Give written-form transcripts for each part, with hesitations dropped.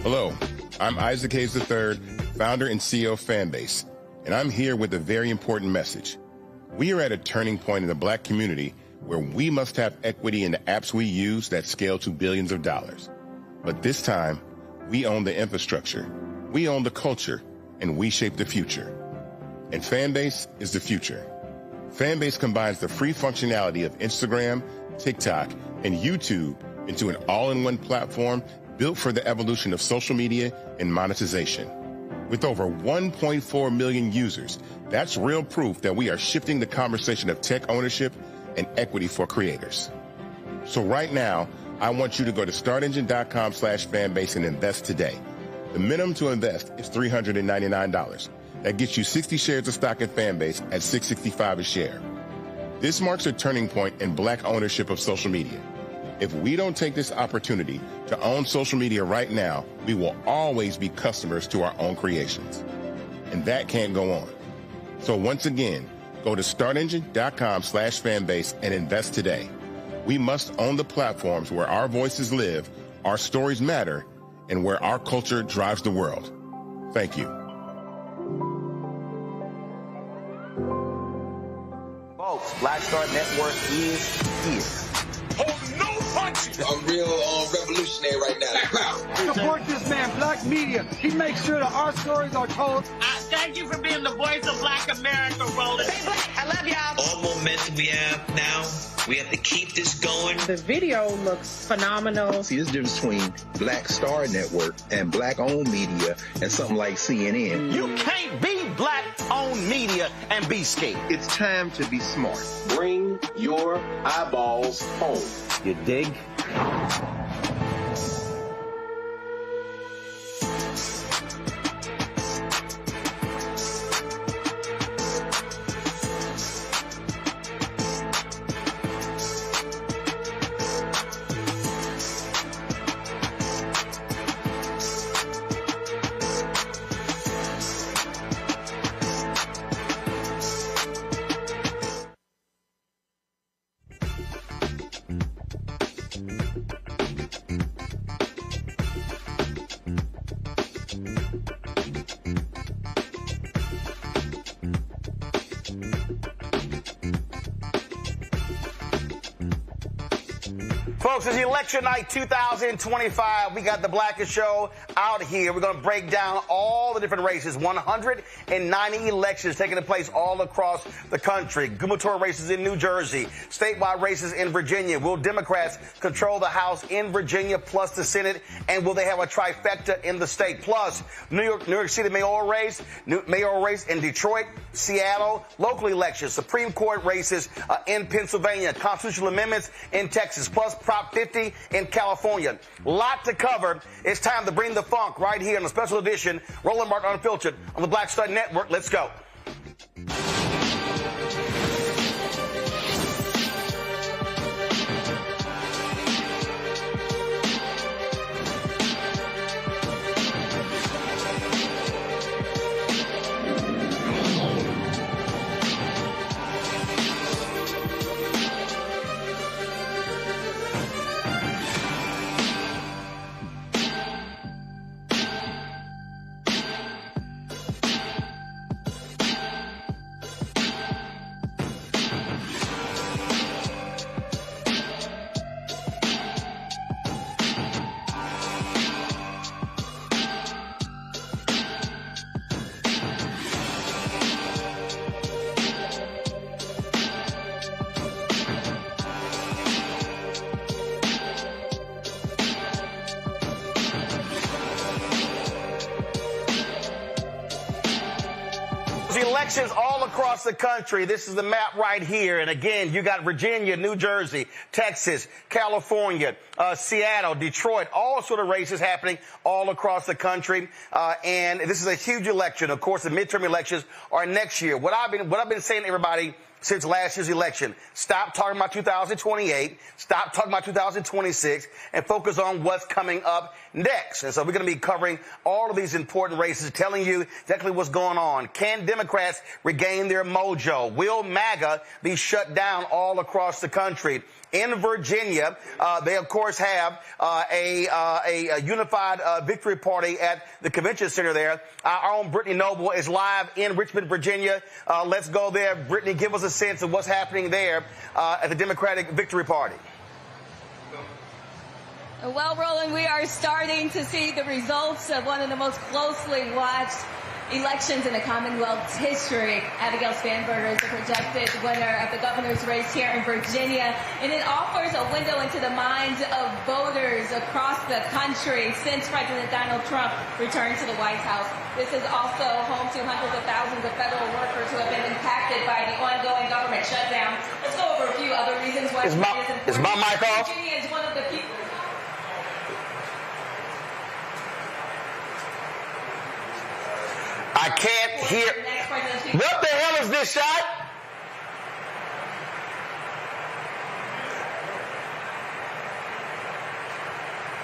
Hello, I'm Isaac Hayes III, founder and CEO of Fanbase, and I'm here with a very important message. We are at a turning point in the Black community where we must have equity in the apps we use that scale to billions of dollars. But this time, we own the infrastructure, we own the culture, and we shape the future. And Fanbase is the future. Fanbase combines the free functionality of Instagram, TikTok, and YouTube into an all-in-one platform built for the evolution of social media and monetization. With over 1.4 million users, that's real proof that we are shifting the conversation of tech ownership and equity for creators. So right now, I want you to go to startengine.com/fanbase and invest today. The minimum to invest is $399. That gets you 60 shares of stock in Fanbase at $665 a share. This marks a turning point in Black ownership of social media. If we don't take this opportunity to own social media right now, we will always be customers to our own creations. And that can't go on. So once again, go to startengine.com/fanbase and invest today. We must own the platforms where our voices live, our stories matter, and where our culture drives the world. Thank you. Folks, Black Star Network is here. Hold no punches. I'm real revolutionary right now. Support this man, Black Media. He makes sure that our stories are told. Thank you for being the voice of Black America, Roland. Stay black. I love y'all. All momentum we have now, we have to keep this going. The video looks phenomenal. See, there's a difference between Black Star Network and Black-owned media and something like CNN. You can't be Black-owned media and be scared. It's time to be smart. Bring your eyeballs home. You dig? Folks, it's election night 2025. We got the Blackest Show out here. We're going to break down all the different races. 190 elections taking place all across the country. Gubernatorial races in New Jersey. Statewide races in Virginia. Will Democrats control the House in Virginia plus the Senate? And will they have a trifecta in the state? Plus, New York City mayoral race in Detroit, Seattle, local elections, Supreme Court races in Pennsylvania, constitutional amendments in Texas, plus Prop 50 in California. Lot to cover. It's time to bring the funk right here in a special edition, Roland Martin Unfiltered on the Black Star Network. Let's go. Elections all across the country. This is the map right here. And again, you got Virginia, New Jersey, Texas, California, Seattle, Detroit, all sort of races happening all across the country. And this is a huge election. Of course, the midterm elections are next year. What I've been saying to everybody since last year's election. Stop talking about 2028, stop talking about 2026, and focus on what's coming up next. And so we're going to be covering all of these important races, telling you exactly what's going on. Can Democrats regain their mojo? Will MAGA be shut down all across the country? In Virginia, they, of course, have a unified victory party at the convention center there. Our own Brittany Noble is live in Richmond, Virginia. Let's go there. Brittany, give us a sense of what's happening there at the Democratic victory party. Well, Roland, we are starting to see the results of one of the most closely watched elections in the Commonwealth's history. Abigail Spanberger is the projected winner of the governor's race here in Virginia, and it offers a window into the minds of voters across the country since President Donald Trump returned to the White House. This is also home to hundreds of thousands of federal workers who have been impacted by the ongoing government shutdown. Let's go over a few other reasons why is my mic off? Virginia is one of the people. I can't hear. What the hell is this shot?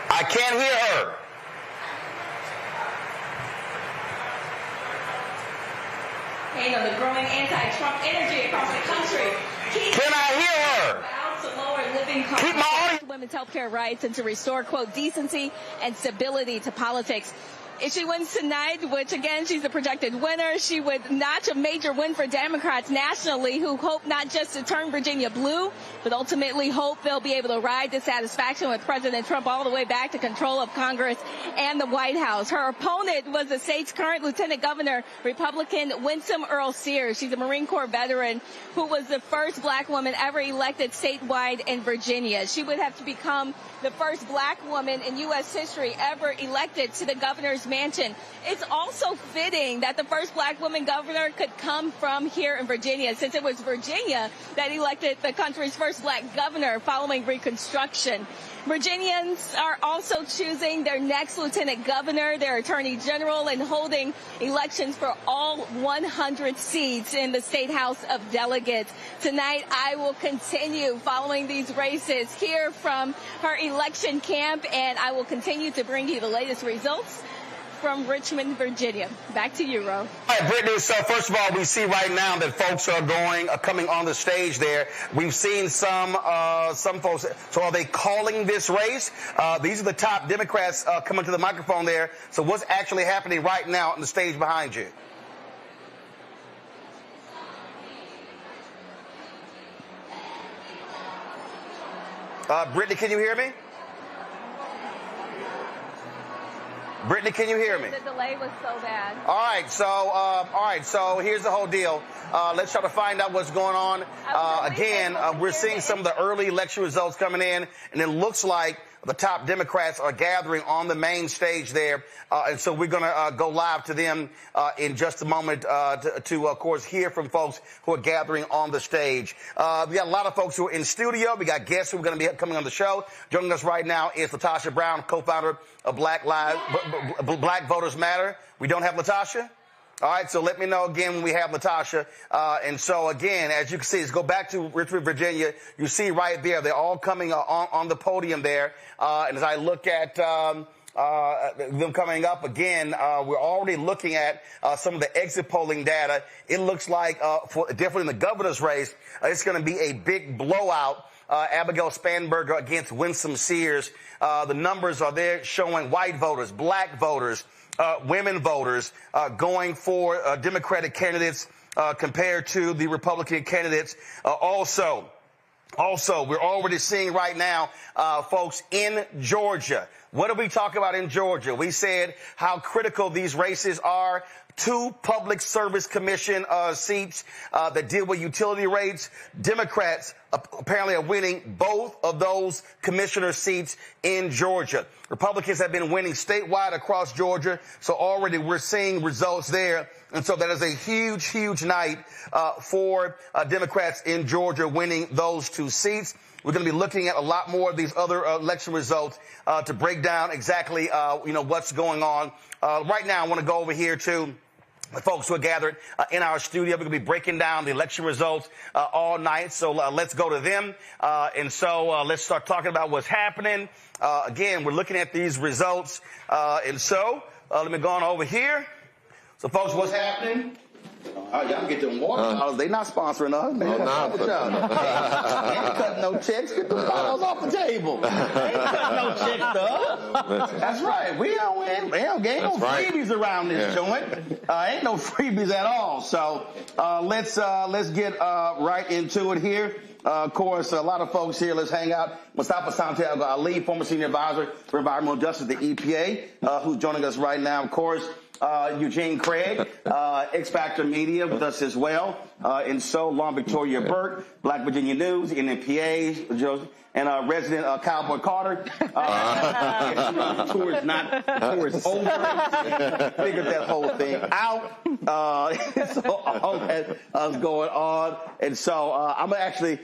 I can't hear her. You know, the growing anti-Trump energy across the country. Can I hear her? To lower living costs, keep my audience. Women's health care rights, and to restore, quote, decency and stability to politics. If she wins tonight, which, again, she's the projected winner, she would notch a major win for Democrats nationally who hope not just to turn Virginia blue, but ultimately hope they'll be able to ride to satisfaction with President Trump all the way back to control of Congress and the White House. Her opponent was the state's current Lieutenant Governor, Republican Winsome Earl Sears. She's a Marine Corps veteran who was the first black woman ever elected statewide in Virginia. She would have to become the first black woman in U.S. history ever elected to the governor's mansion. It's also fitting that the first black woman governor could come from here in Virginia, since it was Virginia that elected the country's first black governor following Reconstruction. Virginians are also choosing their next lieutenant governor, their attorney general, and holding elections for all 100 seats in the State House of Delegates. Tonight, I will continue following these races here from her election camp, and I will continue to bring you the latest results from Richmond, Virginia. Back to you, Ro. All right, Brittany, so first of all, we see right now that folks are coming on the stage there. We've seen some folks. So are they calling this race? These are the top Democrats coming to the microphone there. So what's actually happening right now on the stage behind you? Brittany, can you hear me? Brittany, can you hear me? The delay was so bad. All right, so here's the whole deal. Let's try to find out what's going on. Again, we're seeing some of the early election results coming in, and it looks like the top Democrats are gathering on the main stage there. And so we're going to go live to them in just a moment to, of course, hear from folks who are gathering on the stage. We got a lot of folks who are in studio. We got guests who are going to be coming on the show. Joining us right now is Latasha Brown, co-founder of Black Voters Matter. We don't have Latasha? All right, so let me know again when we have Latasha. And so, again, as you can see, let's go back to Richmond, Virginia. You see right there, they're all coming on the podium there. And as I look at them coming up again, we're already looking at some of the exit polling data. It looks like, definitely in the governor's race, it's going to be a big blowout. Abigail Spanberger against Winsome Sears. The numbers are there showing white voters, black voters, women voters going for Democratic candidates compared to the Republican candidates. Also, we're already seeing right now, folks, in Georgia. What did we talk about in Georgia? We said how critical these races are. 2 Public Service Commission seats that deal with utility rates. Democrats apparently are winning both of those commissioner seats in Georgia. Republicans have been winning statewide across Georgia, so already we're seeing results there. And so that is a huge, huge night for Democrats in Georgia winning those 2 seats. We're going to be looking at a lot more of these other election results to break down exactly, what's going on. Right now, I want to go over here to the folks who are gathered in our studio. We're going to be breaking down the election results all night. So let's go to them. Let's start talking about what's happening. Again, we're looking at these results. Let me go on over here. So, folks, what's happening? Y'all get them water bottles. They not sponsoring us, man. What's up with y'all? Ain't cutting no checks. Get the bottles off the table. Ain't cutting no checks, though. That's right. We don't ain't no freebies around this joint. Ain't no freebies at all. So let's get right into it here. Of course, a lot of folks here. Let's hang out. Mustafa Santiago Ali, former senior advisor for environmental justice at the EPA, who's joining us right now. Of course, Eugene Craig, X Factor Media with us as well. Long Victoria Burke, Black Virginia News, NNPA, and resident Cowboy Carter. Tour is over. Figured that whole thing out. So all that is going on. And so I'm going to actually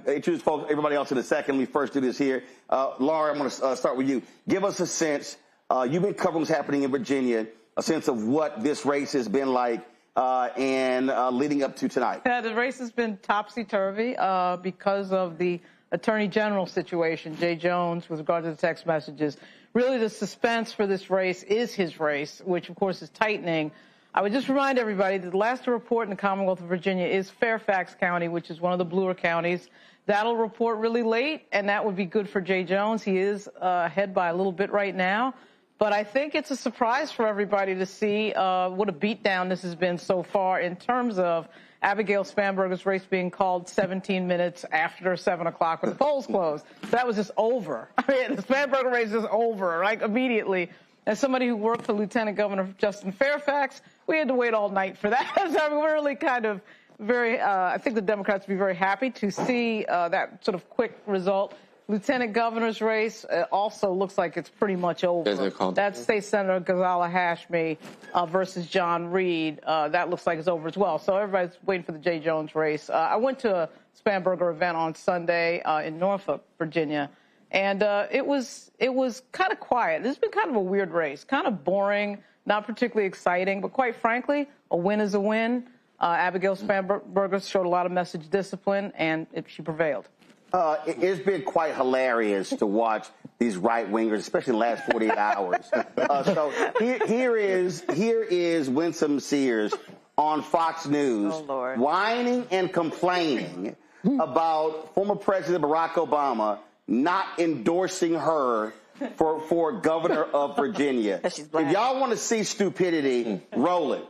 introduce folks, everybody else in a second. We first do this here. Laura, I'm going to start with you. Give us a sense. You've been covering what's happening in Virginia, a sense of what this race has been like and leading up to tonight. Yeah, the race has been topsy-turvy because of the Attorney General situation, Jay Jones, with regard to the text messages. Really, the suspense for this race is his race, which, of course, is tightening. I would just remind everybody that the last to report in the Commonwealth of Virginia is Fairfax County, which is one of the bluer counties. That'll report really late, and that would be good for Jay Jones. He is ahead by a little bit right now. But I think it's a surprise for everybody to see what a beatdown this has been so far in terms of Abigail Spanberger's race being called 17 minutes after 7 o'clock when the polls closed. That was just over. I mean, the Spanberger race is over, right, immediately. As somebody who worked for Lieutenant Governor Justin Fairfax, we had to wait all night for that. So we're really kind of very, I think the Democrats would be very happy to see that sort of quick result. Lieutenant Governor's race also looks like it's pretty much over. That's State Senator Ghazala Hashmi versus John Reed. That looks like it's over as well. So everybody's waiting for the Jay Jones race. I went to a Spanberger event on Sunday in Norfolk, Virginia, and it was kind of quiet. This has been kind of a weird race, kind of boring, not particularly exciting, but quite frankly, a win is a win. Abigail Spanberger showed a lot of message discipline, and she prevailed. It's been quite hilarious to watch these right-wingers, especially in the last 48 hours. So here is Winsome Sears on Fox News whining and complaining about former President Barack Obama not endorsing her for governor of Virginia. If y'all want to see stupidity, roll it.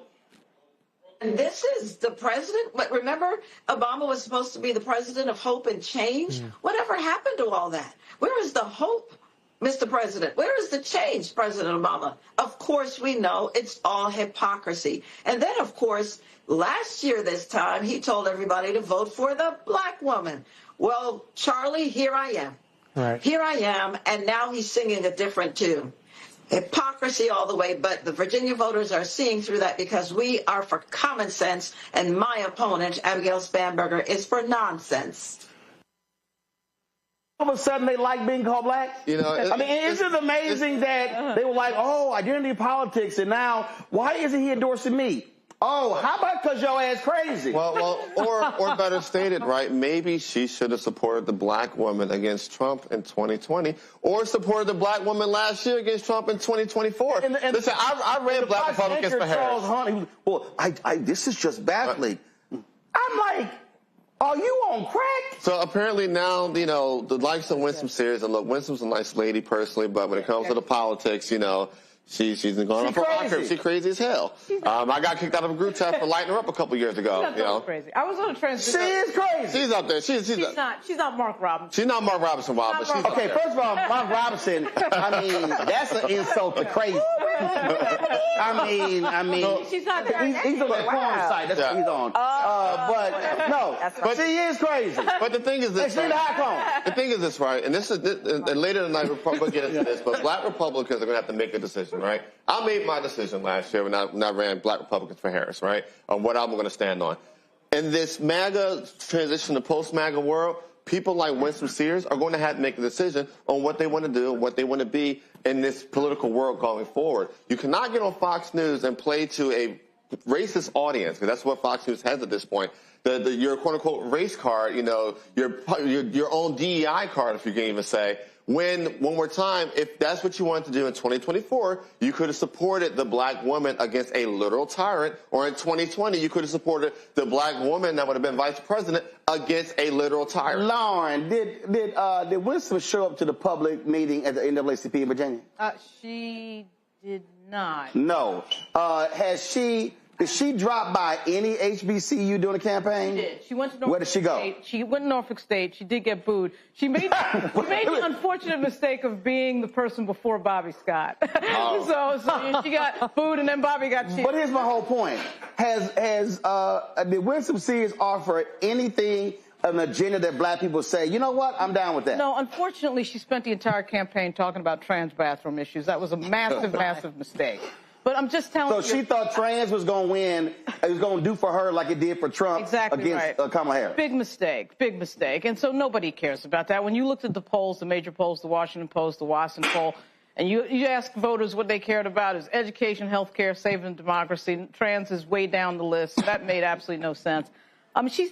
And this is the president. But remember, Obama was supposed to be the president of hope and change. Whatever happened to all that? Where is the hope, Mr. President? Where is the change, President Obama? Of course, we know it's all hypocrisy. And then, of course, last year this time, he told everybody to vote for the black woman. Well, Charlie, here I am. Right. Here I am. And now he's singing a different tune. Hypocrisy all the way, but the Virginia voters are seeing through that because we are for common sense, and my opponent, Abigail Spanberger, is for nonsense. All of a sudden, they like being called black? You know, I mean, isn't it amazing that they were like, oh, identity politics, and now, why isn't he endorsing me? Oh, how about because your ass crazy? Well, or better stated, right? Maybe she should have supported the black woman against Trump in 2020, or supported the black woman last year against Trump in 2024. Listen, I ran Black Republicans for Harris. Hunt, well, this is just baffling. I'm like, are you on crack? So apparently now, you know, the likes of Winsome Sears, and look, Winsome's a nice lady personally, but when it comes to the politics, you know, she's going off her rocker. She's crazy as hell. I got kicked out of a group chat for lighting her up a couple years ago. She's not crazy. I was on a transition. She is crazy. She's up there. She's not Mark Robinson. She's not Mark Robinson, Rob, but she's okay. First of all, Mark Robinson. I mean, that's an insult to crazy. I mean, she's not there. He's on the porn site. That's what he's on. But no, but she is crazy. But the thing is this. The thing is this, right? And this is and later tonight we'll get into this. But black Republicans are going to have to make a decision, right? I made my decision last year when I ran Black Republicans for Harris, right? On what I'm going to stand on. In this MAGA transition to post-MAGA world, people like Winsome Sears are going to have to make a decision on what they want to do, what they want to be in this political world going forward. You cannot get on Fox News and play to a racist audience, because that's what Fox News has at this point. Your quote-unquote race card, your own DEI card, if you can even say. When, one more time, if that's what you wanted to do in 2024, you could have supported the black woman against a literal tyrant, or in 2020, you could have supported the black woman that would have been vice president against a literal tyrant. Lauren, did Winston show up to the public meeting at the NAACP in Virginia? She did not. No. Did she drop by any HBCU during the campaign? She did. She went to Norfolk Where did she go? State. She went to Norfolk State. She did get booed. She made the unfortunate mistake of being the person before Bobby Scott. Oh. so she got booed, and then Bobby got cheated. But here's my whole point. Did Winston Sears offer anything, an agenda that black people say, you know what, I'm down with that? No, unfortunately, she spent the entire campaign talking about trans bathroom issues. That was a massive, massive mistake. But I'm just telling you. So she thought trans was going to win. It was going to do for her like it did for Trump against Kamala Harris. Big mistake. Big mistake. And so nobody cares about that. When you looked at the polls, the major polls, the Washington Post, the Watson poll, and you ask voters what they cared about is education, health care, saving democracy. Trans is way down the list. That made absolutely no sense. She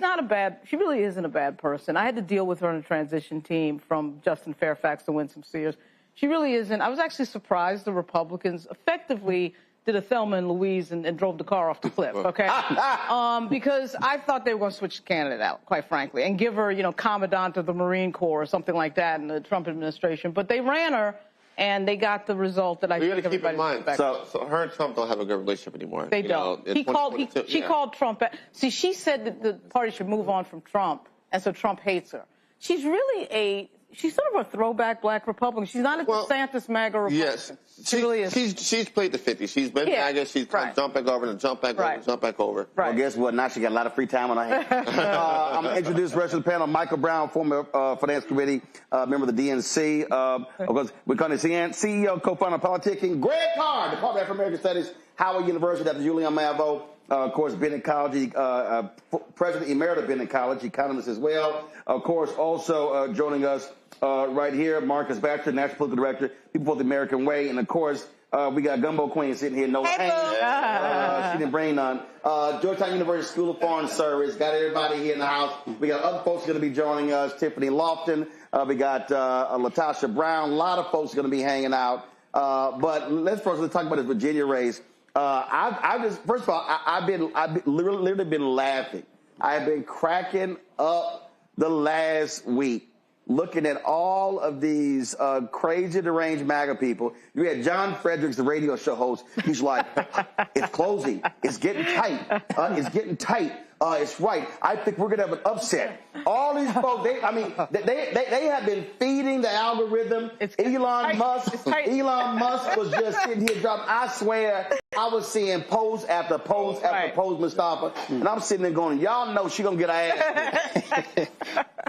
really isn't a bad person. I had to deal with her on a transition team from Justin Fairfax to Winsome Sears. She really isn't. I was actually surprised the Republicans effectively did a Thelma and Louise and drove the car off the cliff, okay? Because I thought they were going to switch the candidate out, quite frankly, and give her, Commandant of the Marine Corps or something like that in the Trump administration. But they ran her, and they got the result that I think everybody expected. So her and Trump don't have a good relationship anymore. They don't. She called Trump back. See, she said that the party should move on from Trump, and so Trump hates her. She's really she's sort of a throwback black Republican. She's not a DeSantis MAGA Republican. Yes. She really is. She's played the 50s. She's been MAGA. She's jump back over and jump back over and jump back over. Right. Well, guess what? Now she got a lot of free time on her hands. I'm going to introduce the rest of the panel. Michael Brown, former Finance Committee member of the DNC. We're going to CEO, co-founder of Politicking. Greg Carr, Department of African American Studies, Howard University, Dr. Julian Mavo. Of course, Bennett College, President Emerita of Bennett College, economist as well. Of course, also joining us right here, Marcus Baxter, National Political Director, People for the American Way. And, of course, we got Gumbo Queen sitting here. No hands. She didn't bring none. Georgetown University School of Foreign Service. Got everybody here in the house. We got other folks going to be joining us. Tiffany Lofton. We got Latasha Brown. A lot of folks going to be hanging out. But let's talk about this Virginia race. First of all, I've literally been laughing. I've been cracking up the last week looking at all of these crazy deranged MAGA people. You had John Fredericks, the radio show host. He's like, it's closing. It's getting tight. It's getting tight. It's right. I think we're going to have an upset. All these folks, they have been feeding the algorithm. Elon Musk was just sitting here dropping. I swear, I was seeing post after post after post, Mustafa, and I'm sitting there going, y'all know she going to get her ass.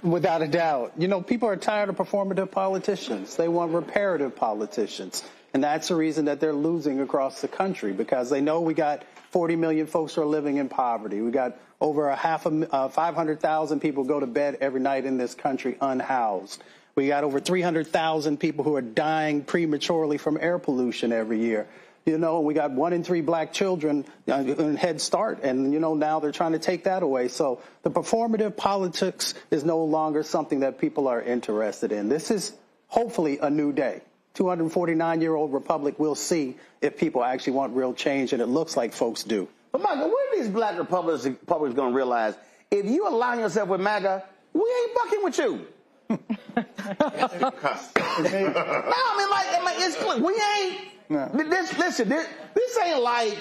Without a doubt. People are tired of performative politicians. They want reparative politicians. And that's the reason that they're losing across the country, because they know we got 40 million folks who are living in poverty. We got over 500,000 people go to bed every night in this country unhoused. We got over 300,000 people who are dying prematurely from air pollution every year. We got 1 in 3 black children in Head Start, and, now they're trying to take that away. So the performative politics is no longer something that people are interested in. This is hopefully a new day. 249-year-old republic, we'll see if people actually want real change, and it looks like folks do. But, Michael, what are these black Republicans going to realize? If you align yourself with MAGA, we ain't fucking with you. We ain't. No. This ain't like,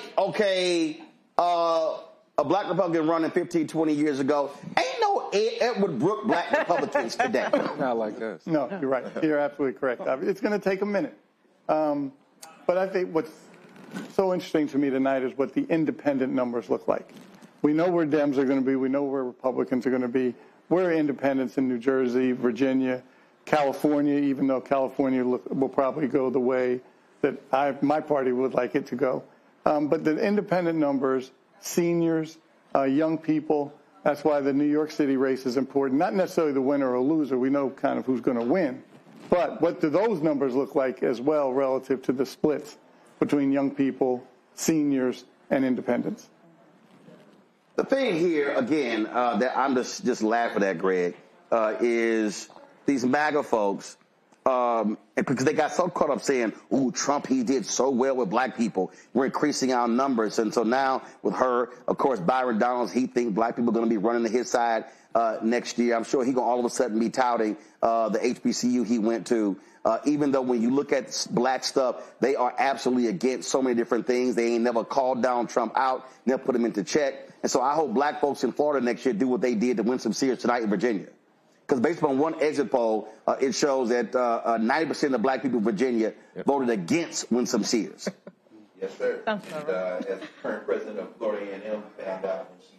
a black Republican running 15, 20 years ago. Ain't no Edward Brooke black Republicans today. Not like this. No, you're right. You're absolutely correct. It's going to take a minute. But I think what's so interesting to me tonight is what the independent numbers look like. We know where Dems are going to be. We know where Republicans are going to be. We're independents in New Jersey, Virginia, California, even though California will probably go the way that my party would like it to go. But the independent numbers, seniors, young people, that's why the New York City race is important. Not necessarily the winner or loser. We know kind of who's going to win. But what do those numbers look like as well relative to the splits between young people, seniors, and independents. The thing here, again, that I'm just laughing at, Greg, is these MAGA folks, because they got so caught up saying, ooh, Trump, he did so well with black people. We're increasing our numbers. And so now with her, of course, Byron Donalds, he thinks black people are going to be running to his side next year. I'm sure he's going to all of a sudden be touting the HBCU he went to. Even though when you look at black stuff, they are absolutely against so many different things. They ain't never called down Trump out, never put him into check. And so I hope black folks in Florida next year do what they did to win some seats tonight in Virginia. Because based upon one exit poll, it shows that 90% of black people in Virginia voted against Winsome Sears. Yes, sir. And, as the current president of Florida A&M found out when she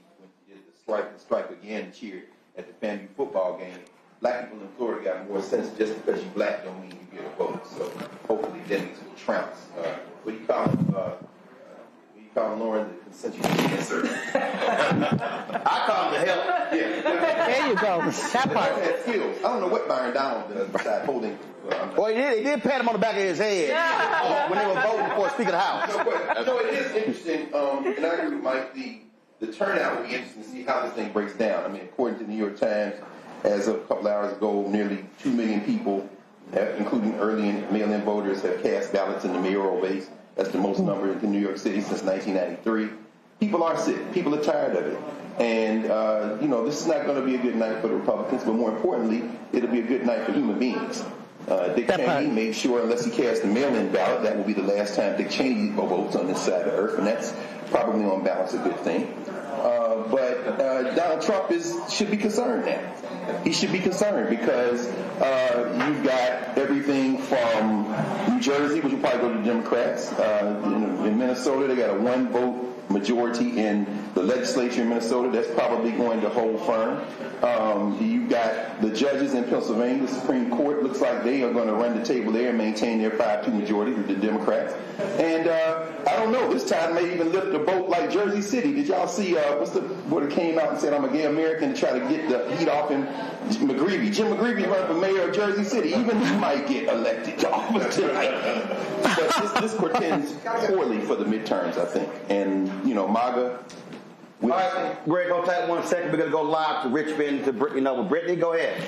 did the strike again and cheered at the FAMU football game, black people in Florida got more sense. Just because you're black don't mean you get a vote. So hopefully Denny's will trounce. What do you call him? Lauren, the consensus answer. I call him the help. Yeah. There you go. That part. I don't know what Byron Donald does besides holding. Well, he did pat him on the back of his head when they were voting for Speaker of the House. No, it is interesting, and I agree with Mike. The turnout will be interesting to see how this thing breaks down. I mean, according to the New York Times, as of a couple hours ago, nearly 2 million people, including early and mail-in voters, have cast ballots in the mayoral race. That's the most number in New York City since 1993. People are sick. People are tired of it. And, this is not going to be a good night for the Republicans, but more importantly, it'll be a good night for human beings. Dick Cheney made sure, unless he cast a mail-in ballot, that will be the last time Dick Cheney votes on this side of the earth, and that's probably on balance a good thing. But Donald Trump should be concerned now. He should be concerned because you've got everything from New Jersey, which will probably go to the Democrats. In Minnesota, they got a 1-vote majority in the legislature in Minnesota. That's probably going to hold firm. You've got the judges in Pennsylvania, the Supreme Court. Looks like they are going to run the table there and maintain their 5-2 majority with the Democrats. And I don't know, this time may even lift a boat like Jersey City. Did y'all see what came out and said, I'm a gay American, to try to get the heat off him? McGreevey. Jim McGreevey run for mayor of Jersey City. Even he might get elected to office tonight. But this portends poorly for the midterms, I think. And, MAGA. All right, Greg, hold tight 1 second. We're going to go live to Richmond to Brittany Noble. Brittany, go ahead.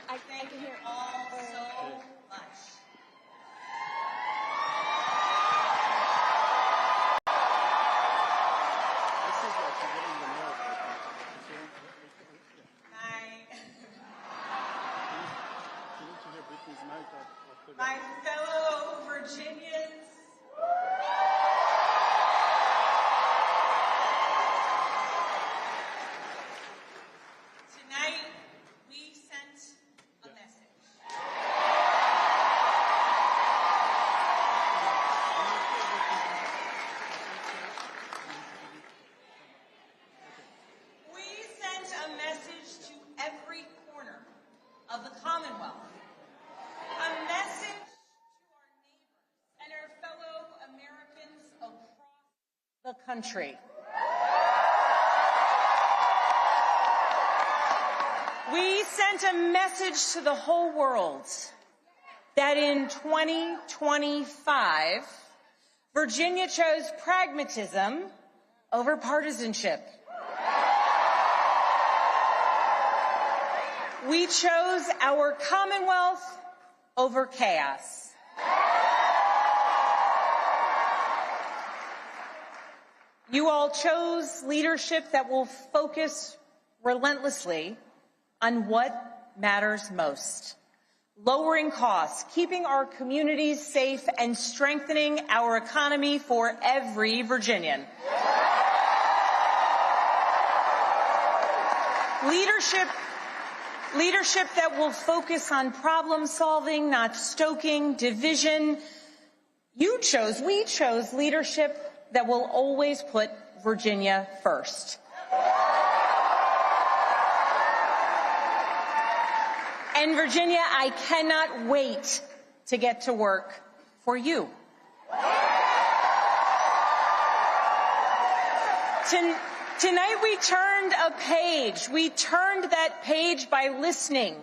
I can hear all so much. My fellow Virginians, tonight we sent a message. of the Commonwealth. A message to our neighbors and our fellow Americans across the country. We sent a message to the whole world that in 2025, Virginia chose pragmatism over partisanship. We chose our Commonwealth over chaos. You all chose leadership that will focus relentlessly on what matters most. Lowering costs, keeping our communities safe, and strengthening our economy for every Virginian. Leadership that will focus on problem solving, not stoking division. We chose leadership that will always put Virginia first. And Virginia, I cannot wait to get to work for you. Tonight we turned a page. We turned that page by listening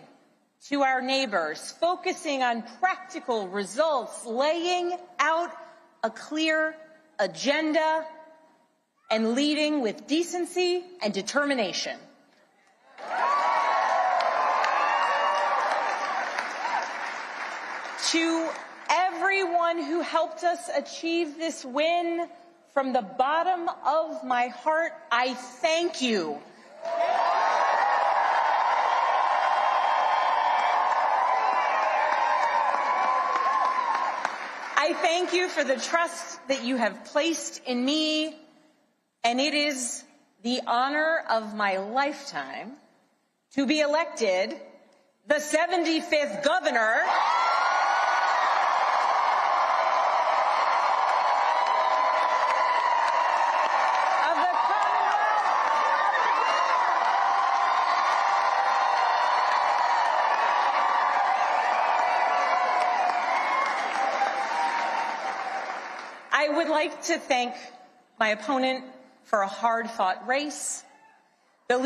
to our neighbors, focusing on practical results, laying out a clear agenda, and leading with decency and determination. To everyone who helped us achieve this win, from the bottom of my heart, I thank you. I thank you for the trust that you have placed in me, and it is the honor of my lifetime to be elected the 75th governor I would like to thank my opponent for a hard-fought race. The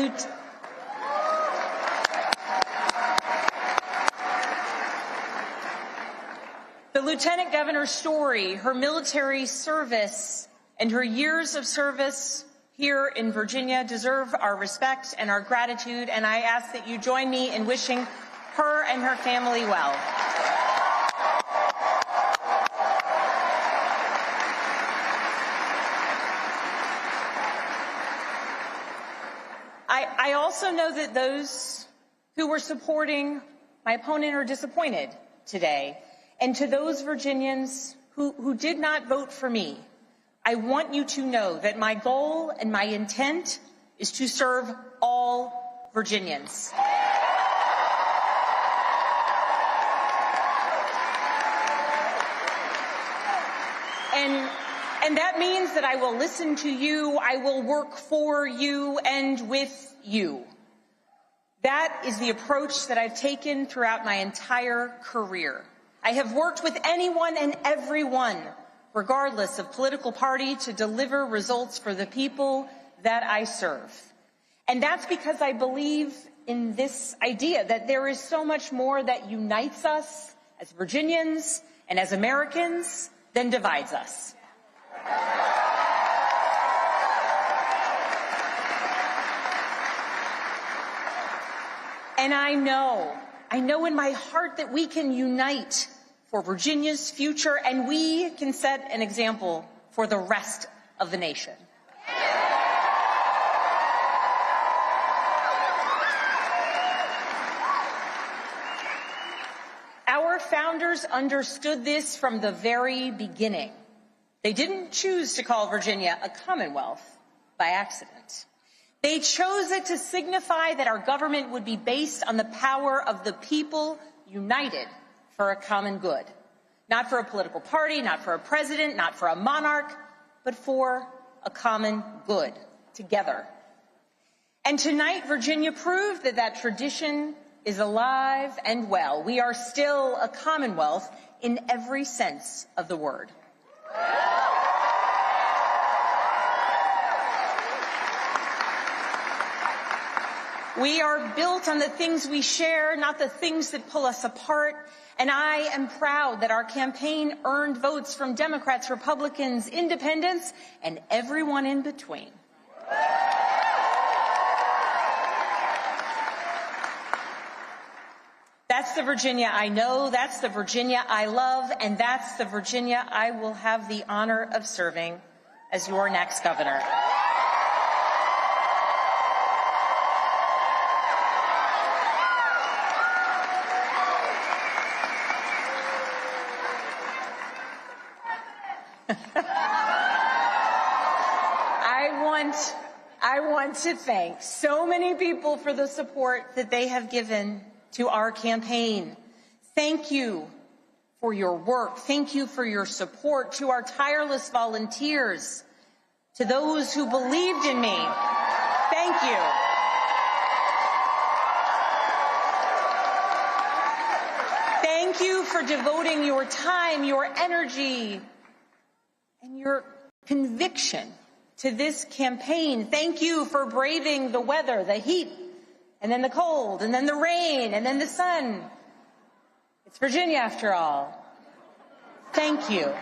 Lieutenant Governor's story, her military service, and her years of service here in Virginia deserve our respect and our gratitude, and I ask that you join me in wishing her and her family well. I also know that those who were supporting my opponent are disappointed today. And to those Virginians who did not vote for me, I want you to know that my goal and my intent is to serve all Virginians. And that means that I will listen to you, I will work for you and with you. That is the approach that I've taken throughout my entire career. I have worked with anyone and everyone, regardless of political party, to deliver results for the people that I serve. And that's because I believe in this idea that there is so much more that unites us as Virginians and as Americans than divides us. And I know in my heart that we can unite for Virginia's future, and we can set an example for the rest of the nation. Our founders understood this from the very beginning. They didn't choose to call Virginia a Commonwealth by accident. They chose it to signify that our government would be based on the power of the people united for a common good. Not for a political party, not for a president, not for a monarch, but for a common good, together. And tonight, Virginia proved that that tradition is alive and well. We are still a Commonwealth in every sense of the word. We are built on the things we share, not the things that pull us apart. And I am proud that our campaign earned votes from Democrats, Republicans, independents, and everyone in between. That's the Virginia I know, that's the Virginia I love, and that's the Virginia I will have the honor of serving as your next governor. I want to thank so many people for the support that they have given to our campaign. Thank you for your work. Thank you for your support. To our tireless volunteers, to those who believed in me, thank you. Thank you for devoting your time, your energy, and your conviction to this campaign. Thank you for braving the weather, the heat, and then the cold, and then the rain, and then the sun. It's Virginia after all. Thank you.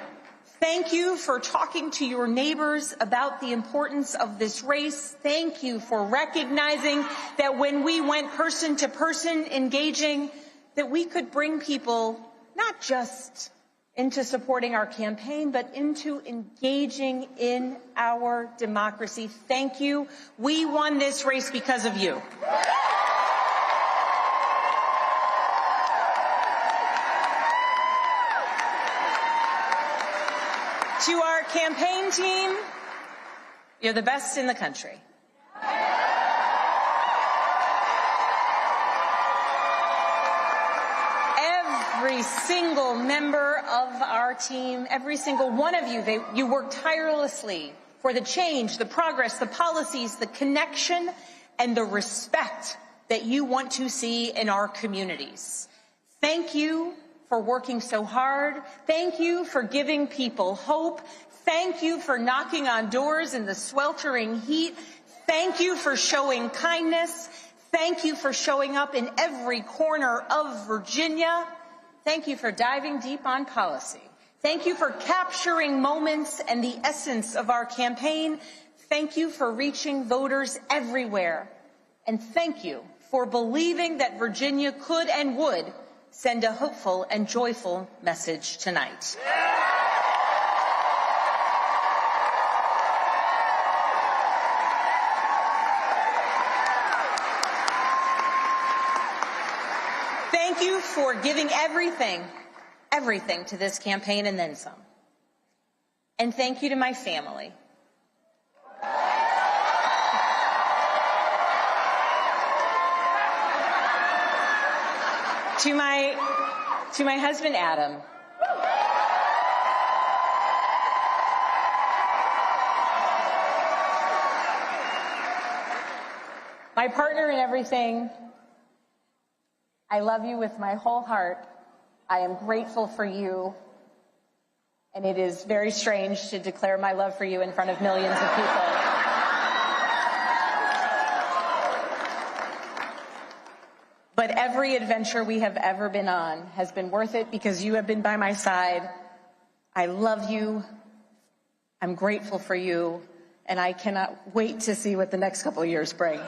Thank you for talking to your neighbors about the importance of this race. Thank you for recognizing that when we went person to person engaging, that we could bring people not just into supporting our campaign, but into engaging in our democracy. Thank you. We won this race because of you. To our campaign team, you're the best in the country. Every single member of our team, every single one of you, you work tirelessly for the change, the progress, the policies, the connection, and the respect that you want to see in our communities. Thank you for working so hard. Thank you for giving people hope. Thank you for knocking on doors in the sweltering heat. Thank you for showing kindness. Thank you for showing up in every corner of Virginia. Thank you for diving deep on policy. Thank you for capturing moments and the essence of our campaign. Thank you for reaching voters everywhere. And thank you for believing that Virginia could and would send a hopeful and joyful message tonight. Thank you for giving everything to this campaign and then some. And thank you to my family. To my husband, Adam. My partner in everything. I love you with my whole heart. I am grateful for you. And it is very strange to declare my love for you in front of millions of people. But every adventure we have ever been on has been worth it because you have been by my side. I love you. I'm grateful for you. And I cannot wait to see what the next couple of years bring.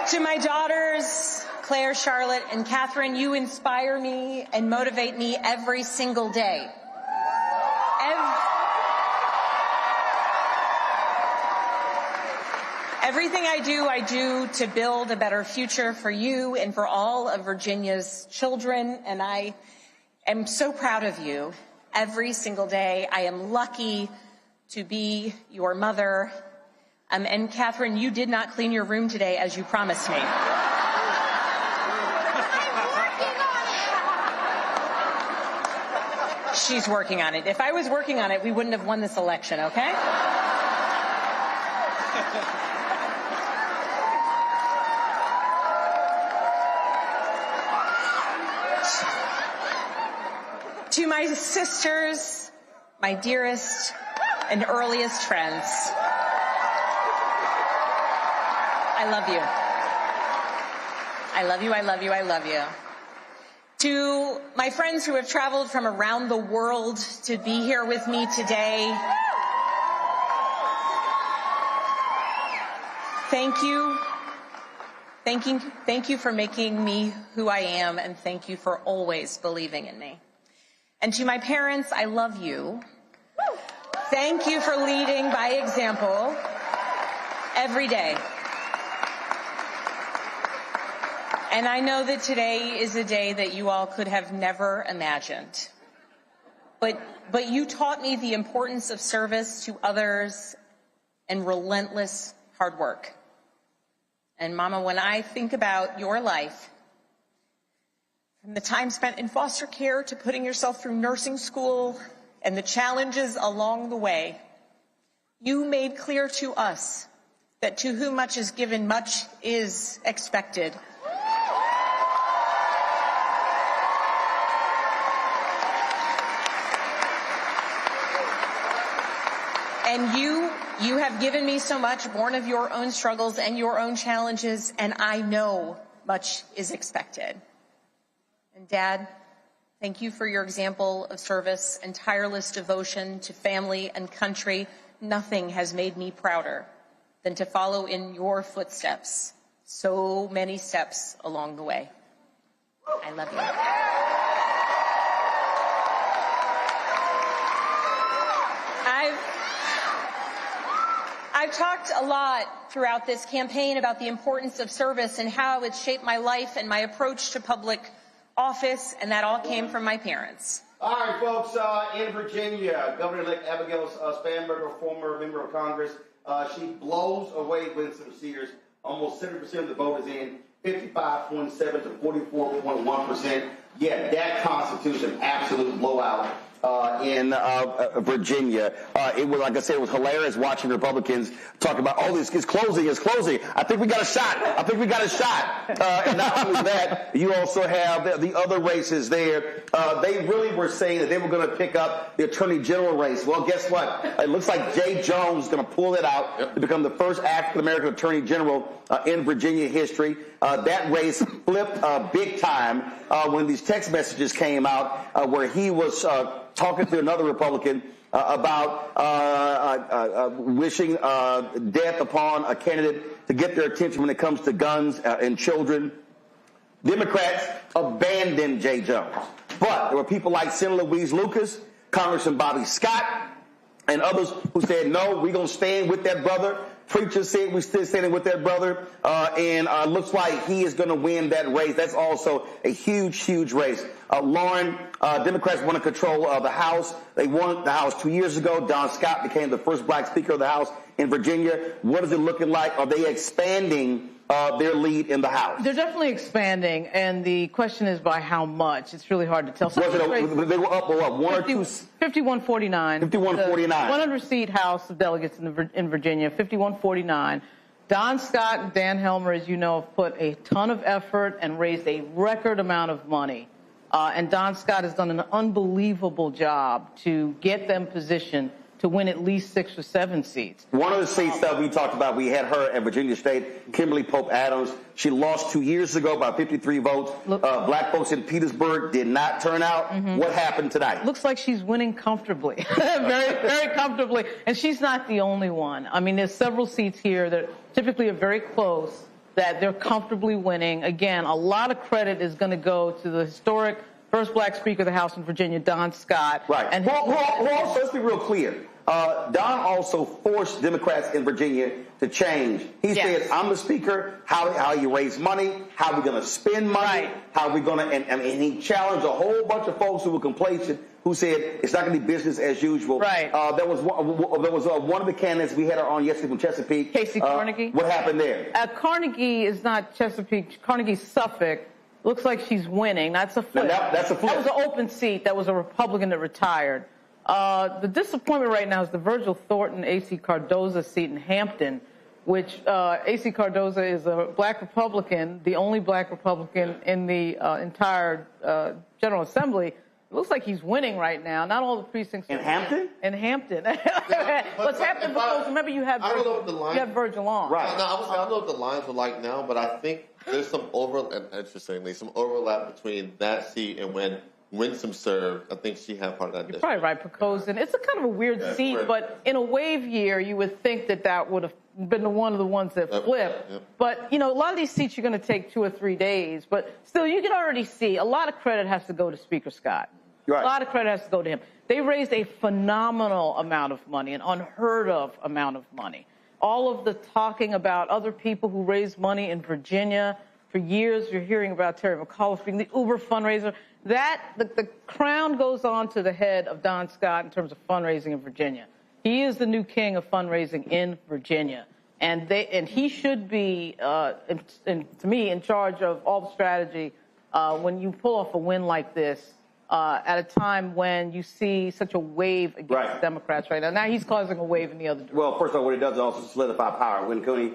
To my daughters, Claire, Charlotte, and Catherine, you inspire me and motivate me every single day. Everything I do to build a better future for you and for all of Virginia's children, and I am so proud of you every single day. I am lucky to be your mother. And Catherine, you did not clean your room today as you promised me. She's working on it. If I was working on it, we wouldn't have won this election, okay? To my sisters, my dearest and earliest friends, I love you. I love you, I love you, I love you. To my friends who have traveled from around the world to be here with me today, thank you. Thank you for making me who I am, and thank you for always believing in me. And to my parents, I love you. Thank you for leading by example every day. And I know that today is a day that you all could have never imagined. But you taught me the importance of service to others and relentless hard work. And Mama, when I think about your life, from the time spent in foster care to putting yourself through nursing school and the challenges along the way, you made clear to us that to whom much is given, much is expected. And you have given me so much, born of your own struggles and your own challenges, and I know much is expected. And Dad, thank you for your example of service and tireless devotion to family and country. Nothing has made me prouder than to follow in your footsteps, so many steps along the way. I love you. I've talked a lot throughout this campaign about the importance of service and how it's shaped my life and my approach to public office, and that all came from my parents. All right, folks, in Virginia, Governor-elect Abigail Spanberger, former member of Congress, she blows away Winston Sears. Almost 70% of the vote is in, 55.7 to 44.1%. Yeah, that constitutes an absolute blowout in Virginia. It was, like I said, it was hilarious watching Republicans talk about, oh, it's closing. I think we got a shot. And not only that, you also have the other races there. They really were saying that they were going to pick up the Attorney General race. Well, guess what? It looks like Jay Jones is going to pull it out to become the first African-American Attorney General in Virginia history. That race flipped big time when these text messages came out where he was talking to another Republican about wishing death upon a candidate to get their attention when it comes to guns and children. Democrats abandoned Jay Jones. But there were people like Senator Louise Lucas, Congressman Bobby Scott, and others who said, no, we're going to stand with that brother. Preachers said we're still standing with that brother. And looks like he is going to win that race. That's also a huge race. Lauren, Democrats want to control the House. They won the House 2 years ago. Don Scott became the first black Speaker of the House in Virginia. What is it looking like? Are they expanding their lead in the House? They're definitely expanding, and the question is by how much. It's really hard to tell. They were up or what? 51-49. 51-49. 100-seat House of Delegates in Virginia, 51-49. Don Scott and Dan Helmer, as you know, have put a ton of effort and raised a record amount of money. And Don Scott has done an unbelievable job to get them positioned to win at least 6 or 7 seats. One of the seats that we talked about, we had her at Virginia State, Kimberly Pope Adams. She lost 2 years ago by 53 votes. Black folks in Petersburg did not turn out. What happened tonight? Looks like she's winning comfortably, very comfortably. And she's not the only one. I mean, there's several seats here that typically are very close, that they're comfortably winning. Again, a lot of credit is going to go to the historic first black Speaker of the House in Virginia, Don Scott. Right. And also, let's be real clear. Don also forced Democrats in Virginia to change. He said, I'm the Speaker, how you raise money, how we going to spend money, how we going to, and he challenged a whole bunch of folks who were complacent who said it's not going to be business as usual. Right. There was one of the candidates we had on yesterday from Chesapeake. Casey Carnegie. What happened there? Carnegie is not Chesapeake. Carnegie's Suffolk. Looks like she's winning. That's a flip. That's a flip. That was an open seat. That was a Republican that retired. The disappointment right now is the Virgil Thornton, A.C. Cardoza seat in Hampton, which A.C. Cardoza is a black Republican, the only black Republican in the entire General Assembly. It looks like he's winning right now. Not all the precincts. In Hampton? In Hampton. What's happening because remember you have Virgil on. Right. No, I don't know what the lines are like now, but I think there's some interestingly, some overlap between that seat and when Winsome served. I think she had part of that district. Probably right, Pocosin. It's a kind of a weird seat, but in a wave year, you would think that would have been one of the ones that flipped. But, you know, a lot of these seats are going to take 2 or 3 days. But still, you can already see a lot of credit has to go to Speaker Scott. Right. A lot of credit has to go to him. They raised a phenomenal amount of money, an unheard of amount of money. All of the talking about other people who raised money in Virginia. For years, you're hearing about Terry McAuliffe being the Uber fundraiser. The crown goes on to the head of Don Scott in terms of fundraising in Virginia. He is the new king of fundraising in Virginia. And he should be, to me, in charge of all the strategy when you pull off a win like this at a time when you see such a wave against Democrats right now. Now he's causing a wave in the other direction. Well, first of all, what it does is also solidify power. When Cooney,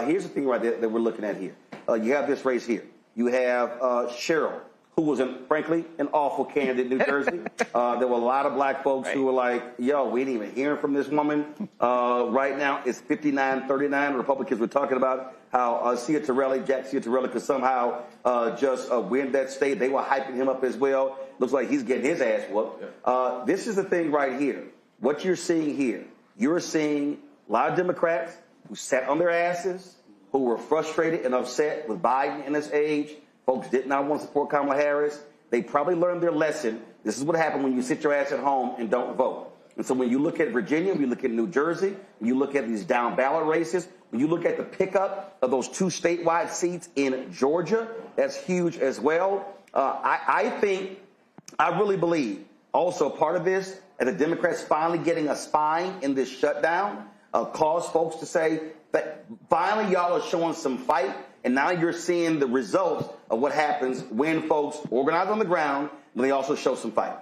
here's the thing right there that we're looking at here. You have this race here. You have Cheryl, who was, frankly, an awful candidate in New Jersey. There were a lot of black folks who were like, yo, we didn't even hear from this woman. Right now, it's 59-39. Republicans were talking about how Jack Ciattarelli could somehow just win that state. They were hyping him up as well. Looks like he's getting his ass whooped. This is the thing right here. What you're seeing here, you're seeing a lot of Democrats who sat on their asses, who were frustrated and upset with Biden in this age. Folks did not want to support Kamala Harris. They probably learned their lesson. This is what happened when you sit your ass at home and don't vote. And so when you look at Virginia, when you look at New Jersey, when you look at these down ballot races, when you look at the pickup of those 2 statewide seats in Georgia, that's huge as well. I really believe also part of this, and the Democrats finally getting a spine in this shutdown, caused folks to say that finally y'all are showing some fight. And now you're seeing the results of what happens when folks organize on the ground, but they also show some fight.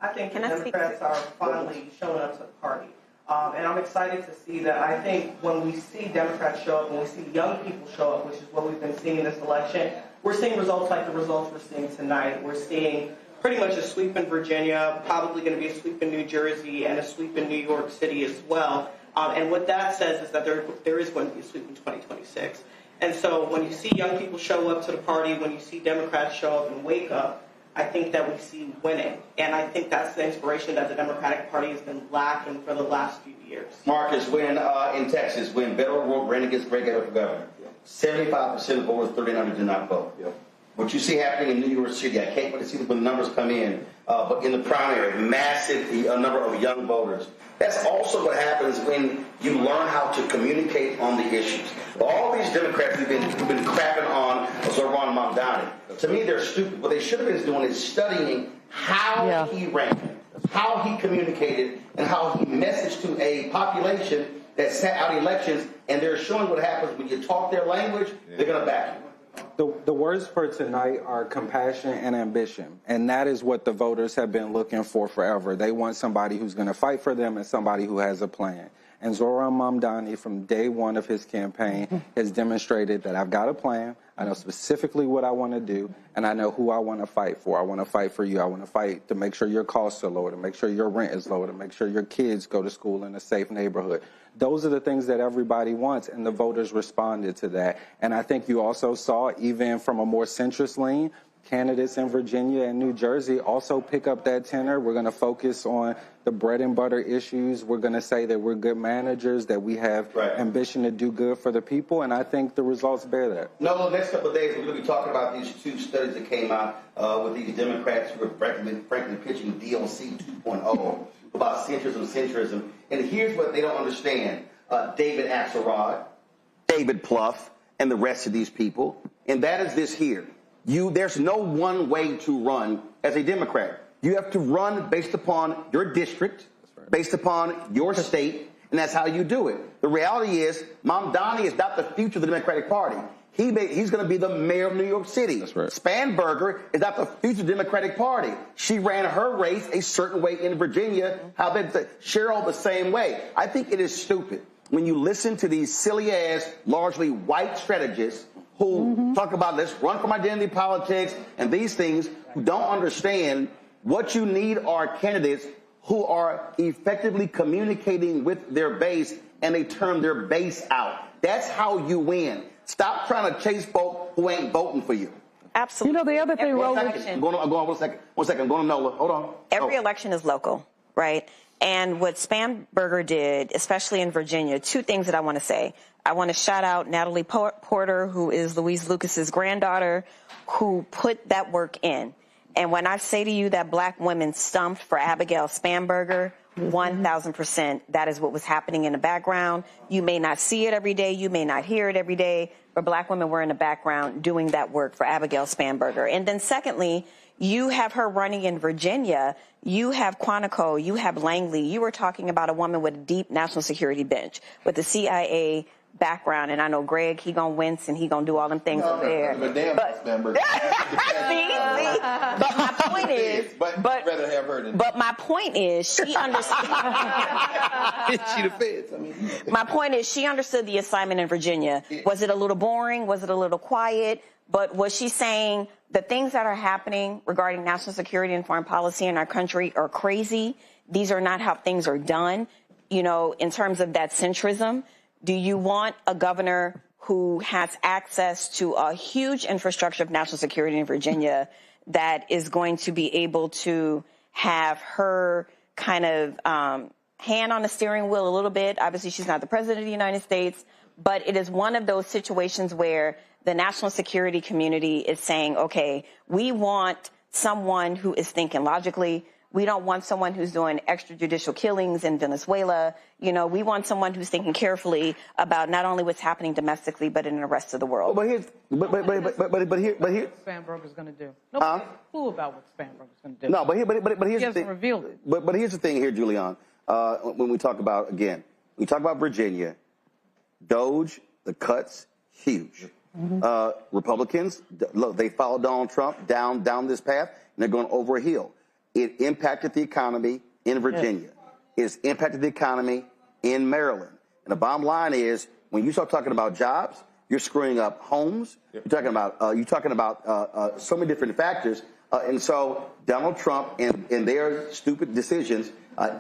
I think the Democrats are finally showing up to the party. And I'm excited to see that. I think when we see Democrats show up, when we see young people show up, which is what we've been seeing in this election, we're seeing results like the results we're seeing tonight. We're seeing pretty much a sweep in Virginia, probably going to be a sweep in New Jersey, and a sweep in New York City as well. And what that says is that there is going to be a sweep in 2026. And so when you see young people show up to the party, when you see Democrats show up and wake up, I think that we see winning. And I think that's the inspiration that the Democratic Party has been lacking for the last few years. Marcus, when in Texas, when Beto O'Rourke ran against Greg Abbott for governor, 75% of voters, 39 did not vote. What you see happening in New York City, I can't wait to see when the numbers come in, but in the primary, massive number of young voters. That's also what happens when you learn how to communicate on the issues. All these Democrats who've been crapping on Roland Mandani, to me, they're stupid. What they should have been doing is studying how he ran, how he communicated, and how he messaged to a population that sat out elections, and they're showing what happens when you talk their language, they're going to back you. The words for tonight are compassion and ambition, and that is what the voters have been looking for forever. They want somebody who's going to fight for them and somebody who has a plan. And Zohran Mamdani, from day one of his campaign, has demonstrated that I've got a plan, I know specifically what I want to do, and I know who I want to fight for. I want to fight for you. I want to fight to make sure your costs are lower, to make sure your rent is lower, to make sure your kids go to school in a safe neighborhood. Those are the things that everybody wants, and the voters responded to that. And I think you also saw, even from a more centrist lean, candidates in Virginia and New Jersey also pick up that tenor. We're going to focus on the bread and butter issues. We're going to say that we're good managers, that we have ambition to do good for the people, and I think the results bear that. No, the next couple of days we're going to be talking about these 2 studies that came out with these Democrats who are frankly pitching DLC 2.0 about centrism. And here's what they don't understand. David Axelrod, David Plouffe, and the rest of these people, and that is this here. There's no one way to run as a Democrat. You have to run based upon your district, based upon your state, and that's how you do it. The reality is, Mandani is not the future of the Democratic Party. He's going to be the mayor of New York City. That's right. Spanberger is not the future of the Democratic Party. She ran her race a certain way in Virginia. How about Cheryl the same way? I think it is stupid when you listen to these silly-ass, largely white strategists who talk about let's run from identity politics and these things, who don't understand what you need are candidates who are effectively communicating with their base, and they turn their base out. That's how you win. Stop trying to chase folk who ain't voting for you. Absolutely. You know, the other thing, Roland. I'm going on 1 second. 1 second. I'm going to Nola. Hold on. Every election is local, right? And what Spanberger did, especially in Virginia, two things that I want to say. I want to shout out Natalie Porter, who is Louise Lucas's granddaughter, who put that work in. And when I say to you that black women stumped for Abigail Spanberger, 1,000%, that is what was happening in the background. You may not see it every day. You may not hear it every day. But black women were in the background doing that work for Abigail Spanberger. And then secondly, you have her running in Virginia. You have Quantico. You have Langley. You were talking about a woman with a deep national security bench with the CIA background, and I know Greg, he gonna wince and he gonna do all them things over there. But my point is, but my point is, she understood. My point is, she understood the assignment in Virginia. Was it a little boring? Was it a little quiet? But was she saying the things that are happening regarding national security and foreign policy in our country are crazy? These are not how things are done. You know, in terms of that centrism. Do you want a governor who has access to a huge infrastructure of national security in Virginia that is going to be able to have her kind of hand on the steering wheel a little bit? Obviously, she's not the president of the United States, but it is one of those situations where the national security community is saying, okay, we want someone who is thinking logically. We don't want someone who's doing extrajudicial killings in Venezuela. You know, we want someone who's thinking carefully about not only what's happening domestically, but in the rest of the world. But here, Spanberger's going to do. Nobody's cool about what Spanberger's going to do. No, but here's the thing. Revealed it. But here's the thing here, Julian. When we talk about Virginia, Doge, the cuts, huge. Republicans, look, they followed Donald Trump down this path, and they're going over a hill. It impacted the economy in Virginia. It's impacted the economy in Maryland. And the bottom line is, when you start talking about jobs, you're screwing up homes. You're talking about so many different factors. And so Donald Trump and their stupid decisions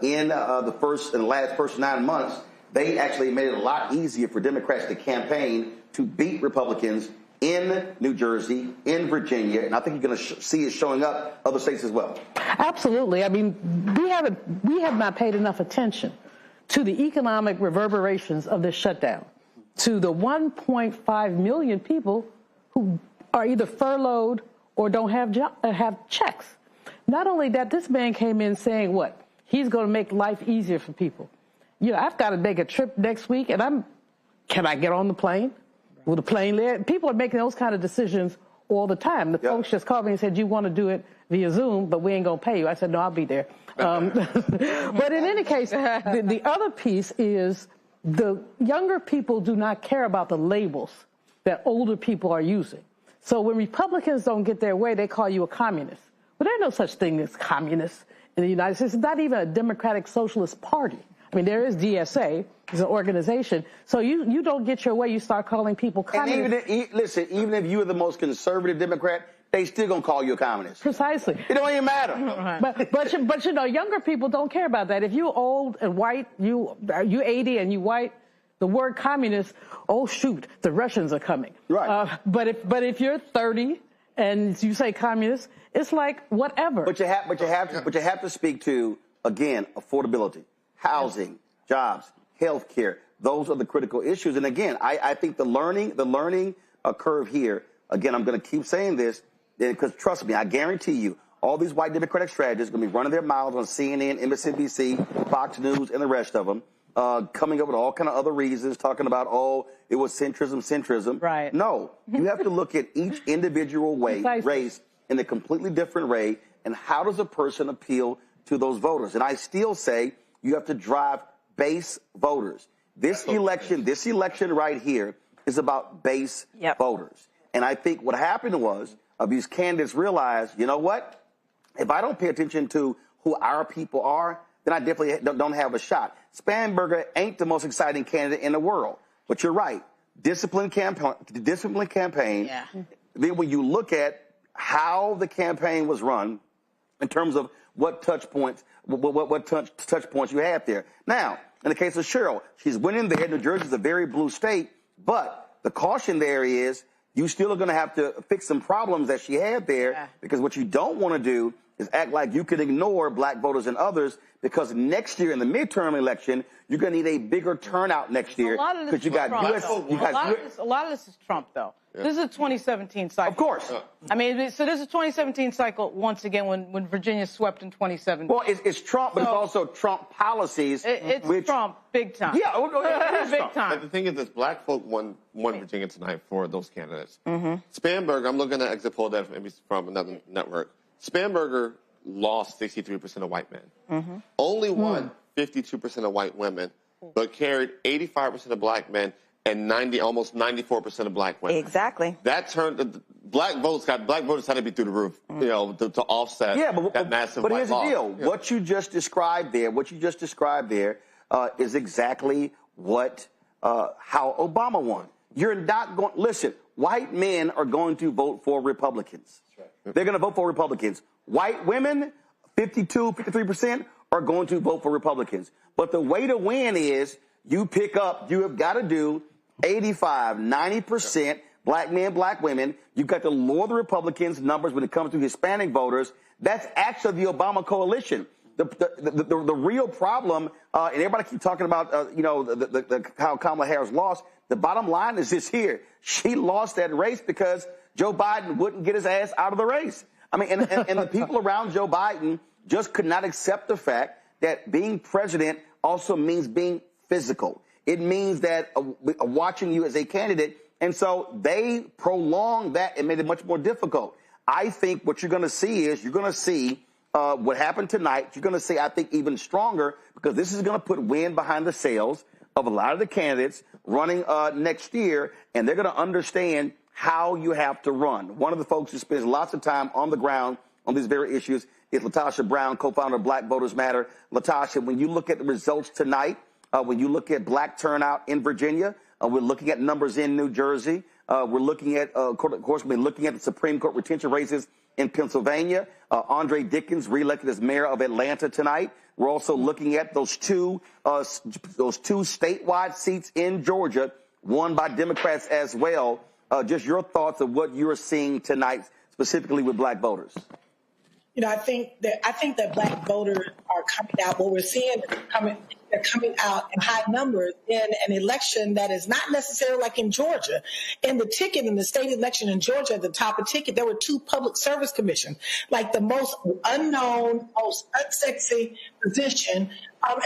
in the last first 9 months, they actually made it a lot easier for Democrats to campaign to beat Republicans in New Jersey, in Virginia, and I think you're going to see it showing up other states as well. Absolutely. I mean, we have not paid enough attention to the economic reverberations of this shutdown, to the 1.5 million people who are either furloughed or don't have checks. Not only that, this man came in saying what? He's going to make life easier for people. You know, I've got to make a trip next week, and can I get on the plane? Will the plane land? People are making those kind of decisions all the time. The folks just called me and said, you want to do it via Zoom, but we ain't going to pay you. I said, no, I'll be there. But in any case, the other piece is the younger people do not care about the labels that older people are using. So when Republicans don't get their way, they call you a communist. But there's no such thing as communists in the United States. It's not even a Democratic Socialist Party. I mean, there is DSA, it's an organization. So you don't get your way, you start calling people communists. And even if you're the most conservative Democrat, they still gonna call you a communist. Precisely. It don't even matter. But you know, younger people don't care about that. If you're old and white, you 80 and you white, the word communist, oh shoot, the Russians are coming. Right. But if you're 30 and you say communist, it's like whatever. But you have to speak to, again, affordability. Housing, jobs, health care, those are the critical issues. And again, I think the learning curve here, again, I'm going to keep saying this, because trust me, I guarantee you, all these white Democratic strategists are going to be running their mouths on CNN, MSNBC, Fox News, and the rest of them, coming up with all kind of other reasons, talking about, oh, it was centrism. Right. No, you have to look at each individual race in a completely different way and how does a person appeal to those voters? And I still say you have to drive base voters. This election right here is about base voters. And I think what happened was these candidates realized, you know what? If I don't pay attention to who our people are, then I definitely don't have a shot. Spanberger ain't the most exciting candidate in the world. But you're right. Disciplined campaign. Yeah. Then when you look at how the campaign was run in terms of what touch points you have there. Now, in the case of Cheryl, she's winning there. New Jersey's a very blue state. But the caution there is you still are going to have to fix some problems that she had there, because what you don't want to do is act like you can ignore black voters and others, because next year in the midterm election, you're going to need a bigger turnout next year. Because you got a lot of this is Trump, though. Yeah. This is a 2017 cycle. Of course. I mean, so this is a 2017 cycle once again when Virginia swept in 2017. Well, it's Trump, but it's also Trump policies. It's Trump, big time. Yeah, big time. But the thing is, this black folk won Virginia tonight for those candidates. Spanberger, I'm looking at exit poll data from another network. Spanberger lost 63% of white men. Only won 52% of white women, but carried 85% of black men and almost 94% of black women. Exactly. That turned black voters had to be through the roof, you know, to offset that massive but white here's the deal. Yeah. What you just described there, is exactly how Obama won. You're not going. Listen, white men are going to vote for Republicans. They're going to vote for Republicans. White women, 53% are going to vote for Republicans. But the way to win is you have got to do 85, 90% black men, black women. You've got to lower the Republicans' numbers when it comes to Hispanic voters. That's actually the Obama coalition. The real problem, and everybody keep talking about, how Kamala Harris lost. The bottom line is this here. She lost that race because Joe Biden wouldn't get his ass out of the race. I mean, and the people around Joe Biden just could not accept the fact that being president also means being physical. It means that watching you as a candidate. And so they prolonged that and made it much more difficult. I think what you're going to see is what happened tonight. You're going to see, I think, even stronger, because this is going to put wind behind the sails of a lot of the candidates running next year, and they're going to understand how you have to run. One of the folks who spends lots of time on the ground on these very issues is Latasha Brown, co-founder of Black Voters Matter. Latasha, when you look at the results tonight, when you look at black turnout in Virginia, we're looking at numbers in New Jersey. We're looking at, of course, we're looking at the Supreme Court retention races in Pennsylvania. Andre Dickens reelected as mayor of Atlanta tonight. We're also looking at those two statewide seats in Georgia, won by Democrats as well. Just your thoughts of what you're seeing tonight, specifically with black voters. You know, I think that black voters are coming out. What we're seeing is they're coming out in high numbers in an election that is not necessarily like in Georgia. In the ticket, in the state election in Georgia, at the top of the ticket, there were two public service commissions, like the most unknown, most unsexy position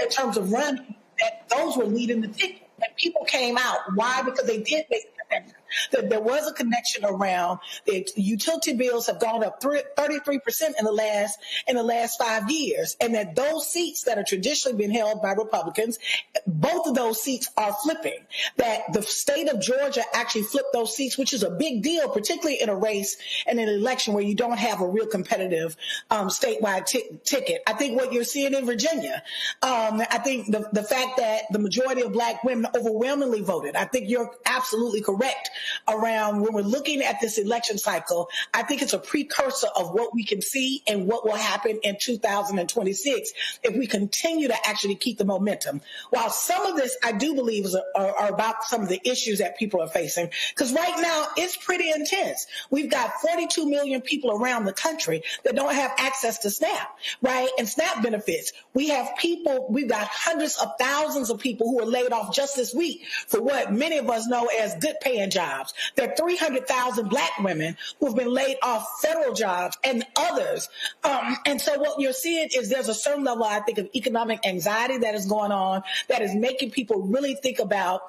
in terms of running. That those were leading the ticket. And people came out. Why? Because they did make a connection. That there was a connection around the utility bills have gone up 33% in the last 5 years, and that those seats that are traditionally been held by Republicans, both of those seats are flipping. That the state of Georgia actually flipped those seats, which is a big deal, particularly in a race and an election where you don't have a real competitive statewide ticket. I think what you're seeing in Virginia, I think the fact that the majority of black women overwhelmingly voted. I think you're absolutely correct around when we're looking at this election cycle. I think it's a precursor of what we can see and what will happen in 2026 if we continue to actually keep the momentum. While some of this I do believe are about some of the issues that people are facing, because right now it's pretty intense. We've got 42 million people around the country that don't have access to SNAP, right? And SNAP benefits. We've got hundreds of thousands of people who are laid off just this week for what many of us know as good paying jobs. There are 300,000 black women who have been laid off federal jobs and others. And so what you're seeing is there's a certain level, I think, of economic anxiety that is going on that is making people really think about,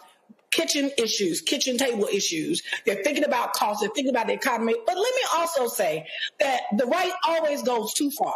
kitchen issues, kitchen table issues. They're thinking about costs. They're thinking about the economy. But let me also say that the right always goes too far.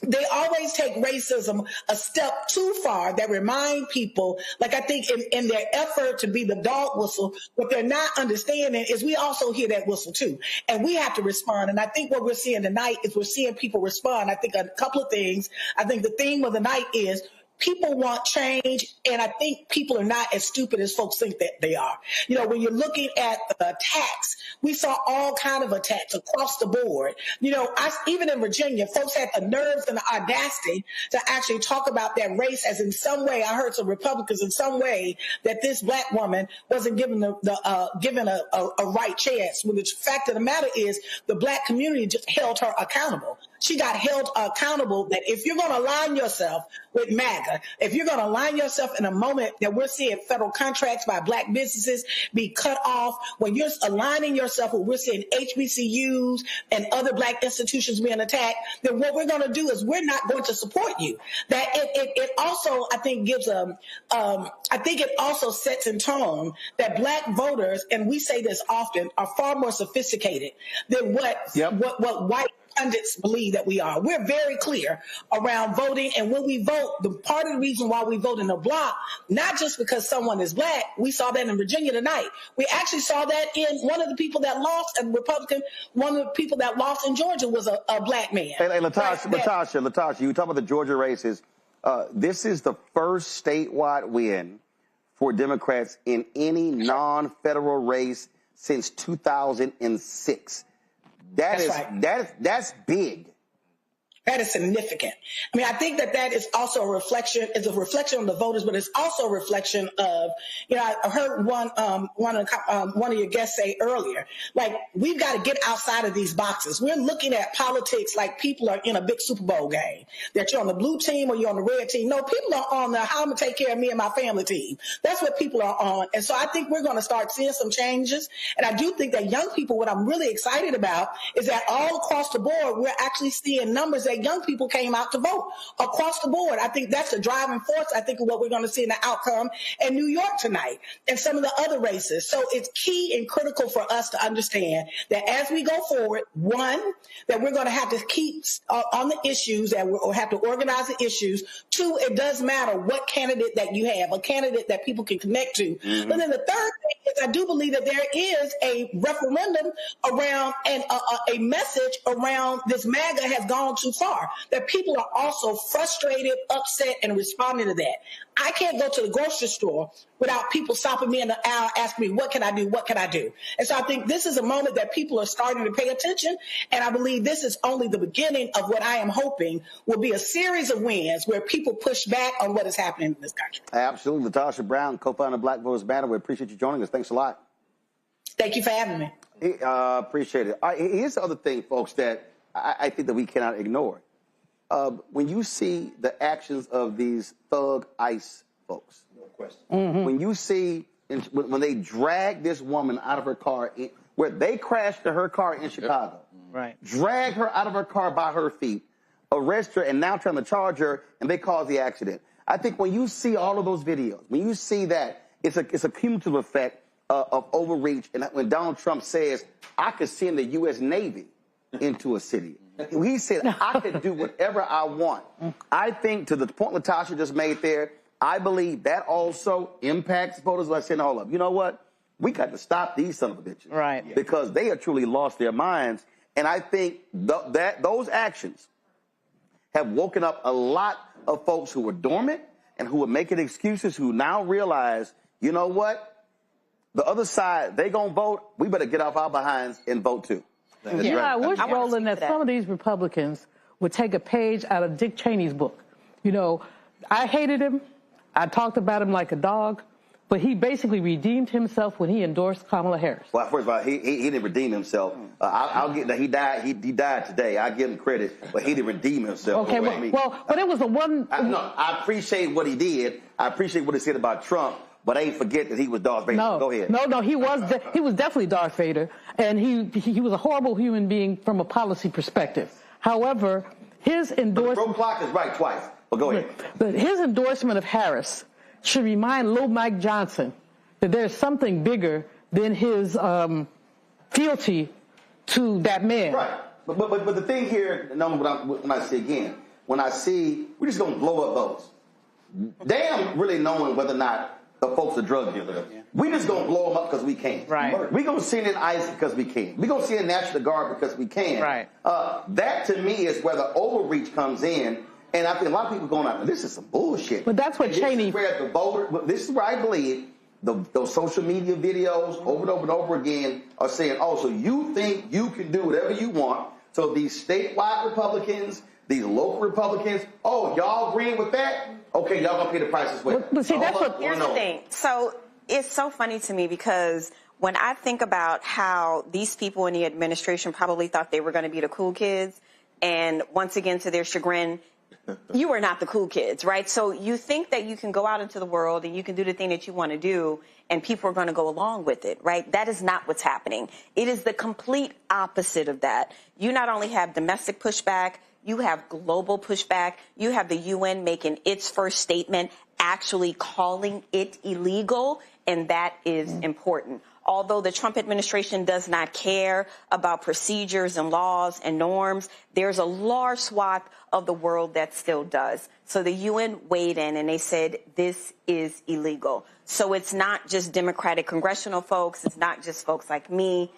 They always take racism a step too far that remind people, like I think in their effort to be the dog whistle, what they're not understanding is we also hear that whistle too. And we have to respond. And I think what we're seeing tonight is we're seeing people respond. I think a couple of things. I think the theme of the night is people want change, and I think people are not as stupid as folks think that they are. You know, when you're looking at the attacks, we saw all kind of attacks across the board. You know, even in Virginia, folks had the nerves and the audacity to actually talk about that race as in some way, I heard some Republicans in some way that this black woman wasn't given given a right chance. When the fact of the matter is the black community just held her accountable. She got held accountable that if you're going to align yourself with MAGA, if you're going to align yourself in a moment that we're seeing federal contracts by black businesses be cut off, when you're aligning yourself with we're seeing HBCUs and other black institutions being attacked, then what we're going to do is we're not going to support you. That it also, I think, gives I think it also sets in tone that black voters, and we say this often, are far more sophisticated than what white pundits believe that we are. We're very clear around voting, and when we vote, the part of the reason why we vote in a block, not just because someone is black, we saw that in Virginia tonight. We actually saw that in one of the people that lost, a Republican, one of the people that lost in Georgia was a black man. Hey, Latasha, you talk about the Georgia races. This is the first statewide win for Democrats in any non-federal race since 2006. That's big. That is significant. I mean, I think that is also a reflection of the voters, but it's also a reflection of, you know, I heard one of your guests say earlier, like, we've got to get outside of these boxes. We're looking at politics like people are in a big Super Bowl game, that you're on the blue team or you're on the red team. No, people are on the how I'm going to take care of me and my family team. That's what people are on. And so I think we're going to start seeing some changes. And I do think that young people, what I'm really excited about is that all across the board, we're actually seeing numbers that young people came out to vote across the board. I think that's the driving force, I think, of what we're going to see in the outcome in New York tonight and some of the other races. So it's key and critical for us to understand that as we go forward, one, that we're going to have to keep on the issues, that we'll have to organize the issues. Two, it does matter what candidate that you have, a candidate that people can connect to. Mm-hmm. But then the third thing is I do believe that there is a referendum around and a message around this MAGA has gone too far. That people are also frustrated, upset, and responding to that. I can't go to the grocery store without people stopping me in the aisle asking me, what can I do? What can I do? And so I think this is a moment that people are starting to pay attention. And I believe this is only the beginning of what I am hoping will be a series of wins where people push back on what is happening in this country. Absolutely. Latasha Brown, co-founder of Black Voters Matter. We appreciate you joining us. Thanks a lot. Thank you for having me. Appreciate it. Here's the other thing, folks, that I think that we cannot ignore. When you see the actions of these thug ICE folks, no question. Mm-hmm. When you see when they drag this woman out of her car, where they crashed to her car in Chicago, right? Drag her out of her car by her feet, arrest her, and now trying to charge her, and they cause the accident. I think when you see all of those videos, when you see that, it's a cumulative effect of overreach. And when Donald Trump says, "I could send the U.S. Navy into a city." He said, I could do whatever I want. I think, to the point Latasha just made there, I believe that also impacts voters by saying, hold up, you know what? We got to stop these son of a bitches. Right. Because they have truly lost their minds. And I think that those actions have woken up a lot of folks who were dormant and who were making excuses, who now realize, you know what? The other side, they going to vote. We better get off our behinds and vote too. I wish, Roland, that some of these Republicans would take a page out of Dick Cheney's book. You know, I hated him. I talked about him like a dog. But he basically redeemed himself when he endorsed Kamala Harris. Well, first of all, he didn't redeem himself. I'll get that he died. He died today. I give him credit, but he didn't redeem himself. Okay, but it was the one. I appreciate what he did. I appreciate what he said about Trump. But I ain't forget that he was Darth Vader. No, go ahead. No, he was definitely Darth Vader, and he was a horrible human being from a policy perspective. However, his endorsement. The broke clock is right twice. But go ahead. But his endorsement of Harris should remind Lil Mike Johnson that there's something bigger than his fealty to that man. Right. But the thing here, when I see again, when I see we're just gonna blow up votes. Damn, really knowing whether or not the folks are drug dealers. Yeah. We just gonna blow them up because we can. Right. We gonna send in ICE because we can. We gonna send in National Guard because we can. Right. That to me is where the overreach comes in, and I think a lot of people going out. This is some bullshit. But that's what Cheney. This is where the voter. This is where I believe those social media videos over and over and over again are saying, "Oh, so you think you can do whatever you want?" So these statewide Republicans, these local Republicans, oh, y'all agreeing with that? Okay, y'all gonna pay the price as well. But see, that's what. Here's the thing. So it's so funny to me because when I think about how these people in the administration probably thought they were going to be the cool kids, and once again, to their chagrin, you are not the cool kids, right? So you think that you can go out into the world and you can do the thing that you want to do, and people are going to go along with it, right? That is not what's happening. It is the complete opposite of that. You not only have domestic pushback, you have global pushback. You have the UN making its first statement, actually calling it illegal, and that is important. Although the Trump administration does not care about procedures and laws and norms, there's a large swath of the world that still does. So the UN weighed in and they said this is illegal. So it's not just Democratic congressional folks. It's not just folks like me.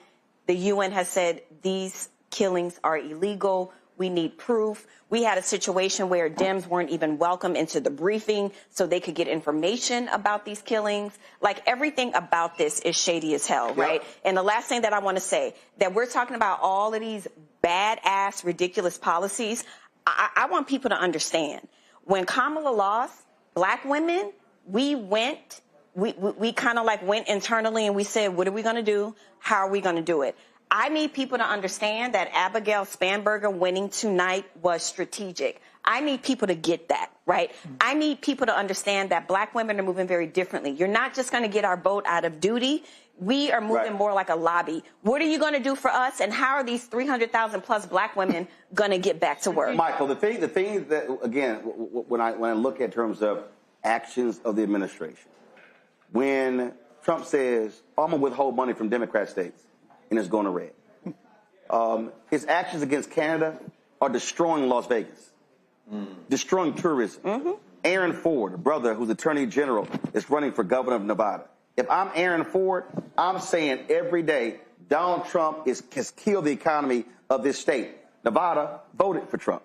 The UN has said these killings are illegal. We need proof. We had a situation where Dems weren't even welcome into the briefing so they could get information about these killings. Like, everything about this is shady as hell, right? And the last thing that I want to say, that we're talking about all of these badass, ridiculous policies. I want people to understand. When Kamala lost, black women, we kind of like went internally and we said, what are we going to do? How are we going to do it? I need people to understand that Abigail Spanberger winning tonight was strategic. I need people to get that, right? I need people to understand that black women are moving very differently. You're not just going to get our vote out of duty. We are moving more like a lobby. What are you going to do for us? And how are these 300,000 plus black women going to get back to work? Michael, the thing that, again, when I look at terms of actions of the administration, when Trump says, I'm going to withhold money from Democrat states, and it's going to red. His actions against Canada are destroying Las Vegas, destroying tourism. Aaron Ford, a brother who's Attorney General, is running for governor of Nevada. If I'm Aaron Ford, I'm saying every day, Donald Trump has killed the economy of this state. Nevada voted for Trump.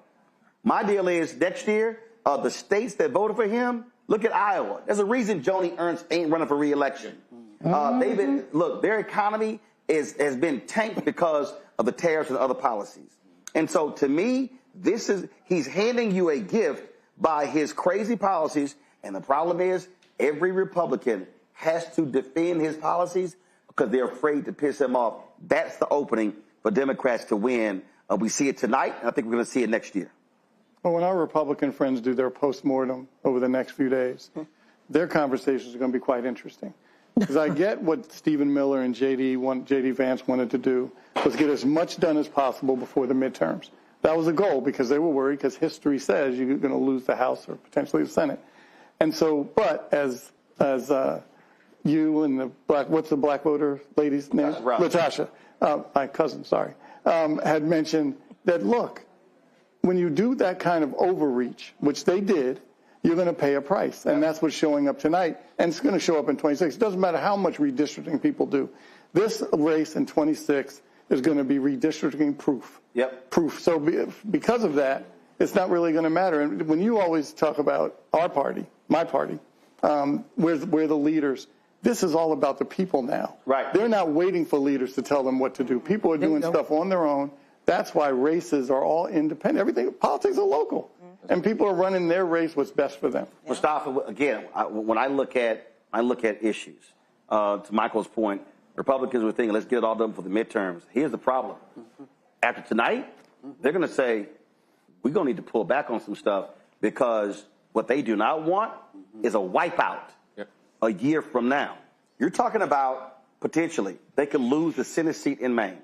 My deal is next year, the states that voted for him, look at Iowa. There's a reason Joni Ernst ain't running for re-election. Their economy has been tanked because of the tariffs and other policies. And so to me, he's handing you a gift by his crazy policies. And the problem is every Republican has to defend his policies because they're afraid to piss him off. That's the opening for Democrats to win. We see it tonight, and I think we're going to see it next year. Well, when our Republican friends do their postmortem over the next few days, their conversations are going to be quite interesting. Because I get what Stephen Miller and J.D. Vance wanted to do was get as much done as possible before the midterms. That was a goal because they were worried because history says you're going to lose the House or potentially the Senate. And so, but as you and what's the black voter lady's name? Latasha, my cousin, sorry, had mentioned that, look, when you do that kind of overreach, which they did, you're going to pay a price. And that's what's showing up tonight. And it's going to show up in 26. It doesn't matter how much redistricting people do. This race in 26 is going to be redistricting proof. Proof. So because of that, it's not really going to matter. And when you always talk about our party, my party, we're the leaders. This is all about the people now. They're not waiting for leaders to tell them what to do. People are doing stuff on their own. That's why races are all independent. Everything, politics are local. And people are running their race what's best for them. Mustafa, again, when I look at issues, to Michael's point, Republicans were thinking, let's get it all done for the midterms. Here's the problem. After tonight, they're going to say, we're going to need to pull back on some stuff because what they do not want is a wipeout a year from now. You're talking about potentially they could lose the Senate seat in Maine.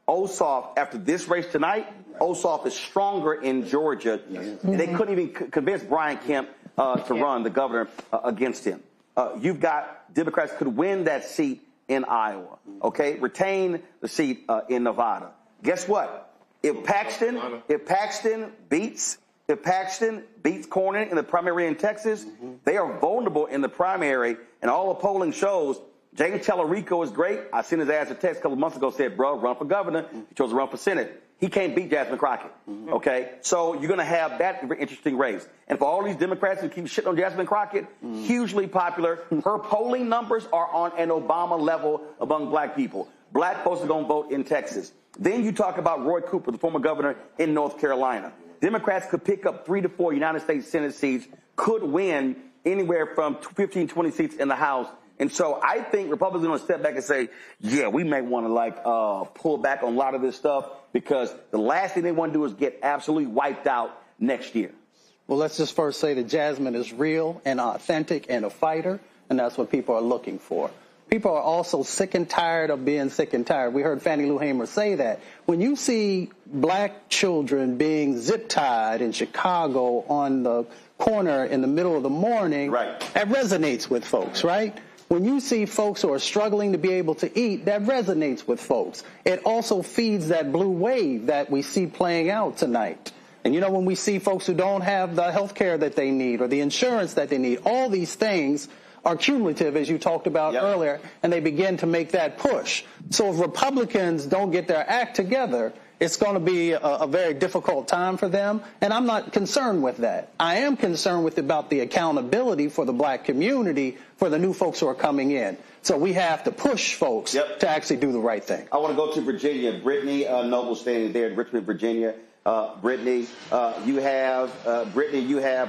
Ossoff, after this race tonight, Ossoff is stronger in Georgia. They couldn't even convince Brian Kemp to run, the governor, against him. you've got Democrats could win that seat in Iowa, okay? Retain the seat in Nevada. Guess what? If Paxton beats Cornyn in the primary in Texas, they are vulnerable in the primary, and all the polling shows James Tallarico is great. I sent his ass a text a couple of months ago, said, bro, run for governor. He chose to run for Senate. He can't beat Jasmine Crockett, okay? So you're going to have that very interesting race. And for all these Democrats who keep shitting on Jasmine Crockett, hugely popular. Her polling numbers are on an Obama level among black people. Black folks are going to vote in Texas. Then you talk about Roy Cooper, the former governor in North Carolina. Democrats could pick up 3 to 4 United States Senate seats, could win anywhere from 15, 20 seats in the House. And so I think Republicans are going to step back and say, yeah, we may want to pull back on a lot of this stuff because the last thing they want to do is get absolutely wiped out next year. Well, let's just first say that Jasmine is real and authentic and a fighter, and that's what people are looking for. People are also sick and tired of being sick and tired. We heard Fannie Lou Hamer say that. When you see black children being zip-tied in Chicago on the corner in the middle of the morning, that resonates with folks, right? When you see folks who are struggling to be able to eat, that resonates with folks. It also feeds that blue wave that we see playing out tonight. And, you know, when we see folks who don't have the health care that they need or the insurance that they need, all these things are cumulative, as you talked about earlier, and they begin to make that push. So if Republicans don't get their act together, it's going to be a very difficult time for them, and I'm not concerned with that. I am concerned about the accountability for the black community, for the new folks who are coming in. So we have to push folks to actually do the right thing. I want to go to Virginia. Brittany Noble standing there in Richmond, Virginia. Brittany, you have,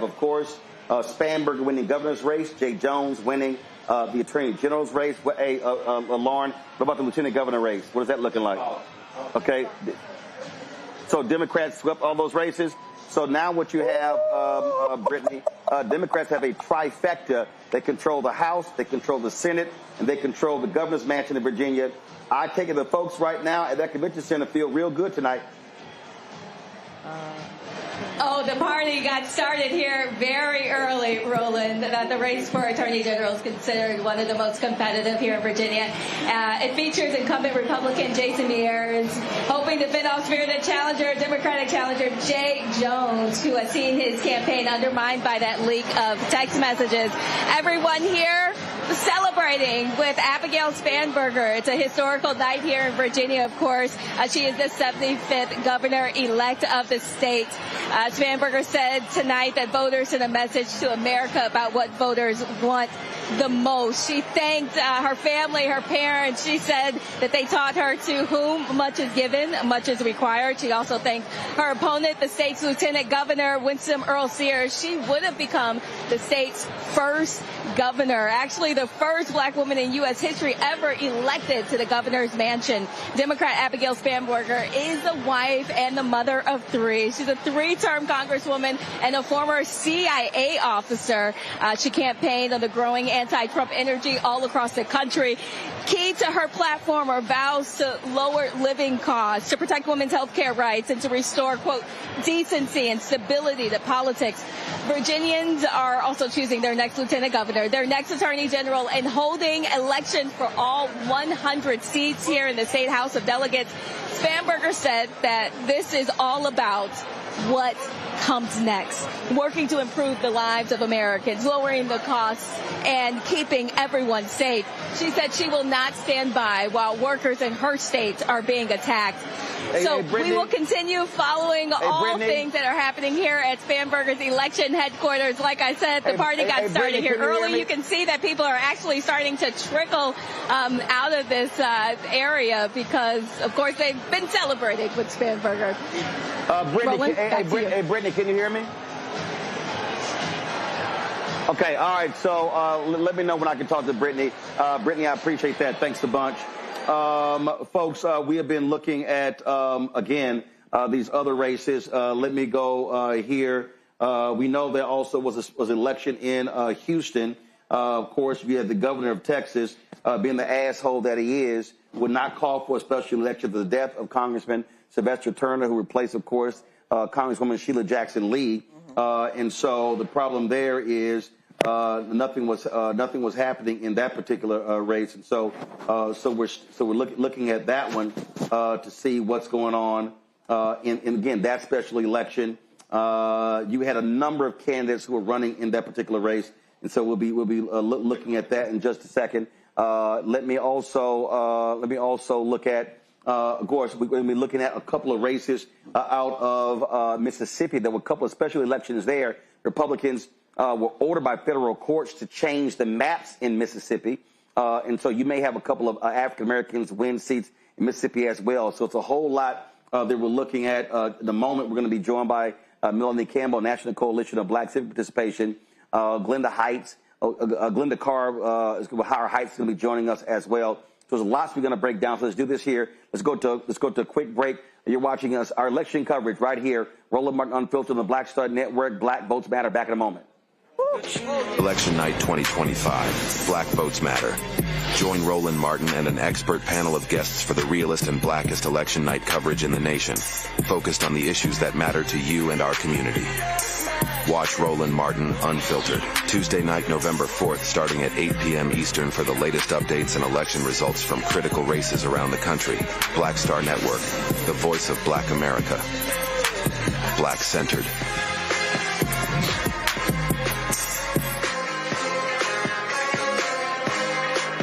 of course, Spanberger winning governor's race, Jay Jones winning the attorney general's race. Lauren, what about the lieutenant governor race? What is that looking like? Okay. So Democrats swept all those races. So now what you have, Brittany, Democrats have a trifecta. They control the House, they control the Senate, and they control the governor's mansion in Virginia. I take it the folks right now at that convention center feel real good tonight. Oh, the party got started here very early, Roland, that the race for Attorney General is considered one of the most competitive here in Virginia. It features incumbent Republican Jason Mears hoping to fend off spirited challenger, Democratic challenger Jay Jones, who has seen his campaign undermined by that leak of text messages. Everyone here celebrating with Abigail Spanberger. It's a historical night here in Virginia, of course. She is the 75th governor-elect of the state. Spanberger said tonight that voters sent a message to America about what voters want the most. She thanked her family, her parents. She said that they taught her to whom much is given, much is required. She also thanked her opponent, the state's Lieutenant Governor Winsome Earl Sears. She would have become the state's first governor, actually the first black woman in U.S. history ever elected to the governor's mansion. Democrat Abigail Spanberger is the wife and the mother of 3. She's a 3-term congresswoman and a former CIA officer. She campaigned on the growing anti-Trump energy all across the country. Key to her platform are vows to lower living costs, to protect women's health care rights, and to restore, quote, decency and stability to politics. Virginians are also choosing their next lieutenant governor, their next attorney general, and holding elections for all 100 seats here in the State House of Delegates. Spanberger said that this is all about what comes next, working to improve the lives of Americans, lowering the costs, and keeping everyone safe. She said she will not stand by while workers in her state are being attacked. So we will continue following all things that are happening here at Spanberger's election headquarters. Like I said, the party got started here early. You can see that people are actually starting to trickle out of this area because, of course, they've been celebrating with Spanberger. Brittany, can you hear me? Okay, all right, so let me know when I can talk to Brittany. Brittany, I appreciate that. Thanks a bunch. Folks, we have been looking at, again, these other races. Let me go here. We know there also was an election in Houston. Of course, we had the governor of Texas, being the asshole that he is, would not call for a special election for the death of Congressman Sylvester Turner, who replaced, of course, Congresswoman Sheila Jackson Lee. And so the problem there is nothing was happening in that particular race, and so we're looking at that one to see what's going on. And again, that special election, you had a number of candidates who were running in that particular race, and so we'll be looking at that in just a second. Let me also look at. Of course, we're going to be looking at a couple of races out of Mississippi. There were a couple of special elections there. Republicans were ordered by federal courts to change the maps in Mississippi. And so you may have a couple of African Americans win seats in Mississippi as well. So it's a whole lot that we're looking at. The moment we're going to be joined by Melanie Campbell, National Coalition of Black Civic Participation, Glenda Heights, Glenda Carr, Higher Heights is going to be joining us as well. So there's lots we're going to break down. So let's do this here. Let's go to a quick break. You're watching us, our election coverage right here. Roland Martin Unfiltered on the Black Star Network. Black Votes Matter. Back in a moment. Election night 2025. Black Votes Matter. Join Roland Martin and an expert panel of guests for the realest and blackest election night coverage in the nation, focused on the issues that matter to you and our community. Watch Roland Martin Unfiltered, Tuesday night, November 4th, starting at 8 p.m. Eastern for the latest updates and election results from critical races around the country. Black Star Network, the voice of Black America. Black-centered.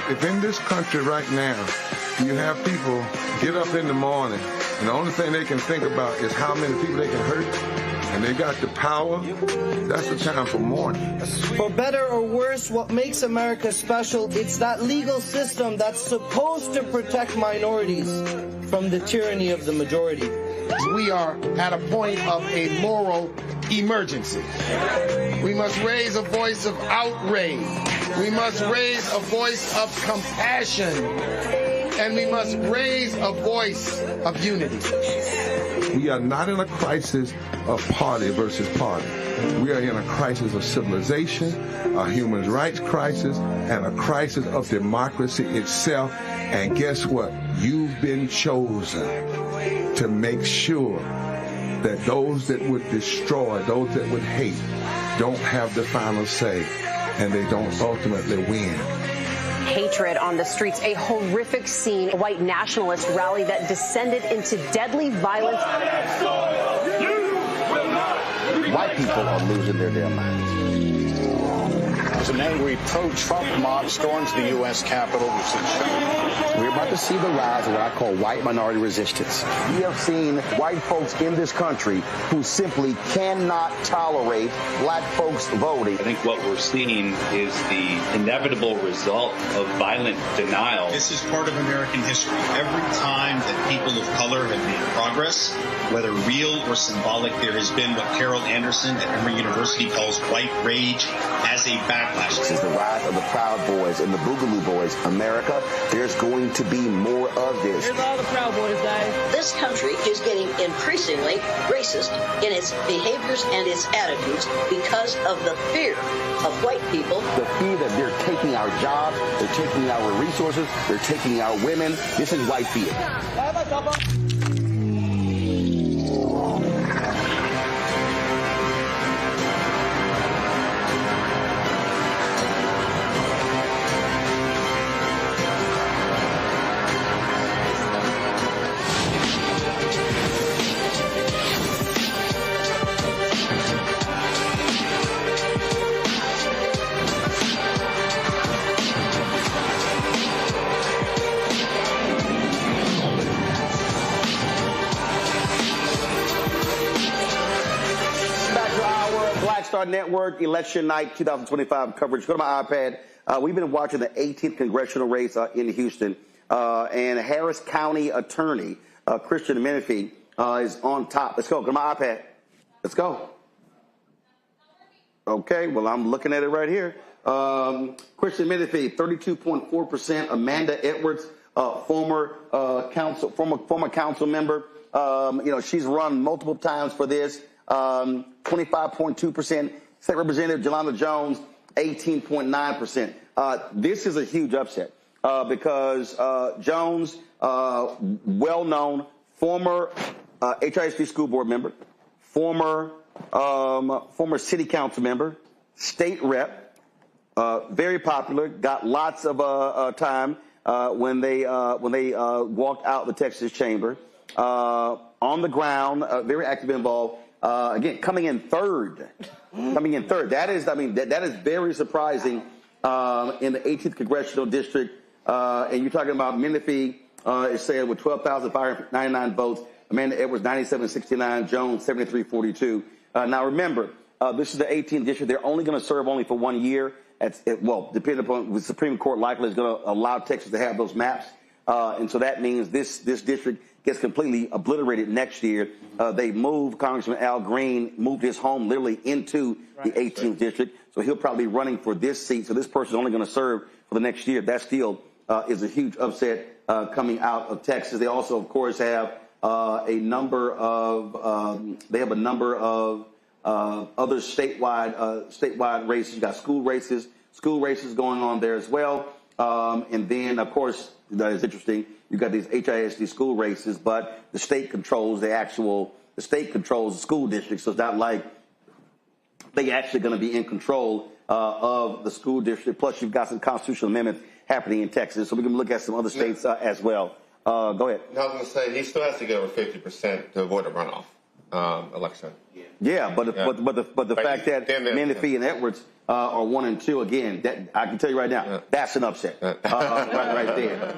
If in this country right now, you have people get up in the morning, and the only thing they can think about is how many people they can hurt, and they got the power, that's the time for mourning. For better or worse, what makes America special, it's that legal system that's supposed to protect minorities from the tyranny of the majority. We are at a point of a moral emergency. We must raise a voice of outrage. We must raise a voice of compassion. And we must raise a voice of unity. We are not in a crisis of party versus party. We are in a crisis of civilization, a human rights crisis, and a crisis of democracy itself. And guess what? You've been chosen to make sure that those that would destroy, those that would hate, don't have the final say, and they don't ultimately win. Hatred on the streets, a horrific scene, a white nationalist rally that descended into deadly violence. White people are losing their damn minds. As an angry pro-Trump mob storms the U.S. Capitol, we're about to see the rise of what I call white minority resistance. We have seen white folks in this country who simply cannot tolerate black folks voting. I think what we're seeing is the inevitable result of violent denial. This is part of American history. Every time that people of color have made progress, whether real or symbolic, there has been what Carol Anderson at Emory University calls white rage as a backlash. This is the rise of the Proud Boys and the Boogaloo Boys. America, there's going to be more of this. Here's all the Proud Boys, guys. This country is getting increasingly racist in its behaviors and its attitudes because of the fear of white people. The fear that they're taking our jobs, they're taking our resources, they're taking our women. This is white fear. Network Election Night 2025 coverage. Go to my iPad. We've been watching the 18th congressional race in Houston, and Harris County Attorney Christian Menifee is on top. Let's go. Go to my iPad. Let's go. Okay. Well, I'm looking at it right here. Christian Menifee, 32.4%. Amanda Edwards, former council member. She's run multiple times for this. 25.2%. State Representative Jelana Jones, 18.9%. This is a huge upset because Jones, well-known, former HISD school board member, former city council member, state rep, Very popular. Got lots of time when they walked out the Texas chamber. On the ground, very active, involved. Again, coming in third. That is, that is very surprising in the 18th congressional district. And you're talking about Menifee is saying with 12,599 votes. Amanda Edwards 9769, Jones 7342. Now remember, this is the 18th district. They're only going to serve for 1 year. Depending upon the Supreme Court, likely is going to allow Texas to have those maps, and so that means this district gets completely obliterated next year. They moved Congressman Al Green, moved his home literally into the 18th district, so he'll probably be running for this seat. So this person is only going to serve for the next year. That still is a huge upset coming out of Texas. They also, of course, have a number of other statewide races. You got school races going on there as well. And then, of course, that is interesting. You got these HISD school races, but the state controls the school district. So it's not like they actually going to be in control of the school district. Plus, you've got some constitutional amendments happening in Texas. So we can look at some other states as well. Go ahead. I was going to say, he still has to get over 50% to avoid a runoff election. Yeah, but the fact that Menifee and Edwards are 1 and 2 again, that I can tell you right now, that's an upset right there.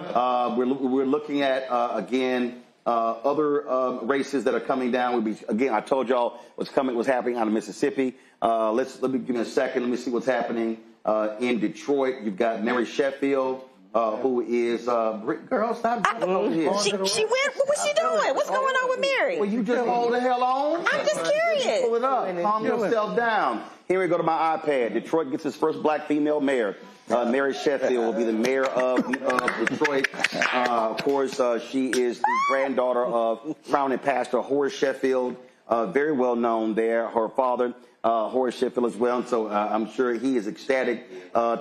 We're looking at again other races that are coming down. I told y'all what's happening out of Mississippi. Let me give me a second. Let me see what's happening in Detroit. You've got Mary Sheffield. Who is girl? Stop over here. She went. What was she doing? What's going on with Mary? Well, you just hold the hell on. I'm just curious. Pull it up. Calm yourself down. Here we go to my iPad. Detroit gets its first black female mayor. Mary Sheffield will be the mayor of Detroit. Of course, she is the granddaughter of founding pastor Horace Sheffield. Very well known there. Her father, Horace Sheffield, as well. And so I'm sure he is ecstatic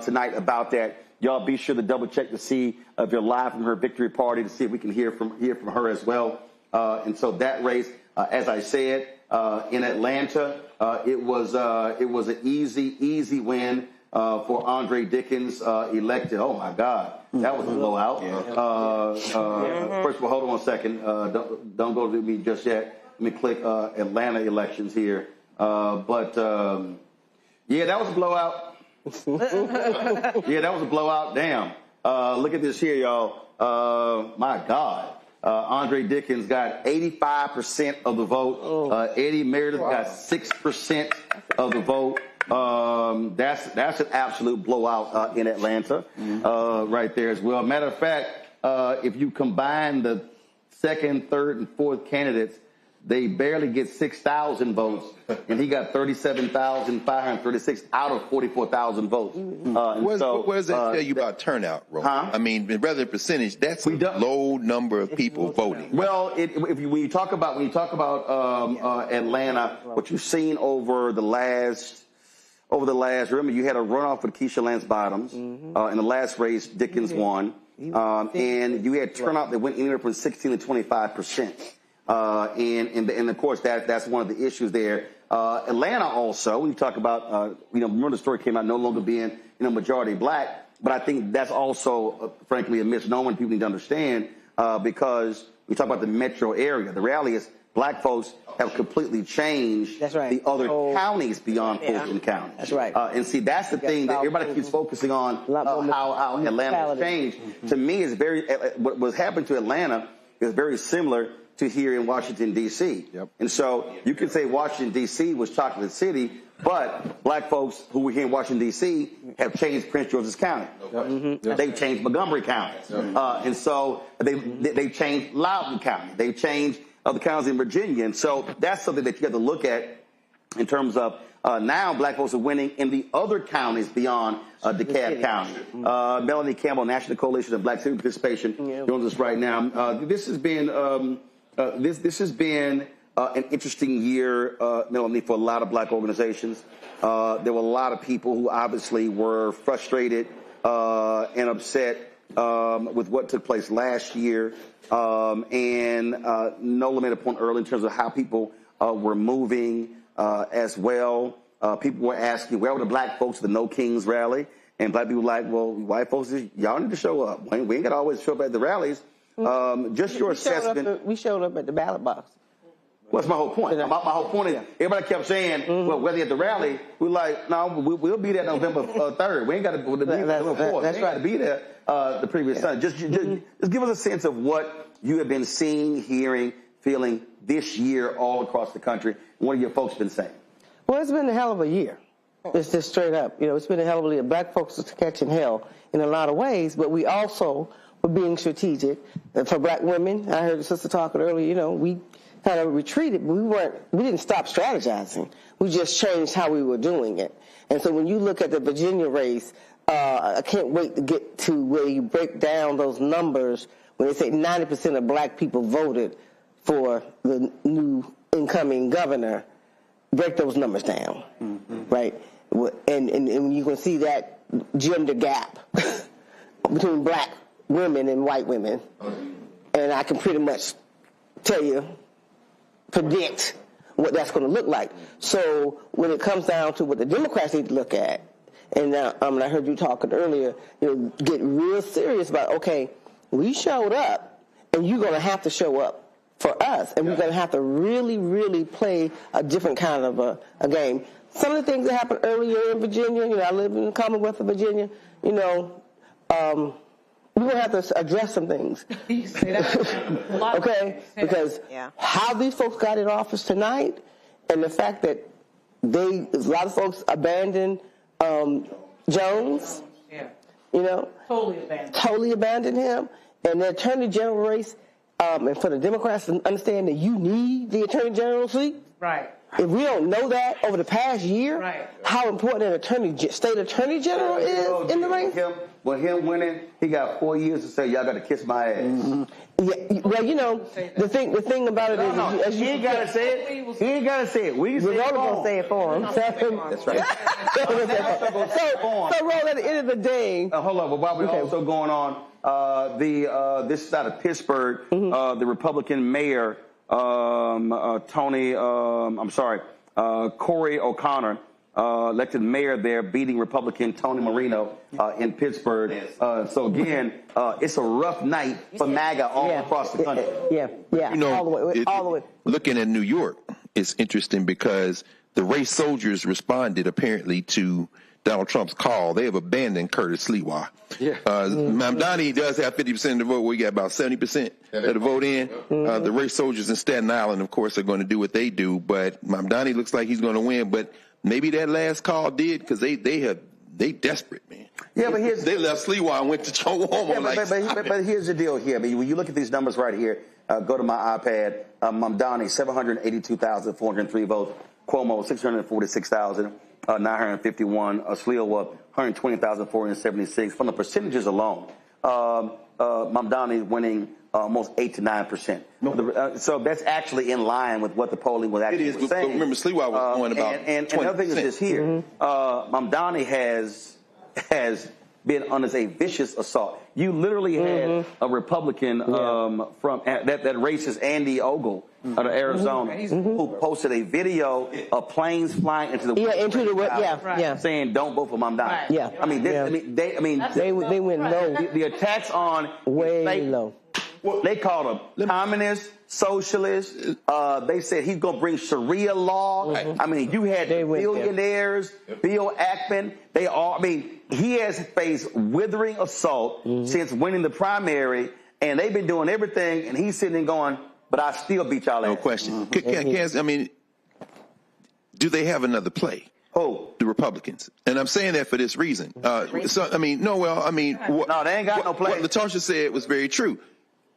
tonight about that. Y'all be sure to double check to see if you're live from her victory party to see if we can hear from her as well. And so that race, as I said, in Atlanta, it was an easy win for Andre Dickens, elected. Oh my God, that was a blowout. First of all, hold on 1 second. Don't go to me just yet. Let me click Atlanta elections here. Yeah, that was a blowout. Yeah, that was a blowout. Damn. Look at this here, y'all. My God. Andre Dickens got 85% of the vote. Eddie Meredith got 6% of the vote. That's an absolute blowout in Atlanta right there as well. Matter of fact, if you combine the second, third, and fourth candidates, they barely get 6,000 votes, and he got 37,536 out of 44,000 votes. What does that tell you about turnout, Roland? I mean, rather than percentage, that's a low number of people voting. Well, when you talk about Atlanta, what you've seen over the last, remember you had a runoff with Keisha Lance Bottoms in the last race. Dickens won, and you had turnout that went anywhere from 16 to 25%. And of course that's one of the issues there. Atlanta also, when you talk about, remember the story came out no longer being, majority black, but I think that's also, frankly, a misnomer people need to understand, because we talk about the metro area. The reality is black folks have completely changed the other counties beyond Fulton County. That's right. And see, that's the thing that everybody keeps focusing on, how Atlanta has changed. To me, it's what was happening to Atlanta is very similar to here in Washington, D.C. And so you could say Washington, D.C. was Chocolate City, but black folks who were here in Washington, D.C. have changed Prince George's County. They've changed Montgomery County. And so they changed Loudoun County. They changed other counties in Virginia. And so that's something that you have to look at in terms of now black folks are winning in the other counties beyond DeKalb County. Melanie Campbell, National Coalition of Black Civic Participation, joins us right now. This has been this has been an interesting year, Melanie, for a lot of black organizations. There were a lot of people who obviously were frustrated and upset with what took place last year, and no lament upon early in terms of how people were moving as well. People were asking, where were the black folks at the No Kings rally? And black people like, well, white folks, y'all need to show up. We ain't got to always show up at the rallies. Just your assessment. We showed up at the ballot box. Well, that's my whole point. My whole point is everybody kept saying, well, whether at the rally, we're like, no, we'll be there November 3rd. We ain't got to be November 4th. That's right. To be there the previous Sunday. Just give us a sense of what you have been seeing, hearing, feeling this year all across the country. What have your folks been saying? Well, it's been a hell of a year. It's just straight up. It's been a hell of a year. Black folks are catching hell in a lot of ways, but we also were being strategic. And for black women, I heard the sister talking earlier, we kind of retreated, but we didn't stop strategizing. We just changed how we were doing it. And so when you look at the Virginia race, I can't wait to get to where you break down those numbers when they say 90% of black people voted for the new incoming governor. Break those numbers down, right? And you can see that gender gap between black women and white women. And I can pretty much predict what that's going to look like. So when it comes down to what the Democrats need to look at, and I heard you talking earlier, get real serious about, okay, we showed up, and you're going to have to show up for us, and we're going to have to really, really play a different kind of a game. Some of the things that happened earlier in Virginia, I live in the Commonwealth of Virginia, we're going to have to address some things. You say that. Okay? Because how these folks got in office tonight, and the fact that a lot of folks abandoned Jones, totally abandoned him, and the Attorney General race, and for the Democrats to understand that you need the Attorney General seat. Right. If we don't know that over the past year, how important an state Attorney General is in the race. Him winning, he got 4 years to say, y'all got to kiss my ass. Yeah, well, the thing about it is, he ain't got to say it. He ain't got to say it. We can say it for him. That's right. So, Roland, at the end of the day. Hold on, but while we're also going on, this is out of Pittsburgh, the Republican mayor, Corey O'Connor, elected mayor there, beating Republican Tony Marino in Pittsburgh. So again, it's a rough night for MAGA all across the country. All the way. Looking at New York, it's interesting because the race soldiers responded apparently to Donald Trump's call. They have abandoned Curtis Sliwa. Mandani does have 50% of the vote. We got about 70% of the vote in. The race soldiers in Staten Island, of course, are going to do what they do. But Mandani looks like he's going to win. But maybe that last call did, because they desperate, man. Yeah, but they left Sliwa and went to Joe Cuomo. But here's the deal here. I mean, when you look at these numbers right here, go to my iPad. Mandani, 782,403 votes. Cuomo, 646,951. Sliwa, 120,476. From the percentages alone, Mandani winning almost 8 to 9%. So that's actually in line with what the polling was actually saying. But remember, Sliwa was going about 20%. And another thing is this here. Mamdani has been under a vicious assault. You literally had a Republican from that racist Andy Ogle out of Arizona who posted a video of planes flying into the saying don't vote for Mamdani. Yeah. I mean, they went low. The attacks on way low. They called him communist, socialist. They said he's going to bring Sharia law. I mean, you had billionaires, Bill Ackman. He has faced withering assault since winning the primary, and they've been doing everything, and he's sitting there going, but I still beat y'all ass. No question. Do they have another play? The Republicans. And I'm saying that for this reason. No, they ain't got no play. What Latasha said was very true.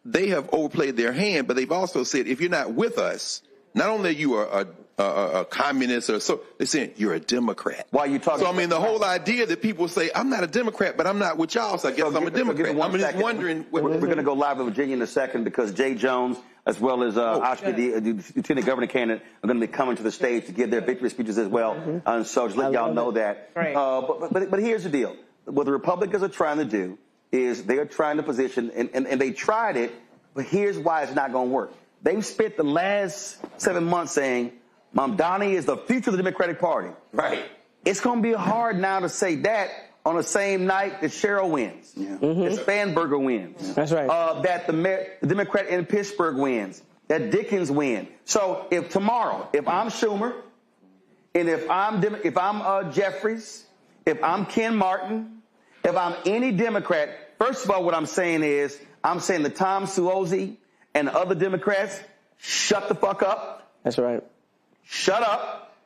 They have overplayed their hand, but they've also said, if you're not with us, not only are you a communist or so, they're saying you're a Democrat. Why are you talking? So the whole idea that people say I'm not a Democrat, but I'm not with y'all, so I guess I'm a Democrat. I'm just wondering. We're going to go live in Virginia in a second because Jay Jones, as well as Oshkosh, the Lieutenant Governor candidate, are going to be coming to the stage to give their victory speeches as well. And so just let y'all know that. Right. But here's the deal: what the Republicans are trying to do is they are trying to position, and they tried it, but here's why it's not going to work. They've spent the last 7 months saying Mamdani is the future of the Democratic Party. Right. It's going to be hard now to say that on the same night that Cheryl wins, that Spanberger wins. That's right. That the Democrat in Pittsburgh wins, that Dickens wins. So if tomorrow, if I'm Schumer, and if I'm Jeffries, if I'm Ken Martin, if I'm any Democrat, first of all, what I'm saying is, I'm saying to Tom Suozzi and the other Democrats, shut the fuck up. That's right. Shut up.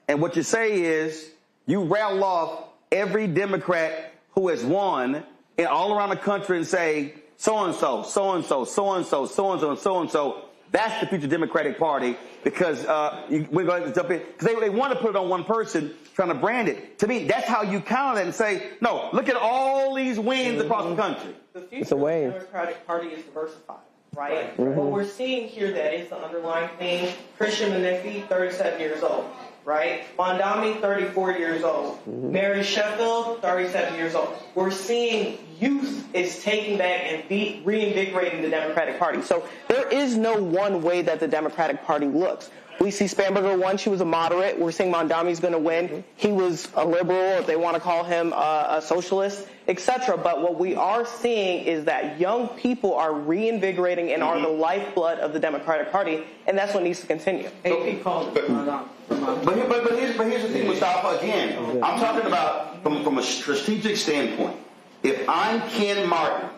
And what you say is, you rattle off every Democrat who has won and all around the country and say, so-and-so, so-and-so, so-and-so, so-and-so, and so-and-so. That's the future Democratic Party, because we're going to jump in. Because they want to put it on one person, trying to brand it. To me, that's how you counter that and say, no, look at all these wins across the country. The future of the Democratic Party is diversified, right? What we're seeing here that is the underlying theme, Christian Menefee, 37 years old, right? Mandani, 34 years old. Mary Sheffield, 37 years old. We're seeing youth is taking back and reinvigorating the Democratic Party. So there is no one way that the Democratic Party looks. We see Spanberger won. She was a moderate. We're seeing Mandami's going to win. He was a liberal, if they want to call him a socialist, etc. But what we are seeing is that young people are reinvigorating and are the lifeblood of the Democratic Party, and that's what needs to continue. AP called it. But here's the thing, Mustafa, again. I'm talking about from a strategic standpoint. If I'm Ken Martin,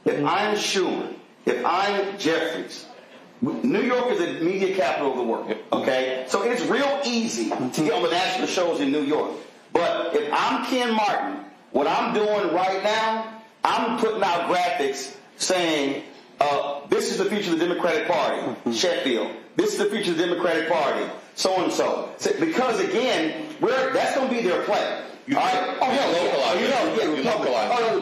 if I'm Schumer, if I'm Jeffries, New York is the media capital of the world, okay? So it's real easy to get on the national shows in New York. But if I'm Ken Martin, what I'm doing right now, I'm putting out graphics saying, this is the future of the Democratic Party, Sheffield. This is the future of the Democratic Party, so-and-so. Because, again, that's going to be their play. All right?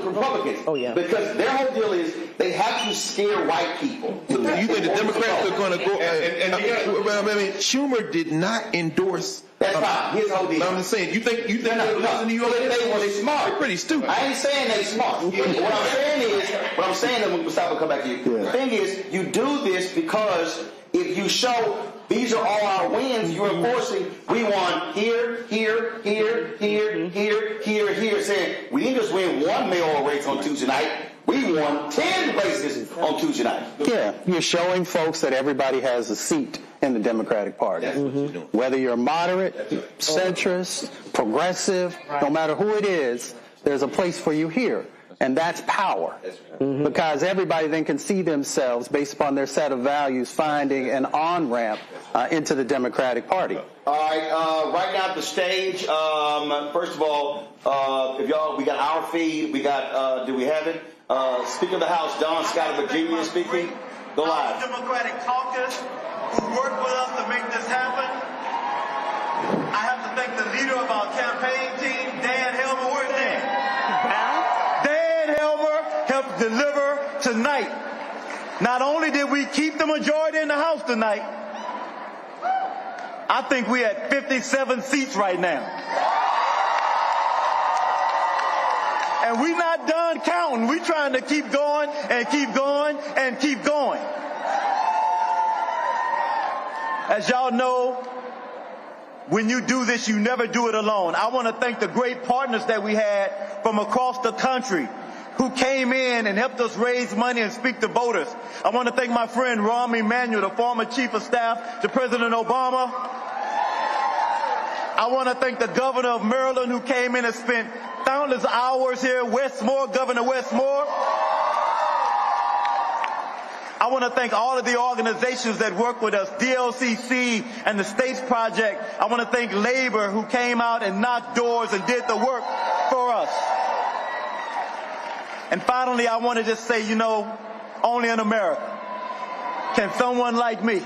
Republicans. Oh, yeah. Because their whole deal is they have to scare white people. You think the Democrats are going to go? I mean, Schumer did not endorse. That's fine. His whole deal. I'm just saying. You think they're New York? They smart. They're pretty stupid. I ain't saying they smart. What I'm saying is, when Mustafa come back to you. The thing is, you do this because if you show these are all our wins, you're enforcing, we won here, here, here, here, here, here, here, saying we didn't just win one mayoral race on Tuesday night, we won 10 races on Tuesday night. Yeah, you're showing folks that everybody has a seat in the Democratic Party. Whether you're moderate, centrist, progressive, no matter who it is, there's a place for you here. And that's power. Because everybody then can see themselves, based upon their set of values, finding an on-ramp into the Democratic Party. All right, right now at the stage, first of all, if y'all, we got our feed, we got, do we have it? Speaker of the House, Don Scott of Virginia is speaking. Go live. Our Democratic caucus who worked with us to make this happen. I have to thank the leader of our campaign team, Dan Helmer. Where's Dan? Dan Helmer helped deliver tonight. Not only did we keep the majority in the House tonight, I think we had 57 seats right now. And we're not done counting. We're trying to keep going and keep going and keep going. As y'all know, when you do this, you never do it alone. I want to thank the great partners that we had from across the country who came in and helped us raise money and speak to voters. I want to thank my friend Rahm Emanuel, the former chief of staff to President Obama. I want to thank the governor of Maryland who came in and spent countless hours here, Governor Westmore. I want to thank all of the organizations that work with us, DLCC and the States Project. I want to thank Labor who came out and knocked doors and did the work for us. And finally, I want to just say, only in America can someone like me,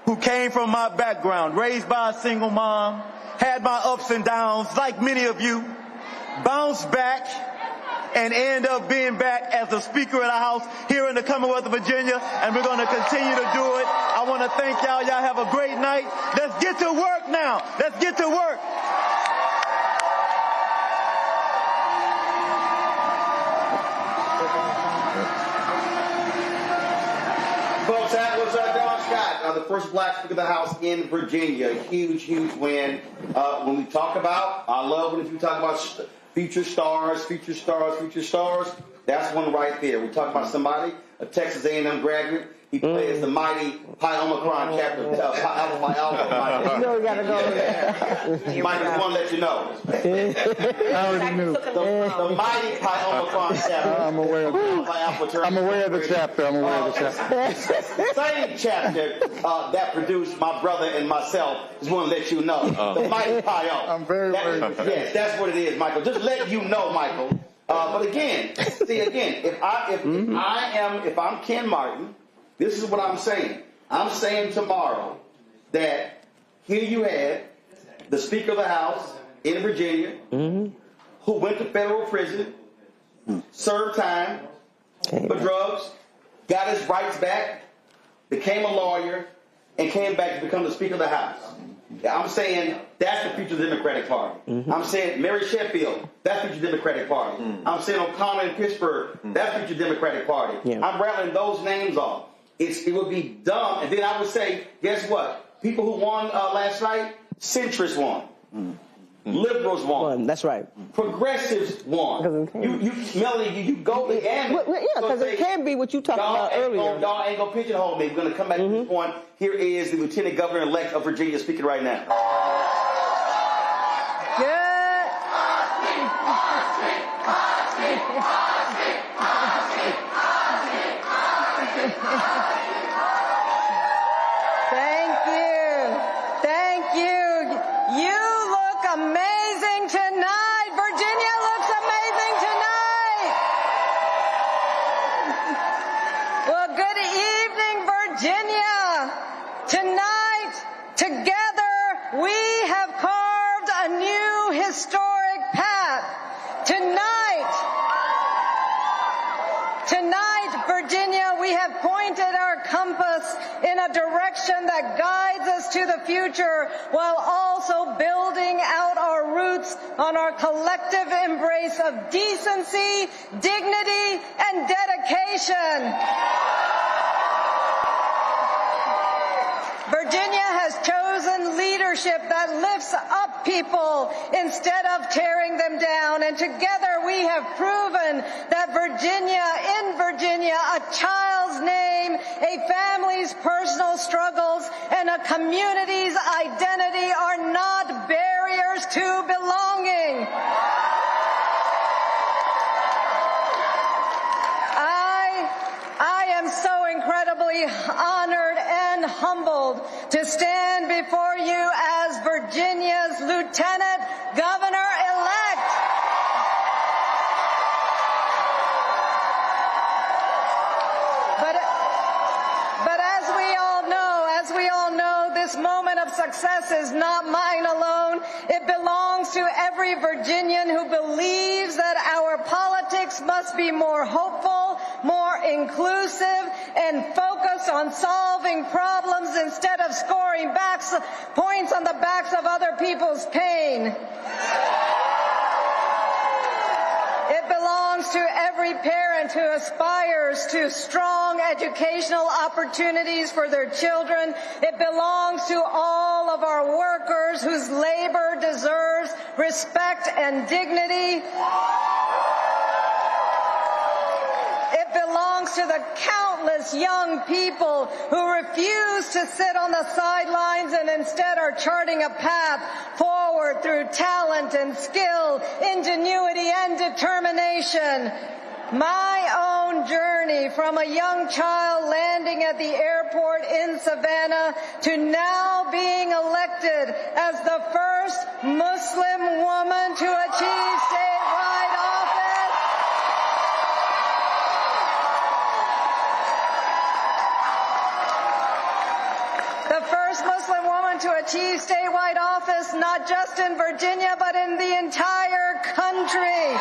who came from my background, raised by a single mom, had my ups and downs, like many of you, bounce back and end up being back as the Speaker of the House here in the Commonwealth of Virginia, and we're going to continue to do it. I want to thank y'all. Y'all have a great night. Let's get to work now. Let's get to work. Folks, that was Don Scott, the the first black Speaker of the House in Virginia. Huge, huge win. When we talk about, I love when you talk about future stars, that's one right there. We talk about somebody, a Texas A&M graduate. He plays the mighty Pi Omicron chapter of Alpha Alpha. You know we gotta go there. Mike, just want to let you know. I already knew. The mighty Pi Omicron chapter. I'm aware of the chapter. Same chapter that produced my brother and myself. Just want to let you know. The mighty Pi Omicron. I'm very Yes, that's what it is, Michael. Just let you know, Michael. But again, if I'm Ken Martin, this is what I'm saying. I'm saying tomorrow that here you had the Speaker of the House in Virginia who went to federal prison, served time for drugs, got his rights back, became a lawyer, and came back to become the Speaker of the House. I'm saying that's the future Democratic Party. I'm saying Mary Sheffield, that's the future Democratic Party. I'm saying O'Connor in Pittsburgh, that's the future Democratic Party. I'm rattling those names off. It would be dumb. And then I would say, guess what? People who won last night, centrists won. Liberals won. That's right. Progressives won. Melanie, you go the gamut. Yeah, because it can be what you talked about earlier. Y'all ain't gonna pigeonhole me. We're gonna come back to this point. Here is the Lieutenant Governor-elect of Virginia speaking right now. Thank you. You look amazing tonight. Virginia looks amazing tonight. Well, good evening, Virginia. Tonight, together, we have carved a new historic path. Tonight, Virginia, we have pointed our compass in a direction that guides us to the future while also building out our roots on our collective embrace of decency, dignity, and dedication. Virginia has chosen leadership that lifts up people instead of tearing them down. And together we have proven that in Virginia, a child's name, a family's personal struggles, and a community's identity are not barriers to belonging. I am so incredibly honored and humbled to stand before you as Virginia's Lieutenant Governor-elect. But as we all know, this moment of success is not mine alone. It belongs to every Virginian who believes that our politics must be more hopeful, more inclusive, and focused on solving problems instead of scoring points on the backs of other people's pain. It belongs to every parent who aspires to strong educational opportunities for their children. It belongs to all of our workers whose labor deserves respect and dignity. It belongs to the countless young people who refuse to sit on the sidelines and instead are charting a path forward through talent and skill, ingenuity and determination. My own journey from a young child landing at the airport in Savannah to now being elected as the first Muslim woman to achieve statewide office. The first Muslim woman to achieve statewide office, not just in Virginia, but in the entire country.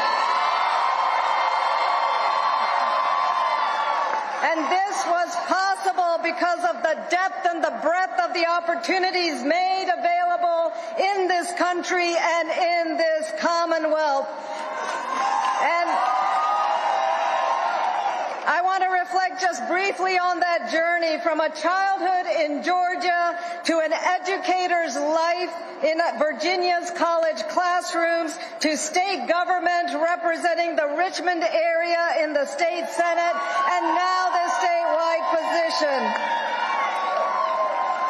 And this was possible because of the depth and the breadth of the opportunities made available in this country and in this Commonwealth. And I want to reflect just briefly on that journey from a childhood in Georgia to an educator's life in Virginia's college classrooms to state government representing the Richmond area in the state Senate and now this statewide position.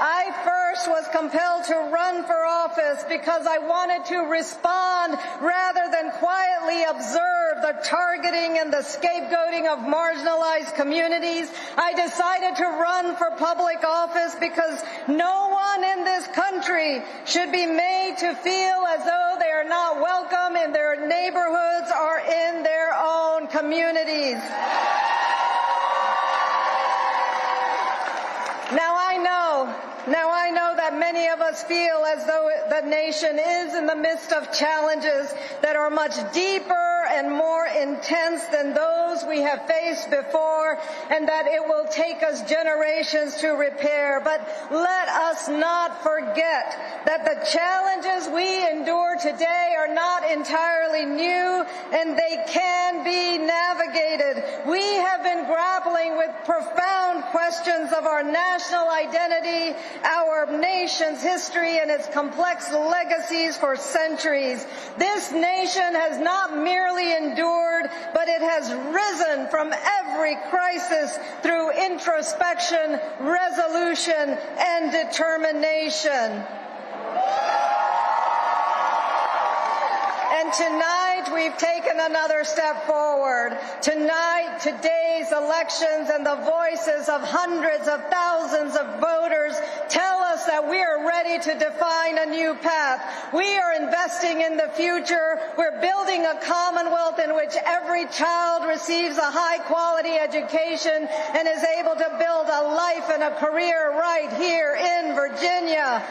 I first was compelled to run for office because I wanted to respond rather than quietly observe the targeting and the scapegoating of marginalized communities. I decided to run for public office because no one in this country should be made to feel as though they are not welcome in their neighborhoods or in their own communities. Now I know that many of us feel as though the nation is in the midst of challenges that are much deeper and more intense than those we have faced before, and that it will take us generations to repair. But let us not forget that the challenges we endure today are not entirely new, and they can be navigated. We have been grappling with profound questions of our national identity, our nation's history, and its complex legacies for centuries. This nation has not merely endured, but it has risen from every crisis through introspection, resolution, and determination. And tonight, we've taken another step forward. Tonight, today's elections and the voices of hundreds of thousands of voters tell us that we are ready to define a new path. We are investing in the future. We're building a commonwealth in which every child receives a high-quality education and is able to build a life and a career right here in Virginia.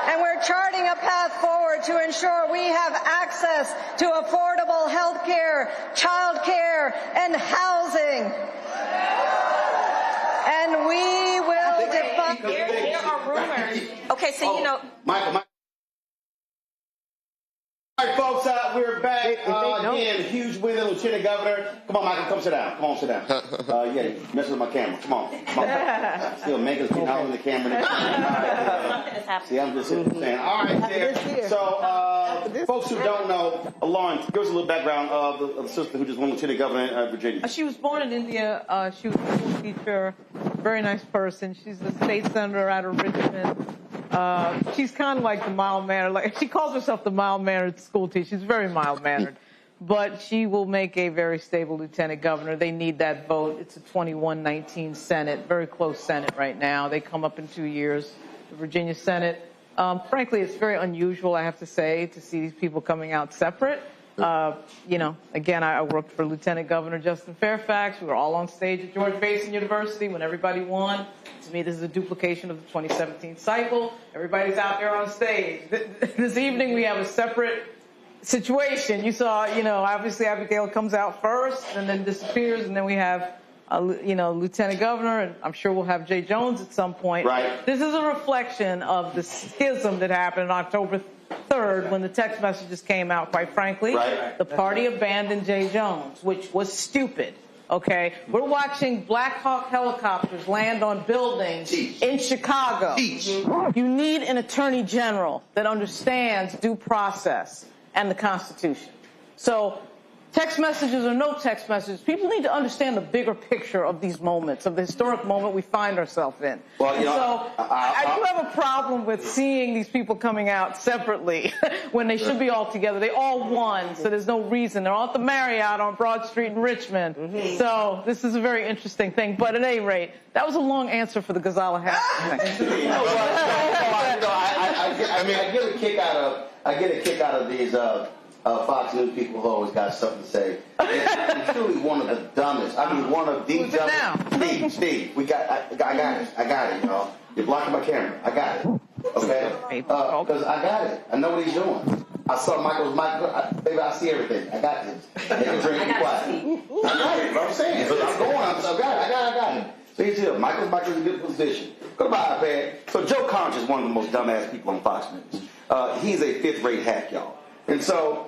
And we're charting a path forward to ensure we have access to affordable health care, child care, and housing. And we will define... There are rumors. Okay, so you know... Michael. All right, folks, we're back again. Huge win, the Lieutenant Governor. Come on, Michael, come sit down. Come on, sit down. Yeah, messing with my camera. Come on. Still making us get out in the camera. See, I'm just saying. All right, there. So, folks who don't know, Lauren, give us a little background of the sister who just won Lieutenant Governor in Virginia. She was born in India. She was a school teacher, very nice person. She's the state senator out of Richmond. She's kind of like the mild-mannered, like she calls herself the mild-mannered school teacher. She's very mild-mannered, but she will make a very stable lieutenant governor. They need that vote. It's a 21-19 Senate, very close Senate right now. They come up in 2 years, the Virginia Senate. Frankly, it's very unusual, I have to say, to see these people coming out separate. You know, again, I worked for Lieutenant Governor Justin Fairfax. We were all on stage at George Mason University when everybody won. To me, this is a duplication of the 2017 cycle. Everybody's out there on stage. This evening, we have a separate situation. You saw, you know, obviously Abigail comes out first and then disappears, and then we have, you know, Lieutenant Governor, and I'm sure we'll have Jay Jones at some point. Right. This is a reflection of the schism that happened on October 3rd when the text messages came out, quite frankly. Right. The party abandoned Jay Jones, which was stupid. Okay, we're watching Black Hawk helicopters land on buildings in Chicago. You need an attorney general that understands due process and the Constitution. So text messages or no text messages, people need to understand the bigger picture of these moments, of the historic moment we find ourselves in. Well, you know, so I do have a problem with seeing these people coming out separately when they should be all together. They all won, so there's no reason. They're all at the Marriott on Broad Street in Richmond. So this is a very interesting thing. But at any rate, that was a long answer for the Ghazala hat. I get a kick out of these Fox News people who always got something to say. It's truly one of the dumbest. I mean, one of the dumbest. Steve, I got it, y'all. You're blocking my camera. I got it. Okay? Because I got it. I know what he's doing. I saw baby, I see everything. I got this. They can drink and quiet. I got it. What I'm saying. So I'm going. I got it. So here's it. Michael's in a good position. Goodbye, man. So Joe Conch is one of the most dumbass people on Fox News. He's a fifth-rate hack, y'all. And so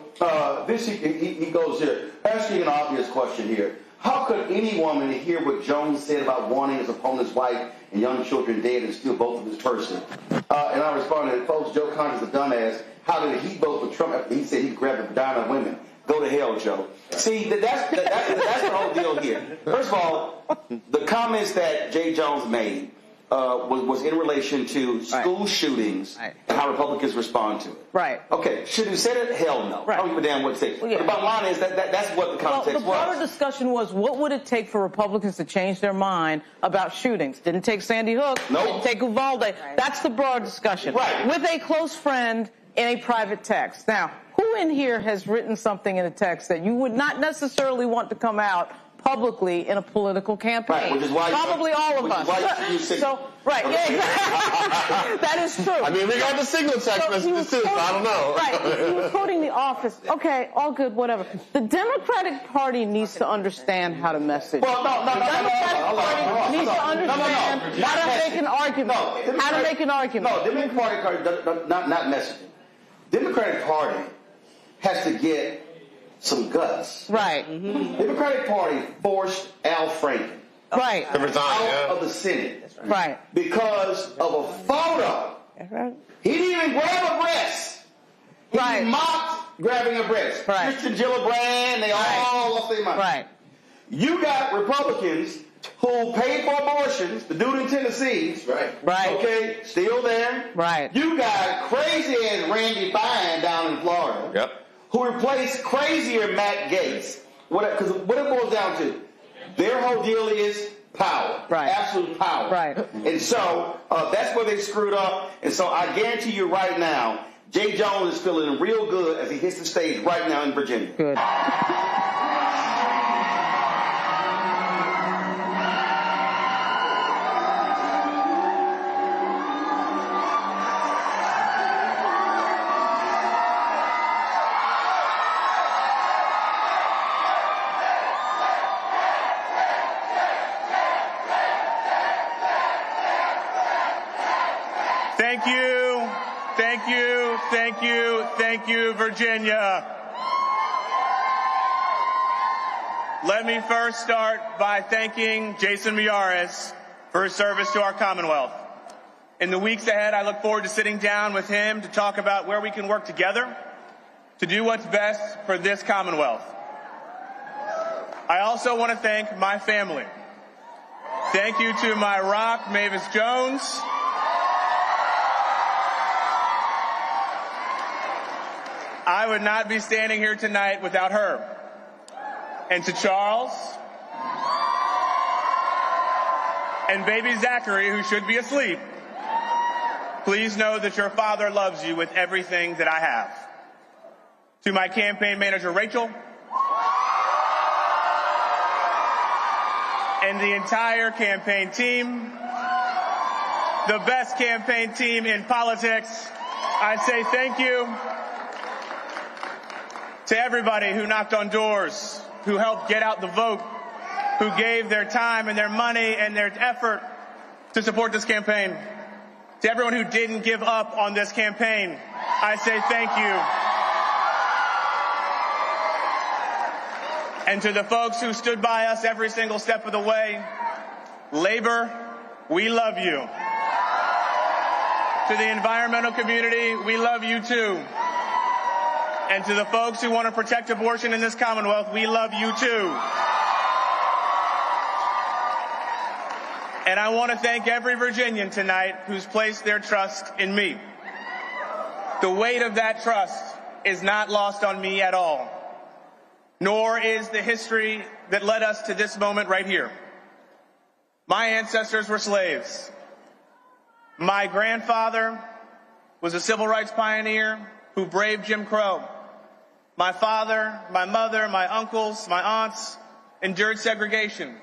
This he goes here, asking an obvious question here. How could any woman hear what Jones said about wanting his opponent's wife and young children dead and steal both of his person? And I responded, folks, Joe Connor's a dumbass. How did he vote for Trump after he said he grabbed the vagina of women? Go to hell, Joe. See, that's the whole deal here. First of all, the comments that Jay Jones made was in relation to school shootings and how Republicans respond to it. Right. Okay, should have said it? Hell no. I don't give a damn what to say. Well, yeah. The bottom line is that's what the context was. The broader discussion was, what would it take for Republicans to change their mind about shootings? Didn't take Sandy Hook. Nope. Didn't take Uvalde. Right. That's the broad discussion. Right. With a close friend in a private text. Now, who in here has written something in a text that you would not necessarily want to come out publicly in a political campaign? Right, which is why probably all of us. Right, yeah, exactly. That is true. I mean, we got the signal text messages too, so I don't know. Right, he was quoting The Office. Okay, all good, whatever. The Democratic Party needs to understand how to message. Well, no. The Democratic Party needs to understand how to make an argument. How to make an argument. No, the Democratic Party, not messaging. Democratic Party has to get some guts. Right. Mm-hmm. Democratic Party forced Al Franken out of the Senate. Right. Because of a photo. He didn't even grab a breast. He mocked grabbing a breast. Right. Christian Gillibrand, they all lost their mind. Right. You got Republicans who paid for abortions, the dude in Tennessee. Right. Okay, still there. Right. You got crazy as Randy Fine down in Florida. Yep. Who replaced crazier Matt Gaetz. Because what it boils down to, their whole deal is power. Right. Absolute power. Right. And so that's where they screwed up. And so I guarantee you right now, Jay Jones is feeling real good as he hits the stage right now in Virginia. Good. Thank you, Virginia. Let me first start by thanking Jason Miyares for his service to our Commonwealth. In the weeks ahead, I look forward to sitting down with him to talk about where we can work together to do what's best for this Commonwealth. I also want to thank my family. Thank you to my rock, Mavis Jones. I would not be standing here tonight without her. And to Charles, and baby Zachary, who should be asleep, please know that your father loves you with everything that I have. To my campaign manager, Rachel, and the entire campaign team, the best campaign team in politics, I say thank you. To everybody who knocked on doors, who helped get out the vote, who gave their time and their money and their effort to support this campaign. To everyone who didn't give up on this campaign, I say thank you. And to the folks who stood by us every single step of the way, Labor, we love you. To the environmental community, we love you too. And to the folks who want to protect abortion in this Commonwealth, we love you too. And I want to thank every Virginian tonight who's placed their trust in me. The weight of that trust is not lost on me at all, nor is the history that led us to this moment right here. My ancestors were slaves. My grandfather was a civil rights pioneer who braved Jim Crow. My father, my mother, my uncles, my aunts endured segregation,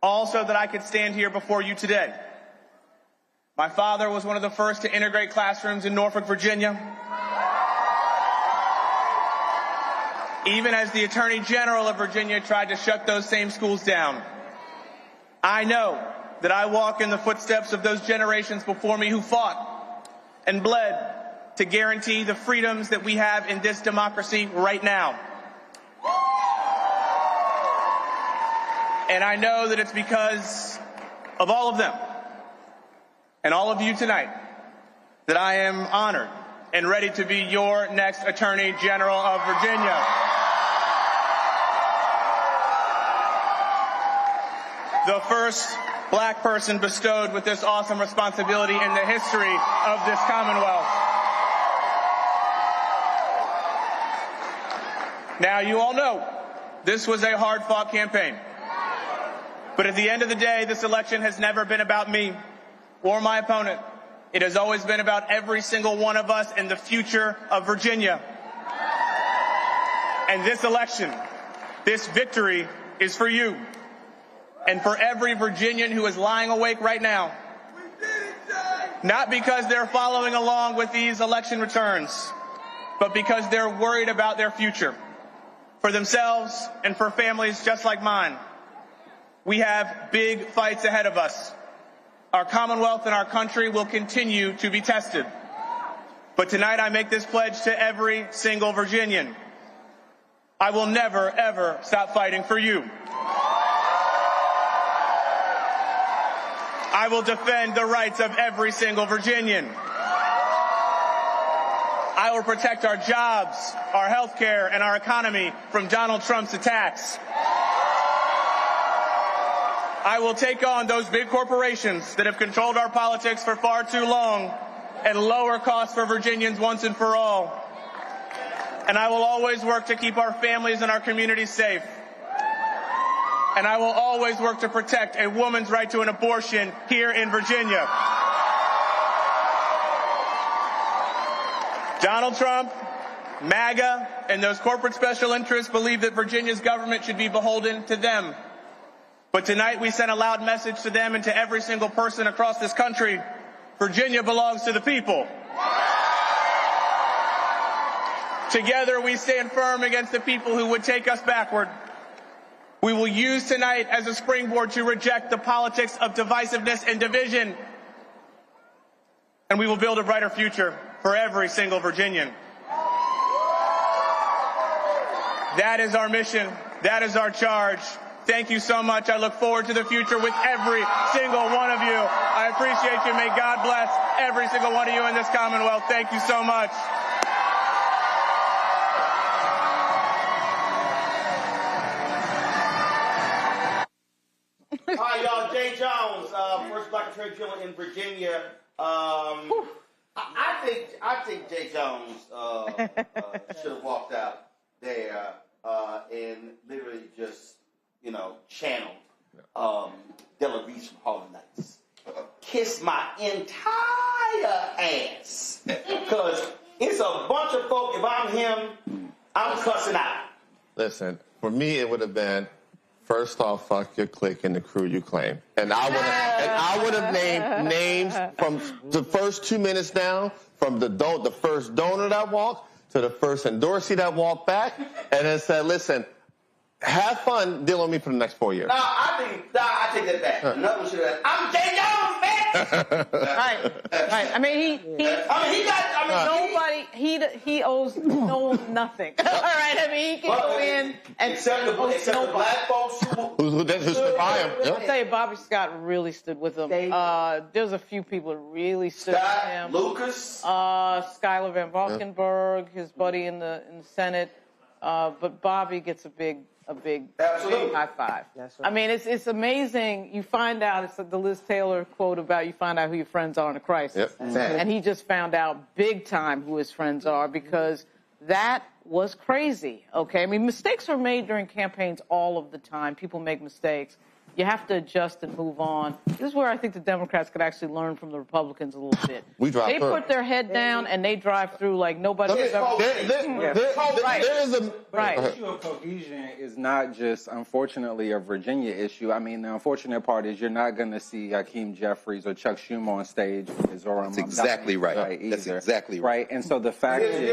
all so that I could stand here before you today. My father was one of the first to integrate classrooms in Norfolk, Virginia. Even as the Attorney General of Virginia tried to shut those same schools down. I know that I walk in the footsteps of those generations before me who fought and bled to guarantee the freedoms that we have in this democracy right now. And I know that it's because of all of them and all of you tonight that I am honored and ready to be your next Attorney General of Virginia. The first black person bestowed with this awesome responsibility in the history of this Commonwealth. Now, you all know this was a hard-fought campaign. But at the end of the day, this election has never been about me or my opponent. It has always been about every single one of us and the future of Virginia. And this election, this victory, is for you. And for every Virginian who is lying awake right now. Not because they're following along with these election returns, but because they're worried about their future. For themselves and for families just like mine. We have big fights ahead of us. Our Commonwealth and our country will continue to be tested. But tonight I make this pledge to every single Virginian. I will never, ever stop fighting for you. I will defend the rights of every single Virginian. I will protect our jobs, our health care, and our economy from Donald Trump's attacks. I will take on those big corporations that have controlled our politics for far too long and lower costs for Virginians once and for all. And I will always work to keep our families and our communities safe. And I will always work to protect a woman's right to an abortion here in Virginia. Donald Trump, MAGA, and those corporate special interests believe that Virginia's government should be beholden to them. But tonight we send a loud message to them and to every single person across this country. Virginia belongs to the people. Together we stand firm against the people who would take us backward. We will use tonight as a springboard to reject the politics of divisiveness and division. And we will build a brighter future for every single Virginian. That is our mission. That is our charge. Thank you so much. I look forward to the future with every single one of you. I appreciate you. May God bless every single one of you in this Commonwealth. Thank you so much. Hi, y'all. Jay Jones, first black attorney general in Virginia. I think Jay Jones should have walked out there and literally just, channeled Della Reese from Harlem Nights. Kiss my entire ass. Because it's a bunch of folk, if I'm him, I'm cussing out. Listen, for me, it would have been, first off, fuck your clique and the crew you claim. And I would have named names from the first 2 minutes down, from the first donor that walked to the first endorsee that walked back, and then said, listen, have fun dealing with me for the next 4 years. I take that back. Another one should have. I'm Jay Jones, bitch. Right. I mean, he owes no one nothing. All right. I mean, he can go in and except the black folks who stood by him. I'll tell you, Bobby Scott really stood with him. There's a few people that really stood with him. Lucas, Schuyler Van Valkenburg, his buddy in the Senate. But Bobby gets a big high five. That's right. I mean, it's amazing. You find out, it's the Liz Taylor quote about you find out who your friends are in a crisis. Yep. And he just found out big time who his friends are, because that was crazy. Okay. I mean, mistakes are made during campaigns all of the time. People make mistakes. You have to adjust and move on. This is where I think the Democrats could actually learn from the Republicans a little bit. They put their head down and they drive through like nobody's ever. The issue of cohesion is not just, unfortunately, a Virginia issue. I mean, the unfortunate part is you're not going to see Hakeem Jeffries or Chuck Schumer on stage with his Zoran. That's exactly right. That's exactly right. And so the fact is,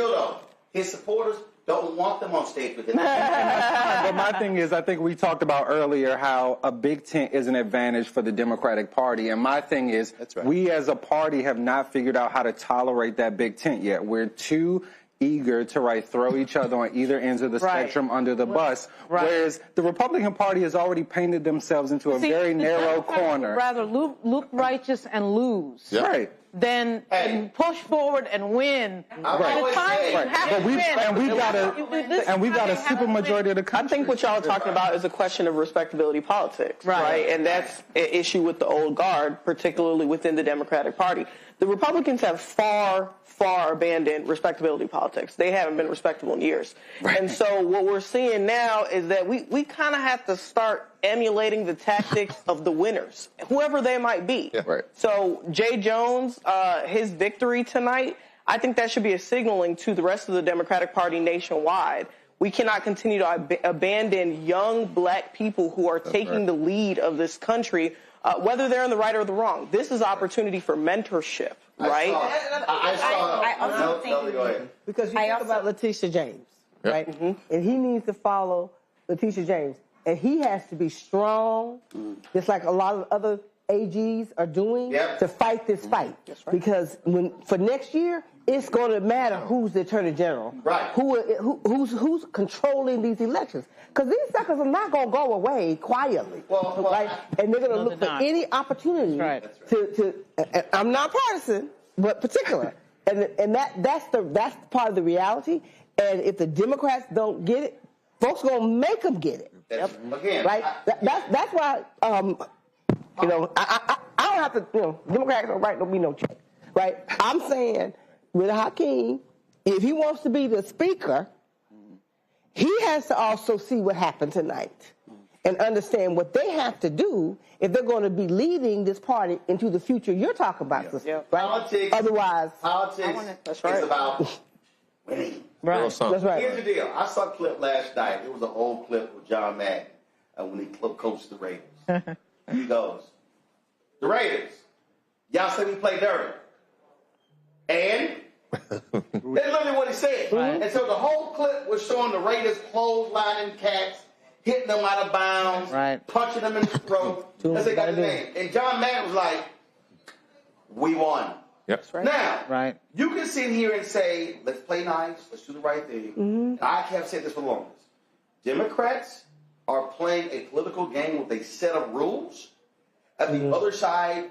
his supporters don't want them on stage with them. But my thing is, I think we talked about earlier how a big tent is an advantage for the Democratic Party. And my thing is, we as a party have not figured out how to tolerate that big tent yet. We're too eager to throw each other on either ends of the spectrum under the bus, whereas the Republican Party has already painted themselves into a very narrow corner. Rather look righteous and lose. Right. Then push forward and win. And we've got a super majority of the country. I think what y'all are talking about is a question of respectability politics, right? And that's an issue with the old guard, particularly within the Democratic Party. The Republicans have far abandoned respectability politics. They haven't been respectable in years. And so what we're seeing now is that we kind of have to start emulating the tactics of the winners, whoever they might be. So Jay Jones, his victory tonight, I think that should be a signaling to the rest of the Democratic Party nationwide. We cannot continue to abandon young black people who are taking the lead of this country, whether they're in the right or the wrong. This is opportunity for mentorship, right? Because you think about Letitia James, right? And he needs to follow Letitia James. And he has to be strong, just like a lot of other AGs are doing, to fight this fight. Because for next year, it's going to matter who's the Attorney General, who's controlling these elections. Because these suckers are not going to go away quietly, right? And they're going to look for any opportunity to. I'm not partisan, but particular, and that's part of the reality. And if the Democrats don't get it, folks are going to make them get it. Right? That's why. I don't have to. Democrats don't write me no check, right? I'm saying with Hakeem, if he wants to be the speaker, he has to also see what happened tonight and understand what they have to do if they're going to be leading this party into the future you're talking about, right? Politics. Otherwise, is about winning. That's right. Here's the deal. I saw a clip last night. It was an old clip with John Madden when he coached the Raiders. He goes, the Raiders, y'all say we play dirty. And that's literally what he said. And so the whole clip was showing the Raiders clotheslining cats, hitting them out of bounds, punching them in the throat. That's they got the name. And John Madden was like, we won. Now, you can sit here and say, let's play nice, let's do the right thing. And I have said this for the longest. Democrats are playing a political game with a set of rules that the other side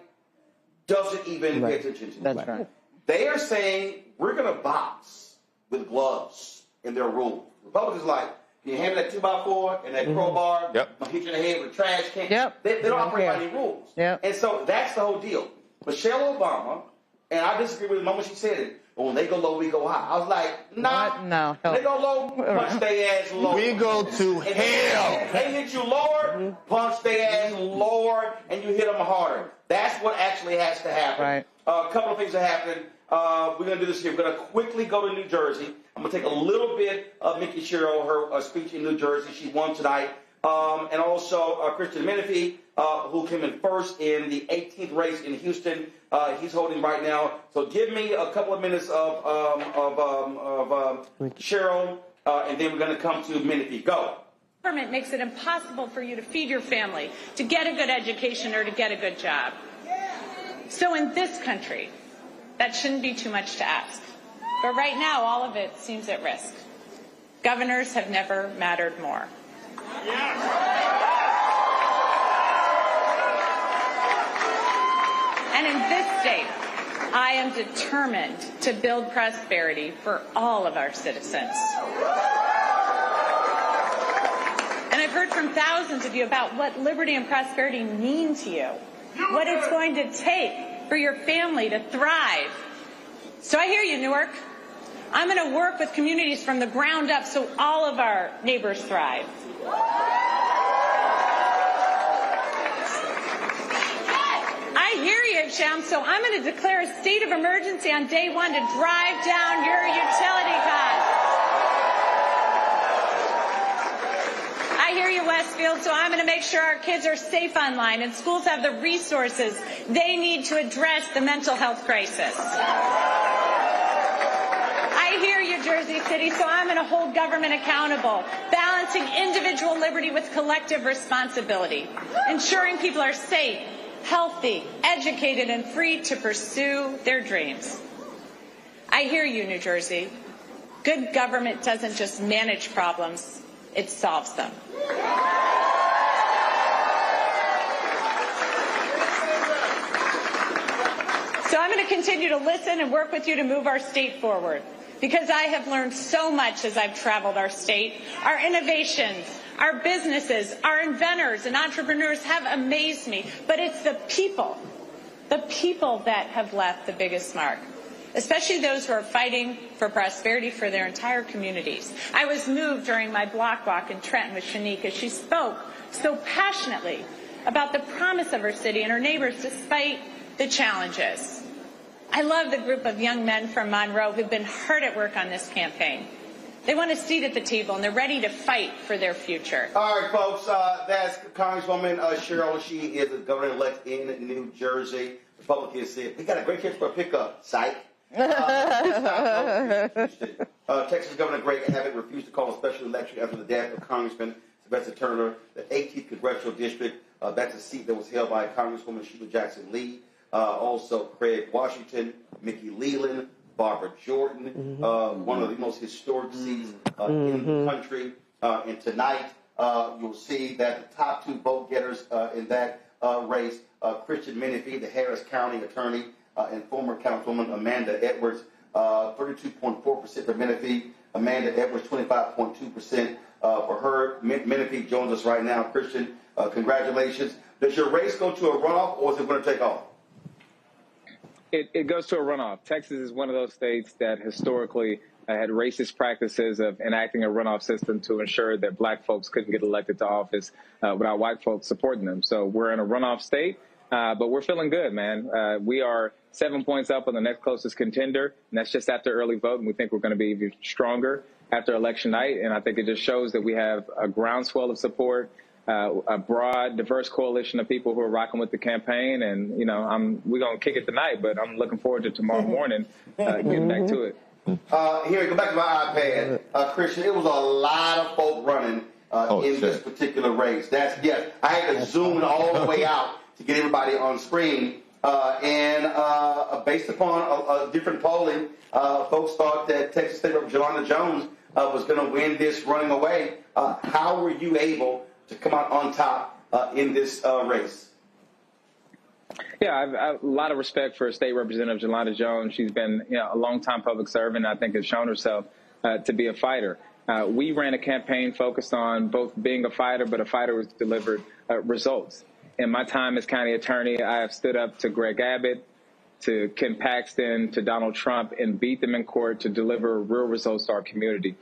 doesn't even pay attention to. That's right. They are saying, we're going to box with gloves in their rules. Republicans are like, you hand me that 2x4 and that crowbar, I'll hit you in the head with a trash can. They don't operate by any rules. And so that's the whole deal. Michelle Obama, and I disagree with the moment she said it, but when they go low, we go high. I was like, nah. They go low, punch their ass lower. We go to hell. They hit you lower, punch their ass lower, and you hit them harder. That's what actually has to happen. A couple of things are happening. We're going to do this here. We're going to quickly go to New Jersey. I'm going to take a little bit of Mickey Sherrill, her speech in New Jersey. She won tonight. And also Christian Menifee, who came in first in the 18th race in Houston. He's holding right now. So give me a couple of minutes of Sherrill, and then we're going to come to Menifee. Go. Government makes it impossible for you to feed your family, to get a good education, or to get a good job. So in this country, that shouldn't be too much to ask. But right now, all of it seems at risk. Governors have never mattered more. And in this state, I am determined to build prosperity for all of our citizens. And I've heard from thousands of you about what liberty and prosperity mean to you, what it's going to take for your family to thrive. So I hear you, Newark. I'm going to work with communities from the ground up so all of our neighbors thrive. I hear you, Sham, so I'm going to declare a state of emergency on day one to drive down your utility costs. I hear you, Westfield, so I'm going to make sure our kids are safe online and schools have the resources they need to address the mental health crisis. I hear you, Jersey City, so I'm going to hold government accountable, balancing individual liberty with collective responsibility, ensuring people are safe, healthy, educated, and free to pursue their dreams. I hear you, New Jersey. Good government doesn't just manage problems, it solves them. So I'm going to continue to listen and work with you to move our state forward, because I have learned so much as I've traveled our state. Our innovations, our businesses, our inventors and entrepreneurs have amazed me, but it's the people that have left the biggest mark, especially those who are fighting for prosperity for their entire communities. I was moved during my block walk in Trenton with Shanique as she spoke so passionately about the promise of her city and her neighbors despite the challenges. I love the group of young men from Monroe who've been hard at work on this campaign. They want a seat at the table, and they're ready to fight for their future. All right, folks, that's Congresswoman Cheryl. She is the governor-elect in New Jersey. Republicans said, we got a great chance for a pickup, psych. Texas Governor Greg Abbott refused to call a special election after the death of Congressman Sylvester Turner, the 18th Congressional District. That's a seat that was held by Congresswoman Sheila Jackson Lee. Also, Craig Washington, Mickey Leland, Barbara Jordan, one of the most historic seats in the country. And tonight, you'll see that the top two vote getters in that race, Christian Menifee, the Harris County attorney, and former Councilwoman Amanda Edwards, 32.4% for Menifee. Amanda Edwards, 25.2% for her. Menifee joins us right now. Christian, congratulations. Does your race go to a runoff, or is it going to take off? It goes to a runoff. Texas is one of those states that historically had racist practices of enacting a runoff system to ensure that black folks couldn't get elected to office without white folks supporting them. So we're in a runoff state, but we're feeling good, man. We are 7 points up on the next closest contender, and that's just after early vote, and we think we're going to be even stronger after election night. And I think it just shows that we have a groundswell of support, a broad, diverse coalition of people who are rocking with the campaign. And, you know, we're going to kick it tonight, but I'm looking forward to tomorrow morning getting back to it. Here, go back to my iPad. Christian, it was a lot of folk running in this particular race. I had to zoom all the way out to get everybody on screen. And based upon different polling, folks thought that Texas State Representative Jelanda Jones was going to win this running away. How were you able to come out on top in this race? Yeah, I've a lot of respect for State Representative Jelanda Jones. She's been a long-time public servant, and I think has shown herself to be a fighter. We ran a campaign focused on both being a fighter, but a fighter who's delivered results. In my time as county attorney, I have stood up to Greg Abbott, to Ken Paxton, to Donald Trump, and beat them in court to deliver real results to our community.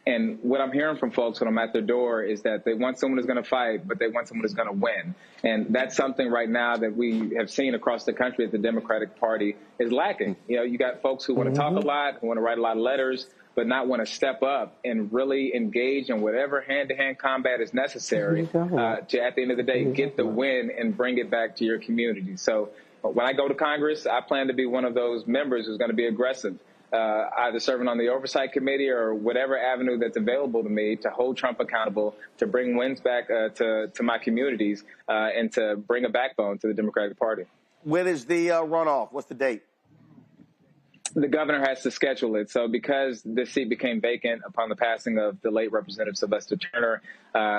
And what I'm hearing from folks when I'm at their door is that they want someone who's going to fight, but they want someone who's going to win. And that's something right now that we have seen across the country that the Democratic Party is lacking. You know, you got folks who want to talk a lot, who want to write a lot of letters, but not want to step up and really engage in whatever hand-to-hand combat is necessary to, at the end of the day, get the win and bring it back to your community. So when I go to Congress, I plan to be one of those members who's going to be aggressive. Either serving on the oversight committee or whatever avenue that's available to me to hold Trump accountable, to bring wins back to my communities, and to bring a backbone to the Democratic Party. When is the runoff? What's the date? The governor has to schedule it. So because this seat became vacant upon the passing of the late Representative Sylvester Turner,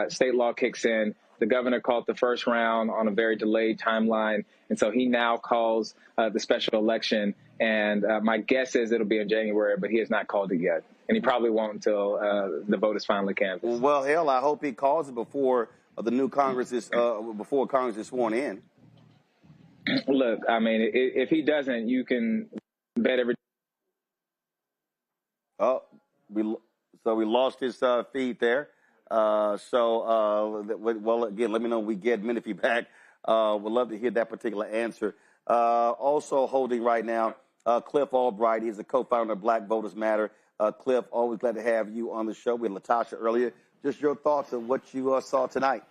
state law kicks in. The governor called the first round on a very delayed timeline, and so he now calls the special election. And my guess is it'll be in January, but he has not called it yet, and he probably won't until the vote is finally canvassed. Well, hell, I hope he calls it before the new Congress is before Congress is sworn in. Look, I mean, if he doesn't, you can bet every. Oh, we lost his feed there. Well, again, let me know when we get Menifee back. We'd love to hear that particular answer. Also holding right now, Cliff Albright. He's the co-founder of Black Voters Matter. Cliff, always glad to have you on the show. We had Latasha earlier. Just your thoughts on what you saw tonight.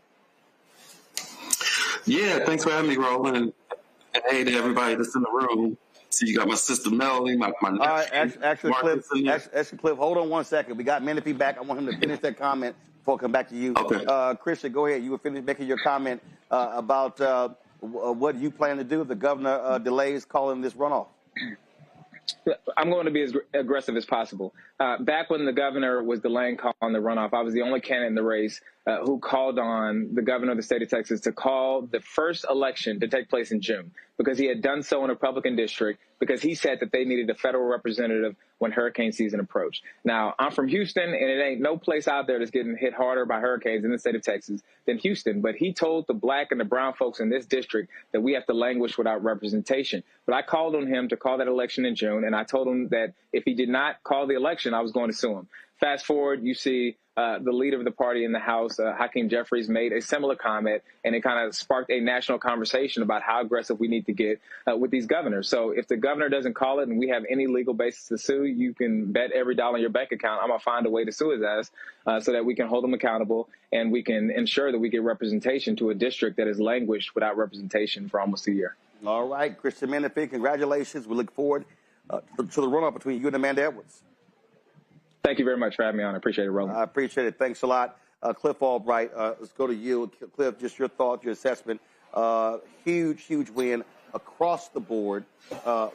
Yeah, thanks for having me, Roland. And hey to everybody that's in the room. See, you got my sister Melanie, my nephew, All right, actually, Marcus in there. Cliff, hold on one second. We got Menifee back. I want him to finish that comment before I come back to you. Okay. Christian, go ahead. You were finished making your comment about what you plan to do if the governor delays calling this runoff. I'm going to be as aggressive as possible. Back when the governor was delaying calling the runoff, I was the only candidate in the race who called on the governor of the state of Texas to call the first election to take place in June, because he had done so in a Republican district, because he said that they needed a federal representative when hurricane season approached. Now, I'm from Houston, and it ain't no place out there that's getting hit harder by hurricanes in the state of Texas than Houston. But he told the black and the brown folks in this district that we have to languish without representation. But I called on him to call that election in June, and I told him that if he did not call the election, I was going to sue him. Fast forward, you see the leader of the party in the House, Hakeem Jeffries, made a similar comment, and it kind of sparked a national conversation about how aggressive we need to get with these governors. So if the governor doesn't call it and we have any legal basis to sue, you can bet every dollar in your bank account I'm going to find a way to sue his ass so that we can hold him accountable and we can ensure that we get representation to a district that has languished without representation for almost a year. All right, Christian Menifee, congratulations. We look forward to the runoff between you and Amanda Edwards. Thank you very much for having me on. I appreciate it, Roland. I appreciate it. Thanks a lot. Cliff Albright, let's go to you. Cliff, just your thoughts, your assessment. Huge win across the board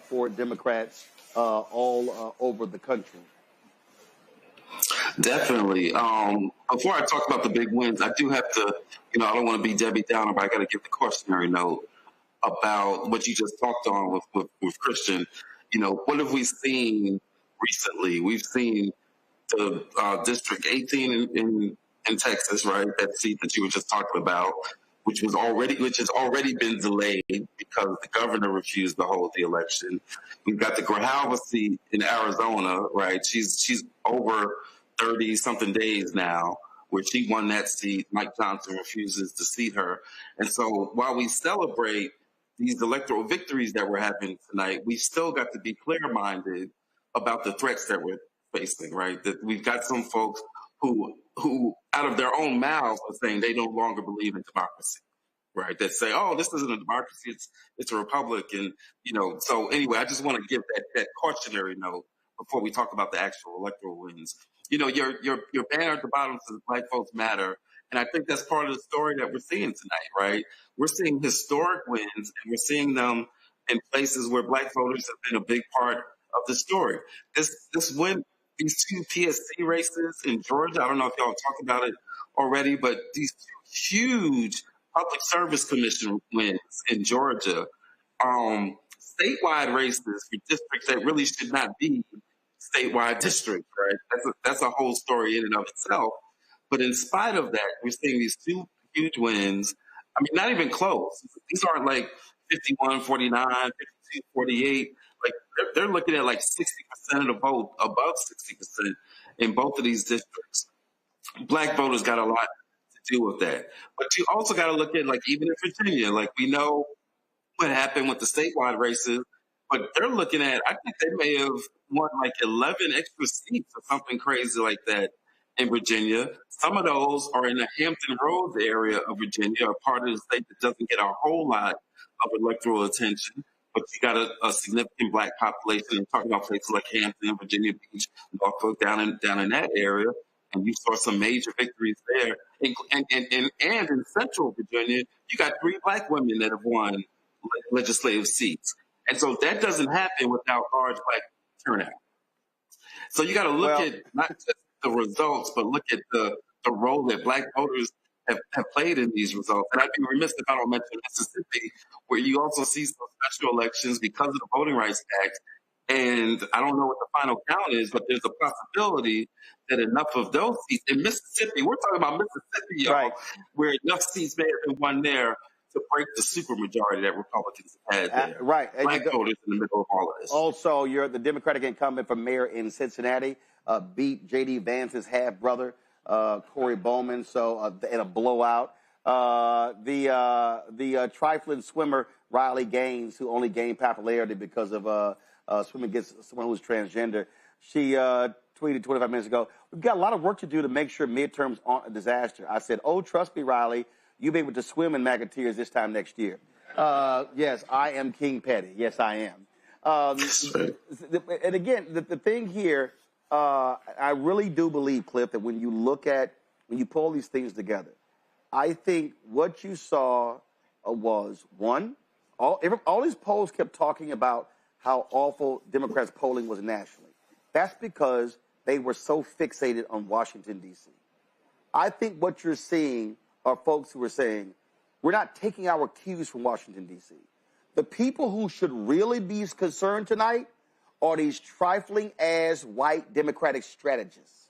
for Democrats all over the country. Definitely. Before I talk about the big wins, I do have to, I don't want to be Debbie Downer, but I got to give the cautionary note about what you just talked on with Christian. What have we seen recently? We've seen the District 18 in Texas, right? That seat that you were just talking about, which has already been delayed because the governor refused to hold the election. We've got the Grijalva seat in Arizona, right? She's over 30-something days now, where she won that seat. Mike Johnson refuses to seat her. And so while we celebrate these electoral victories that we're having tonight, we still got to be clear-minded about the threats that we're facing, right? That we've got some folks who out of their own mouths are saying they no longer believe in democracy, right? That say, oh, this isn't a democracy, it's a republic. And, so anyway, I just want to give that cautionary note before we talk about the actual electoral wins. Your banner at the bottom says Black Folks Matter. And I think that's part of the story that we're seeing tonight, right? We're seeing historic wins, and we're seeing them in places where Black voters have been a big part of the story. This win, these two PSC races in Georgia, I don't know if y'all talked about it already, but these two huge Public Service Commission wins in Georgia, statewide races for districts that really should not be statewide districts, right? That's a whole story in and of itself. But in spite of that, we're seeing these two huge wins. I mean, not even close. These aren't like 51-49, 52-48. Like they're looking at like 60% of the vote, above 60% in both of these districts. Black voters got a lot to do with that. But you also got to look at, like, even in Virginia, like we know what happened with the statewide races, but they're looking at, I think they may have won like 11 extra seats or something crazy like that in Virginia. Some of those are in the Hampton Roads area of Virginia, a part of the state that doesn't get a whole lot of electoral attention. But you got a significant Black population. I'm talking about places like Hampton, Virginia Beach, Norfolk, down in that area. And you saw some major victories there. And in Central Virginia, you got 3 Black women that have won legislative seats. And so that doesn't happen without large Black turnout. So you got to look at not just the results, but look at the role that Black voters have played in these results. And I'd be remiss if I don't mention Mississippi, where you also see some special elections because of the Voting Rights Act. And I don't know what the final count is, but there's a possibility that enough of those seats in Mississippi, we're talking about Mississippi, y'all, right, where enough seats may have been won there to break the supermajority that Republicans have had there. Right. And Black voters in the middle of all of this. Also, you're the Democratic incumbent for mayor in Cincinnati, beat J.D. Vance's half-brother, Corey Bowman, so in a blowout. The trifling swimmer, Riley Gaines, who only gained popularity because of swimming against someone who was transgender, she tweeted 25 minutes ago, "We've got a lot of work to do to make sure midterms aren't a disaster." I said, "Oh, trust me, Riley, you'll be able to swim in McAteers this time next year." Yes, I am King Petty. Yes, I am. And again, the thing here, I really do believe, Cliff, that when you pull these things together, I think what you saw was, one, all these polls kept talking about how awful Democrats' polling was nationally. That's because they were so fixated on Washington, D.C. I think what you're seeing are folks who are saying, we're not taking our cues from Washington, D.C. The people who should really be concerned tonight are these trifling-ass white Democratic strategists.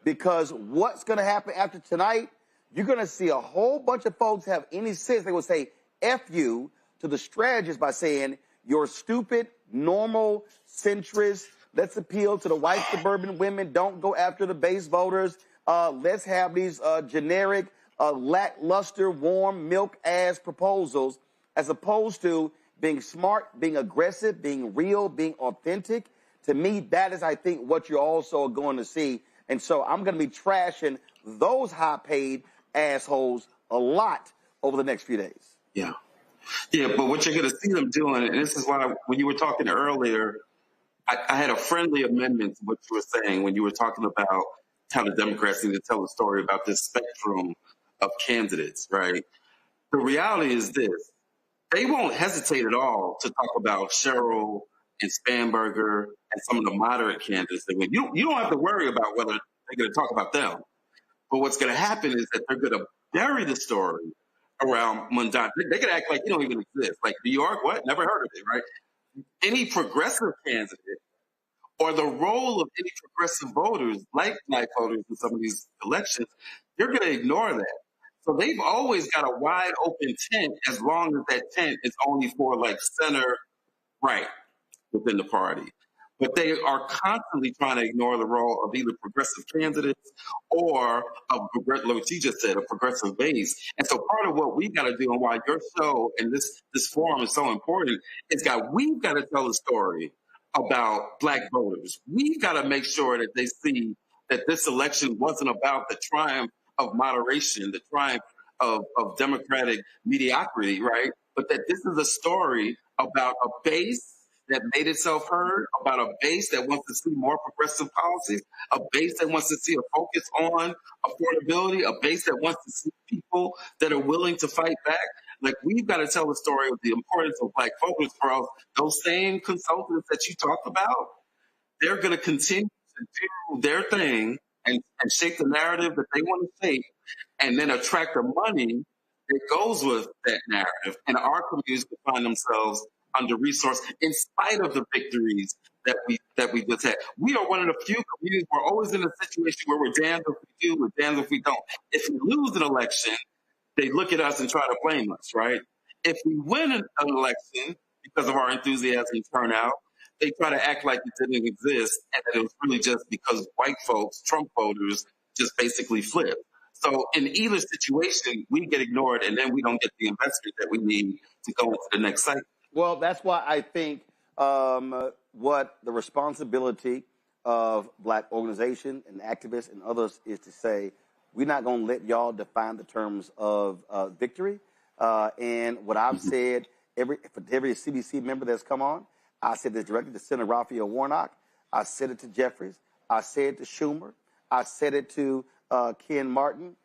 Because what's going to happen after tonight, you're going to see a whole bunch of folks have any sense. They will say F you to the strategists by saying, you're stupid, normal, centrist. Let's appeal to the white suburban women. Don't go after the base voters. Let's have these generic, lackluster, warm milk-ass proposals as opposed to being smart, being aggressive, being real, being authentic. To me, that is, I think, what you're also going to see. And so I'm going to be trashing those high-paid assholes a lot over the next few days. Yeah. Yeah, but what you're going to see them doing, and this is why when you were talking earlier, I had a friendly amendment to what you were saying when you were talking about how the Democrats need to tell a story about this spectrum of candidates, right? The reality is this. They won't hesitate at all to talk about Cheryl and Spanberger and some of the moderate candidates. You don't have to worry about whether they're going to talk about them. But what's going to happen is that they're going to bury the story around Mandani. They could act like you don't even exist. Like New York, what? Never heard of it, right? Any progressive candidate or the role of any progressive voters, like black voters in some of these elections, you're going to ignore that. So they've always got a wide open tent as long as that tent is only for like center right within the party. But they are constantly trying to ignore the role of either progressive candidates or like what you just said, a progressive base. And so part of what we got to do and why your show and this forum is so important is we've got to tell a story about black voters. We've got to make sure that they see that this election wasn't about the triumph of moderation, the triumph of democratic mediocrity, right? But that this is a story about a base that made itself heard, about a base that wants to see more progressive policies, a base that wants to see a focus on affordability, a base that wants to see people that are willing to fight back. Like, we've got to tell the story of the importance of black voters, or else those same consultants that you talked about, they're going to continue to do their thing and shape the narrative that they want to shape, and then attract the money that goes with that narrative. And our communities will find themselves under-resourced in spite of the victories that we just had. We are one of the few communities. We're always in a situation where we're damned if we do, we're damned if we don't. If we lose an election, they look at us and try to blame us, right? If we win an election because of our enthusiasm and turnout, they try to act like it didn't exist and that it was really just because white folks, Trump voters, just basically flipped. So in either situation, we get ignored and then we don't get the investment that we need to go into the next cycle. Well, that's why I think what the responsibility of black organization and activists and others is to say, we're not going to let y'all define the terms of victory. And what I've said, for every CBC member that's come on, I said this directly to Senator Raphael Warnock. I said it to Jeffries. I said it to Schumer. I said it to Ken Martin.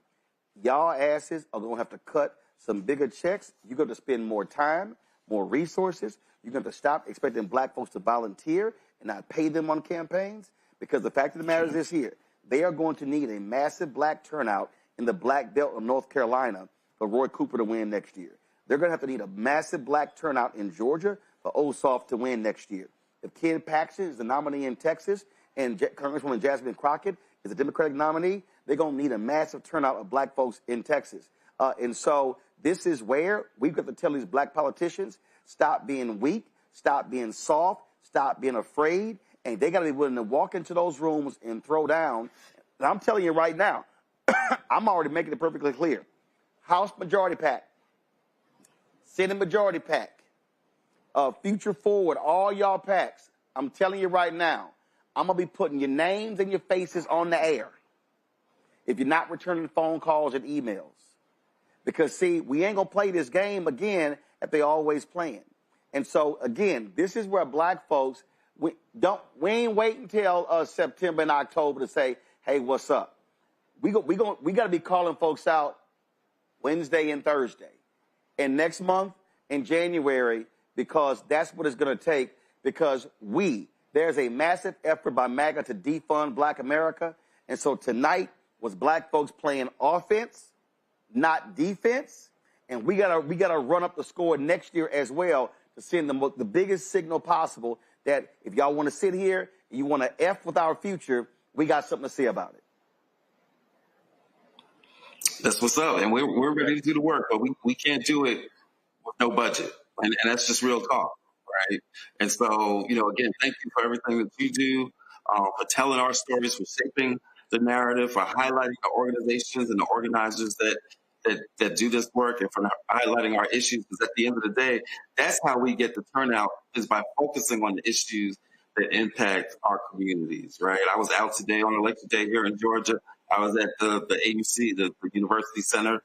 Y'all asses are going to have to cut some bigger checks. You're going to spend more time, more resources. You're going to stop expecting black folks to volunteer and not pay them on campaigns. Because the fact of the matter is this here. They are going to need a massive black turnout in the black belt of North Carolina for Roy Cooper to win next year. They're going to have to need a massive black turnout in Georgia for Ossoff to win next year. If Ken Paxton is the nominee in Texas and Congresswoman Jasmine Crockett is a Democratic nominee, they're going to need a massive turnout of black folks in Texas. And so this is where we've got to tell these black politicians, stop being weak, stop being soft, stop being afraid, and they got to be willing to walk into those rooms and throw down. And I'm telling you right now, I'm already making it perfectly clear. House Majority PAC, Senate Majority PAC, Future Forward, all y'all PACs, I'm telling you right now, I'm going to be putting your names and your faces on the air if you're not returning phone calls and emails. Because, see, we ain't going to play this game again that they always playing. And so, again, this is where black folks, we ain't wait until September and October to say, hey, what's up? We got to be calling folks out Wednesday and Thursday. And next month in January, because that's what it's going to take, because there's a massive effort by MAGA to defund black America. And so tonight was black folks playing offense, not defense. And we gotta run up the score next year as well to send the biggest signal possible that if y'all want to sit here and you want to F with our future, we got something to say about it. That's what's up. And we're ready to do the work, but we can't do it with no budget. And that's just real talk, right? And so, again, thank you for everything that you do, for telling our stories, for shaping the narrative, for highlighting the organizations and the organizers that do this work, and for highlighting our issues. Because at the end of the day, that's how we get the turnout, is by focusing on the issues that impact our communities, right? I was out today on Election Day here in Georgia. I was at the AUC, the University Center.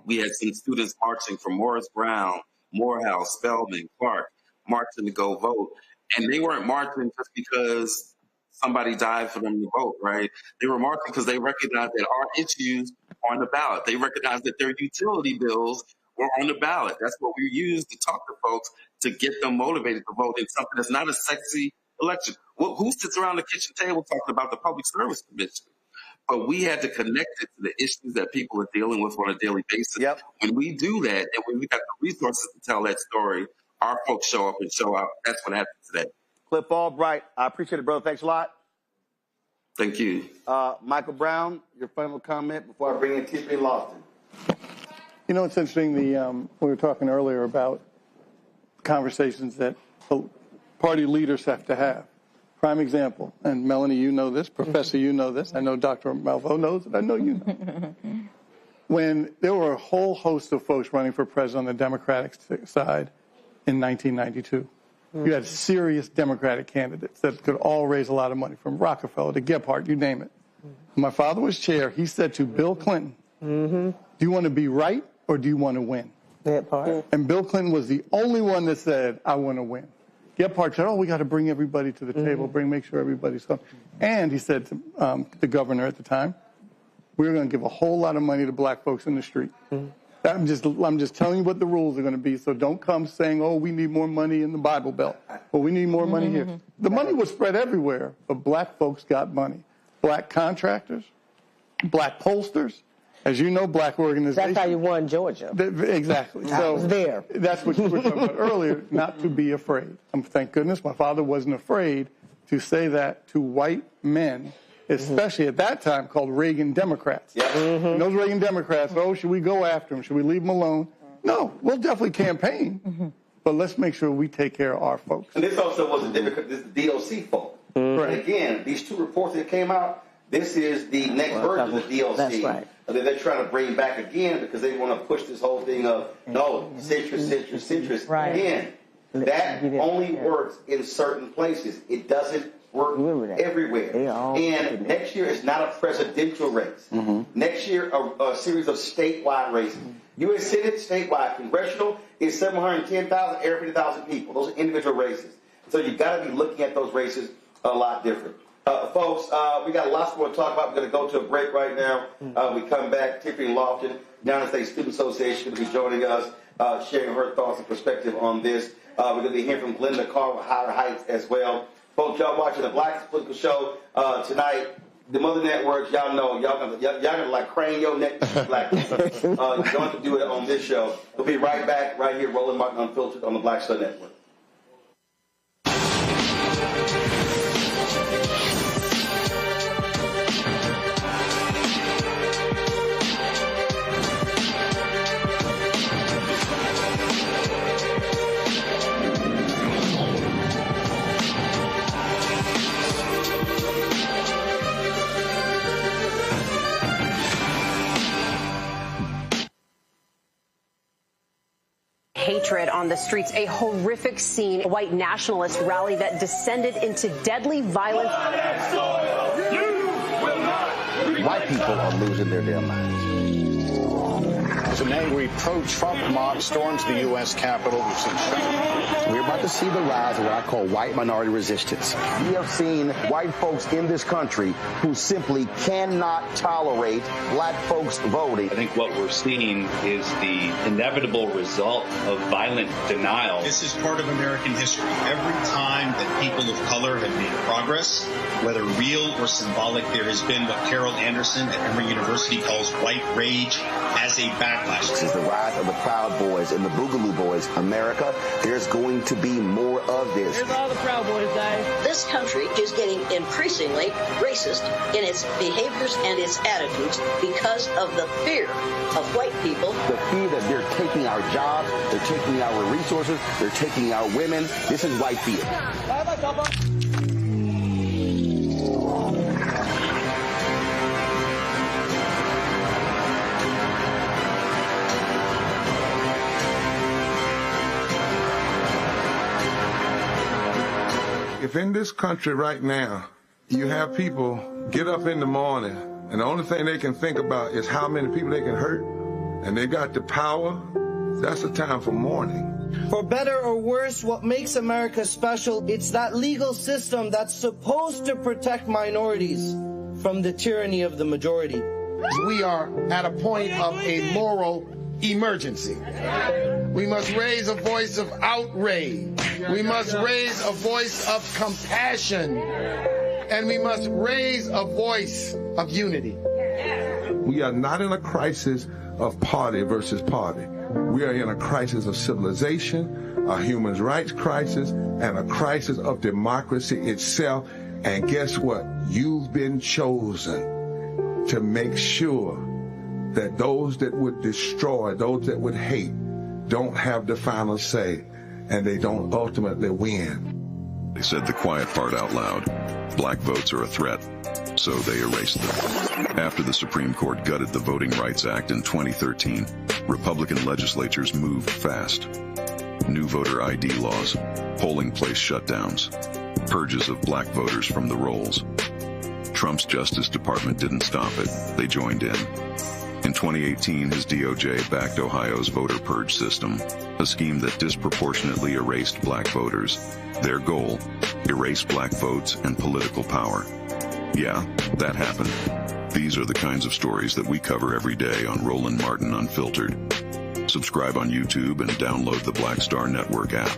We had some students marching from Morris Brown, Morehouse, Spelman, Clark, marching to go vote. And they weren't marching just because somebody died for them to vote, right? They were marching because they recognized that our issues are on the ballot. They recognized that their utility bills were on the ballot. That's what we use to talk to folks, to get them motivated to vote in something that's not a sexy election. Well, who sits around the kitchen table talking about the Public Service Commission? But we had to connect it to the issues that people are dealing with on a daily basis. Yep. When we do that, and when we got the resources to tell that story, our folks show up and show out. That's what happened today. Cliff Albright, I appreciate it, brother. Thanks a lot. Thank you. Michael Brown, your final comment before I bring in Tiffany Lofton. It's interesting. We were talking earlier about conversations that party leaders have to have. Prime example, and Melanie, you know this, Professor, you know this, I know Dr. Malvo knows it, I know you know. When there were a whole host of folks running for president on the Democratic side in 1992, you had serious Democratic candidates that could all raise a lot of money, from Rockefeller to Gephardt, you name it. When my father was chair, he said to Bill Clinton, do you want to be right or do you want to win? That part. And Bill Clinton was the only one that said, I want to win. Gephardt said, we got to bring everybody to the table, make sure everybody's coming. And he said to the governor at the time, we're going to give a whole lot of money to black folks in the street. I'm just telling you what the rules are going to be, so don't come saying, we need more money in the Bible Belt, or we need more money here. The money was spread everywhere, but black folks got money. Black contractors, black pollsters, as you know, black organizations. That's how you won Georgia. Exactly. I was there. That's what you were talking about earlier, not to be afraid. Thank goodness my father wasn't afraid to say that to white men, especially at that time called Reagan Democrats. And those Reagan Democrats, should we go after them? Should we leave them alone? No, we'll definitely campaign, but let's make sure we take care of our folks. And this also was the DOC fault. And again, these two reports that came out, this is the next version of the DLC. That's right. That they're trying to bring back again because they want to push this whole thing of, citrus. Right. Again, that only works in certain places. It doesn't work everywhere. And next year is not a presidential race. Next year, a series of statewide races. U.S. Senate, statewide. Congressional is 710,000, every 50,000 people. Those are individual races. So you've got to be looking at those races a lot different. Folks, we got lots more to talk about. We're going to go to a break right now. We come back. Tiffany Lofton, United States Student Association, going to be joining us, sharing her thoughts and perspective on this. We're going to be hearing from Glenda Carr with Higher Heights as well. Folks, y'all watching the Black Political Show tonight. The Mother Networks, y'all know, y'all gonna like crane your neck to black people. You don't have to do it on this show. We'll be right back, right here, Roland Martin Unfiltered on the Black Star Network. Hatred on the streets, a horrific scene, a white nationalist rally that descended into deadly violence. White people are losing their damn minds. As an angry pro-Trump mob storms the U.S. Capitol, we've seen to see the rise of what I call white minority resistance. We have seen white folks in this country who simply cannot tolerate black folks voting. I think what we're seeing is the inevitable result of violent denial. This is part of American history. Every time that people of color have made progress, whether real or symbolic, there has been what Carol Anderson at Emory University calls white rage as a backlash. This is the rise of the Proud Boys and the Boogaloo Boys. America, there's going to be more of this. Here's all the Proud Boys, guys. This country is getting increasingly racist in its behaviors and its attitudes because of the fear of white people. The fear that they're taking our jobs, they're taking our resources, they're taking our women. This is white fear. If in this country right now, you have people get up in the morning and the only thing they can think about is how many people they can hurt, and they got the power, that's the time for mourning. For better or worse, what makes America special, it's that legal system that's supposed to protect minorities from the tyranny of the majority. We are at a point of a moral emergency. We must raise a voice of outrage. We must raise a voice of compassion. And we must raise a voice of unity. We are not in a crisis of party versus party. We are in a crisis of civilization, a human rights crisis, and a crisis of democracy itself. And guess what? You've been chosen to make sure that those that would destroy, those that would hate, don't have the final say, and they don't ultimately win. They said the quiet part out loud. Black votes are a threat, so they erased them. After the Supreme Court gutted the Voting Rights Act in 2013, Republican legislatures moved fast. New voter ID laws, polling place shutdowns, purges of black voters from the rolls. Trump's Justice Department didn't stop it. They joined in. In 2018, his DOJ backed Ohio's voter purge system, a scheme that disproportionately erased black voters. Their goal, erase black votes and political power. Yeah, that happened. These are the kinds of stories that we cover every day on Roland Martin Unfiltered. Subscribe on YouTube and download the Black Star Network app.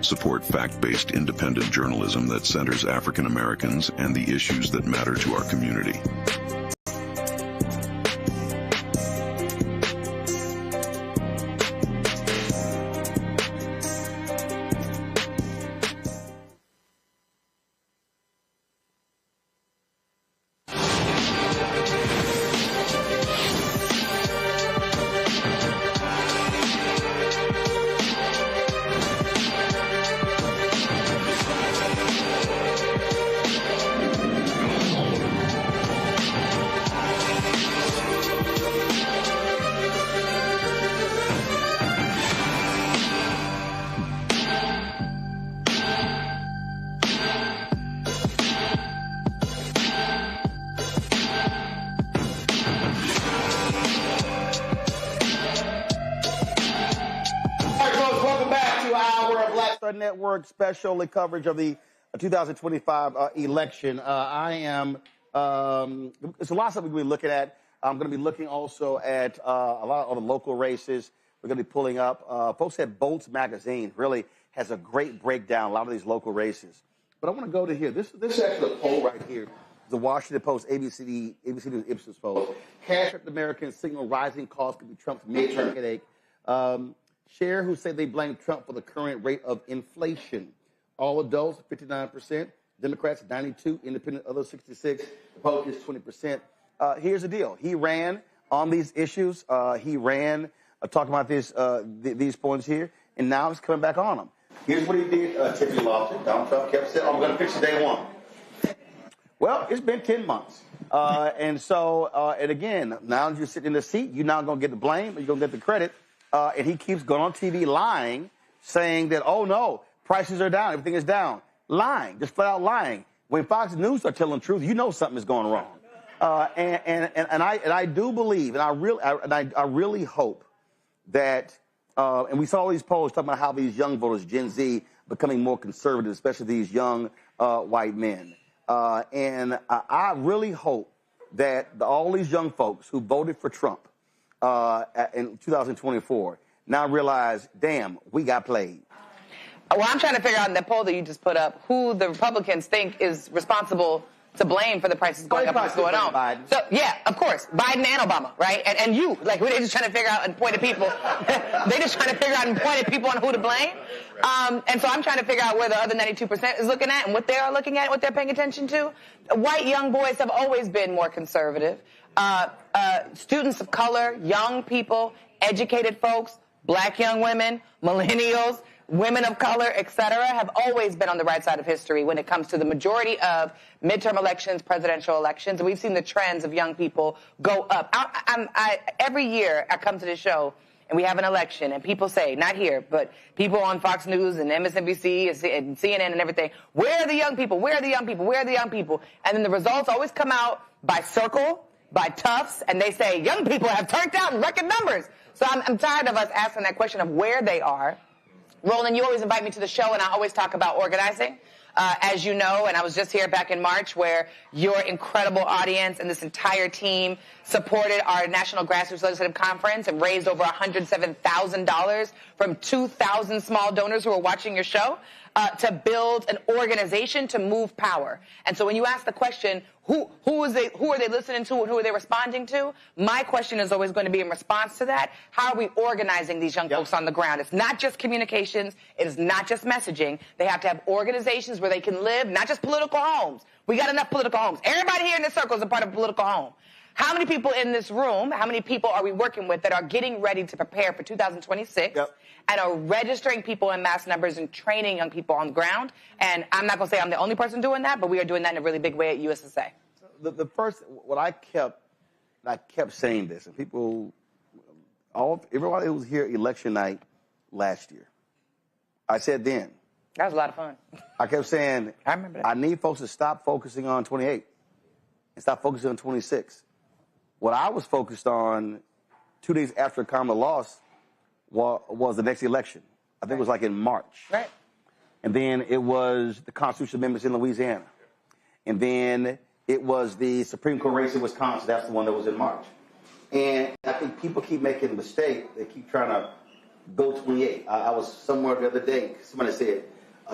Support fact-based independent journalism that centers African Americans and the issues that matter to our community. Network special coverage of the 2025 election. It's a lot of stuff we're going to be looking at. I'm going to be looking also at a lot of the local races we're going to be pulling up. Folks at Bolts Magazine really has a great breakdown, a lot of these local races. But I want to go to here. This is actually a poll right here. The Washington Post, ABC News, Ipsos poll. Cash-strapped Americans signal rising costs could be Trump's midterm headache. Share who say they blame Trump for the current rate of inflation. All adults, 59%. Democrats, 92%. Independent, others, 66%. Republicans, 20%. Here's the deal. He ran on these issues. He ran talking about these points here, and now he's coming back on them. Here's what he did. Tiffany lost it. Donald Trump kept saying, I'm going to fix it day one. Well, it's been 10 months. And again, now you're sitting in the seat, you're not going to get the blame, or you're going to get the credit. And he keeps going on TV lying, saying that, oh, no, prices are down, everything is down. Lying, just flat out lying. When Fox News are telling the truth, you know something is going wrong. And I do believe, and I really hope that And we saw these polls talking about how these young voters, Gen Z, becoming more conservative, especially these young white men. And I really hope that all these young folks who voted for Trump in 2024 now realize, damn, we got played. Well, I'm trying to figure out in that poll that you just put up who the Republicans think is responsible to blame for the prices going up and what's going on. Biden. So, yeah, of course, Biden and Obama, right? And you, like, they're just trying to figure out and point at people. They're just trying to figure out and point at people on who to blame. And so I'm trying to figure out where the other 92% is looking at and what they are looking at, what they're paying attention to. White young boys have always been more conservative. Students of color, young people, educated folks, black young women, millennials, women of color, et cetera, have always been on the right side of history when it comes to the majority of midterm elections, presidential elections. And we've seen the trends of young people go up. Every year I come to this show and we have an election and people say, not here, but people on Fox News and MSNBC and CNN and everything, where are the young people? Where are the young people? Where are the young people? And then the results always come out by Circle, by Tufts, and they say young people have turned out in record numbers. So I'm tired of us asking that question of where they are. Roland, you always invite me to the show, and I always talk about organizing, as you know, and I was just here back in March where your incredible audience and this entire team supported our National Grassroots Legislative Conference and raised over $107,000 from 2,000 small donors who were watching your show to build an organization to move power. And so when you ask the question, who are they listening to and who are they responding to? My question is always going to be in response to that. How are we organizing these young folks on the ground? It's not just communications. It is not just messaging. They have to have organizations where they can live, not just political homes. We got enough political homes. Everybody here in this circle is a part of a political home. How many people in this room, how many people are we working with that are getting ready to prepare for 2026 and are registering people in mass numbers and training young people on the ground? And I'm not going to say I'm the only person doing that, but we are doing that in a really big way at USSA. The first, what I kept saying this, and people, everybody who was here election night last year, I said then. That was a lot of fun. I kept saying, I remember that. I need folks to stop focusing on 28 and stop focusing on 26. What I was focused on 2 days after Kamala lost was the next election. I think it was like in March. Right. And then it was the constitutional amendments in Louisiana. And then it was the Supreme Court race in Wisconsin. That's the one that was in March. And I think people keep making a mistake. They keep trying to go 28. I was somewhere the other day. Somebody said,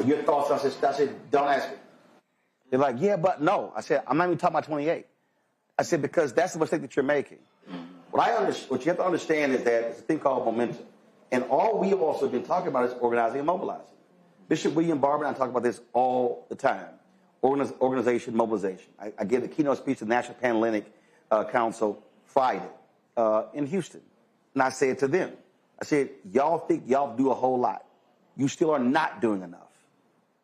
your thoughts? I said, don't ask me. They're like, yeah, but no. I said, I'm not even talking about 28. I said, because that's the mistake that you're making. What you have to understand is that it's a thing called momentum. And all we have also been talking about is organizing and mobilizing. Bishop William Barber and I talk about this all the time. Organization, mobilization. I gave the keynote speech to the National Panhellenic Council Friday in Houston. And I said to them, I said, y'all think y'all do a whole lot. You still are not doing enough.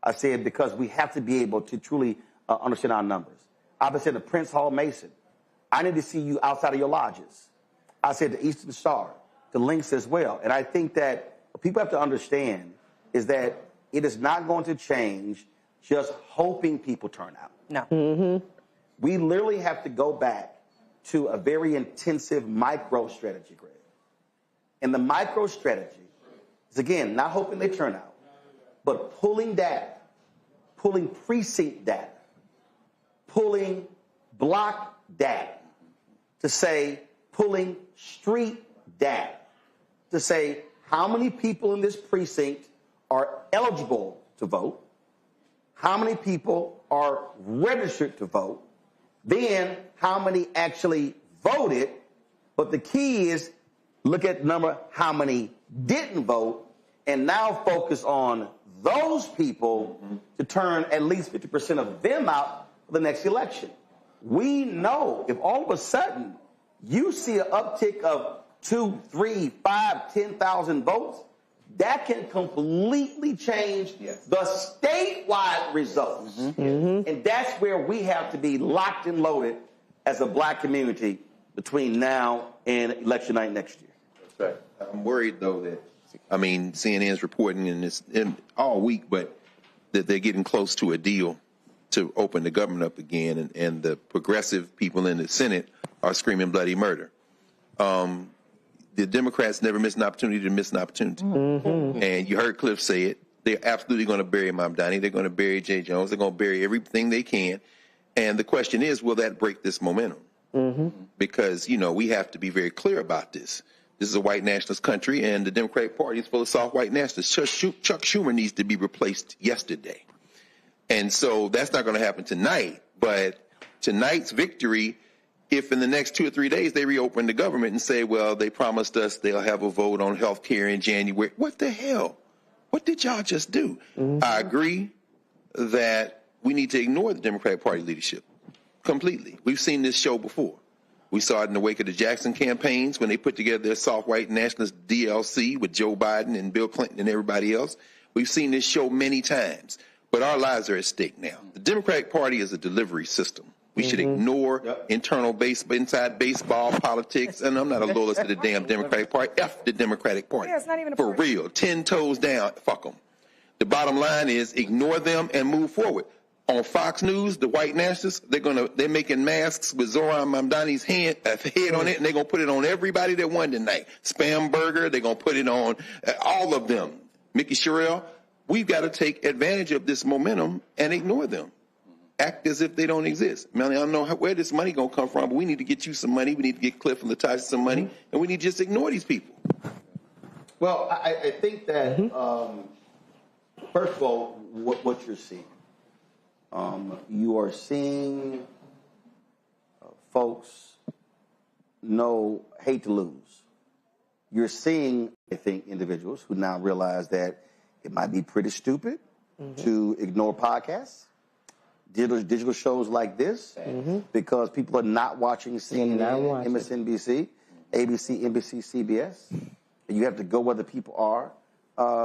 I said, because we have to be able to truly understand our numbers. I've said to Prince Hall Mason, I need to see you outside of your lodges. I said to Eastern Star, to Links as well. And I think that what people have to understand is that it is not going to change just hoping people turn out. No. Mm-hmm. We literally have to go back to a very intensive micro strategy, Greg. And the micro strategy is, again, not hoping they turn out, but pulling data, pulling precinct data, pulling block data, to say, pulling street data, to say how many people in this precinct are eligible to vote, how many people are registered to vote, then how many actually voted, but the key is look at the number, how many didn't vote, and now focus on those people to turn at least 50% of them out for the next election. We know if all of a sudden you see an uptick of 2, 3, 5, 10,000 votes, that can completely change the statewide results. Mm-hmm. And that's where we have to be locked and loaded as a black community between now and election night next year. That's right. I'm worried, though, that, CNN's reporting in all week, but that they're getting close to a deal to open the government up again, and the progressive people in the Senate are screaming bloody murder. the Democrats never miss an opportunity to miss an opportunity. Mm-hmm. And you heard Cliff say it. They're absolutely going to bury Mandani. They're going to bury Jay Jones. They're going to bury everything they can. And the question is, will that break this momentum? Mm-hmm. Because, we have to be very clear about this. This is a white nationalist country, and the Democratic Party is full of soft white nationalists. Chuck Schumer needs to be replaced yesterday. And so that's not going to happen tonight. But tonight's victory, if in the next 2 or 3 days they reopen the government and say, well, they promised us they'll have a vote on health care in January. What the hell? What did y'all just do? Mm-hmm. I agree that we need to ignore the Democratic Party leadership completely. We've seen this show before. We saw it in the wake of the Jackson campaigns when they put together their soft white nationalist DLC with Joe Biden and Bill Clinton and everybody else. We've seen this show many times, but our lives are at stake now. The Democratic Party is a delivery system. We should ignore inside baseball politics. And I'm not a loyalist to the damn Democratic Party. F the Democratic Party. Yeah, it's not even a For party. real. 10 toes down. Fuck them. The bottom line is ignore them and move forward. On Fox News, the white nationalists, they're making masks with Zoran Mamdani's head on it, and they're gonna put it on everybody that won tonight. Spanberger, they're gonna put it on all of them. Mickey Sherrill, we've got to take advantage of this momentum and ignore them. Act as if they don't exist. Melanie, I don't know where this money gonna come from, but we need to get you some money. We need to get Cliff and Latasha some money, and we need to just ignore these people. Well, I think that first of all, what you're seeing. You are seeing folks hate to lose. You're seeing, I think, individuals who now realize that it might be pretty stupid to ignore podcasts, digital shows like this, because people are not watching CNN, MSNBC, ABC, NBC, CBS. And you have to go where the people are.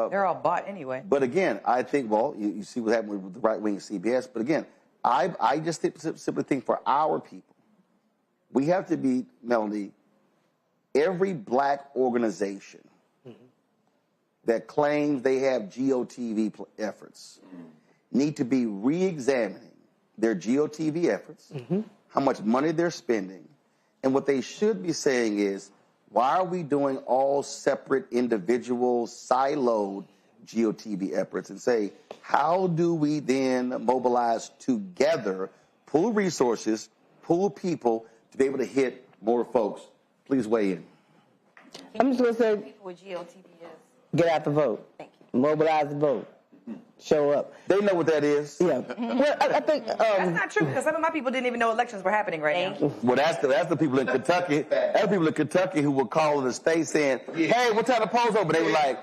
They're all bought anyway. But again, I think, you see what happened with the right wing CBS. But again, I just simply think for our people, we have to be, Melanie, every black organization that claims they have GOTV efforts need to be re-examining their GOTV efforts, how much money they're spending, and what they should be saying is, why are we doing all separate, individual, siloed GOTV efforts? And say, how do we then mobilize together, pool resources, pool people to be able to hit more folks? Please weigh in. I'm just going to say, What GOTV is. Get out the vote. Thank you. Mobilize the vote. Show up. They know what that is. Yeah. Well, I think that's not true because some of my people didn't even know elections were happening right now. Well, that's the people in Kentucky. That's the people in Kentucky who were calling the state saying, "Hey, what time the polls open?" They were like,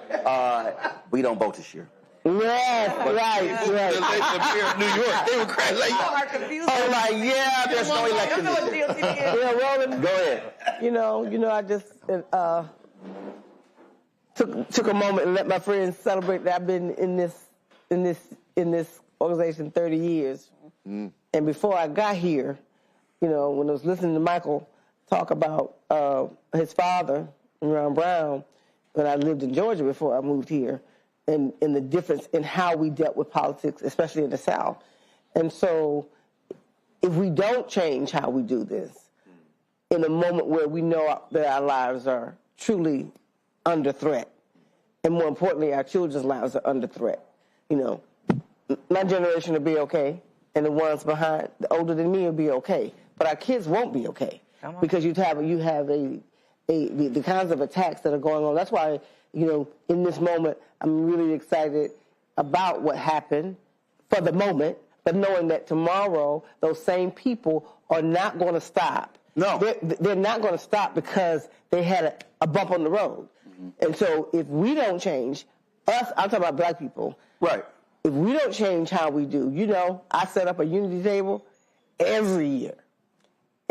"We don't vote this year." Yes, right. The mayor of New York, they were crying like, oh, like, yeah, there's no election this year. Yeah, Roland, go ahead. I just took a moment and let my friends celebrate that I've been in this organization 30 years. And before I got here, when I was listening to Michael talk about his father, Ron Brown, when I lived in Georgia before I moved here, and the difference in how we dealt with politics, especially in the South. And so if we don't change how we do this in a moment where we know that our lives are truly under threat, and more importantly, our children's lives are under threat, my generation will be okay, and the ones behind, the older than me, will be okay. But our kids won't be okay because you have the kinds of attacks that are going on. That's why, in this moment, I'm really excited about what happened for the moment, but knowing that tomorrow those same people are not going to stop. No. They're not going to stop because they had a bump on the road. And so if we don't change, I'm talking about black people. Right. If we don't change how we do, I set up a unity table every year.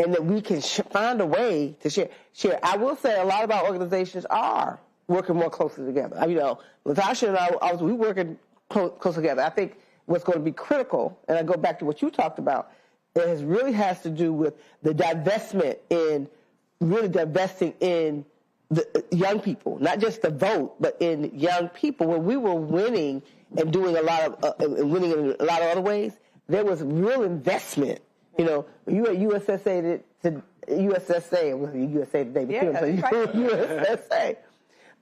And that we can find a way to share. I will say a lot of our organizations are working more closely together. Latasha and I, we working close together. I think what's going to be critical, and I go back to what you talked about, it really has to do with the divestment in, really divesting in the young people, not just the vote, but in young people. When we were winning and doing winning in a lot of other ways, there was real investment. When you at USSA USSA, well, USA Today, but USSA.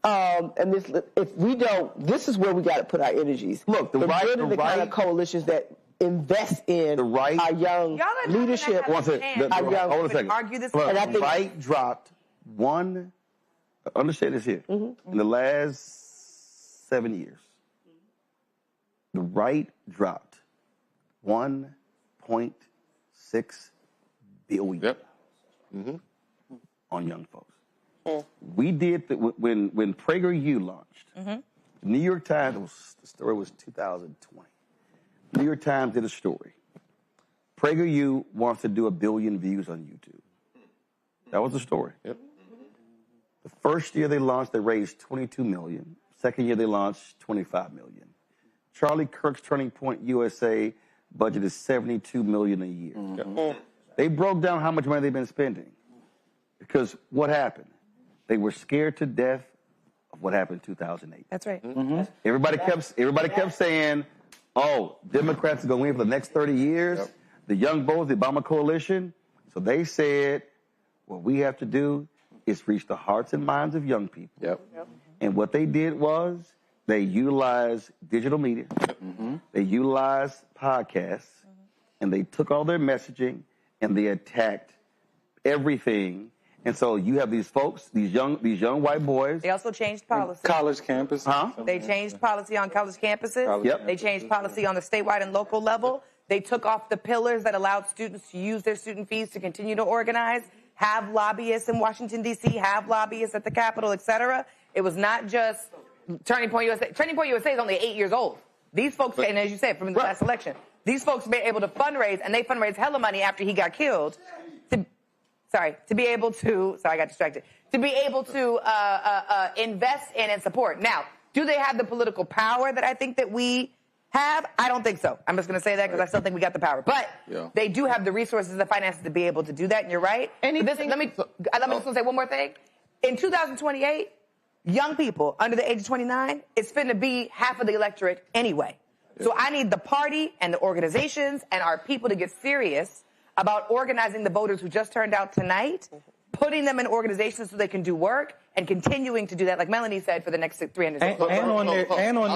And this, if we don't, this is where we got to put our energies. Look, the kind of coalitions that invest in our young leadership. Hold on a second. Argue this. Look, the right dropped one. Understand this here. In the last 7 years, the right dropped $1.6 billion on young folks. We did when PragerU launched. The New York Times, the story was 2020. New York Times did a story. PragerU wants to do 1 billion views on YouTube. That was the story. The first year they launched, they raised $22 million. Second year they launched, $25 million. Charlie Kirk's Turning Point USA budget is $72 million a year. They broke down how much money they've been spending. Because what happened? They were scared to death of what happened in 2008. That's right. Everybody kept saying, oh, Democrats are going to win for the next 30 years. The young voters, the Obama coalition. So they said, what we have to do is reach the hearts and minds of young people. And what they did was they utilized digital media. They utilized podcasts. And they took all their messaging and they attacked everything. And so you have these folks, these young white boys. They also changed policy. College campus. They changed policy on college campuses. They changed policy on the statewide and local level. They took off the pillars that allowed students to use their student fees to continue to organize, have lobbyists in Washington, D.C., have lobbyists at the Capitol, et cetera. It was not just Turning Point USA. Turning Point USA is only 8 years old. These folks, and as you said, from the last election, these folks been able to fundraise, and they fundraised hella money after he got killed. To be able to invest in and support. Now, do they have the political power that I think that we have? I don't think so. I'm just going to say that because I still think we got the power. But they do have the resources and finances to be able to do that, and you're right. Let me just say one more thing. In 2028, young people under the age of 29, it's finna be half of the electorate anyway. So I need the party and the organizations and our people to get serious about organizing the voters who just turned out tonight, putting them in organizations so they can do work, and continuing to do that, like Melanie said, for the next 300 days. And on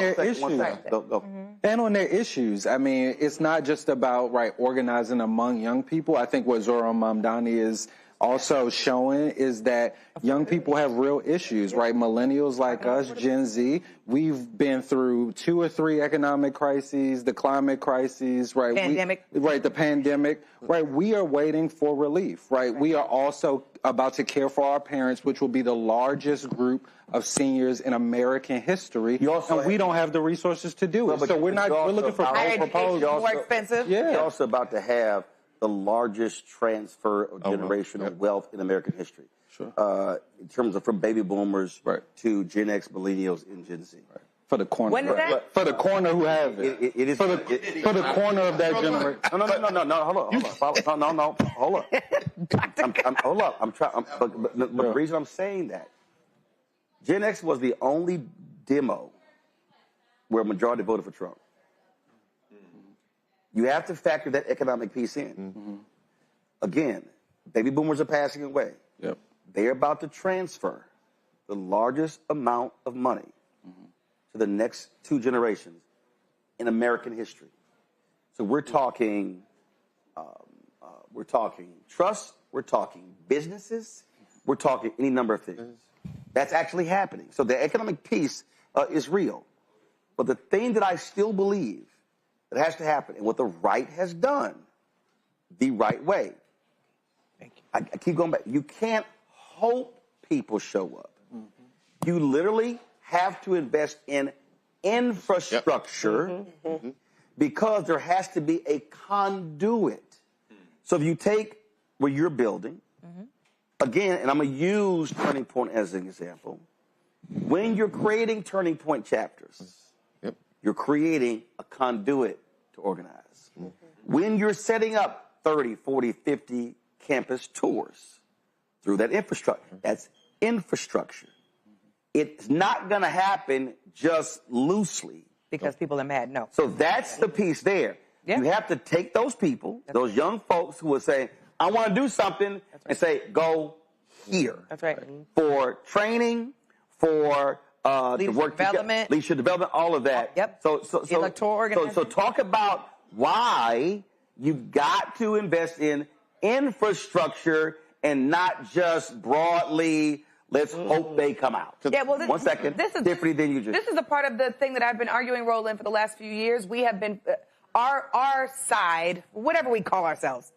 their issues. I mean, it's not just about organizing among young people. I think what Zohran Mamdani is also showing is that young people have real issues, right? Millennials like us, Gen Z, we've been through 2 or 3 economic crises, the climate crises, right? The pandemic, right? We are waiting for relief, right? We are also about to care for our parents, which will be the largest group of seniors in American history, and we don't have the resources to do it. So we're looking for proposals. More expensive. You're also about to have the largest transfer of generational wealth in American history. In terms of from baby boomers to Gen X, millennials, and Gen Z. For the corner. When is that? For the corner who have it. It is for the corner of that generation. No, hold up. But the reason I'm saying that, Gen X was the only demo where a majority voted for Trump. You have to factor that economic piece in. Again, baby boomers are passing away. They're about to transfer the largest amount of money to the next 2 generations in American history. So we're talking trust, we're talking businesses, we're talking any number of things. That's actually happening. So the economic piece is real. But the thing that I still believe that has to happen, and what the right has done the right way. I keep going back. You can't hope people show up. You literally have to invest in infrastructure because there has to be a conduit. So if you take where you're building, again, and I'm going to use Turning Point as an example, when you're creating Turning Point chapters, you're creating a conduit to organize. When you're setting up 30, 40, 50 campus tours through that infrastructure, that's infrastructure. It's not going to happen just loosely. Because people are mad, no. So that's the piece there. You have to take those people, those young folks who are saying, I want to do something and say, go here. That's right. For training, for leadership development, leadership development, all of that. Yep. So electoral organization. So talk about why you've got to invest in infrastructure and not just broadly. Let's hope they come out. Yeah, well, One second. This is different than you just. This is a part of the thing that I've been arguing, Roland, for the last few years. We have been our side, whatever we call ourselves,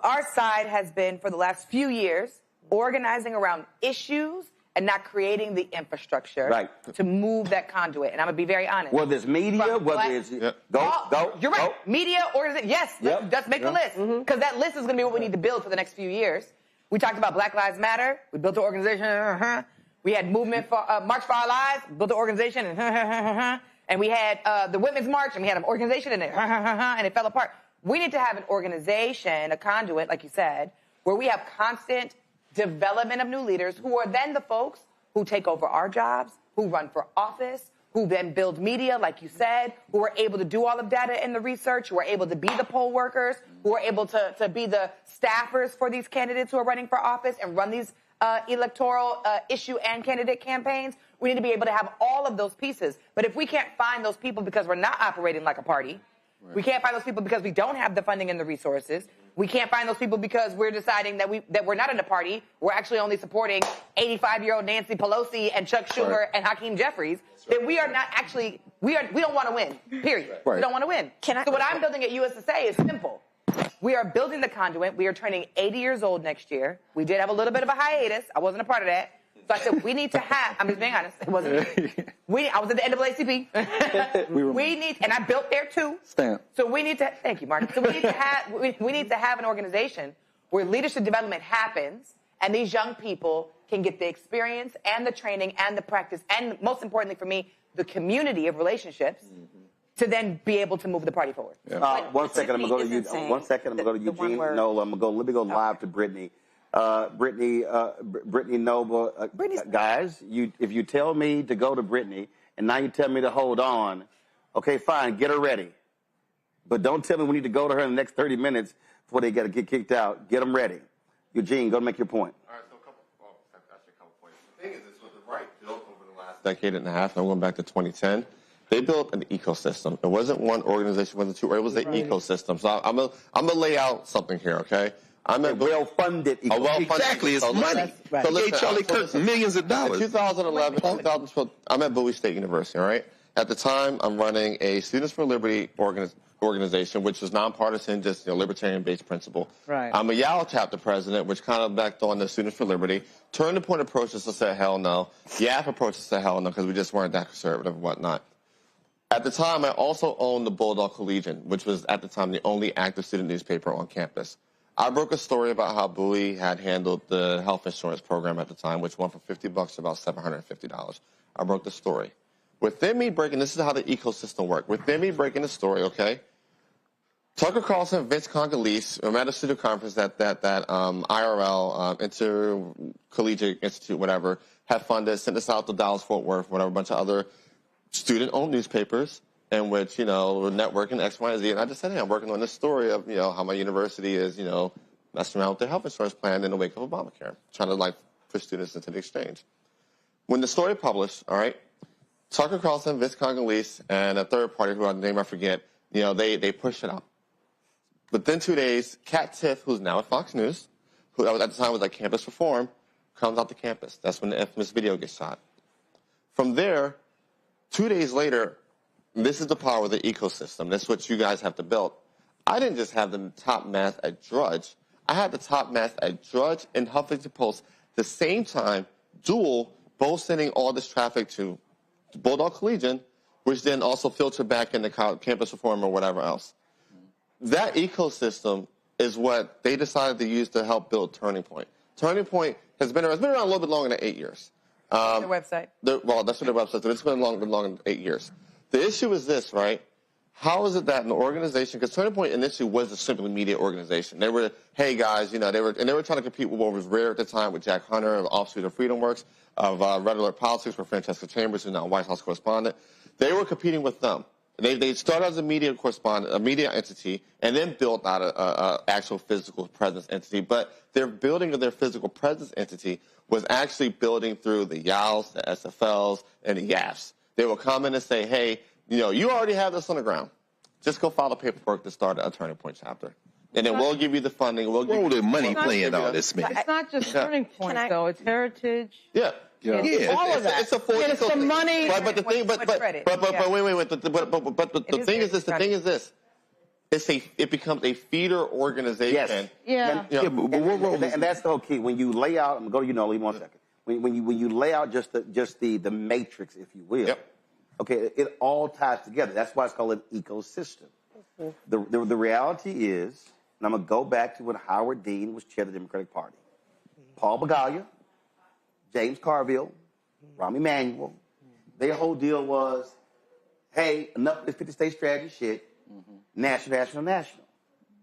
our side has been for the last few years organizing around issues and not creating the infrastructure to move that conduit. And I'm gonna be very honest. Whether it's media, whether it's go. You're right. Media, organization. Yes, let's make a list because that list is gonna be what we need to build for the next few years. We talked about Black Lives Matter. We built an organization. We had movement for March for Our Lives. Built an organization. And we had the Women's March, and we had an organization in it. And it fell apart. We need to have an organization, a conduit, like you said, where we have constant development of new leaders who are then the folks who take over our jobs, who run for office, who then build media, like you said, who are able to do all of data and the research, who are able to be the poll workers, who are able to be the staffers for these candidates who are running for office and run these electoral issue and candidate campaigns. We need to be able to have all of those pieces. But if we can't find those people because we're not operating like a party, we can't find those people because we don't have the funding and the resources, we can't find those people because we're deciding that we're not in a party, we're actually only supporting 85-year-old Nancy Pelosi and Chuck Schumer and Hakeem Jeffries, then we are not actually, we don't want to win, period. We don't want to win. So what I'm building at USSA is simple. We are building the conduit. We are turning 80 years old next year. We did have a little bit of a hiatus. I wasn't a part of that. So I said, we need to have, I'm just being honest, it wasn't, I was at the NAACP. We need, and I built there too. Stamp. So we need to, thank you, Mark. So we need to have, we need to have an organization where leadership development happens and these young people can get the experience and the training and the practice and most importantly for me, the community of relationships to then be able to move the party forward. Yeah. 1 second, I'm going to go to you. 1 second, I'm going to go to Eugene. No, let me go live to Brittany. Brittany Noble, guys, if you tell me to go to Brittany and now you tell me to hold on, okay, fine, get her ready. But don't tell me we need to go to her in the next 30 minutes before they got to get kicked out. Get them ready. Eugene, go make your point. All right, so a couple points. The thing is, this was the right built over the last decade and a half, and I'm going back to 2010. They built an ecosystem. It wasn't one organization, it wasn't two, it was an ecosystem. So I'm gonna lay out something here, okay? I'm a well-funded ecosystem. Exactly, it's money. So listen, Charlie Kirk millions of dollars. In 2011, 2012, I'm at Bowie State University, all right? At the time, I'm running a Students for Liberty organization, which is nonpartisan, just libertarian-based principle. Right. I'm a YAL chapter president, which kind of backed on the Students for Liberty. Turning Point approached us and said, hell no. YAF approached us and said, hell no, because we just weren't that conservative and whatnot. At the time, I also owned the Bulldog Collegian, which was at the time the only active student newspaper on campus. I broke a story about how Bowie had handled the health insurance program at the time, which went from $50 to about $750. I broke the story. Within me breaking, this is how the ecosystem worked. Within me breaking the story, okay, Tucker Carlson, Vince Congolese, I'm at a student conference at that IRL, Intercollegiate Institute, whatever, had funded, sent us out to Dallas-Fort Worth, whatever, a bunch of other student-owned newspapers in which, we're networking X, Y, and Z. And I just said, hey, I'm working on this story of, how my university is, messing around with their health insurance plan in the wake of Obamacare, trying to, push students into the exchange. When the story published, all right, Tucker Carlson, Vince Congolese, and a third party whose name I forget, they pushed it out. Within 2 days, Kat Tiff, who's now at Fox News, who at the time was at Campus Reform, comes out to campus. That's when the infamous video gets shot. From there, 2 days later, this is the power of the ecosystem. This is what you guys have to build. I didn't just have the top mass at Drudge. I had the top mass at Drudge and Huffington Post the same time, dual, both sending all this traffic to Bulldog Collegian, which then also filtered back into Campus Reform or whatever else. That ecosystem is what they decided to use to help build Turning Point. Turning Point has been around a little bit longer than 8 years. Their website. Well, that's what their website is. It's been longer than 8 years. The issue is this, right? How is it that an organization, because Turning Point initially was a simply media organization. They were, hey guys, they were trying to compete with what was rare at the time with Jack Hunter, of Offsuit of Freedom Works, of Red Alert Politics, with Francesca Chambers, who's now White House correspondent. They were competing with them. They started as a media correspondent, a media entity, and then built out a actual physical presence entity. But their building of their physical presence entity was actually building through the YALs, the SFLs, and the YAFs. They would come in and say, hey, you already have this on the ground. Just go file the paperwork to start a Turning Point chapter. And then we'll give you the funding. We'll give you the money playing all this, man. It's not just Turning Point, though. It's heritage. Yeah. It's all of that. It's the money. Right, but the thing, but wait. The thing is this. The thing is this. It becomes a feeder organization. Yes. Yeah. And that's the whole key. When you lay out, I'm gonna go to leave 1 second. When you lay out just the matrix, if you will. Yep. Okay, it all ties together. That's why it's called an ecosystem. The reality is, and I'm gonna go back to when Howard Dean was chair of the Democratic Party. Paul Begalia, James Carville, Rahm Emanuel, their whole deal was, hey, enough of this 50-state strategy shit, national.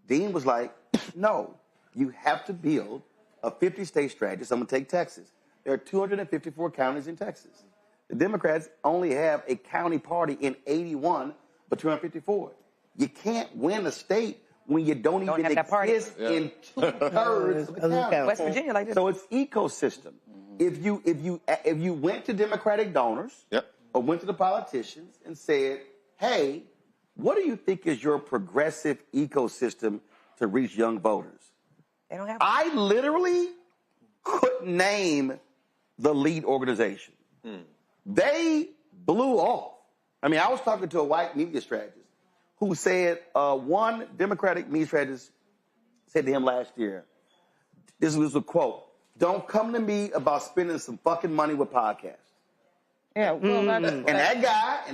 Dean was like, no, you have to build a 50-state strategy. So I'm going to take Texas. There are 254 counties in Texas. The Democrats only have a county party in 81, but 254. You can't win a state when you don't even exist in 2/3 of the county. West Virginia like this. So it's ecosystem. If you went to Democratic donors or went to the politicians and said, hey, what do you think is your progressive ecosystem to reach young voters? They don't have I literally couldn't name the lead organization. They blew off. I mean, I was talking to a white media strategist who said one Democratic media strategist said to him last year, this was a quote, don't come to me about spending some fucking money with podcasts. Yeah, well, and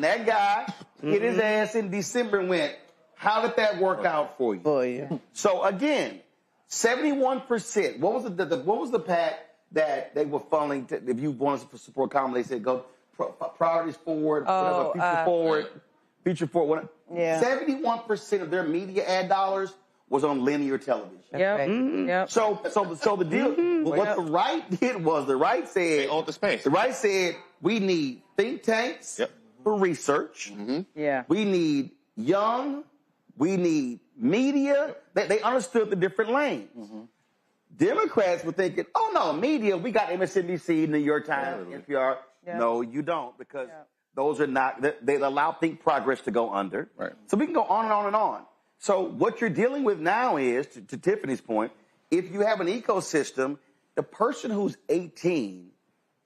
that guy hit his ass in December and went, how did that work out for you? So again, 71%. What was the PAC that they were funneling to, if you wanted to support comedy, they said go priorities forward, future forward. Yeah. 71% of their media ad dollars was on linear television. So the deal, what the right did was the right said, the right said we need think tanks for research. We need young. We need media. They understood the different lanes. Democrats were thinking, oh no, media, we got MSNBC, New York Times, NPR. No, you don't, because those are not, they allow Think Progress to go under. So we can go on and on and on. So what you're dealing with now is, to Tiffany's point, if you have an ecosystem, the person who's 18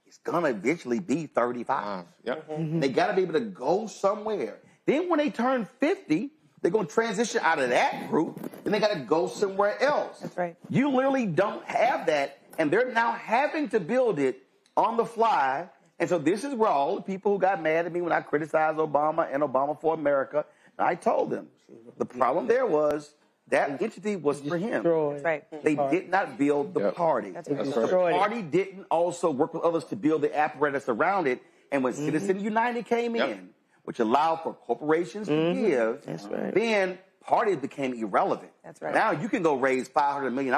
is going to eventually be 35. They got to be able to go somewhere. Then when they turn 50, they're going to transition out of that group, and they got to go somewhere else. That's right. You literally don't have that, and they're now having to build it on the fly. And so this is where all the people who got mad at me when I criticized Obama and Obama for America, I told them, the problem there was that entity was for him. That's right. They did not build the party. The party didn't also work with others to build the apparatus around it. And when Citizens United came in, which allowed for corporations to give, then parties became irrelevant. That's right. Now you can go raise $500 million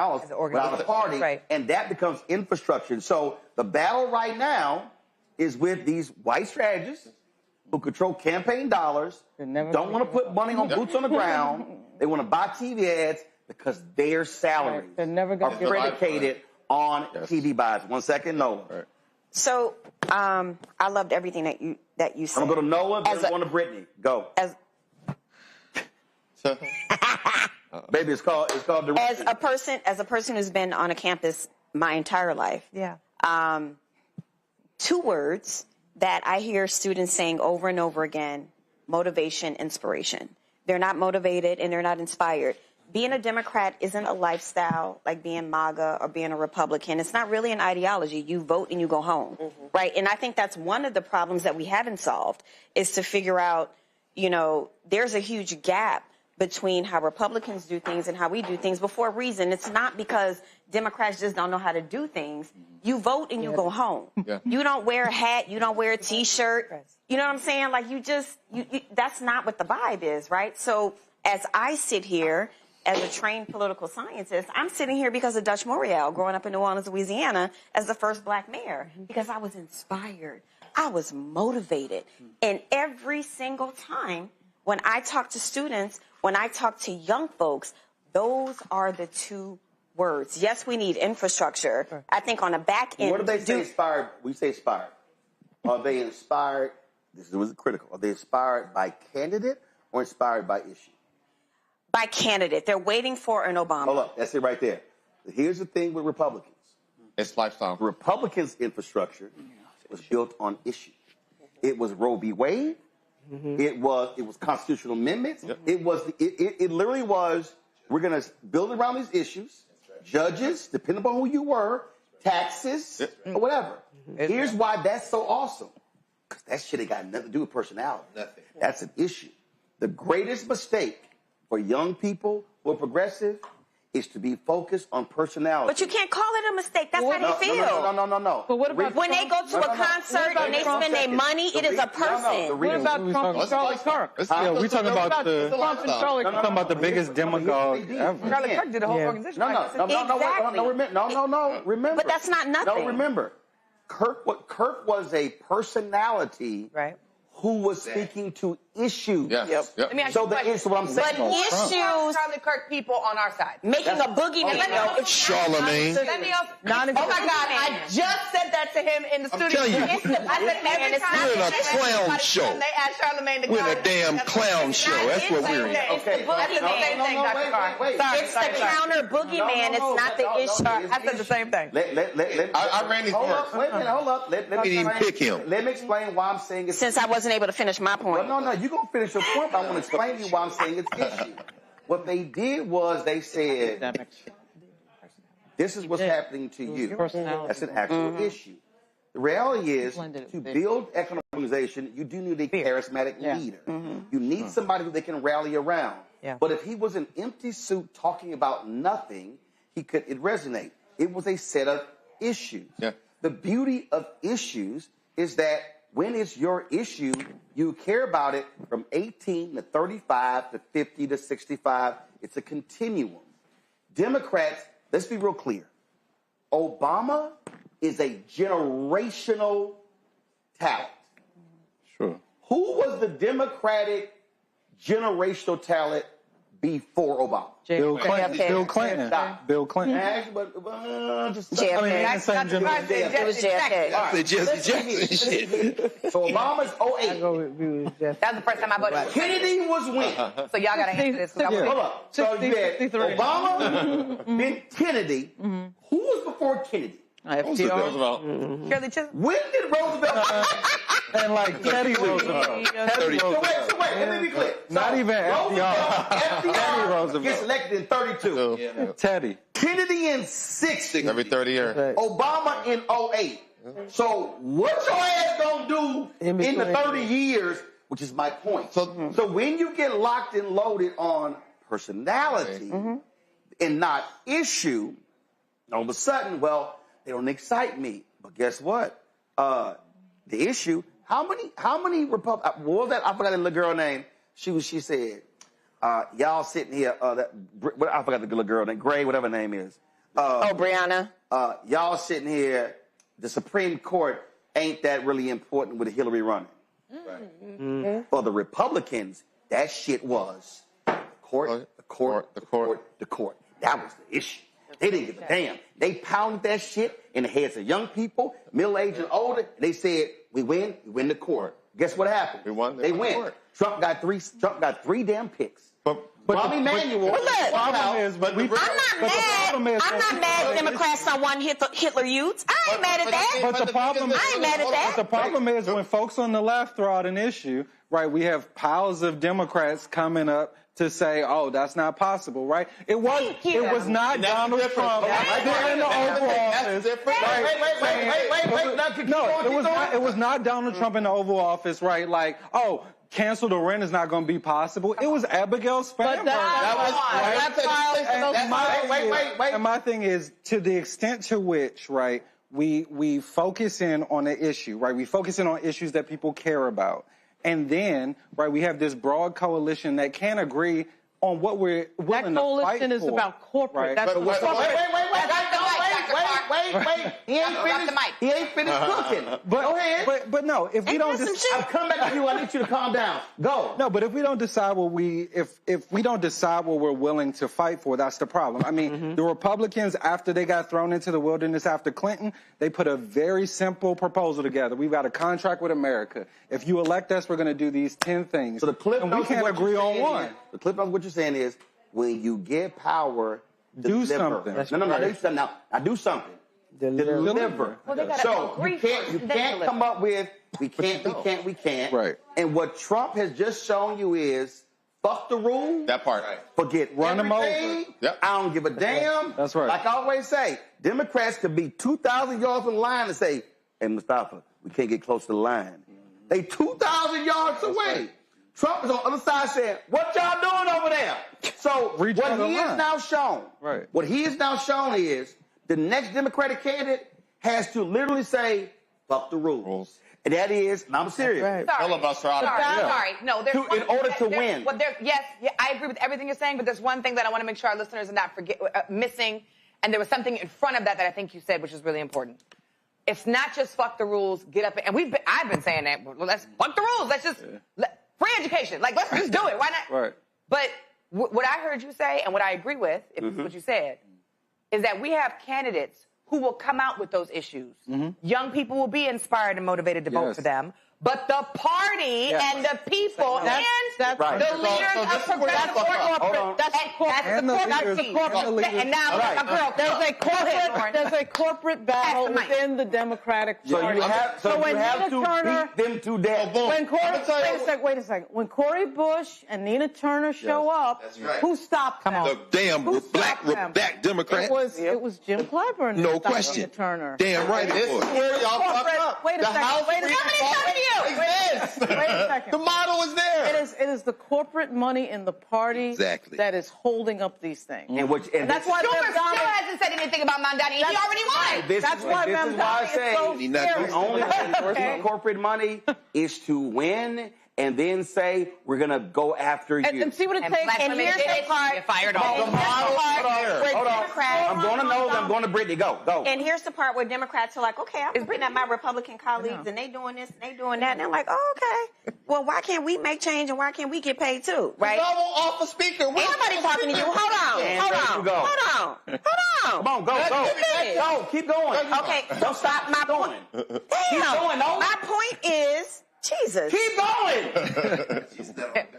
without a party, and that becomes infrastructure. So the battle right now is with these white strategists who control campaign dollars, don't want to put money on boots on the ground. They want to buy TV ads because their salaries are predicated on TV buys. 1 second, Noah. So I loved everything that you said. I'm going to go to Noah, then I'm going to Brittany. Go. Baby, it's called as a person who's been on a campus my entire life. Two words that I hear students saying over and over again: motivation, inspiration. They're not motivated and they're not inspired. Being a Democrat isn't a lifestyle like being MAGA or being a Republican. It's not really an ideology. You vote and you go home, right? And I think that's one of the problems that we haven't solved, is to figure out, there's a huge gap between how Republicans do things and how we do things, but for a reason. It's not because Democrats just don't know how to do things. You vote and you go home. You don't wear a hat. You don't wear a T-shirt. You know what I'm saying? Like, that's not what the vibe is, right? So as I sit here as a trained political scientist, I'm sitting here because of Dutch Morial, growing up in New Orleans, Louisiana, as the first black mayor, because I was inspired. I was motivated. And every single time when I talk to students, when I talk to young folks, those are the two words. Yes, we need infrastructure. I think on the back end. What do they say inspired? We say inspired. Are they inspired? This was critical. Are they inspired by candidate or inspired by issue? By candidate. They're waiting for an Obama. Hold up. That's it right there. Here's the thing with Republicans. It's lifestyle. Republicans' infrastructure was built on issue. It was Roe v. Wade. It was constitutional amendments. It literally was, we're going to build around these issues, judges, depending upon who you were, taxes, or whatever. Here's why that's so awesome. Because that shit ain't got nothing to do with personality. Nothing. That's an issue. The greatest mistake for young people who are progressive is to be focused on personality. But you can't call it a mistake. That's how they feel. No. But what about when they go to a concert and they spend their money, it is a person. What about Trump and Charlie Kirk? Yeah, we're talking about the biggest demagogue ever. Charlie Kirk did a whole organization. No, remember. But that's not nothing. No, remember. Kirk was a personality who was speaking to issues. Yes. Let me ask you a question. So what I'm saying. But issues. Charlie Kirk people on our side. Making a boogeyman. Charlemagne. Oh my God, I just said that to him in the studio. telling you. I said every time We're in a clown show. they asked Charlemagne to We're come. in a damn clown show. That's what we're in. Okay. That's the same thing, Dr. Carr. It's the counter boogeyman. It's not the issue. I said the same thing. I ran these words. Wait a minute, hold up. Let me didn't even pick him. Let me explain why I'm saying it's... Since I wasn't able to finish my point. No, you're going to finish your point, but I want to explain to you why I'm saying it's issue. What they did was they said, this is what's happening to you. That's an actual issue. The reality is, to build economic organization, you do need a charismatic leader. You need somebody who they can rally around. But if he was an empty suit talking about nothing, it resonate. It was a set of issues. The beauty of issues is that when it's your issue, you care about it from 18 to 35 to 50 to 65. It's a continuum. Democrats, let's be real clear. Obama is a generational talent. Sure. Who was the Democratic generational talent before Obama? Bill Clinton. JFK. Bill Clinton. Stop. Bill Clinton. JFK. I mean, in the same generation. It was JFK. I said Jesse. So Obama's 08. That's the first time I voted. Kennedy was when? So y'all got to answer this. Hold up. So you had Obama, then Kennedy. Who was before Kennedy? FDR. Shirley Chisholm. When did Roosevelt? And like Teddy Roosevelt. So wait, let me be clear. Not even FDR. Teddy Roosevelt gets elected in 32. Teddy. Kennedy in 60. Every 30 years. Obama in 08. So what your ass gonna do in the 30 years, which is my point. So when you get locked and loaded on personality and not issue, all of a sudden, well, they don't excite me. But guess what? The issue, how many Republicans, what was that? I forgot the little girl name. She said, y'all sitting here, I forgot the little girl name, Gray, whatever her name is. Brianna. Y'all sitting here, the Supreme Court ain't that really important with Hillary running. For the Republicans, that shit was the court. That was the issue. They didn't give a damn. They pounded that shit in the heads of young people, middle-aged and older. And they said, we win the court. Guess what happened? They win. Trump got three damn picks. Rahm Emanuel. I'm not mad Democrats don't want Hitler Youths. I ain't mad at that. But the problem I ain't mad at that. But the problem is when folks on the left throw out an issue, right, we have piles of Democrats coming up to say, oh, that's not possible, right? It was not Donald Trump in the Oval Office. Wait. It was not Donald Trump in the Oval Office, right? Like, oh, cancel the rent is not going to be possible. It was Abigail Spanberger. And my thing is, to the extent to which, right, we focus in on the issue, right? We focus in on issues that people care about. And then, right, we have this broad coalition that can't agree on what we're willing to fight for. That coalition is about corporate. Right? That's wait. He ain't finished cooking. Go ahead. But no, if we don't I'll come back to you. I need you to calm down. Go. No, but if we don't decide what if we don't decide what we're willing to fight for, that's the problem. I mean, the Republicans, after they got thrown into the wilderness after Clinton, they put a very simple proposal together. We've got a contract with America. If you elect us, we're going to do these 10 things. So the clip and we can't agree on one. The clip of what you're saying is, when you get power, do deliver. something. No, do something. Now do something. Deliver. Well, they gotta so agree you can't come up with we can't. Right. And what Trump has just shown you is fuck the rule. That part. Forget Run them everything. over. Yep. I don't give a damn. That's right. Like I always say, Democrats could be 2,000 yards from the line and say, "Hey, Mustafa, we can't get close to the line." They 2,000 yards away. Right. Trump is on the other side saying, "What y'all doing over there?" So what he has now shown, what he has now shown is the next Democratic candidate has to literally say, "Fuck the rules," and that is, and I'm serious. Filibuster out of Sorry. No, there's in order to win. Well, yes, I agree with everything you're saying, but there's one thing that I want to make sure our listeners are not missing, and there was something in front of that I think you said, which is really important. It's not just fuck the rules, get up, and I've been saying that. Well, let's fuck the rules. Let's just free education. Like, let's just do it. Why not? Right. But what I heard you say, and what I agree with, if it's what you said, is that we have candidates who will come out with those issues. Young people will be inspired and motivated to vote for them. But the party and the people and the leaders of progressive corporate, that's the corporate team. And now, there's a corporate battle within the Democratic Party. So you have to beat them to death. Wait a second. When Cory Bush and Nina Turner show up, who stopped them? The damn black Democrat. It was Jim Clyburn. No question. Turner. Damn right. This is where y'all fucked up. Wait a second. Wait a second. The model is there. It is the corporate money in the party that is holding up these things. And that's why Schumer still hasn't said anything about Mandani. He already won. That's why Mandani is so scary. The only way to corporate money is to win and then say, we're going to go after you. And see what it takes. And here's the part. Hold on. I'm going to know. I'm going to Brittany. Go. And here's the part where Democrats are like, okay, I'm looking at my Republican colleagues and they doing this and they doing that. And they're like, oh, okay. Well, why can't we make change and why can't we get paid too? Right? Y'all won't offer speaker. Ain't nobody talking to you. Hold on. Come on, go. Keep going. Okay, so stop my point. Damn. My point is, Jesus. Keep going.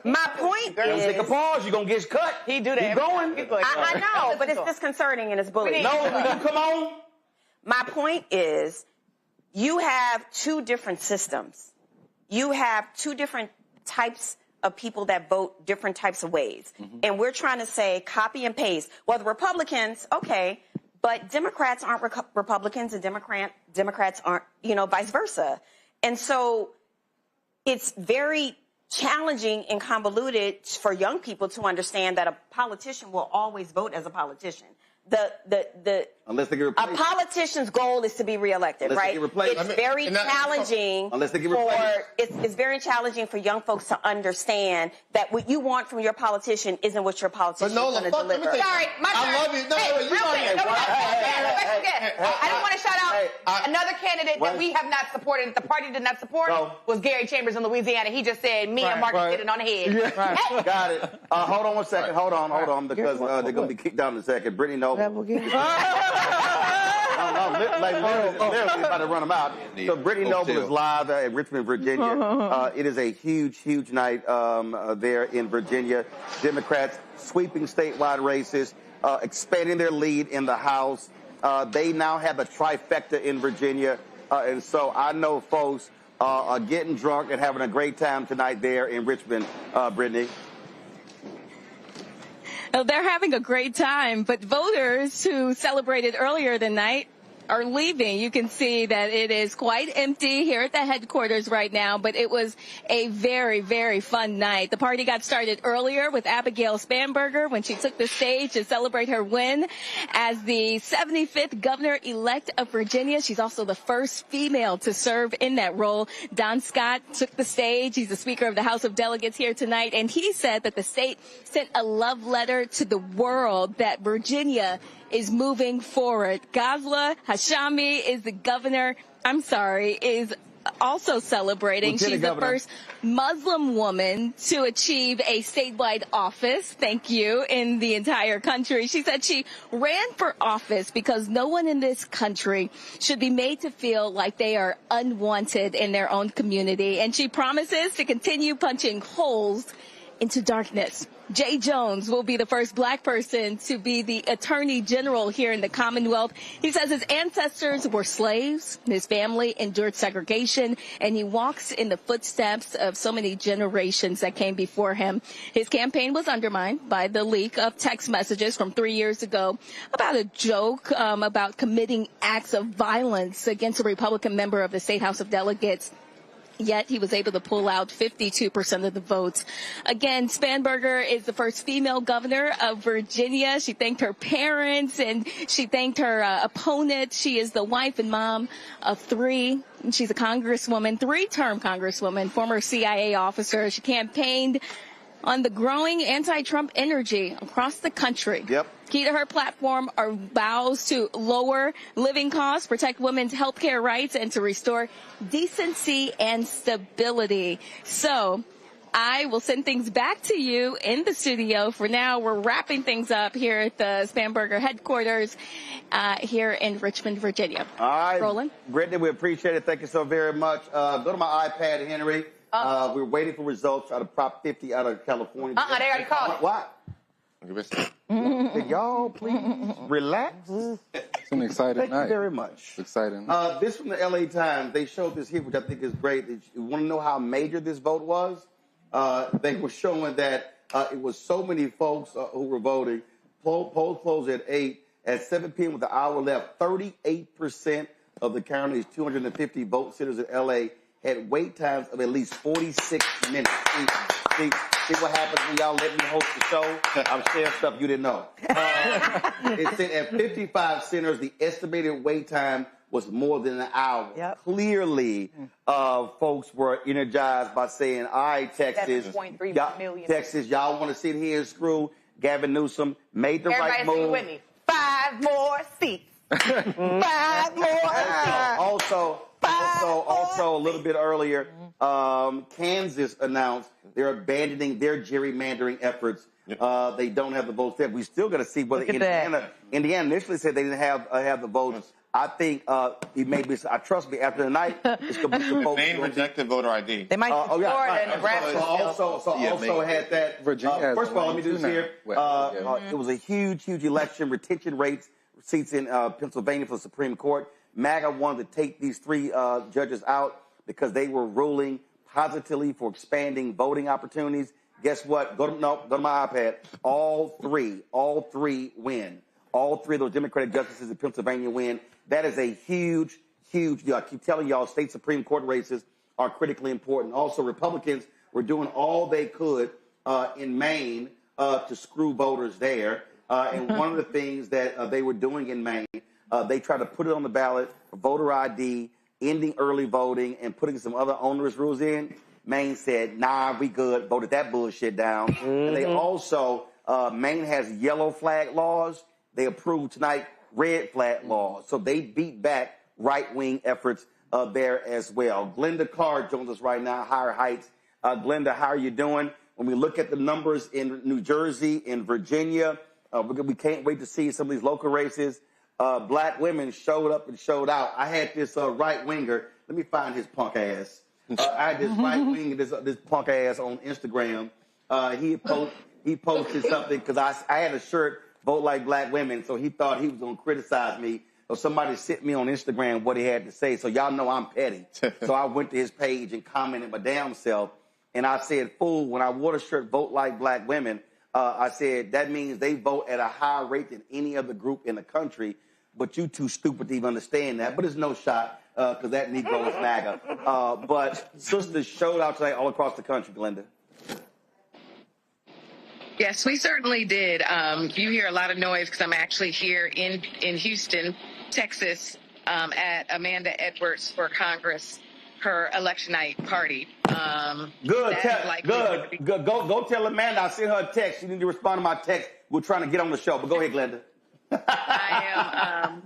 My point is, take a pause. You're going to get cut. He do that. Keep going. I know, but it's disconcerting and it's bullying. No, come on. My point is, you have two different systems. You have two different types of people that vote different types of ways. And we're trying to say copy and paste. Well, the Republicans, okay, but Democrats aren't Republicans and Democrats aren't, vice versa. And so it's very challenging and convoluted for young people to understand that a politician will always vote as a politician. Unless they get replaced. A politician's goal is to be reelected, right? It's very challenging. Unless they get replaced. It's very challenging for young folks to understand that what you want from your politician isn't what your politician is going to deliver. Sorry, my turn. I love you. I just want to shout out another candidate that we have not supported, the party did not support, was Gary Chambers in Louisiana. He just said, me and Marcus hit it on the head. Got it. Hold on one second. Hold on, because they're going to be kicked down in a second. Brittany Noble. Literally about to run them out. So Brittany Noble is live in Richmond, Virginia. It is a huge, huge night there in Virginia. Democrats sweeping statewide races, expanding their lead in the House. They now have a trifecta in Virginia. And so I know folks are getting drunk and having a great time tonight there in Richmond, Brittany. Well, they're having a great time, but voters who celebrated earlier tonight are leaving. You can see that it is quite empty here at the headquarters right now, but it was a very, very fun night. The party got started earlier with Abigail Spanberger when she took the stage to celebrate her win as the 75th governor-elect of Virginia. She's also the first female to serve in that role. Don Scott took the stage. He's the Speaker of the House of Delegates here tonight, and he said that the state sent a love letter to the world that Virginia is moving forward. Ghazla Hashami is the governor, is also celebrating. She's the first Muslim woman to achieve a statewide office, thank you, in the entire country. She said she ran for office because no one in this country should be made to feel like they are unwanted in their own community. And she promises to continue punching holes into darkness. Jay Jones will be the first black person to be the attorney general here in the Commonwealth. He says his ancestors were slaves, his family endured segregation, and he walks in the footsteps of so many generations that came before him. His campaign was undermined by the leak of text messages from 3 years ago about a joke about committing acts of violence against a Republican member of the State House of Delegates. Yet he was able to pull out 52% of the votes. Again, Spanberger is the first female governor of Virginia. She thanked her parents and she thanked her opponent. She is the wife and mom of 3. She's a congresswoman, 3-term congresswoman, former CIA officer. She campaigned on the growing anti-Trump energy across the country. Yep. Key to her platform are vows to lower living costs, protect women's health care rights, and to restore decency and stability. So I will send things back to you in the studio. For now, we're wrapping things up here at the Spanberger headquarters here in Richmond, Virginia. All right. Roland? Brittany, we appreciate it. Thank you so very much. Go to my iPad, Henry. We're waiting for results out of Prop 50 out of California. They already called it. What? Can y'all please relax? It's an exciting Thank night. you very much. It's exciting. This from the LA Times. They showed this here, which I think is great. You want to know how major this vote was? They were showing that it was so many folks who were voting. Polls closed at 8. At 7 p.m. with the hour left, 38% of the county's 250 vote centers in LA had wait times of at least 46 minutes. See what happens when y'all let me host the show? I'm sharing stuff you didn't know. It said at 55 centers, the estimated wait time was more than an hour. Yep. Clearly, folks were energized by saying, all right, Texas, 7.3 million. Texas, y'all want to sit here and screw Gavin Newsom, made the right move. Everybody sing with me. 5 more seats. 5 more seats. Also, a little bit earlier, Kansas announced they're abandoning their gerrymandering efforts. They don't have the votes there. We still got to see whether Indiana initially said they didn't have the votes. I think it may be. Trust me. After the night, it's going to be the vote. Maine rejected voter ID. They might Florida and Nebraska. Also had that. Virginia. First of all, let me do this here. It was a huge election. Retention rates, seats in Pennsylvania for the Supreme Court. MAGA wanted to take these 3 judges out because they were ruling positively for expanding voting opportunities. Guess what? Go to my iPad. All three win. All 3 of those Democratic justices in Pennsylvania win. That is a huge deal. I keep telling y'all, state Supreme Court races are critically important. Also, Republicans were doing all they could in Maine to screw voters there. And one of the things that they were doing in Maine, they tried to put it on the ballot for voter ID, ending early voting, and putting some other onerous rules in. Maine said, nah, we good, voted that bullshit down. And they also, Maine has yellow flag laws. They approved tonight red flag laws. So they beat back right-wing efforts there as well. Glenda Carr joins us right now, Higher Heights. Glenda, how are you doing? When we look at the numbers in New Jersey, in Virginia, we can't wait to see some of these local races. Black women showed up and showed out. I had this right-winger. Let me find his punk ass. I had this right-winger, this punk ass on Instagram. He posted something because I had a shirt, Vote Like Black Women, so he thought he was going to criticize me. So somebody sent me on Instagram what he had to say. So y'all know I'm petty. So I went to his page and commented my damn self. And I said, fool, when I wore the shirt, Vote Like Black Women, I said, that means they vote at a higher rate than any other group in the country. But you too stupid to even understand that. But it's no shot because that Negro is MAGA. But sisters showed out today all across the country, Glenda. Yes, we certainly did. You hear a lot of noise because I'm actually here in Houston, Texas, at Amanda Edwards for Congress, her election night party. Good. Go tell Amanda I sent her a text. She need to respond to my text. We're trying to get on the show. But go ahead, Glenda. I am.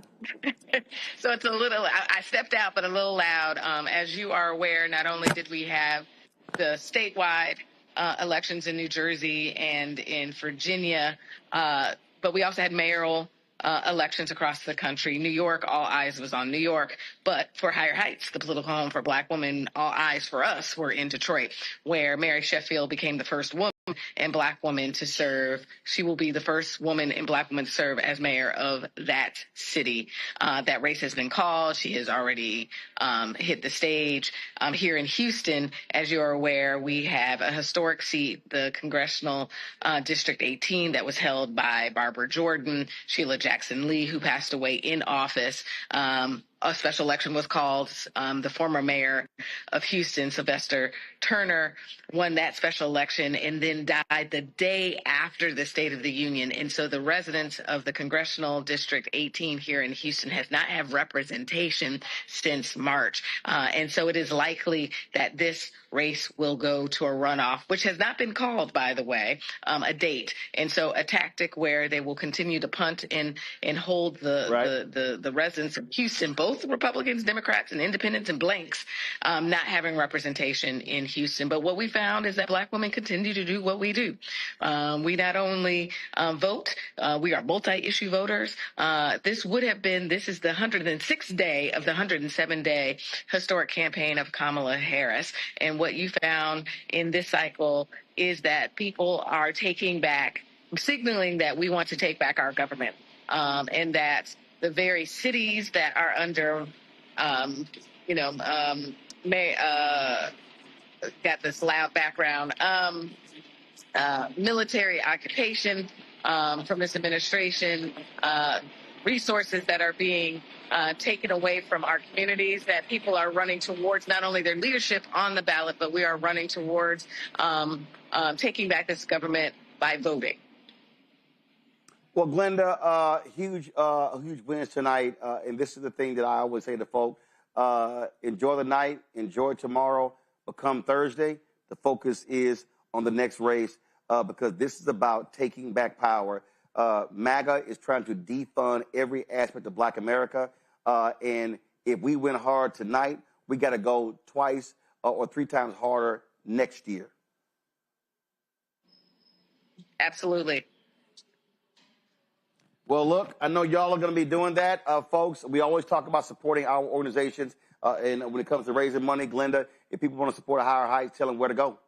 So it's a little. I stepped out, but a little loud. As you are aware, not only did we have the statewide elections in New Jersey and in Virginia, but we also had mayoral elections across the country. New York, all eyes was on New York. But for Higher Heights, the political home for Black women, all eyes for us were in Detroit, where Mary Sheffield became the first woman and Black woman to serve. She will be the first woman and Black woman to serve as mayor of that city. That race has been called. She has already hit the stage. Here in Houston, as you're aware, we have a historic seat, the Congressional District 18, that was held by Barbara Jordan, Sheila Jackson Lee, who passed away in office. A special election was called. The former mayor of Houston, Sylvester Turner, won that special election and then died the day after the State of the Union. And so the residents of the Congressional District 18 here in Houston has not had representation since March. And so it is likely that this race will go to a runoff, which has not been called, by the way, a date. And so a tactic where they will continue to punt and hold the residents of Houston, both Republicans, Democrats, and independents and blanks, not having representation in Houston. But what we found is that Black women continue to do what we do. We not only vote, we are multi-issue voters. This is the 106th day of the 107-day historic campaign of Kamala Harris. And what you found in this cycle is that people are signaling that we want to take back our government, and that the very cities that are under, got this loud background, military occupation from this administration, resources that are being taken away from our communities, that people are running towards not only their leadership on the ballot, but we are running towards taking back this government by voting. Well, Glenda, huge wins tonight, and this is the thing that I always say to folk: enjoy the night, enjoy tomorrow, but come Thursday, the focus is on the next race, because this is about taking back power. MAGA is trying to defund every aspect of Black America, and if we win hard tonight, we got to go twice or three times harder next year. Absolutely. Well, look, I know y'all are going to be doing that, folks. We always talk about supporting our organizations, and when it comes to raising money, Glenda, if people want to support Higher Heights, tell them where to go.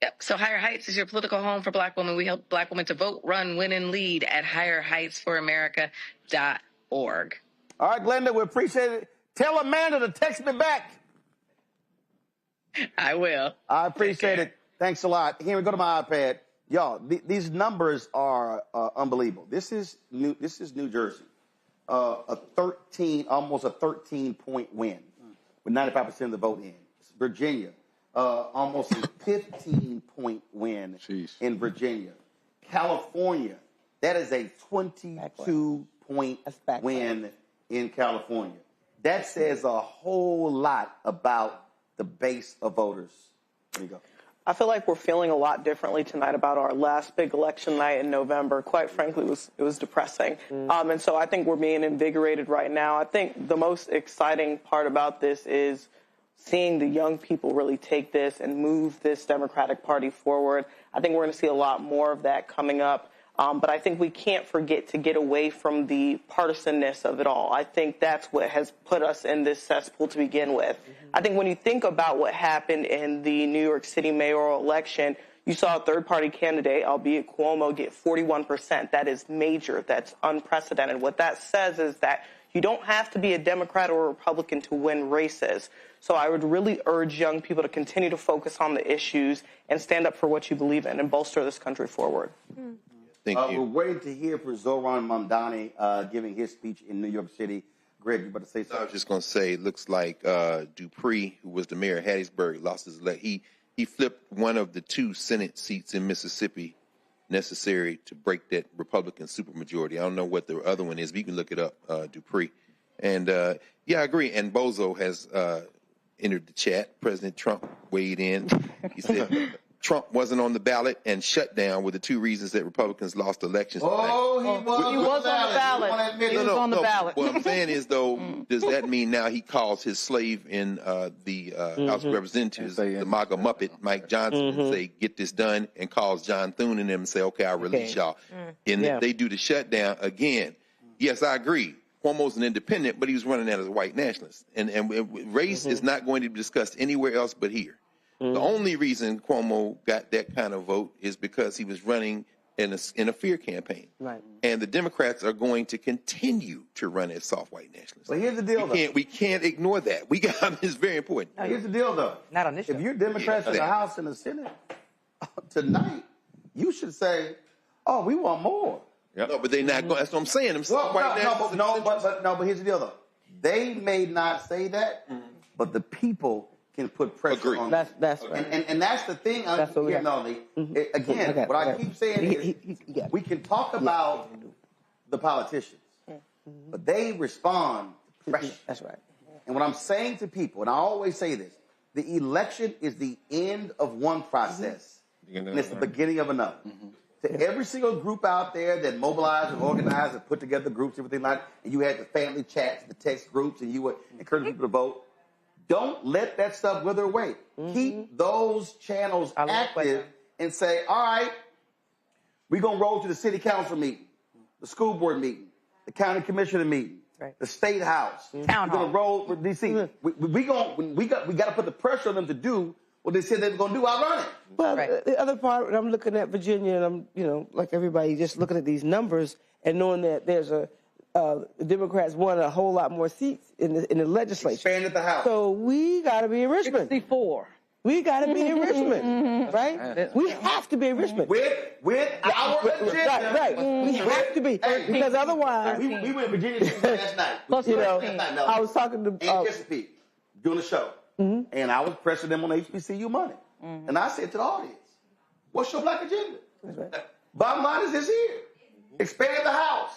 Yep. So Higher Heights is your political home for Black women. We help Black women to vote, run, win, and lead at higherheightsforamerica.org. All right, Glenda, we appreciate it. Tell Amanda to text me back. I will. I appreciate it. Thanks a lot. Here we go to my iPad. Y'all, these numbers are unbelievable. This is New Jersey, almost a 13-point win with 95% of the vote in. Virginia, almost a 15-point win in Virginia. California, that is a 22-point win in California. That says a whole lot about the base of voters. There you go. I feel like we're feeling a lot differently tonight about our last big election night in November. Quite frankly, it was depressing. And so I think we're being invigorated right now. I think the most exciting part about this is seeing the young people really take this and move this Democratic Party forward. I think we're going to see a lot more of that coming up. But I think we can't forget to get away from the partisanness of it all. I think that's what has put us in this cesspool to begin with. I think when you think about what happened in the New York City mayoral election, you saw a third-party candidate, albeit Cuomo, get 41%. That is major. That's unprecedented. What that says is that you don't have to be a Democrat or a Republican to win races. So I would really urge young people to continue to focus on the issues and stand up for what you believe in and bolster this country forward. We're waiting to hear from Zoran Mandani giving his speech in New York City. Greg, you about to say something? I was just going to say, it looks like Dupree, who was the mayor of Hattiesburg, lost his election. He flipped one of the 2 Senate seats in Mississippi necessary to break that Republican supermajority. I don't know what the other one is, but you can look it up, Dupree. And, yeah, I agree. And Bozo has entered the chat. President Trump weighed in. He said, Trump wasn't on the ballot and shutdown were the two reasons that Republicans lost elections. Oh, he was on the ballot. He was on the ballot. What I'm saying is, though, does that mean now he calls his slave in the House of Representatives, the MAGA Muppet, Mike Johnson, and say, get this done, and calls John Thune and them and say, okay, I'll release y'all. And if they do the shutdown again, yes, I agree. Cuomo's an independent, but he was running that as a white nationalist. And race is not going to be discussed anywhere else but here. The only reason Cuomo got that kind of vote is because he was running in a fear campaign. Right. And the Democrats are going to continue to run as soft white nationalists. But here's the deal, we can't ignore that. It's very important. Now, here's the deal, though. Not on this show. If you're Democrats in the House and the Senate tonight, you should say, oh, we want more. Yep. No, but they're not going. That's what I'm saying. But here's the deal, though. They may not say that, but the people can put pressure on them. That's right. And that's the thing. Melanie. Again, what I keep saying is we can talk about the politicians, but they respond to pressure. That's right. And what I'm saying to people, and I always say this, the election is the end of one process, and it's the beginning of another. To every single group out there that mobilized and organized and put together groups, everything like that, and you had the family chats, the text groups, and you would encourage people to vote, don't let that stuff wither away. Keep those channels active and say, all right, we're going to roll to the city council meeting, the school board meeting, the county commissioner meeting, the state house. We're going to roll with DC. We got to put the pressure on them to do what they said they were going to do. I'll run it. Well, the other part, I'm looking at Virginia, and I'm, like everybody, just looking at these numbers and knowing that there's the Democrats won a whole lot more seats in the legislature. Expanded the House. So we got to be in Richmond. 64. We got to be in Richmond, right? We have to be in Richmond. With our agenda. Right. We have to be. Because otherwise... We went to Virginia last night. I was talking to... Chesapeake doing a show. And I was pressing them on HBCU money. And I said to the audience, what's your black agenda? Bottom line is this here. Expand the House.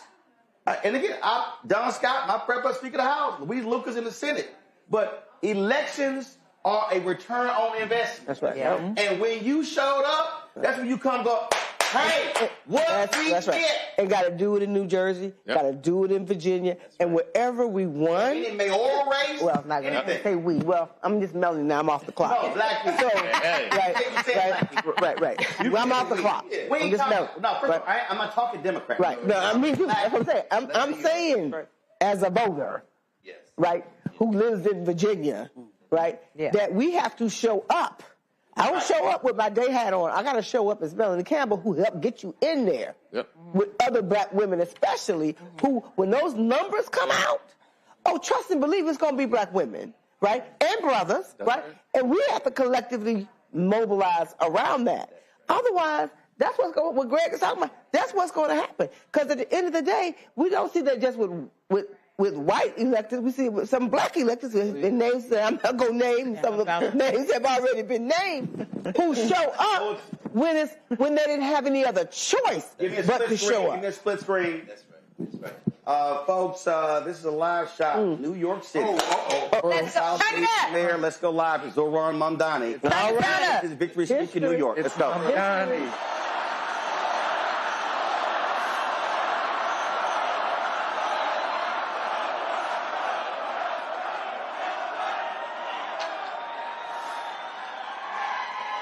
And again, Don Scott, my prep Speaker of the House, Louise Lucas in the Senate. But elections are a return on investment. That's right. Yeah. And when you showed up, that's when you come go, hey, what we get? And got to do it in New Jersey, got to do it in Virginia, and wherever we won. In mayoral race? Well, I'm not going to say we. Well, I'm just Melanie now. I'm off the clock. No, black people. So, right. I'm off the clock. I'm just Melanie. No, first of all, I'm not talking Democrat. Right. No, I mean, that's what I'm saying. I'm saying as a voter, right, who lives in Virginia, right, that we have to show up. I don't show up with my day hat on. I got to show up as Melanie Campbell, who helped get you in there with other black women, especially who, when those numbers come out, trust and believe it's going to be black women, right, and brothers, right, and we have to collectively mobilize around that. Otherwise, that's what Greg is talking about. That's what's going to happen. Because at the end of the day, we don't see that just with white electors, we see it with some black electors, and names that I'm not going to name, some of the names have already been named, who show up when they didn't have any other choice but to show up. Give me a split screen. That's right. Folks, this is a live shot in New York City. Let's go. Mayor, let's go live to Zoran Mandani. All right. This is Victory Speech in New York. Let's go.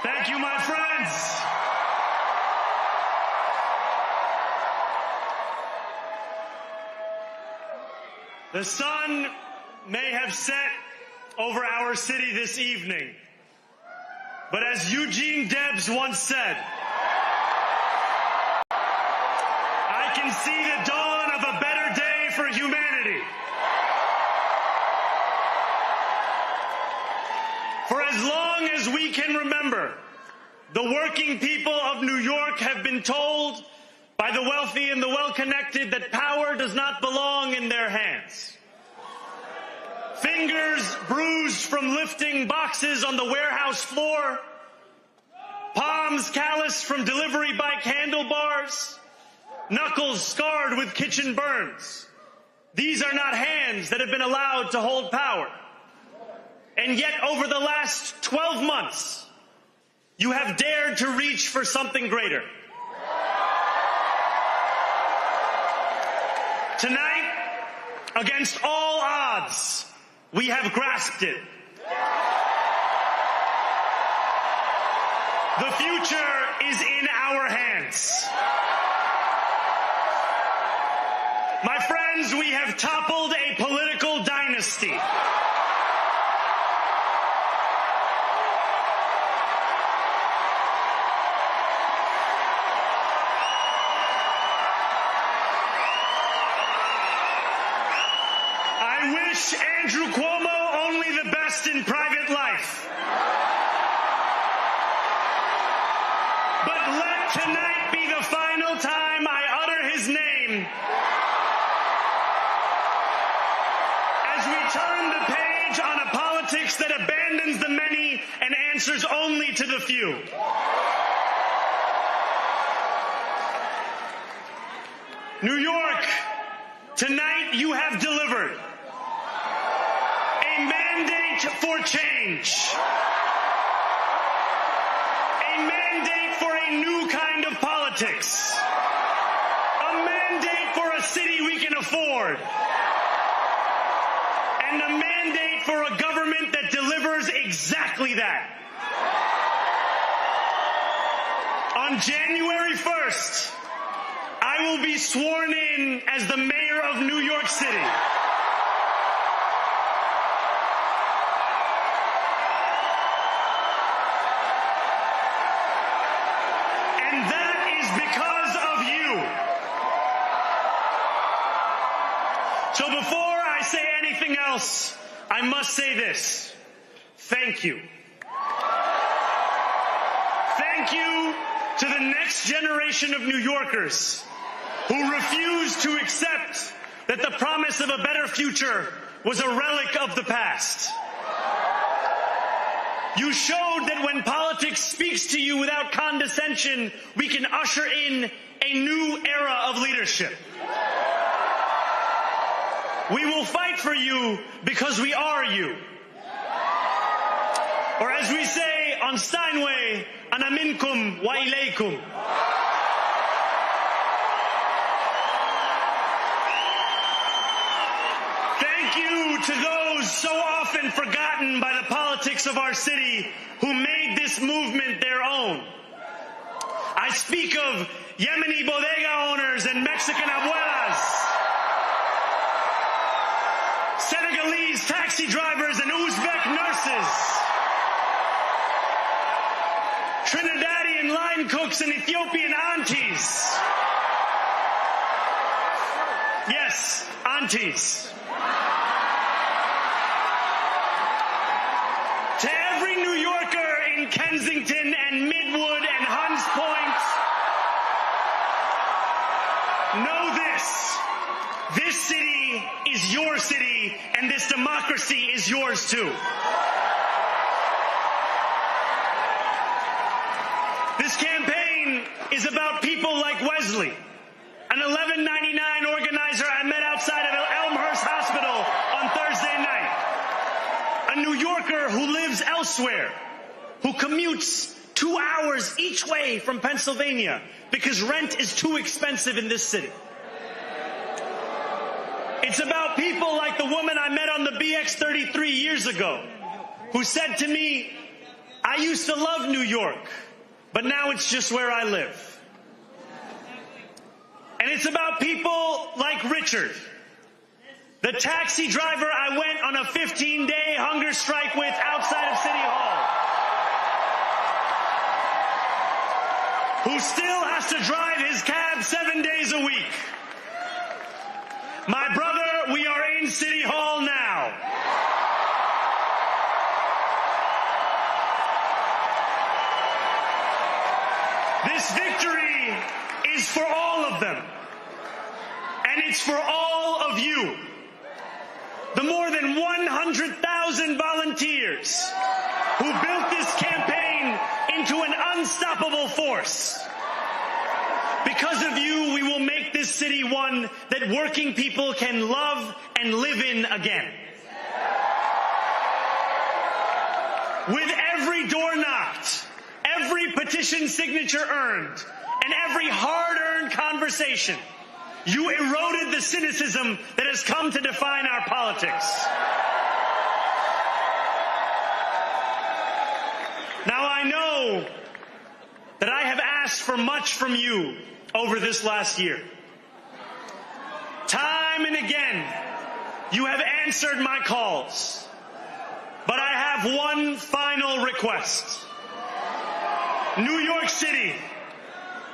Thank you, my friends. The sun may have set over our city this evening, but as Eugene Debs once said, I can see the dawn of a better day for humanity. For as long as we can remember, the working people of New York have been told by the wealthy and the well-connected that power does not belong in their hands. Fingers bruised from lifting boxes on the warehouse floor, palms calloused from delivery bike handlebars, knuckles scarred with kitchen burns. These are not hands that have been allowed to hold power. And yet, over the last 12 months, You have dared to reach for something greater. Tonight, against all odds, we have grasped it. The future is in our hands. My friends, we have toppled a political dynasty. I wish Andrew Cuomo only the best in private life. But let tonight be the final time I utter his name as we turn the page on a politics that abandons the many and answers only to the few. New York, tonight you have delivered a mandate for change. A mandate for a new kind of politics. A mandate for a city we can afford. And a mandate for a government that delivers exactly that. On January 1st, I will be sworn in as the mayor of New York City. And that is because of you. So before I say anything else, I must say this. Thank you. Thank you to the next generation of New Yorkers who refused to accept that the promise of a better future was a relic of the past. You showed that when politics speaks to you without condescension, we can usher in a new era of leadership. We will fight for you because we are you. Or as we say on Steinway, ana minkum wa ilaykum. Thank you to those so often forgotten by the politics of our city who made this movement their own. I speak of Yemeni bodega owners and Mexican abuelas, Senegalese taxi drivers and Uzbek nurses, Trinidadian line cooks and Ethiopian aunties. Yes, aunties. To every New Yorker in Kensington and Midwood and Hunts Point, know this. This city is your city, and this democracy is yours too. This campaign is about people like Wesley, an $11.99 organizer I met outside of Elmhurst Hospital on Thursday night. A New Yorker who lives elsewhere, who commutes 2 hours each way from Pennsylvania because rent is too expensive in this city. It's about people like the woman I met on the BX33 years ago, who said to me, I used to love New York, but now it's just where I live. And it's about people like Richard, the taxi driver I went on a 15-day hunger strike with outside of City Hall, who still has to drive his cab 7 days a week. My brother, we are in City Hall now. This victory is for all of them. And it's for all of you. The more than 100,000 volunteers who built this campaign into an unstoppable force. Because of you, we will make this city one that working people can love and live in again. With every door knocked, every petition signature earned, and every hard-earned conversation, you eroded the cynicism that has come to define our politics. Now, I know that I have asked for much from you over this last year. Time and again, you have answered my calls. But I have one final request. New York City,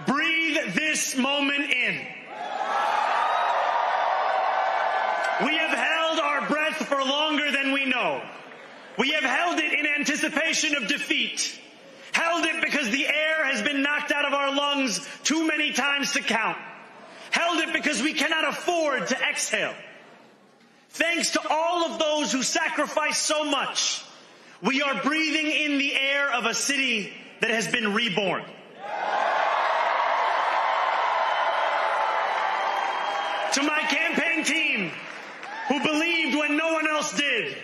breathe this moment in. We have held our breath for longer than we know. We have held it in anticipation of defeat. Held it because the air has been knocked out of our lungs too many times to count. Held it because we cannot afford to exhale. Thanks to all of those who sacrificed so much, we are breathing in the air of a city that has been reborn. To my campaign team, who believed when no one else did,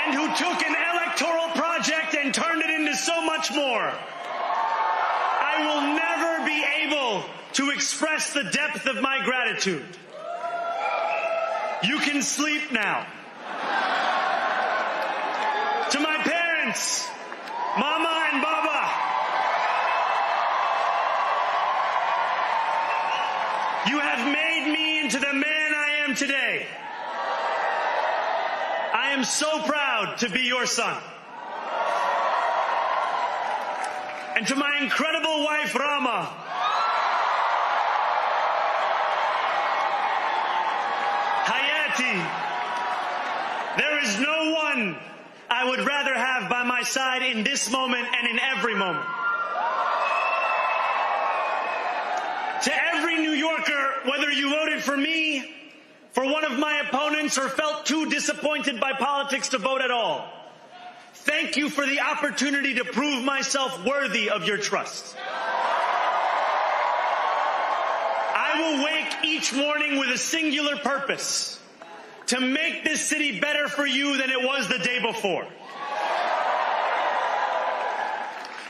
and who took an electoral project and turned it into so much more, I will never be able to express the depth of my gratitude. You can sleep now. To my parents, Mama and Baba, you have made me into the man I am today. I am so proud to be your son. And to my incredible wife, Rama, Hayati, there is no one I would rather have by my side in this moment and in every moment. To every New Yorker, whether you voted for me, for one of my opponents, or felt too disappointed by politics to vote at all, thank you for the opportunity to prove myself worthy of your trust. I will wake each morning with a singular purpose: to make this city better for you than it was the day before.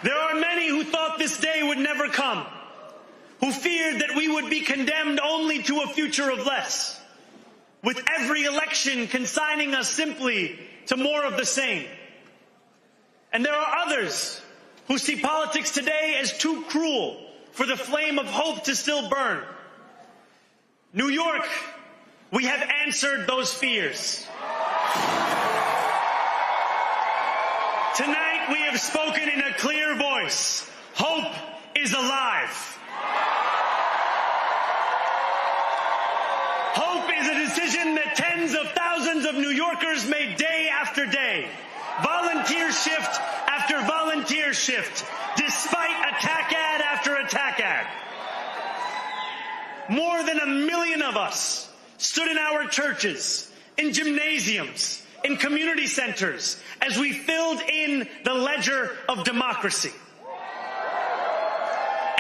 There are many who thought this day would never come, who feared that we would be condemned only to a future of less, with every election consigning us simply to more of the same. And there are others who see politics today as too cruel for the flame of hope to still burn. New York, we have answered those fears. Tonight we have spoken in a clear voice. Hope is alive. Hope is a decision that tens of thousands of New Yorkers made day after day, volunteer shift after volunteer shift, despite attack ad after attack ad. More than 1 million of us stood in our churches, in gymnasiums, in community centers, as we filled in the ledger of democracy.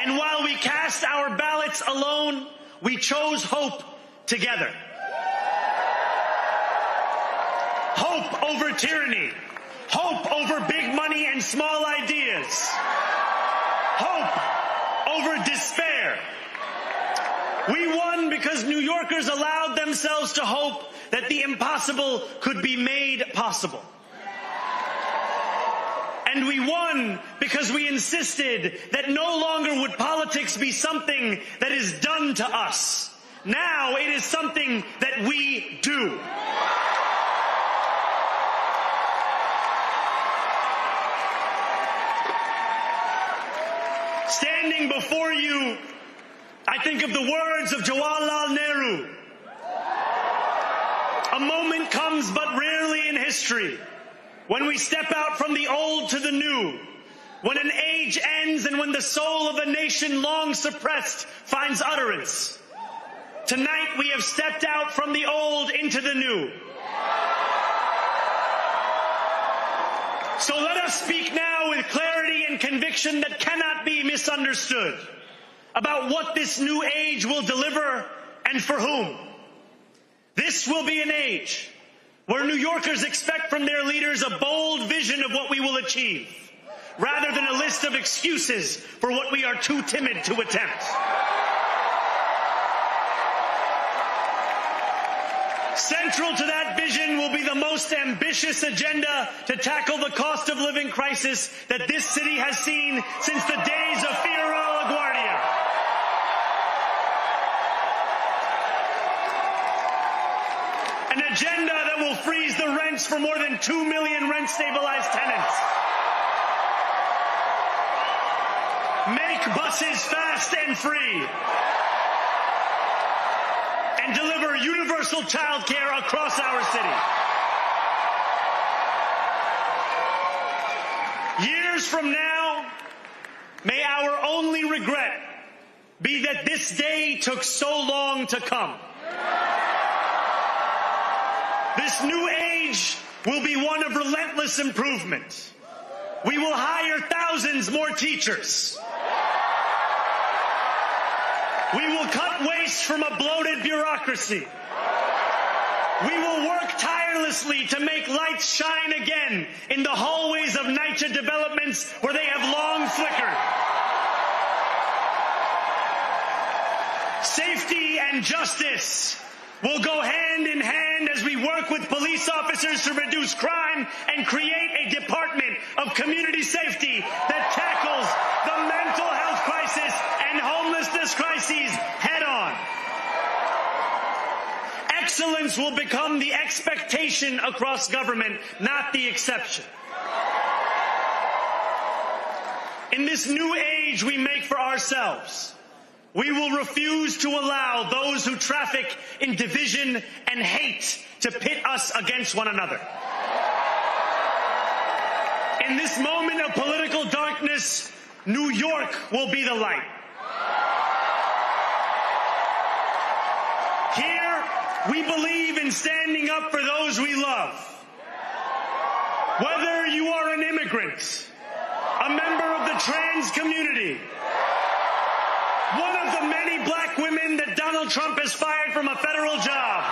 And while we cast our ballots alone, we chose hope together. Hope over tyranny. Hope over big money and small ideas. Hope over despair. We won because New Yorkers allowed themselves to hope that the impossible could be made possible. And we won because we insisted that no longer would politics be something that is done to us. Now it is something that we do. Standing before you, I think of the words of Jawaharlal Nehru. A moment comes but rarely in history when we step out from the old to the new, when an age ends and when the soul of a nation long suppressed finds utterance. Tonight we have stepped out from the old into the new. So let us speak now with clarity and conviction that cannot be misunderstood about what this new age will deliver and for whom. This will be an age where New Yorkers expect from their leaders a bold vision of what we will achieve, rather than a list of excuses for what we are too timid to attempt. Central to that vision will be the most ambitious agenda to tackle the cost of living crisis that this city has seen since the days of Figueroa LaGuardia. An agenda that will freeze the rents for more than 2 million rent-stabilized tenants. Make buses fast and free. And deliver universal child care across our city. Years from now, may our only regret be that this day took so long to come. This new age will be one of relentless improvement. We will hire thousands more teachers. We will cut waste from a bloated bureaucracy. We will work tirelessly to make lights shine again in the hallways of NYCHA developments where they have long flickered. Safety and justice will go hand in hand as we work with police officers to reduce crime and create a department of community safety that tackles the mental health crisis and homelessness crises head on. Excellence will become the expectation across government, not the exception. In this new age we make for ourselves, we will refuse to allow those who traffic in division and hate to pit us against one another. In this moment of political darkness, New York will be the light. Here, we believe in standing up for those we love. Whether you are an immigrant, a member of the trans community, one of the many black women that Donald Trump has fired from a federal job,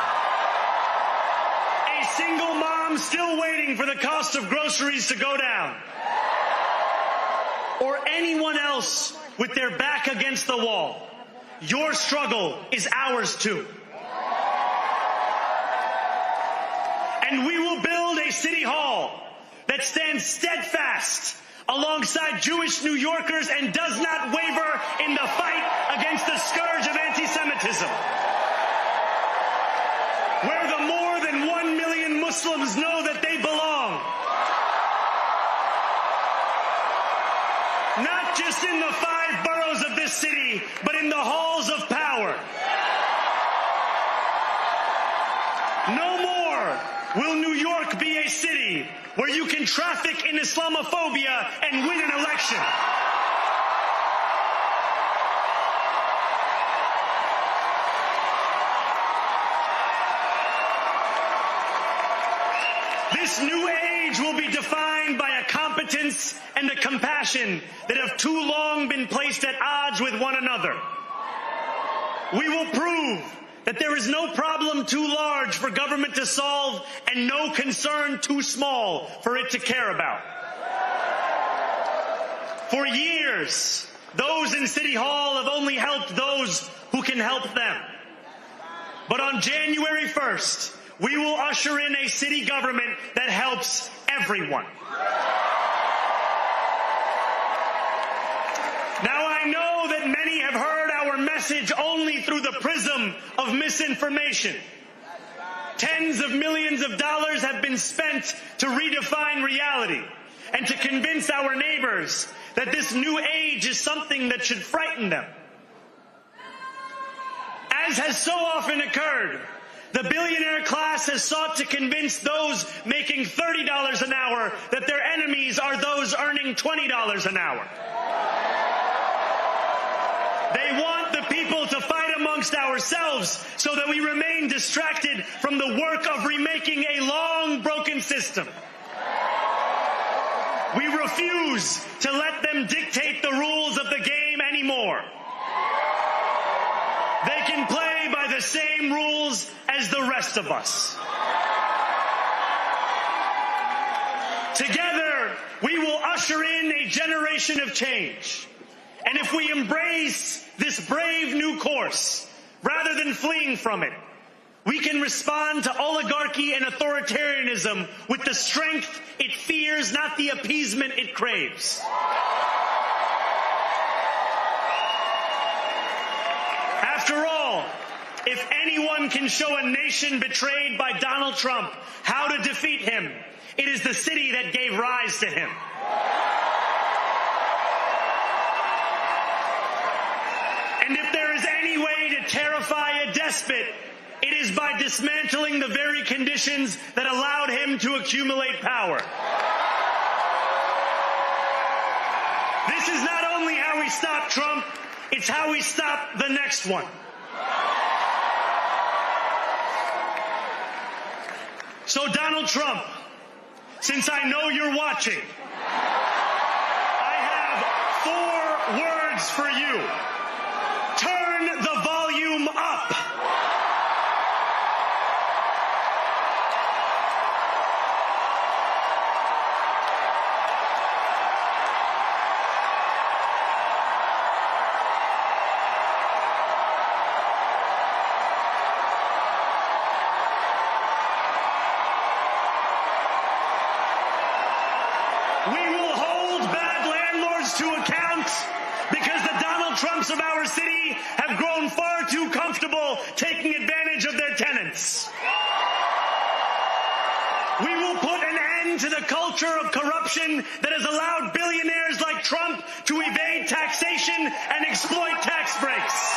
a single mom still waiting for the cost of groceries to go down, or anyone else with their back against the wall, your struggle is ours too. And we will build a city hall that stands steadfast alongside Jewish New Yorkers and does not waver in the fight against the scourge of anti-Semitism. Where the more than 1 million Muslims know that they belong. Not just in the 5 boroughs of this city, but in the halls of power. No more will New York be a city where you can traffic in Islamophobia and win an election. This new age will be defined by a competence and a compassion that have too long been placed at odds with one another. We will prove that there is no problem too large for government to solve and no concern too small for it to care about. For years, those in City Hall have only helped those who can help them. But on January 1st, we will usher in a city government that helps everyone. Now I know that many have heard our message only through the prism of misinformation. Tens of millions of dollars have been spent to redefine reality and to convince our neighbors that this new age is something that should frighten them. As has so often occurred, the billionaire class has sought to convince those making $30 an hour that their enemies are those earning $20 an hour. They want the people to fight amongst ourselves so that we remain distracted from the work of remaking a long broken system. We refuse to let them dictate the rules of the game anymore. They can play by the same rules as the rest of us. Together, we will usher in a generation of change. And if we embrace this brave new course, rather than fleeing from it, we can respond to oligarchy and authoritarianism with the strength it fears, not the appeasement it craves. After all, if anyone can show a nation betrayed by Donald Trump how to defeat him, it is the city that gave rise to him. And if there is any way to terrify a despot, it is by dismantling the very conditions that allowed him to accumulate power. This is not only how we stop Trump, it's how we stop the next one. So Donald Trump, since I know you're watching, I have 4 words for you. Turn the volume up. We will hold bad landlords to account because the Donald Trumps of our city have grown far too comfortable taking advantage of their tenants. We will put an end to the culture of corruption that has allowed billionaires like Trump to evade taxation and exploit tax breaks.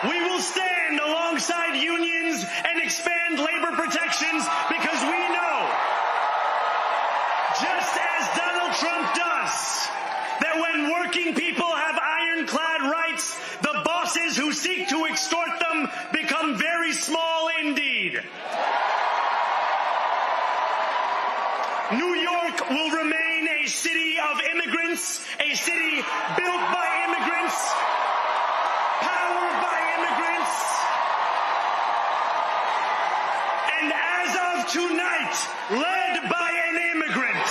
We will stand alongside unions and expand labor protections because we know, just as Donald Trump does, that when working people have ironclad rights, the bosses who seek to extort them become very small indeed. New York will remain a city of immigrants, a city built by immigrants, powered by immigrants, and as of tonight, led by an immigrant.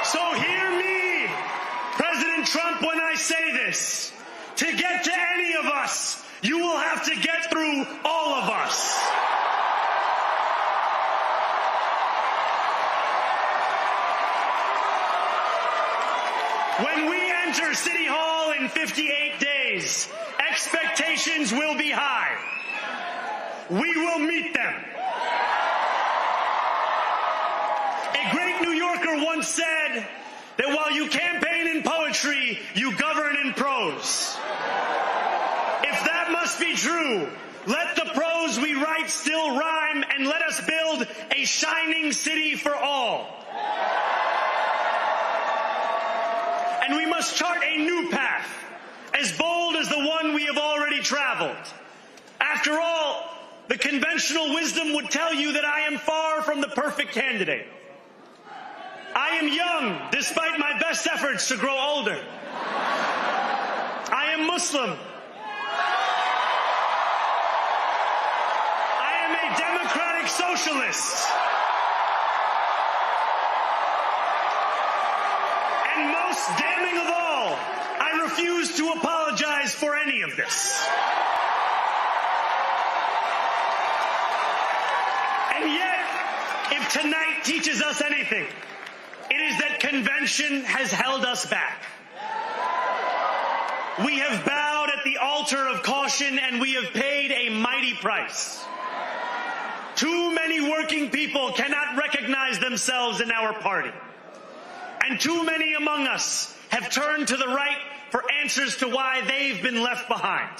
So hear me, President Trump, when I say this. To get to any of us, you will have to get through all of us. When we enter City Hall in 58 days, expectations will be high. We will meet them. A great New Yorker once said that while you campaign in poetry, you govern in prose. If that must be true, let the prose we write still rhyme, and let us build a shining city for all. And we must chart a new path, as bold as the one we have already traveled. After all, the conventional wisdom would tell you that I am far from the perfect candidate. I am young, despite my best efforts to grow older. I am Muslim. I am a democratic socialist. And most damning of all, I refuse to apologize for any of this. And yet, if tonight teaches us anything, it is that convention has held us back. We have bowed at the altar of caution, and we have paid a mighty price. Too many working people cannot recognize themselves in our party. And too many among us have turned to the right for answers to why they've been left behind.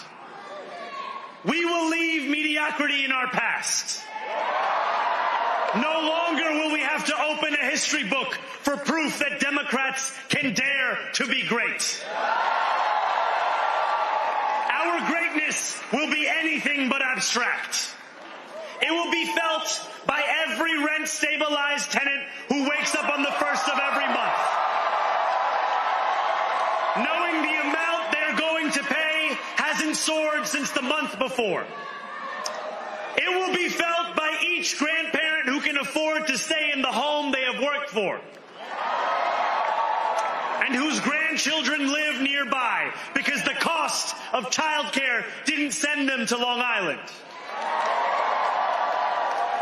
We will leave mediocrity in our past. No longer will we have to open a history book for proof that Democrats can dare to be great. Our greatness will be anything but abstract. It will be felt by every rent-stabilized tenant who wakes up on the first of every month, knowing the amount they're going to pay hasn't soared since the month before. It will be felt by each grandparent who can afford to stay in the home they have worked for, and whose grandchildren live nearby because the cost of childcare didn't send them to Long Island.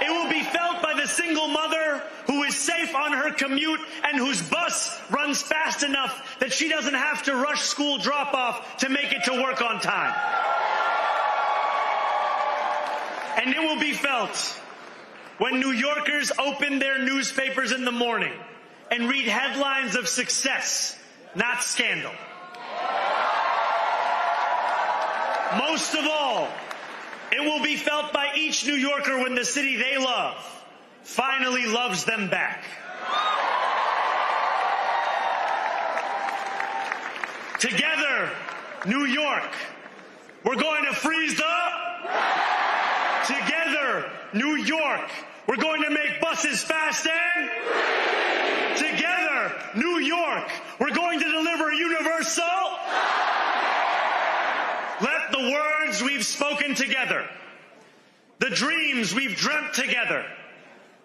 It will be felt by the single mother who is safe on her commute and whose bus runs fast enough that she doesn't have to rush school drop-off to make it to work on time. And it will be felt when New Yorkers open their newspapers in the morning and read headlines of success, not scandal. Most of all, it will be felt by each New Yorker when the city they love finally loves them back. Together, New York, we're going to freeze the... Together, New York, we're going to make buses fast and... Together, New York, we're going to deliver universal... Let the words we've spoken together, the dreams we've dreamt together,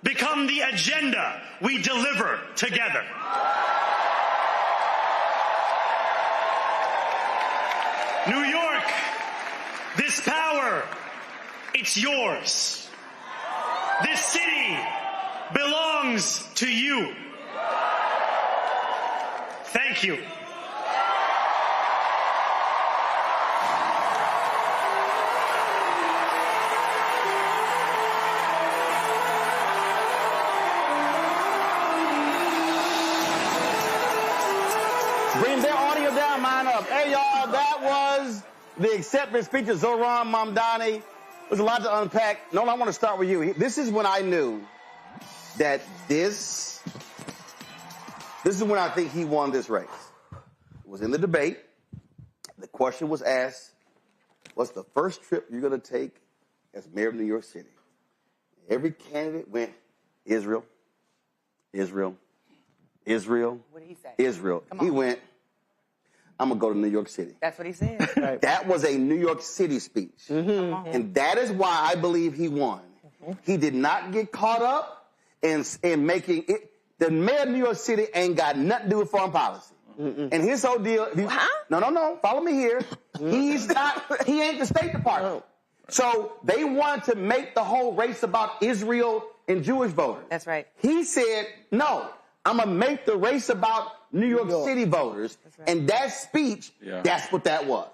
become the agenda we deliver together. New York, this power, it's yours. This city belongs to you. Thank you. Bring their audio down, mine up. Hey, y'all, that was the acceptance speech of Zoran Mamdani. There's a lot to unpack. Nolan, I want to start with you. This is when I knew that this is when I think he won this race. It was in the debate. The question was asked, what's the first trip you're going to take as mayor of New York City? Every candidate went, Israel, Israel, Israel, What did he say? Israel. He went, I'm going to go to New York City. That's what he said. Right. That was a New York City speech. Mm-hmm. And that is why I believe he won. He did not get caught up in making it. The mayor of New York City ain't got nothing to do with foreign policy. And his whole deal, no, follow me here. He ain't the State Department. So they wanted to make the whole race about Israel and Jewish voters. That's right. He said, no, I'm going to make the race about New York City voters. Right. And that speech, that's what that was.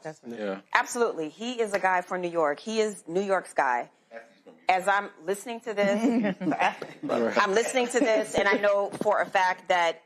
Absolutely. He is a guy for New York. He is New York's guy. As I'm listening to this, and I know for a fact that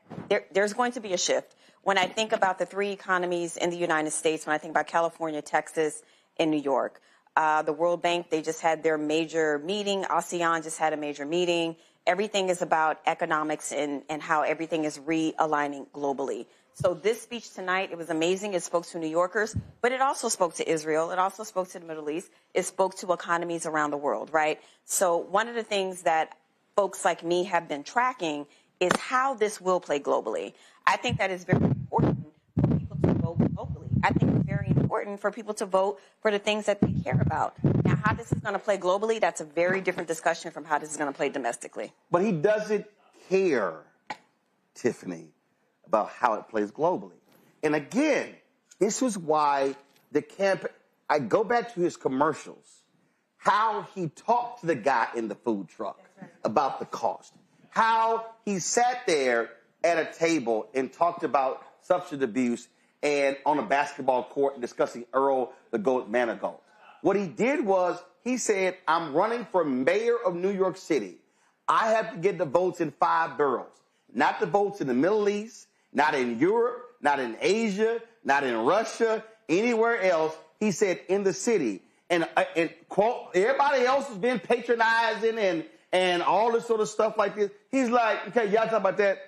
there's going to be a shift. When I think about the three economies in the United States, when I think about California, Texas, and New York, the World Bank, they just had their major meeting. ASEAN just had a major meeting. Everything is about economics and how everything is realigning globally. So this speech tonight, it was amazing. It spoke to New Yorkers, but it also spoke to Israel. It also spoke to the Middle East. It spoke to economies around the world, right? So one of the things that folks like me have been tracking is how this will play globally. I think that is very important for people to vote locally. I think it's very important for people to vote for the things that they care about. Now, how this is going to play globally, that's a very different discussion from how this is going to play domestically. But he doesn't care, Tiffany, about how it plays globally. And again, this is why the campaign, I go back to his commercials, how he talked to the guy in the food truck about the cost, how he sat there at a table and talked about substance abuse and on a basketball court discussing Earl the Goat Manigault. What he did was he said, I'm running for mayor of New York City. I have to get the votes in 5 boroughs, not the votes in the Middle East, not in Europe, not in Asia, not in Russia, anywhere else. He said in the city. And quote, everybody else has been patronizing and all this sort of stuff like this. He's like, okay, y'all talk about that.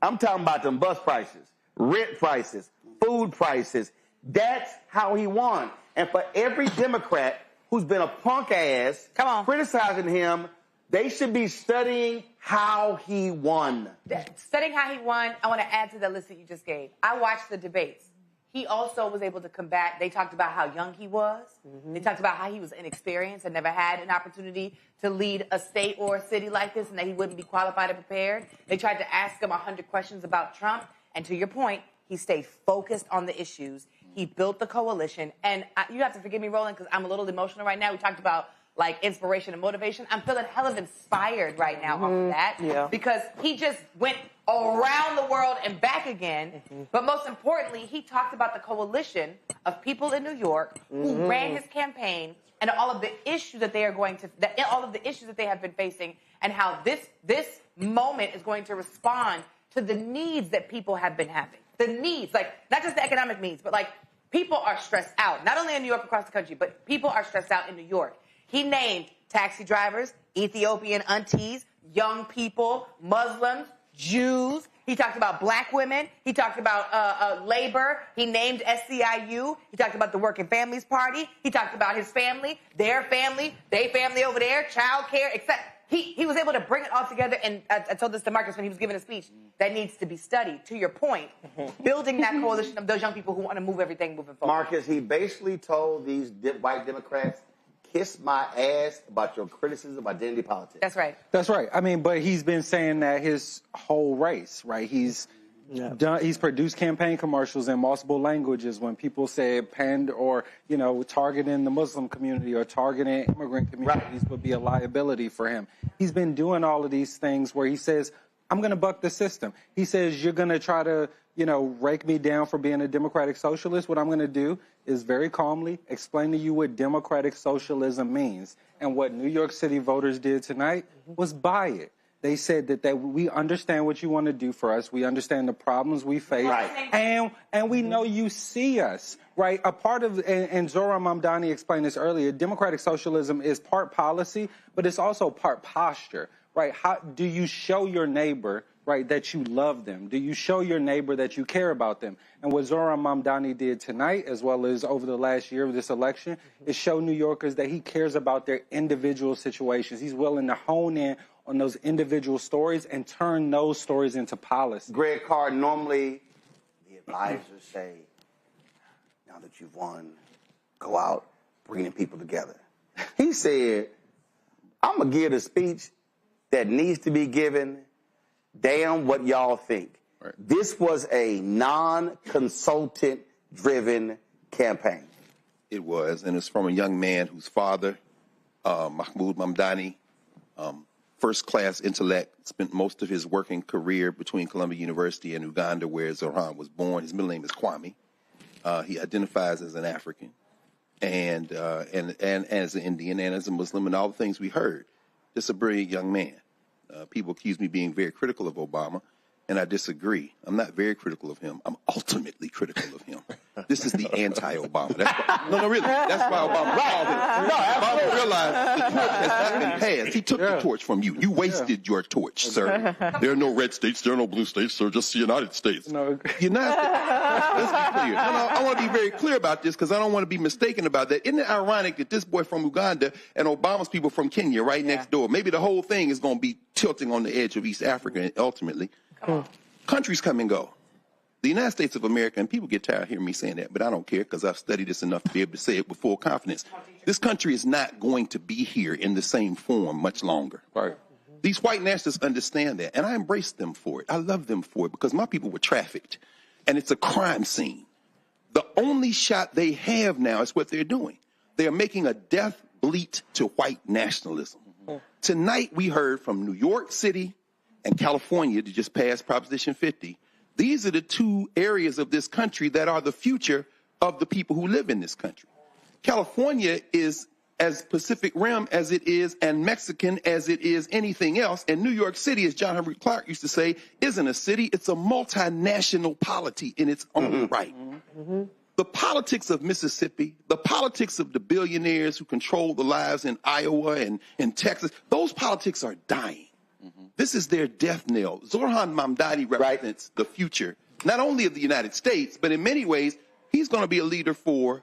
I'm talking about them bus prices, rent prices, food prices. That's how he won. And for every Democrat who's been a punk ass, criticizing him. They should be studying how he won. Studying how he won, I want to add to the list that you just gave. I watched the debates. He also was able to combat, they talked about how young he was. They talked about how he was inexperienced and never had an opportunity to lead a state or a city like this and that he wouldn't be qualified and prepared. They tried to ask him 100 questions about Trump. And to your point, he stayed focused on the issues. He built the coalition. And you have to forgive me, Roland, because I'm a little emotional right now. We talked about like inspiration and motivation. I'm feeling hell of inspired right now off of that because he just went around the world and back again. But most importantly, he talked about the coalition of people in New York who ran his campaign and all of the issues that they are going to, all of the issues that they have been facing, and how this moment is going to respond to the needs that people have been having. The needs, like not just the economic needs, but like people are stressed out, not only in New York, across the country, but people are stressed out in New York. He named taxi drivers, Ethiopian aunties, young people, Muslims, Jews. He talked about black women. He talked about labor. He named SCIU. He talked about the Working Families Party. He talked about his family, their family, they family over there, child care, etc. He was able to bring it all together, and I told this to Marcus when he was giving a speech, that needs to be studied. To your point, building that coalition of those young people who want to move everything moving forward. Marcus, he basically told these white Democrats, kiss my ass about your criticism of identity politics. That's right. That's right. I mean, but he's been saying that his whole race, right? He's produced campaign commercials in multiple languages when people say or, targeting the Muslim community or targeting immigrant communities would be a liability for him. He's been doing all of these things where he says, I'm going to buck the system. He says, you're going to try to, rake me down for being a democratic socialist. What I'm going to do is very calmly explain to you what democratic socialism means. And what New York City voters did tonight was buy it. They said that we understand what you want to do for us. We understand the problems we face. Right. And we know you see us, right? A part of, and Zoran Mamdani explained this earlier, democratic socialism is part policy, but it's also part posture, right? How do you show your neighbor, right, that you love them? Do you show your neighbor that you care about them? And what Zoran Mamdani did tonight, as well as over the last year of this election, is show New Yorkers that he cares about their individual situations. He's willing to hone in on those individual stories and turn those stories into policy. Greg Carr, normally the advisors say, now that you've won, go out, bringing people together. He said, I'm going to give the speech that needs to be given. Damn what y'all think. Right. This was a non-consultant-driven campaign. It was, and it's from a young man whose father, Mahmoud Mamdani, first-class intellect, spent most of his working career between Columbia University and Uganda, where Zoran was born. His middle name is Kwame. He identifies as an African, and as an Indian, and as a Muslim, and all the things we heard. Just a brilliant young man. People accuse me of being very critical of Obama, and I disagree. I'm not very critical of him. I'm ultimately critical of him. This is the anti-Obama. No, really. That's why Obama called him. Obama realized the torch has not been passed. He took the torch from you. You wasted your torch, sir. There are no red states. There are no blue states. There are just the United States. No. Let's be clear. I want to be very clear about this because I don't want to be mistaken about that. Isn't it ironic that this boy from Uganda and Obama's people from Kenya right next door, maybe the whole thing is going to be tilting on the edge of East Africa ultimately. Countries come and go. The United States of America, and people get tired of hearing me saying that, but I don't care because I've studied this enough to be able to say it with full confidence. This country is not going to be here in the same form much longer. Right. These white nationalists understand that, and I embrace them for it. I love them for it because my people were trafficked, and it's a crime scene. The only shot they have now is what they're doing. They are making a death bleat to white nationalism. Tonight we heard from New York City and California that just passed Proposition 50. These are the two areas of this country that are the future of the people who live in this country. California is as Pacific Rim as it is and Mexican as it is anything else. And New York City, as John Henry Clark used to say, isn't a city. It's a multinational polity in its own right. The politics of Mississippi, the politics of the billionaires who control the lives in Iowa and in Texas, those politics are dying. This is their death knell. Zoran Mamdani represents the future, not only of the United States, but in many ways, he's going to be a leader for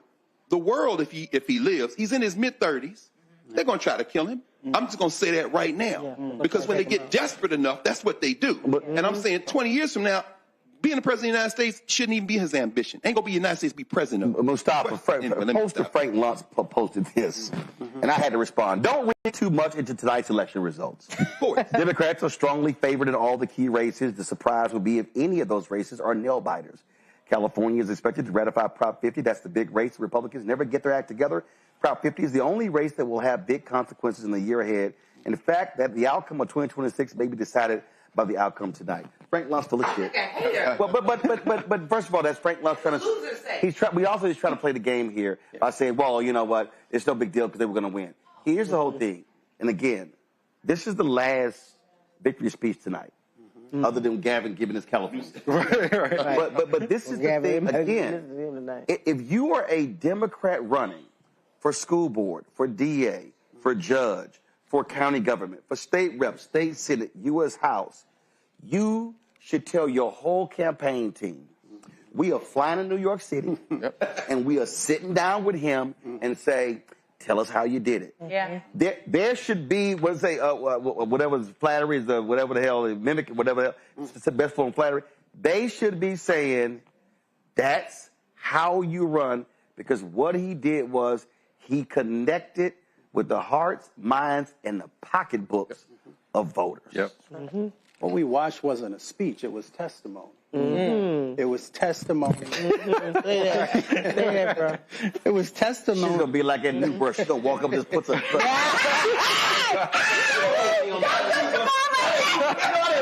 the world, if he lives, he's in his mid-30s. They're going to try to kill him. I'm just going to say that right now. Because when they get desperate enough, that's what they do. And I'm saying 20 years from now, being the president of the United States shouldn't even be his ambition. Ain't going to be United States be president. Mustafa, poster Frank Luntz posted this, and I had to respond. Don't read too much into tonight's election results. Democrats are strongly favored in all the key races. The surprise will be if any of those races are nail-biters. California is expected to ratify Prop 50. That's the big race. Republicans never get their act together. Prop 50 is the only race that will have big consequences in the year ahead. And the fact that the outcome of 2026 may be decided by the outcome tonight. Frank Luntz full of shit. But first of all, that's Frank Luntz trying to. We also just trying to play the game here by saying, well, you know what? It's no big deal because they were going to win. Here's the whole thing. And again, this is the last victory speech tonight, other than Gavin giving his California. But this is the thing again. If you are a Democrat running for school board, for DA, for judge, for county government, for state rep, state senate, U.S. House, you should tell your whole campaign team, we are flying to New York City, and we are sitting down with him and say, tell us how you did it. Yeah. There should be, whatever flattery is, whatever the hell, mimic, whatever the hell, it's the best form of flattery. They should be saying, that's how you run, because what he did was he connected with the hearts, minds, and the pocketbooks of voters. What we watched wasn't a speech, it was testimony. It was testimony. It was testimony. She's going to be like that new brush. She's going to walk up and just put some...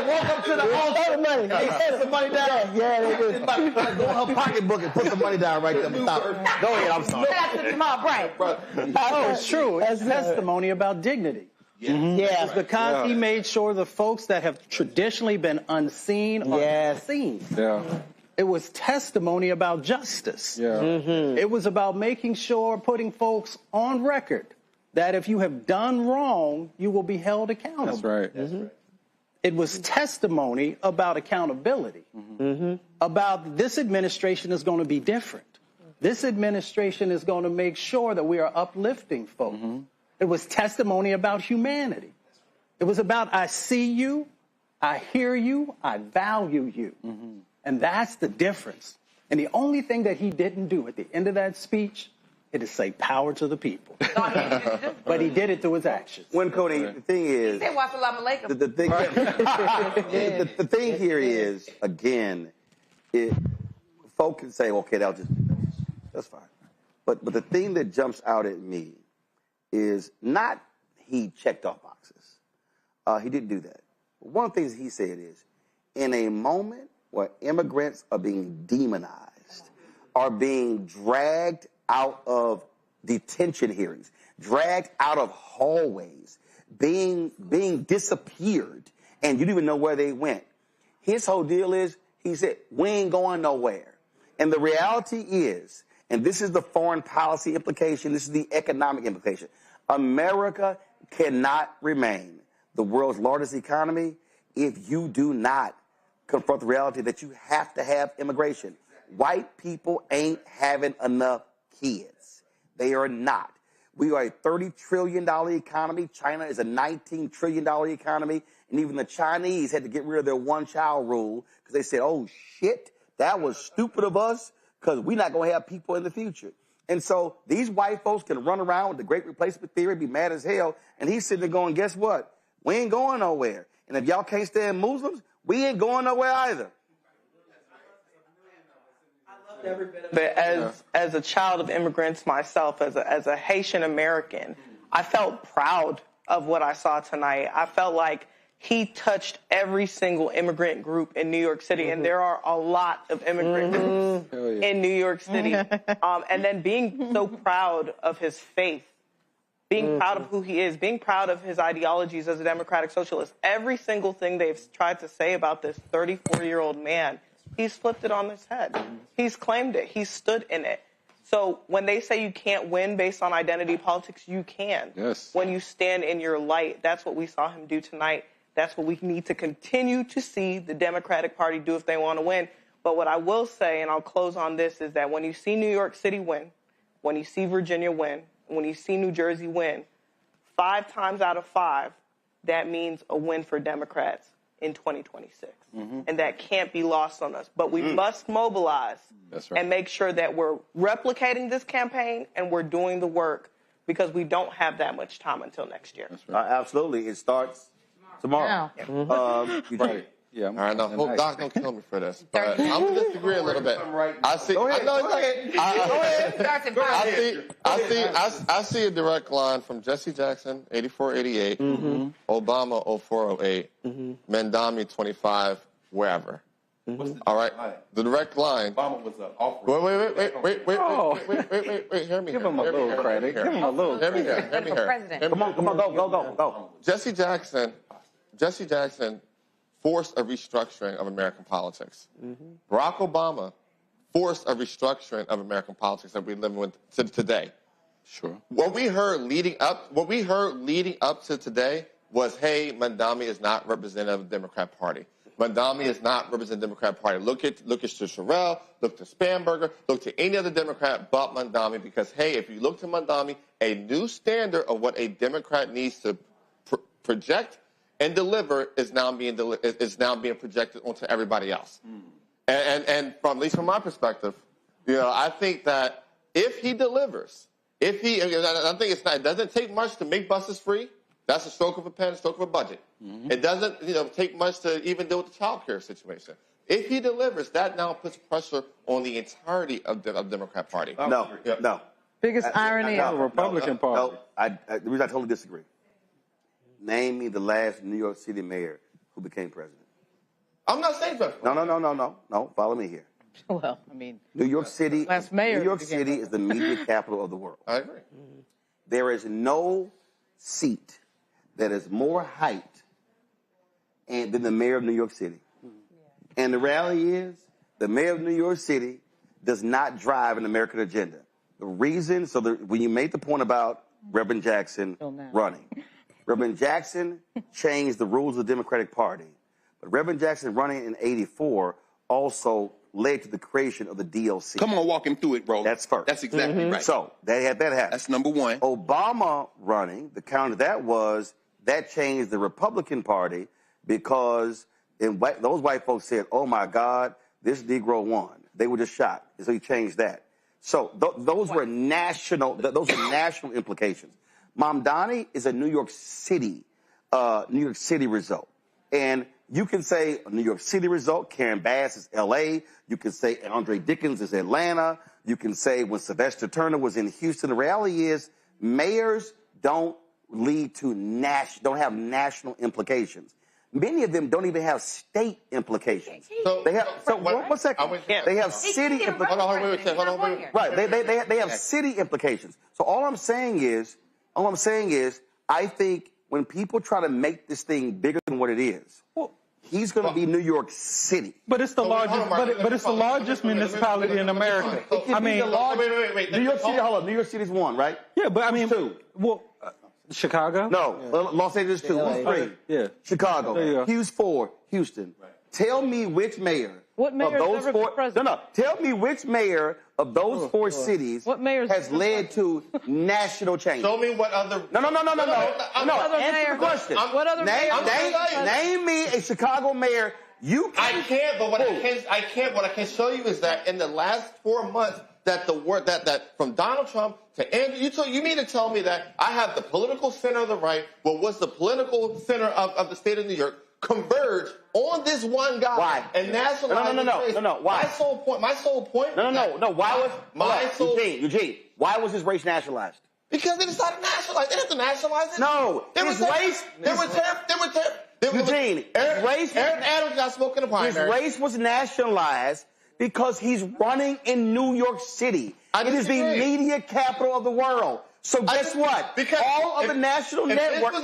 Walk up to the altar, money. Put some money down. Yeah, they did. Go in her pocketbook and put some money down right there. Go ahead, I'm sorry. Oh, it's true. It's testimony about dignity. Yeah. It's because he made sure the folks that have traditionally been unseen are seen. It was testimony about justice. It was about making sure, putting folks on record that if you have done wrong, you will be held accountable. That's right. That's right. It was testimony about accountability, about this administration is going to be different. This administration is going to make sure that we are uplifting folks. It was testimony about humanity. It was about, I see you, I hear you, I value you. And that's the difference. And the only thing that he didn't do at the end of that speech, it is say power to the people. But he did it through his actions. Cody, the thing is... He said, wassalamu alaikum. The thing here is, again, folk can say, okay, that's fine. But the thing that jumps out at me is not he checked off boxes. He didn't do that. One of the things he said is, in a moment where immigrants are being demonized, are being dragged out of detention hearings, dragged out of hallways, being disappeared, and you don't even know where they went. His whole deal is, he said, we ain't going nowhere. And the reality is, and this is the foreign policy implication, this is the economic implication, America cannot remain the world's largest economy if you do not confront the reality that you have to have immigration. White people ain't having enough kids. They are not. We are a $30 trillion economy. China is a $19 trillion economy. And even the Chinese had to get rid of their one-child rule because they said, oh, shit, that was stupid of us because we're not going to have people in the future. And so these white folks can run around with the great replacement theory, be mad as hell, and he's sitting there going, guess what? We ain't going nowhere. And if y'all can't stand Muslims, we ain't going nowhere either. But as a child of immigrants myself, as a Haitian American, I felt proud of what I saw tonight. I felt like he touched every single immigrant group in New York City, and there are a lot of immigrant groups in New York City. And then being so proud of his faith, being proud of who he is, being proud of his ideologies as a democratic socialist. Every single thing they've tried to say about this 34-year-old man, he's flipped it on his head. He's claimed it. He's stood in it. So when they say you can't win based on identity politics, you can. Yes. When you stand in your light, that's what we saw him do tonight. That's what we need to continue to see the Democratic Party do if they want to win. But what I will say, and I'll close on this, is that when you see New York City win, when you see Virginia win, when you see New Jersey win, 5 times out of 5, that means a win for Democrats in 2026. And that can't be lost on us. But we must mobilize and make sure that we're replicating this campaign and we're doing the work, because we don't have that much time until next year. Absolutely. It starts tomorrow. Right. Yeah. All right, now, Doc, don't kill me for this, but I'm going to disagree a little bit. I see. Go ahead. I see a direct line from Jesse Jackson, 84-88, Obama, 04-08, Mandani, 25, wherever. All right, the direct line. Obama was off. Wait. Hear me. Give him a little credit. Give him a little credit. Hear me here. Come on, go. Jesse Jackson forced a restructuring of American politics. Barack Obama forced a restructuring of American politics that we live with today. Sure. What we heard leading up to today was, hey, Mandani is not representative of the Democrat Party. Mandani is not representing the Democrat Party. Look at Sherrell, look to Spanberger, look to any other Democrat but Mandani, because, hey, if you look to Mandani, a new standard of what a Democrat needs to project and deliver is now being projected onto everybody else. And from, at least from my perspective, I think that if he delivers, I think it doesn't take much to make buses free. That's a stroke of a pen, a stroke of a budget. It doesn't take much to even deal with the child care situation. If he delivers, that now puts pressure on the entirety of the Democrat Party. No. Biggest irony of the Republican Party. The reason I totally disagree. Name me the last New York City mayor who became president. I'm not saying that. No. Follow me here. Well, I mean, New York City. Last mayor. New York City is the media capital of the world. I agree. There is no seat that is more hyped than the mayor of New York City. And the reality is, the mayor of New York City does not drive an American agenda. The reason, when you made the point about Reverend Jackson running, Reverend Jackson changed the rules of the Democratic Party. But Reverend Jackson running in 84 also led to the creation of the DLC. Come on, walk him through it, bro. That's first. That's exactly right. So that happened. That's number one. Obama running, the counter that was, that changed the Republican Party, because those white folks said, oh my God, this Negro won. They were just shocked. So he changed that. So those were national implications. Mandani is a New York City result. And you can say a New York City result, Karen Bass is L.A., you can say Andre Dickens is Atlanta, you can say when Sylvester Turner was in Houston. The reality is mayors don't have national implications. Many of them don't even have state implications. They have city implications. Right, they have city implications. So all I'm saying is, I think when people try to make this thing bigger than what it is, he's going to be New York City. But it's the largest. But it's the largest municipality in America. Wait. New York City. Hold on. New York City's one, right? Yeah, but I mean, two. Well, Chicago. No, Los Angeles 2. Who's 3? Yeah. Chicago. Hughes 4. Houston. Right. Tell me which mayor. What mayor of those four? No. Tell me which mayor of those four cities has led to national change. Show me what other. No. Answer the question. What other name me a Chicago mayor. I can't. But what I can show you is that in the last 4 months, that the word that from Donald Trump to Andrew, you mean to tell me that I have the political center of the right, what was the political center of the state of New York, converge on this one guy? Why? And nationalize. No. Why? My sole point. No. Why was Eugene? Why was his race nationalized? Because they decided to nationalize. They didn't have to nationalize it. No, his race. Eugene, Aaron Adams got smoking a primary. His race was nationalized because he's running in New York City. It is the media capital of the world. So guess what? Because all of the national networks.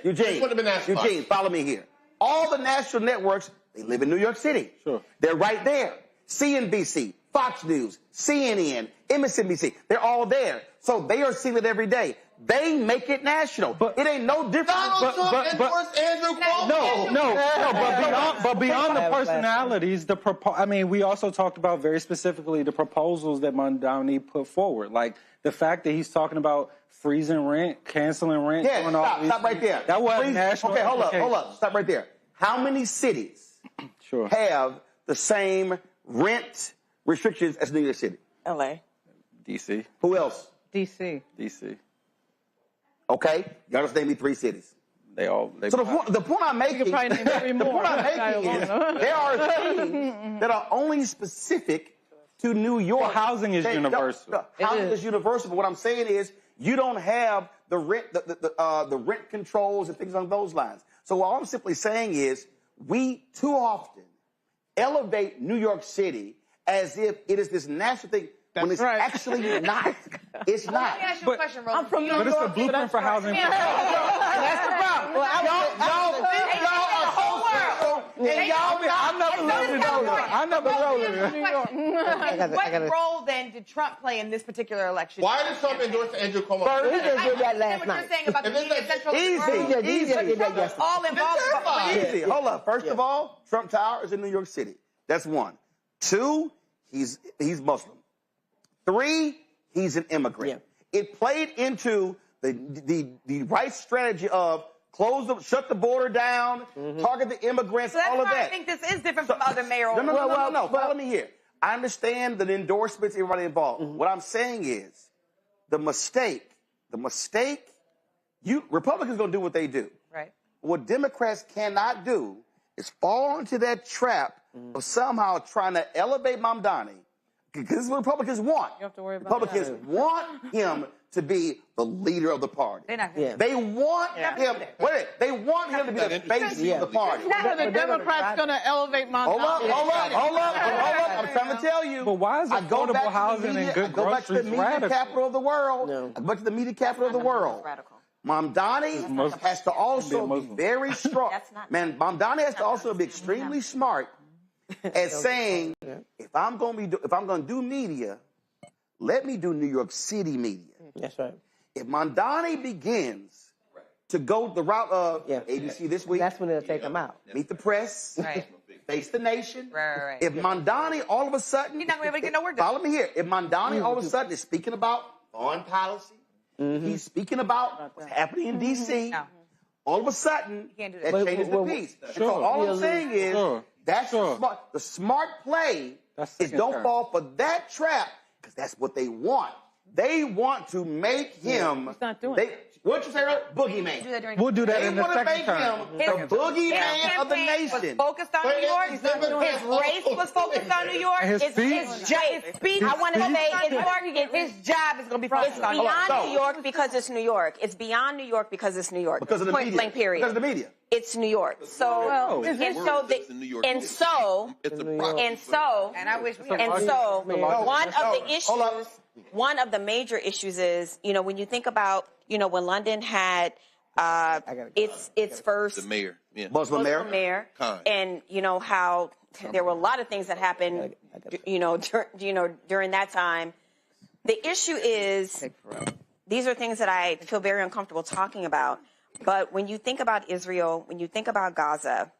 Eugene, follow me here. All the national networks, they live in New York City. Sure. They're right there. CNBC, Fox News, CNN, MSNBC, they're all there. So they are seeing it every day. they make it national. But it ain't no different. Donald Trump endorsed Andrew Cuomo. But beyond the personalities, we also talked about very specifically the proposals that Mandani put forward. Like the fact that he's talking about freezing rent, canceling rent. Yeah, stop right there. That was national. Okay, hold up. Stop right there. How many cities have the same rent restrictions as New York City? L.A. D.C. Who else? D.C. Okay, y'all just name me 3 cities. So the point I'm making, is there are things that are only specific to New York. Well, housing is universal. Housing is universal, but what I'm saying is you don't have the rent, the rent controls and things along those lines. So all I'm simply saying is we too often elevate New York City as if it is this national thing. When it's actually not. It's not. Let me ask you a question, Roland. I'm from New York. But it's the blueprint for housing. That's the problem. Y'all think y'all are so I never voted. What role then did Trump play in this particular election? Why did Trump endorse Andrew Cuomo? He just did that last What night. you're saying about the media central Easy. all involved. Easy. Hold up. First of all, Trump Tower is in New York City. That's 1. 2, he's Muslim. 3, he's an immigrant. Yeah. It played into the right strategy of shut the border down, target the immigrants, so that's all of why that. I think this is different from other mayoral. No. Follow me here. I understand the endorsements, everybody involved. What I'm saying is the mistake, Republicans going to do what they do. Right. What Democrats cannot do is fall into that trap of somehow trying to elevate Mamdani. Because this is what Republicans want. You have to worry about Republicans want him to be the leader of the party. They're not. They want him. They want him to be the face of the party. The Democrats going to elevate Montana. Hold up. I'm trying to tell you. But why is affordable housing and good groceries radical? I go back to the media capital of the world. I go back to the media capital of the world. Mamdani has to also be very strong. Mamdani has to also be extremely smart at saying, if I'm going to do media, let me do New York City media. That's right. If Mandani begins to go the route of ABC this week, that's when they'll take him out. Meet the press, face the nation. Right. If Mandani all of a sudden, he's not going to be able to get nowhere done. Follow me here. If Mandani all of a sudden is speaking about foreign policy, he's speaking about what's happening in D.C., all of a sudden, that changes the piece. So all I'm saying is, that's the smart play is don't fall for that trap, because that's what they want. They want to make him. He's not doing it. What'd you say earlier? Boogeyman. We'll do that in the second term. The boogeyman of the nation. Was focused on New York. His race was focused on New York. His speech. I want to say his job is going to be focused on New York because it's New York. It's beyond New York because it's New York. Because of the media. Point blank period. Because of the media. It's New York. So and I wish one of the major issues is, when you think about, when London had its first the mayor, Muslim mayor, and how there were a lot of things that happened, during that time. The issue is, these are things that I feel very uncomfortable talking about. But when you think about Israel, when you think about Gaza,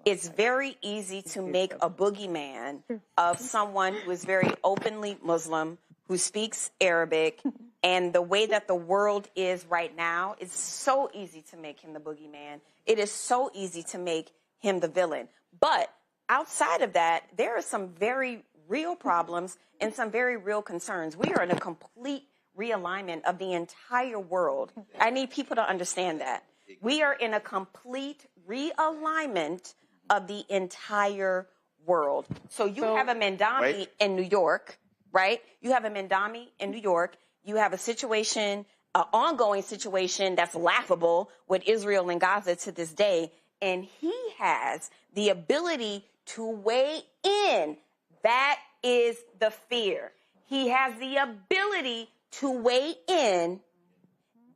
it's very easy to make a boogeyman of someone who is very openly Muslim, who speaks Arabic, and the way that the world is right now, it's so easy to make him the boogeyman. It is so easy to make him the villain. But outside of that, there are some very real problems and some very real concerns. We are in a complete realignment of the entire world. I need people to understand that. We are in a complete realignment of the entire world. So you have a Mandani in New York, right? You have a Mandani in New York. You have a situation, an ongoing situation that's laughable with Israel and Gaza to this day. And he has the ability to weigh in. That is the fear. He has the ability to weigh in.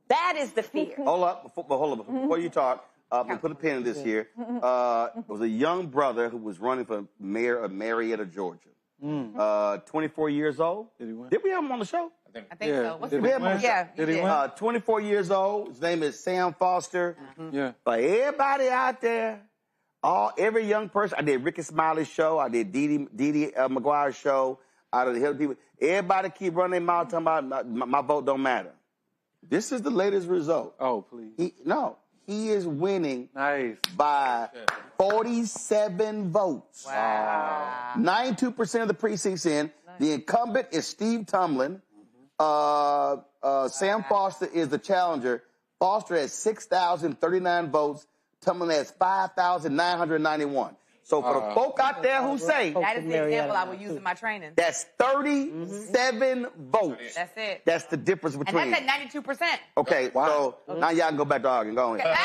That is the fear. Hold up. Before you talk, we put a pin in this here. It was a young brother who was running for mayor of Marietta, Georgia. 24 years old. Did we have him on the show? I think so. What's the Did he win? Yeah, he did. 24 years old. His name is Sam Foster. Yeah. But everybody out there, every young person, I did Ricky Smiley's show, I did Dee McGuire's show, out of the Hill people. Everybody keep running their mouth talking about my vote don't matter. This is the latest result. Oh, please. He is winning by 47 votes. Wow. 92% of the precincts in. The incumbent is Steve Tumlin. Sam Foster is the challenger. Foster has 6,039 votes. Tumlin has 5,991. So for the folk out there who say... That is the example I would use in my training. That's 37 votes. That's it. That's the difference between... And that's at 92%. Okay, so now y'all can go back to arguing. Go ahead.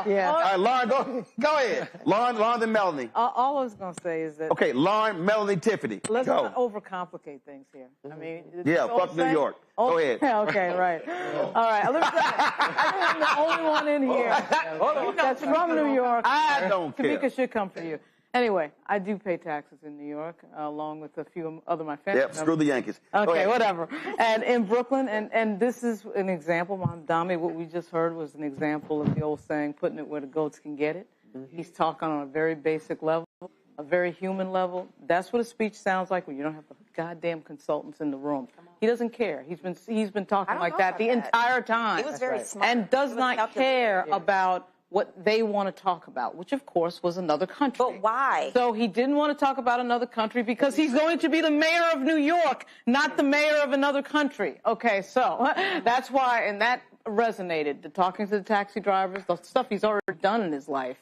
Yeah. All right, Lauren, go ahead. Lauren and Melanie. All I was going to say is that... Okay, Lauren, Melanie, Tiffany. Let's go. not overcomplicate things here. I mean... Yeah, fuck New York. Go ahead. Okay, right. All right. Let me say, I'm the only one in here that's from New York. I don't care. Tamika should come for you. Anyway, I do pay taxes in New York, along with a few other my family members. Screw the Yankees. Okay, whatever. And in Brooklyn, and this is an example, Mandani, what we just heard was an example of the old saying, putting it where the goats can get it. He's talking on a very basic level, a very human level. That's what a speech sounds like when you don't have the goddamn consultants in the room. He doesn't care. He's been talking like that the entire time. He was very smart. And does not care about what they want to talk about, which of course was another country. But why? So he didn't want to talk about another country because he's going to be the mayor of New York, not the mayor of another country. Okay, so that's why, and that resonated. The talking to the taxi drivers, the stuff he's already done in his life.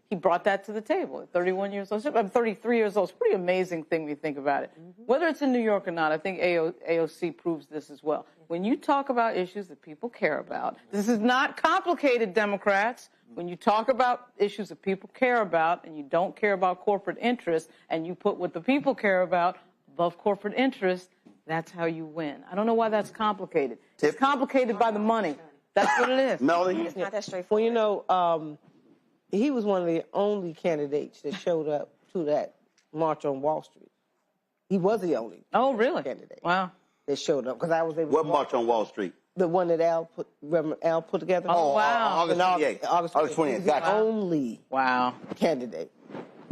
He brought that to the table at 31 years old. I'm 33 years old. It's a pretty amazing thing when you think about it. Whether it's in New York or not, I think AOC proves this as well. When you talk about issues that people care about, this is not complicated, Democrats. When you talk about issues that people care about and you don't care about corporate interests and you put what the people care about above corporate interests, that's how you win. I don't know why that's complicated. It's complicated by the money. That's what it is. Melanie? It's not that straightforward. Well, you know, he was one of the only candidates that showed up to that march on Wall Street. He was the only candidate. Wow. That showed up because I was able. What march on Wall Street? The one that Reverend Al put together. Oh, wow. August 28th. August 28th. Gotcha. The only candidate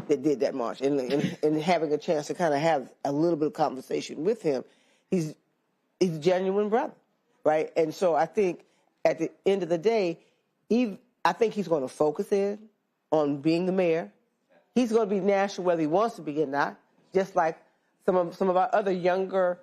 that did that march, and having a chance to kind of have a little bit of conversation with him, he's a genuine brother, right? And so I think at the end of the day, I think he's going to focus in on being the mayor. He's going to be national whether he wants to be or not, just like some of our other younger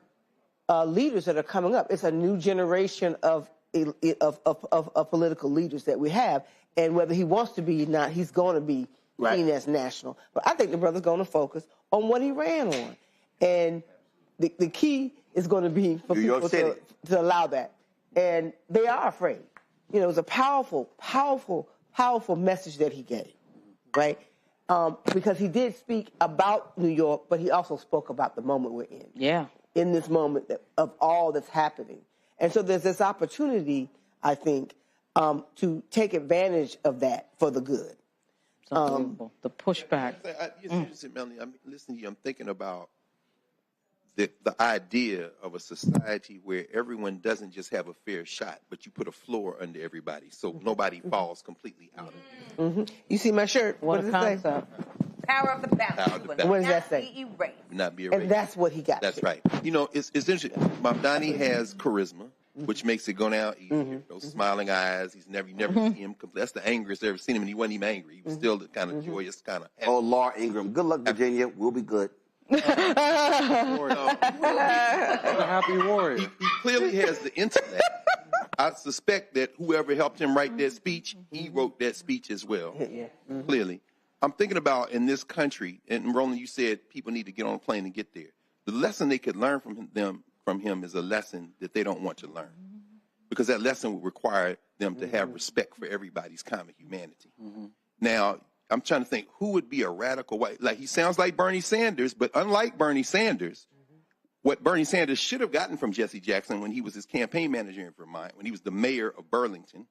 leaders that are coming up. It's a new generation of political leaders that we have, and whether he wants to be or not, he's going to be seen as national. But I think the brother's going to focus on what he ran on, and the key is going to be for people to allow that, and they are afraid. You know, it was a powerful, powerful, powerful message that he gave, right? Because he did speak about New York, but he also spoke about the moment we're in. Yeah. In this moment of all that's happening. And so there's this opportunity, I think, to take advantage of that for the good. The pushback. It's interesting, Melanie. I'm listening to you. I'm thinking about the idea of a society where everyone doesn't just have a fair shot, but you put a floor under everybody so nobody falls completely out of it. You see my shirt? What a concept. Power of the balance. What does that say? Not be erased. And that's what he got. That's right. You know, it's interesting. Mamdani has charisma, which makes it go down easier. Those smiling eyes. You never see him. That's the angriest I've ever seen him, and he wasn't even angry. He was still the kind of joyous kind of. Oh, Laura Ingraham. Good luck, Virginia. We'll be good. Happy warrior. He clearly has the intellect. I suspect that whoever helped him write that speech, he wrote that speech as well. Clearly. I'm thinking about in this country, and Roland, you said people need to get on a plane and get there. The lesson they could learn from him is a lesson that they don't want to learn. Because that lesson would require them to have respect for everybody's common humanity. Now, I'm trying to think, who would be a radical white? Like, he sounds like Bernie Sanders, but unlike Bernie Sanders, what Bernie Sanders should have gotten from Jesse Jackson when he was his campaign manager in Vermont, when he was the mayor of Burlington,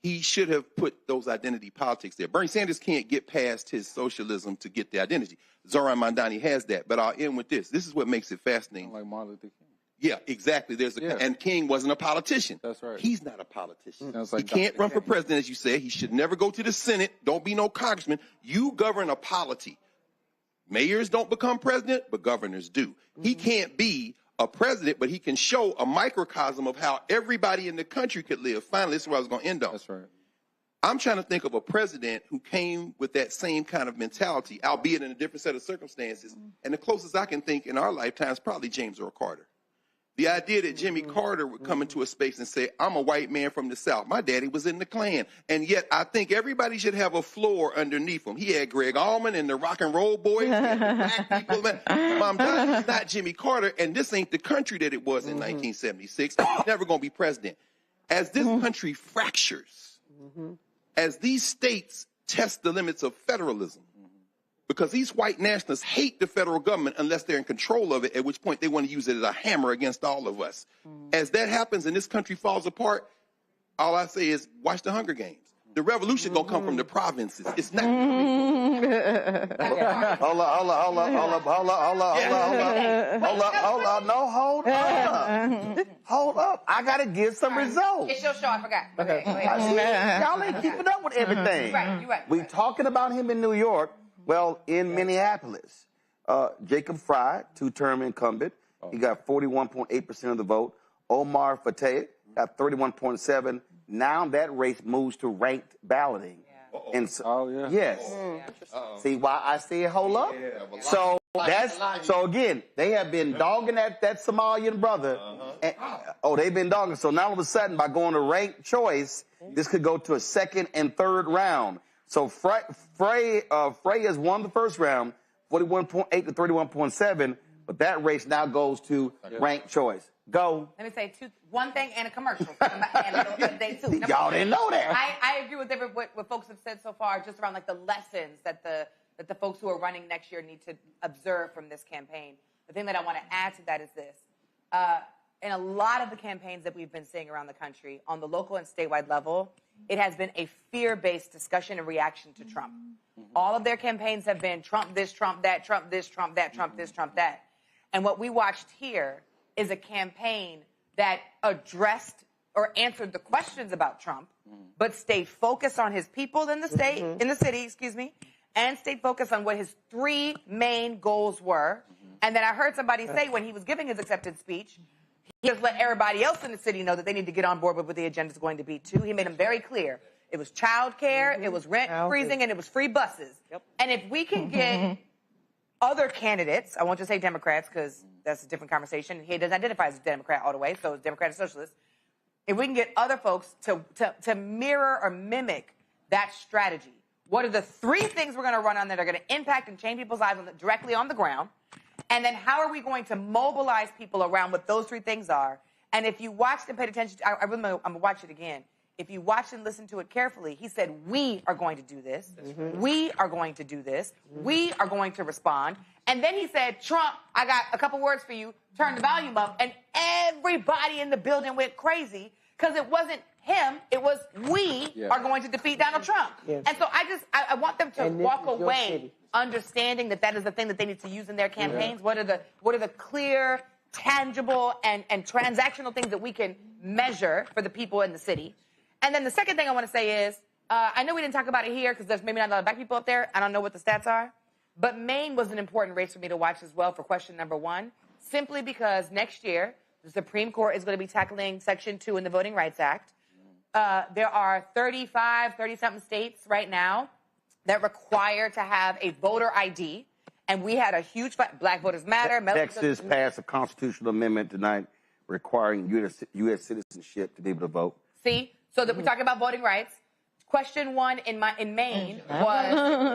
he should have put those identity politics there. Bernie Sanders can't get past his socialism to get the identity. Zoran Mandani has that, but I'll end with this. This is what makes it fascinating. Like Martin Luther King. Yeah, exactly. And King wasn't a politician. That's right. He's not a politician. Sounds like He can't Dr. run for King. president, as you said. He should never go to the Senate. Don't be no congressman. You govern a polity. Mayors don't become president, but governors do. He can't be a president, but he can show a microcosm of how everybody in the country could live. Finally, this is where I was going to end on. That's right. I'm trying to think of a president who came with that same kind of mentality, albeit in a different set of circumstances. And the closest I can think in our lifetime is probably James Earl Carter. The idea that Jimmy Carter would come into a space and say, I'm a white man from the South. My daddy was in the Klan. And yet I think everybody should have a floor underneath him. He had Greg Allman and the Rock and Roll Boys. He had the black people. Mandani is not Jimmy Carter, and this ain't the country that it was in 1976. He's never going to be president. As this country fractures, as these states test the limits of federalism, because these white nationalists hate the federal government unless they're in control of it, at which point they want to use it as a hammer against all of us. As that happens and this country falls apart, all I say is watch the Hunger Games. The revolution going to come from the provinces. It's not. Hold up. I got to give some results. It's your show, I forgot. Okay. Y'all ain't keeping up with everything. You're right. We talking about him in New York. Well, in Minneapolis, Jacob Fry, two-term incumbent, he got 41.8% of the vote. Omar Fateh got 31.7%. Now that race moves to ranked balloting. And so, yes. See why I say hold up? So so again, they have been dogging that Somalian brother. And, they've been dogging. So now all of a sudden, by going to ranked choice, this could go to a second and third round. So Frey has won the first round, 41.8 to 31.7, but that race now goes to ranked choice. Go. Let me say one thing and a commercial. Y'all didn't know that. I agree with what folks have said so far, just around like the lessons that the folks who are running next year need to observe from this campaign. The thing that I want to add to that is this. In a lot of the campaigns that we've been seeing around the country, on the local and statewide level, it has been a fear-based discussion and reaction to Trump. All of their campaigns have been Trump this, Trump that, Trump this, Trump that, Trump this, Trump that. And what we watched here is a campaign that addressed or answered the questions about Trump, but stayed focused on his people in the state, in the city, and stayed focused on what his three main goals were. And then I heard somebody say when he was giving his acceptance speech, he just let everybody else in the city know that they need to get on board with what the agenda is going to be, too. He made them very clear. It was child care, it was rent freezing, and it was free buses. And if we can get other candidates, I won't just say Democrats because that's a different conversation. He doesn't identify as a Democrat all the way, so it's Democrat and Socialist. If we can get other folks to mirror or mimic that strategy, what are the three things we're going to run on that are going to impact and change people's lives directly on the ground? And then how are we going to mobilize people around what those three things are? And if you watched and paid attention, I'm going to watch it again. If you watch and listen to it carefully, he said, we are going to do this. We are going to do this. We are going to respond. And then he said, Trump, I got a couple words for you. Turn the volume up. And everybody in the building went crazy because it wasn't him. It was we are going to defeat Donald Trump. And so I want them to walk away understanding that is the thing that they need to use in their campaigns. What are the clear, tangible, and transactional things that we can measure for the people in the city? And then the second thing I want to say is, I know we didn't talk about it here because there's maybe not a lot of black people up there. I don't know what the stats are. But Maine was an important race for me to watch as well for question number one, simply because next year, the Supreme Court is going to be tackling Section 2 in the Voting Rights Act. There are 30-something states right now that require to have a voter ID. And we had a huge fight. Black Voters Matter. Texas passed a constitutional amendment tonight requiring U.S. citizenship to be able to vote. See? So that we're talking about voting rights. Question one in Maine was,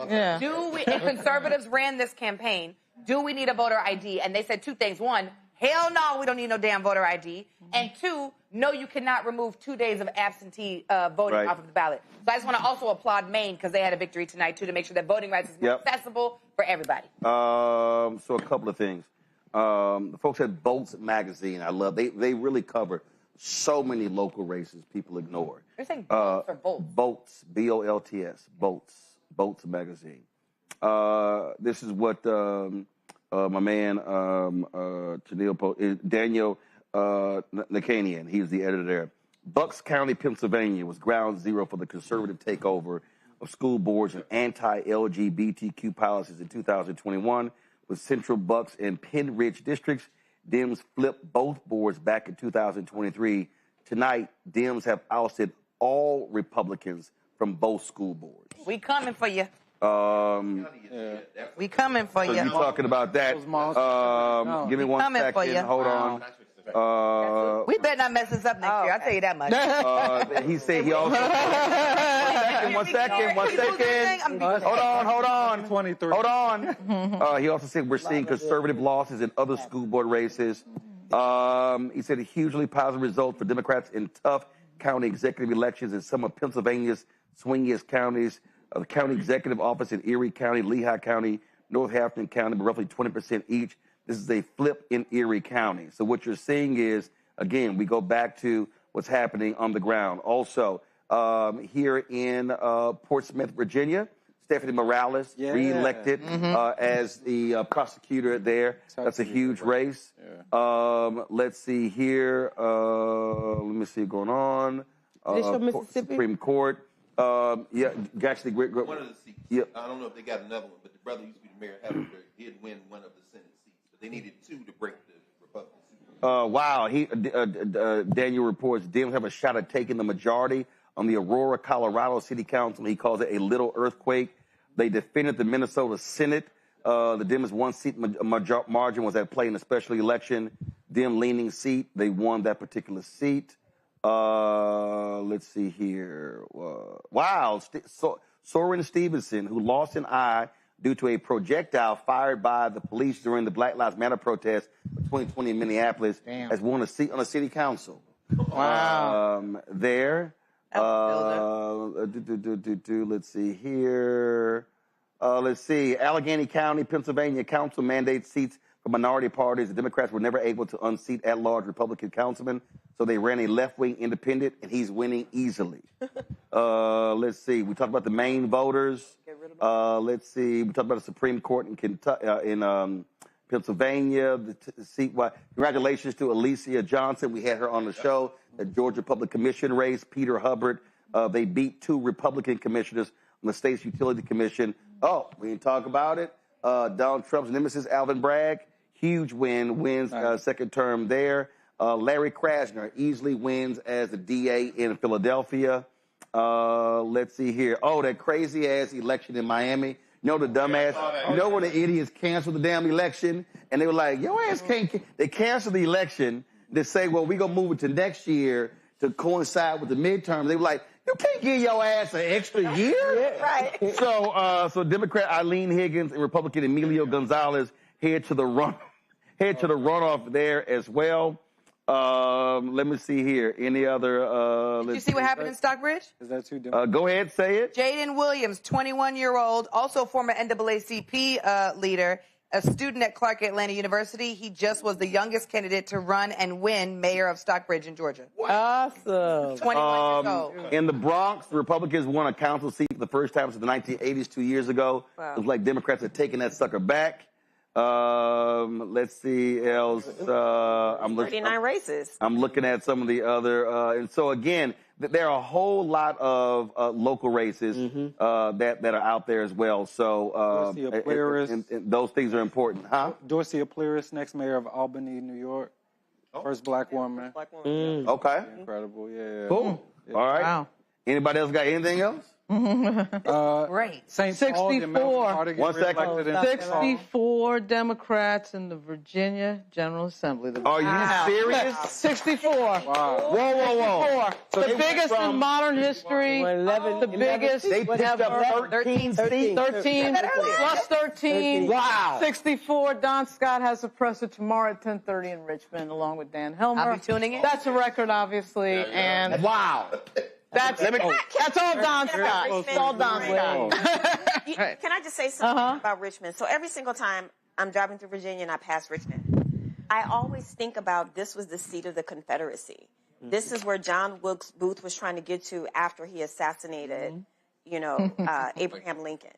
and conservatives ran this campaign, do we need a voter ID? And they said two things. One, hell no, we don't need no damn voter ID. And two, no, you cannot remove 2 days of absentee voting off of the ballot. So I just want to also applaud Maine because they had a victory tonight, too, to make sure that voting rights is more accessible for everybody. So a couple of things. The folks at Bolts magazine, I love. They really cover so many local races people ignore. You're saying Bolts or Bolts? Bolts, B-O-L-T-S, Bolts magazine. This is what my man Daniel Nakanian. He's the editor there. Bucks County, Pennsylvania was ground zero for the conservative takeover of school boards and anti-LGBTQ policies in 2021 with Central Bucks and Penn Ridge districts. Dems flipped both boards back in 2023. Tonight, Dems have ousted all Republicans from both school boards. We coming for you. We coming for So you. you talking about that? Give me 1 second. Hold on. We better not mess this up next year. I'll tell you that much. He said he also. One second. Hold on. 23. Hold on. He also said we're seeing conservative losses in other school board races. He said a hugely positive result for Democrats in tough county executive elections in some of Pennsylvania's swingiest counties. The county executive office in Erie County, Lehigh County, North Hampton County, but roughly 20% each. This is a flip in Erie County. So what you're seeing is, again, we go back to what's happening on the ground. Also, here in Portsmouth, Virginia, Stephanie Morales reelected as the prosecutor there. That's a huge race. Let's see here. Let me see what's going on. Supreme Court. Actually, great. One of the seats. Yeah. I don't know if they got another one, but the brother used to be the mayor of Haverford. He did win one of the Senate seats, but they needed 2 to break the Republican seat. Wow. Daniel reports Dems have a shot at taking the majority on the Aurora, Colorado City Council. He calls it a little earthquake. They defended the Minnesota Senate. The Dems' 1-seat margin was at play in a special election. Dem-leaning seat. They won that particular seat. Let's see here. Wow. Soren Stevenson, who lost an eye due to a projectile fired by the police during the Black Lives Matter protest of 2020 in Minneapolis, has won a seat on the city council. Wow. Let's see here. Let's see. Allegheny County, Pennsylvania council mandates seats for minority parties. The Democrats were never able to unseat at-large Republican councilmen, so they ran a left-wing independent, and he's winning easily. Let's see. We talked about the Maine voters. Let's see. We talked about the Supreme Court in Pennsylvania. The seat. Congratulations to Alicia Johnson. We had her on the show. The Georgia Public Commission race. Peter Hubbard. They beat 2 Republican commissioners on the state's utility commission. Oh, we didn't talk about it. Donald Trump's nemesis, Alvin Bragg, huge wins second term there. Larry Krasner easily wins as the DA in Philadelphia. Let's see here. Oh, that crazy ass election in Miami. You know the dumbass. You know when the idiots canceled the damn election and they were like, "Your ass can't." They canceled the election. They say, "Well, we gonna move it to next year to coincide with the midterm." They were like, "You can't give your ass an extra year." Right. So Democrat Eileen Higgins and Republican Emilio Gonzalez head to the runoff there as well. Let me see here. Any other? Did you see what happened in Stockbridge? Is that too go ahead, say it. Jaden Williams, 21-year-old, also former NAACP leader, a student at Clark Atlanta University. He just was the youngest candidate to run and win mayor of Stockbridge in Georgia. Awesome. 21 years old. In the Bronx, the Republicans won a council seat for the first time since the 1980s, 2 years ago. Wow. It was like Democrats had taken that sucker back. Let's see else. I'm looking 39 races. I'm looking at some of the other, and so again, there are a whole lot of local races that are out there as well. So and those things are important, huh? Dorsey Apleris, next mayor of Albany, New York, first black woman. Okay, incredible, yeah. Cool. Yeah. All right. Wow. Anybody else got anything else? Great. St. 64. 1 second. 64 Democrats in the Virginia General Assembly. Are you serious? 64. Wow. Whoa. So the biggest in modern history. The biggest. They picked up 13 seats. 13 plus 13. Wow. 64. Don Scott has a presser tomorrow at 10:30 in Richmond, along with Dan Helmer. I'll be tuning in. That's a record, obviously, and wow. That's all Don Scott. It's all Don Scott. Can I just say something about Richmond? So every single time I'm driving through Virginia and I pass Richmond, I always think about this was the seat of the Confederacy. This is where John Wilkes Booth was trying to get to after he assassinated, Abraham Lincoln.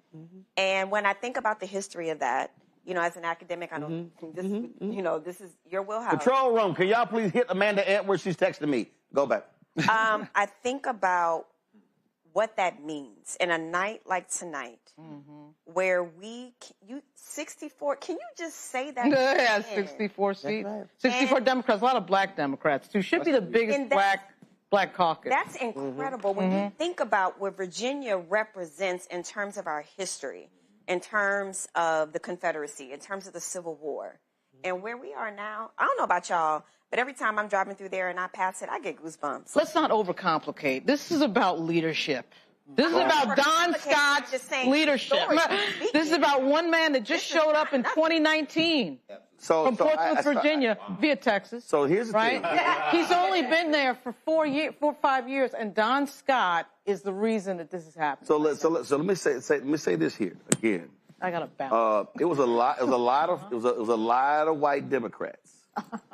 And when I think about the history of that, you know, as an academic, I know this, you know, this is your wheelhouse. Control room, can y'all please hit Amanda Edwards? She's texting me. Go back. I think about what that means in a night like tonight, where 64, can you just say that? Yeah, 64 seats. 64 Democrats, a lot of black Democrats, too. Should be the biggest black caucus. That's incredible when you think about what Virginia represents in terms of our history, in terms of the Confederacy, in terms of the Civil War. And where we are now, I don't know about y'all, but every time I'm driving through there and I pass it, I get goosebumps. Let's not overcomplicate. This is about leadership. This is about Don Scott's leadership. This is about one man that just showed up in 2019 from Portsmouth, Virginia, via Texas. So here's the thing. He's only been there for 4 or 5 years, and Don Scott is the reason that this is happening. So let me say this here again. I got to bounce. It was a lot of white Democrats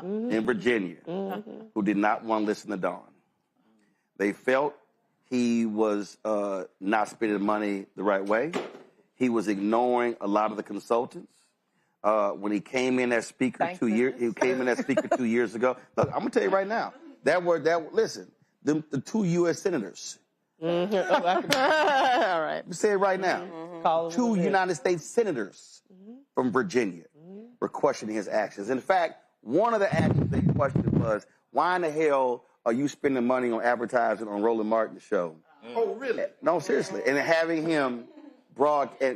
in Virginia who did not want to listen to Don. They felt he was not spending money the right way. He was ignoring a lot of the consultants. When he came in as speaker 2 years ago. Look, I'm gonna tell you right now. Listen, the 2 U.S. senators. All right. Let me say it right now. 2 United States senators from Virginia were questioning his actions. In fact, one of the actions they questioned was, why in the hell are you spending money on advertising on Roland Martin's show? Oh, really? No, seriously. And having him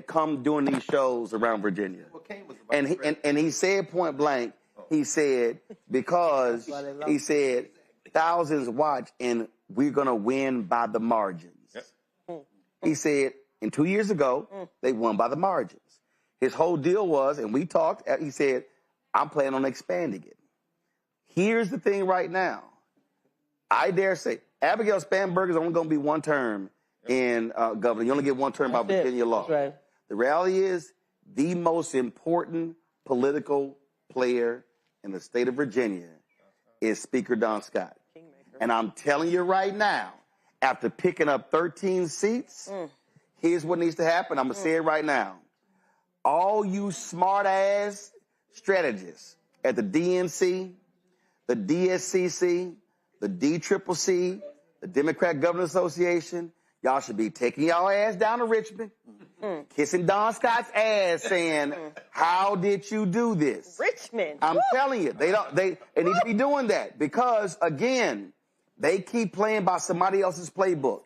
come doing these shows around Virginia. And he said point blank, he said, because he said thousands watch and we're going to win by the margins. He said, and 2 years ago, they won by the margins. His whole deal was, and we talked, he said, I'm planning on expanding it. Here's the thing right now. I dare say, Abigail Spanberger is only going to be one term in governor. You only get one term by Virginia law. Right. The reality is, the most important political player in the state of Virginia is Speaker Don Scott. And I'm telling you right now, after picking up 13 seats, here's what needs to happen. I'm going to say it right now. All you smart-ass strategists at the DNC, the DSCC, the DCCC, the Democrat Governors Association, y'all should be taking y'all ass down to Richmond, kissing Don Scott's ass, saying, how did you do this? Richmond. I'm telling you, they need to be doing that because, again, they keep playing by somebody else's playbook.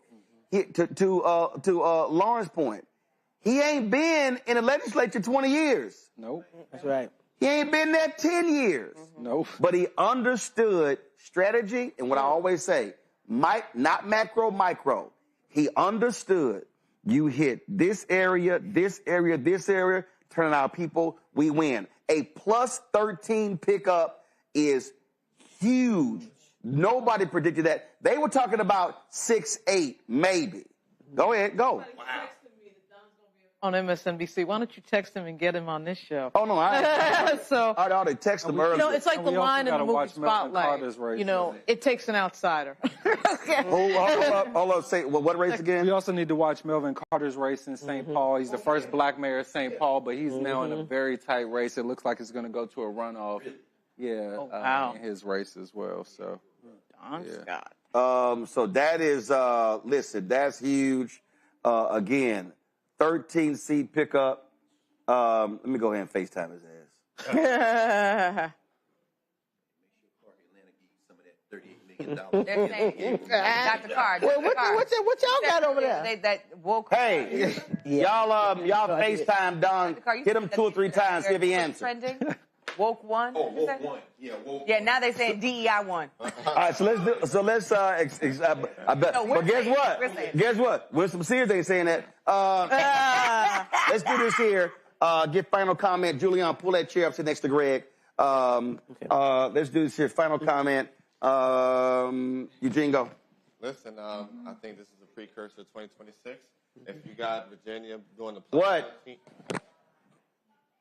To Lauren's point, he ain't been in the legislature 20 years. Nope. That's right. He ain't been there 10 years. Nope. But he understood strategy and what I always say, not macro, micro. He understood you hit this area, this area, this area, turning out people, we win. A plus 13 pickup is huge. Nobody predicted that. They were talking about 6-8, maybe. Go ahead, go. On MSNBC. Why don't you text him and get him on this show? Oh, no, I ought to text him earlier. You know, it's like the line in the movie Spotlight. You know, it takes an outsider. Hold up. Say, what race again? We also need to watch Melvin Carter's race in St. Paul. He's the first black mayor of St. Paul, but he's now in a very tight race. It looks like it's going to go to a runoff. Yeah, in his race as well. So, Don Scott. So that is, listen, that's huge. Again, 13-seat pickup. Let me go ahead and FaceTime his ass. They're saying, Dr. Carr. What y'all got over there? That woke. Hey, y'all FaceTime Don. Hit him 2 or 3 times, see if he answers. Trending. Woke one. Oh, woke one. Yeah, woke. Yeah, now they saying DEI one. All right, but guess what? Guess what? Winston Sears ain't saying that. Let's do this here. Get final comment. Julian, pull that chair up, sit next to Greg. Let's do this here. Final comment. Eugene, go. Listen, I think this is a precursor to 2026. If you got Virginia doing the what?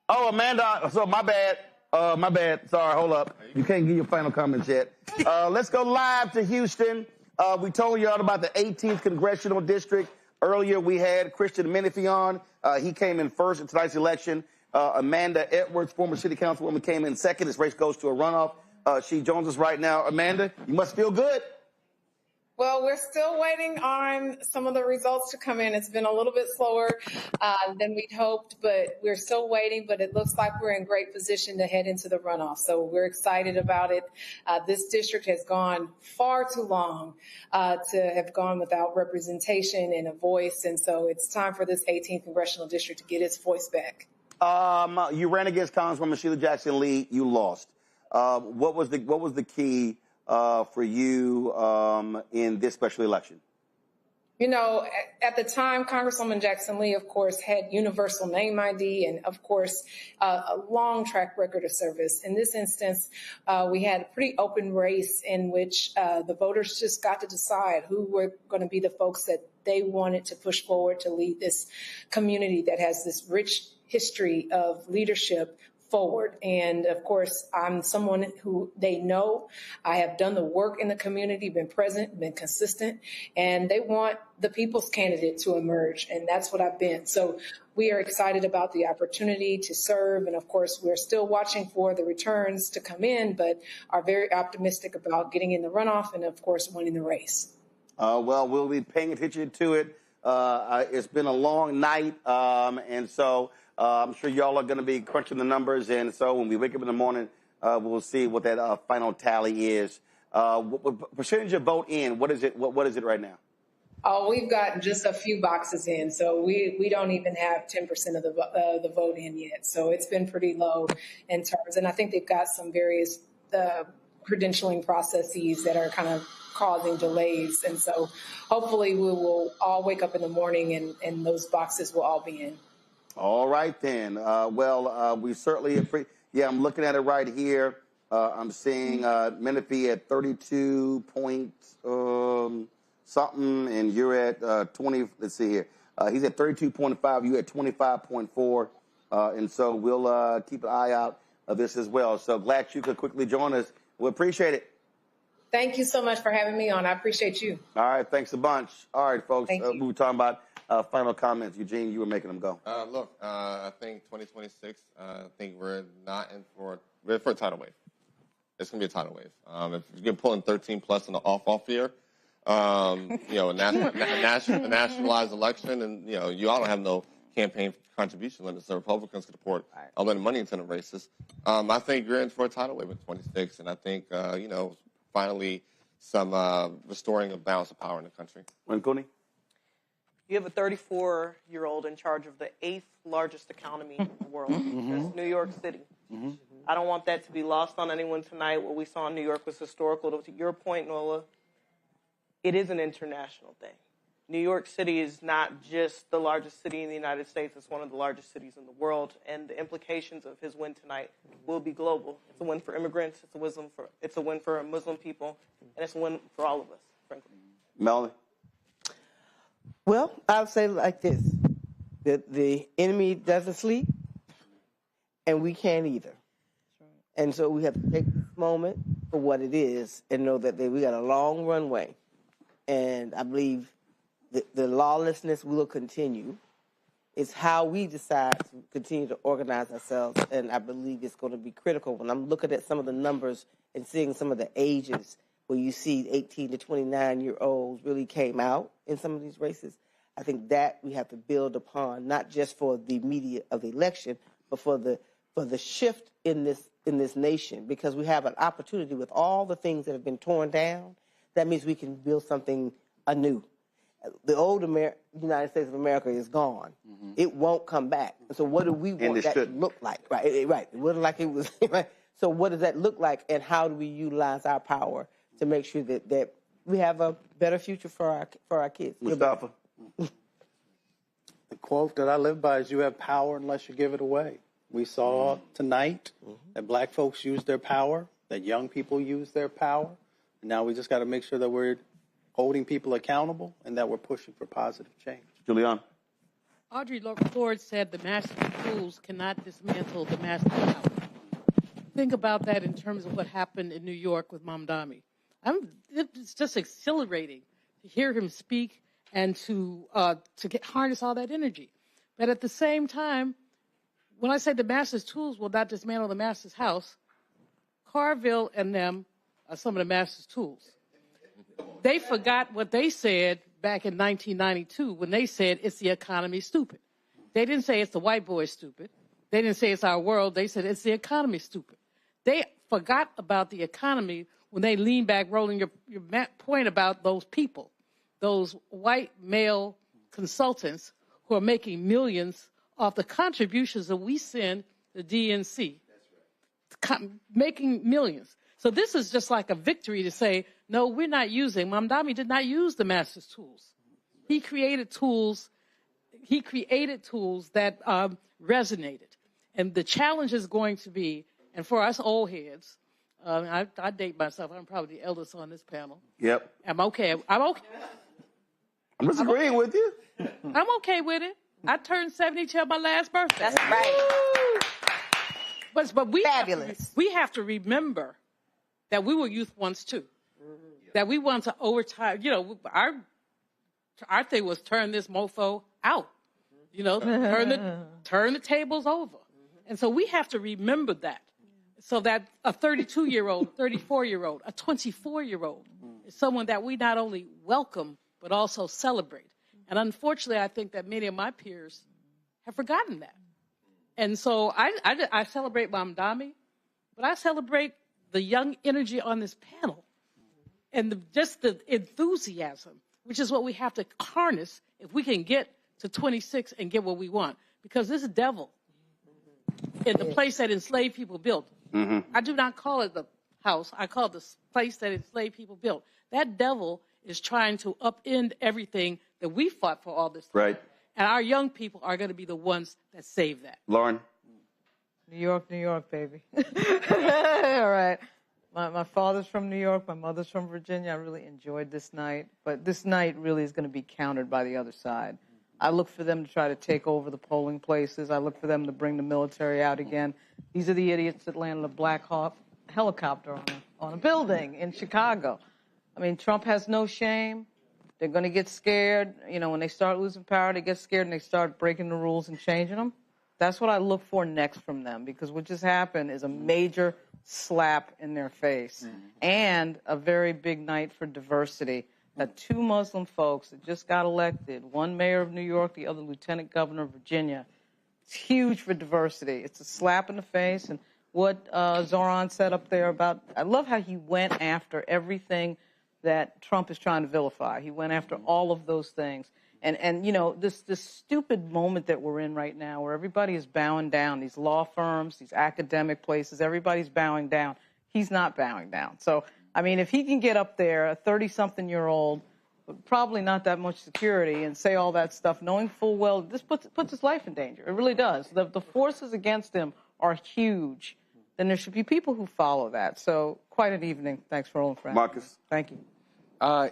Oh, Amanda. So my bad. My bad. Sorry, hold up. You can't give your final comments yet. Let's go live to Houston. We told you all about the 18th Congressional District. Earlier we had Christian Menifee on. He came in first in tonight's election. Amanda Edwards, former city councilwoman, came in second. This race goes to a runoff. She joins us right now. Amanda, you must feel good. Well, we're still waiting on some of the results to come in. It's been a little bit slower than we'd hoped, but we're still waiting. But it looks like we're in great position to head into the runoff. So we're excited about it. This district has gone far too long to have gone without representation and a voice. And so it's time for this 18th congressional district to get its voice back. You ran against Congresswoman Sheila Jackson Lee. You lost. What was the key for you in this special election? You know, at the time, Congresswoman Jackson Lee, of course, had universal name ID and, of course, a long track record of service. In this instance, we had a pretty open race in which the voters just got to decide who were going to be the folks that they wanted to push forward to lead this community that has this rich history of leadership forward. And of course, I'm someone who they know. I have done the work in the community, been present, been consistent, and they want the people's candidate to emerge. And that's what I've been. So we are excited about the opportunity to serve. And of course, we're still watching for the returns to come in, but are very optimistic about getting in the runoff and of course, winning the race. Well, we'll be paying attention to it. It's been a long night. And so I'm sure y'all are going to be crunching the numbers, and so when we wake up in the morning, we'll see what that final tally is. What percentage of vote in? What is it? What is it right now? Oh, we've got just a few boxes in, so we don't even have 10% of the vote in yet. So it's been pretty low in terms, and I think they've got some various credentialing processes that are kind of causing delays, and so hopefully we will all wake up in the morning and those boxes will all be in. All right, then. We certainly appreciate. Yeah, I'm looking at it right here. I'm seeing Menifee at 32 point something, and you're at 20. Let's see here. He's at 32.5. You at 25.4. And so we'll keep an eye out of this as well. So glad you could quickly join us. We appreciate it. Thank you so much for having me on. I appreciate you. All right, thanks a bunch. All right, folks. We were talking about final comments. Eugene, you were making them go. Look, I think 2026, I think we're for a tidal wave. It's going to be a tidal wave. If you're pulling 13 plus in the off year, a nationalized election, and, you all don't have no campaign contribution limits. The Republicans could support a lot of money into the races. I think you're in for a tidal wave in 26, and I think, finally some restoring of balance of power in the country. Cooney? You have a 34-year-old in charge of the 8th largest economy in the world. That's New York City. I don't want that to be lost on anyone tonight. What we saw in New York was historical. To your point, Nola, it is an international thing. New York City is not just the largest city in the United States. It's one of the largest cities in the world. And the implications of his win tonight will be global. It's a win for immigrants. It's a win for Muslim people. And it's a win for all of us, frankly. Melanie? Well, I'll say it like this. The enemy doesn't sleep, and we can't either. And so we have to take this moment for what it is and know that we got a long runway. And I believe the lawlessness will continue. It's how we decide to continue to organize ourselves, and I believe it's going to be critical. When I'm looking at some of the numbers and seeing some of the ages where you see 18 to 29-year-olds really came out in some of these races, I think that we have to build upon, not just for the immediate of the election, but for the shift in this nation, because we have an opportunity with all the things that have been torn down. That means we can build something anew. The old United States of America is gone. It won't come back. So what do we want that to look like? Right. It wasn't like it was. Right. So what does that look like, and how do we utilize our power to make sure that we have a better future for our kids? Mustafa? The quote that I live by is, you have power unless you give it away. We saw tonight that black folks use their power, that young people use their power. And now we just got to make sure that we're holding people accountable and that we're pushing for positive change. Julian? Audre Lorde said the master tools cannot dismantle the master power. Think about that in terms of what happened in New York with Mandani. It's just exhilarating to hear him speak and to harness all that energy. But at the same time, when I say the master's tools will not dismantle the master's house, Carville and them are some of the master's tools. They forgot what they said back in 1992 when they said it's the economy stupid. They didn't say it's the white boy stupid. They didn't say it's our world. They said it's the economy stupid. They forgot about the economy when they leaned back, Roland, your point about those people, those white male consultants who are making millions off the contributions that we send the DNC. That's right. Making millions. So this is just like a victory to say, no, we're not using. Mamdani did not use the master's tools. He created tools. He created tools that resonated. And the challenge is going to be, and for us old heads, I date myself. I'm probably the eldest on this panel. Yep. I'm okay. I'm okay. I'm disagreeing with you. I'm okay with it. I turned 72 on my last birthday. That's right. But we have to remember that we were youth once too. That we want to overtime. You know, our thing was turn this mofo out. You know, turn the tables over. And so we have to remember that. So that a 32-year-old, 34-year-old, a 24-year-old is someone that we not only welcome but also celebrate. And unfortunately, I think that many of my peers have forgotten that. And so I celebrate Mamdani, but I celebrate the young energy on this panel and just the enthusiasm, which is what we have to harness if we can get to 26 and get what we want. Because this devil in the place that enslaved people built, I do not call it the house. I call it the place that enslaved people built. That devil is trying to upend everything that we fought for all this time. Right. And our young people are going to be the ones that save that. Lauren? New York, baby. All right. My father's from New York. My mother's from Virginia. I really enjoyed this night. But this night really is going to be countered by the other side. I look for them to try to take over the polling places. I look for them to bring the military out again. These are the idiots that landed a Black Hawk helicopter on a building in Chicago. I mean, Trump has no shame. They're going to get scared. You know, when they start losing power, they get scared and they start breaking the rules and changing them. That's what I look for next from them, because what just happened is a major slap in their face and a very big night for diversity. That two Muslim folks that just got elected, one mayor of New York, the other lieutenant governor of Virginia. It's huge for diversity. It's a slap in the face. And what Zoran said up there about, I love how he went after everything that Trump is trying to vilify. He went after all of those things. And you know, this stupid moment that we're in right now where everybody is bowing down, these law firms, these academic places, everybody's bowing down. He's not bowing down. So, I mean, if he can get up there, a 30-something-year-old, with probably not that much security, and say all that stuff, knowing full well this puts his life in danger. It really does. The forces against him are huge. Then there should be people who follow that. So, quite an evening. Thanks for all, friends. Marcus? Thank you.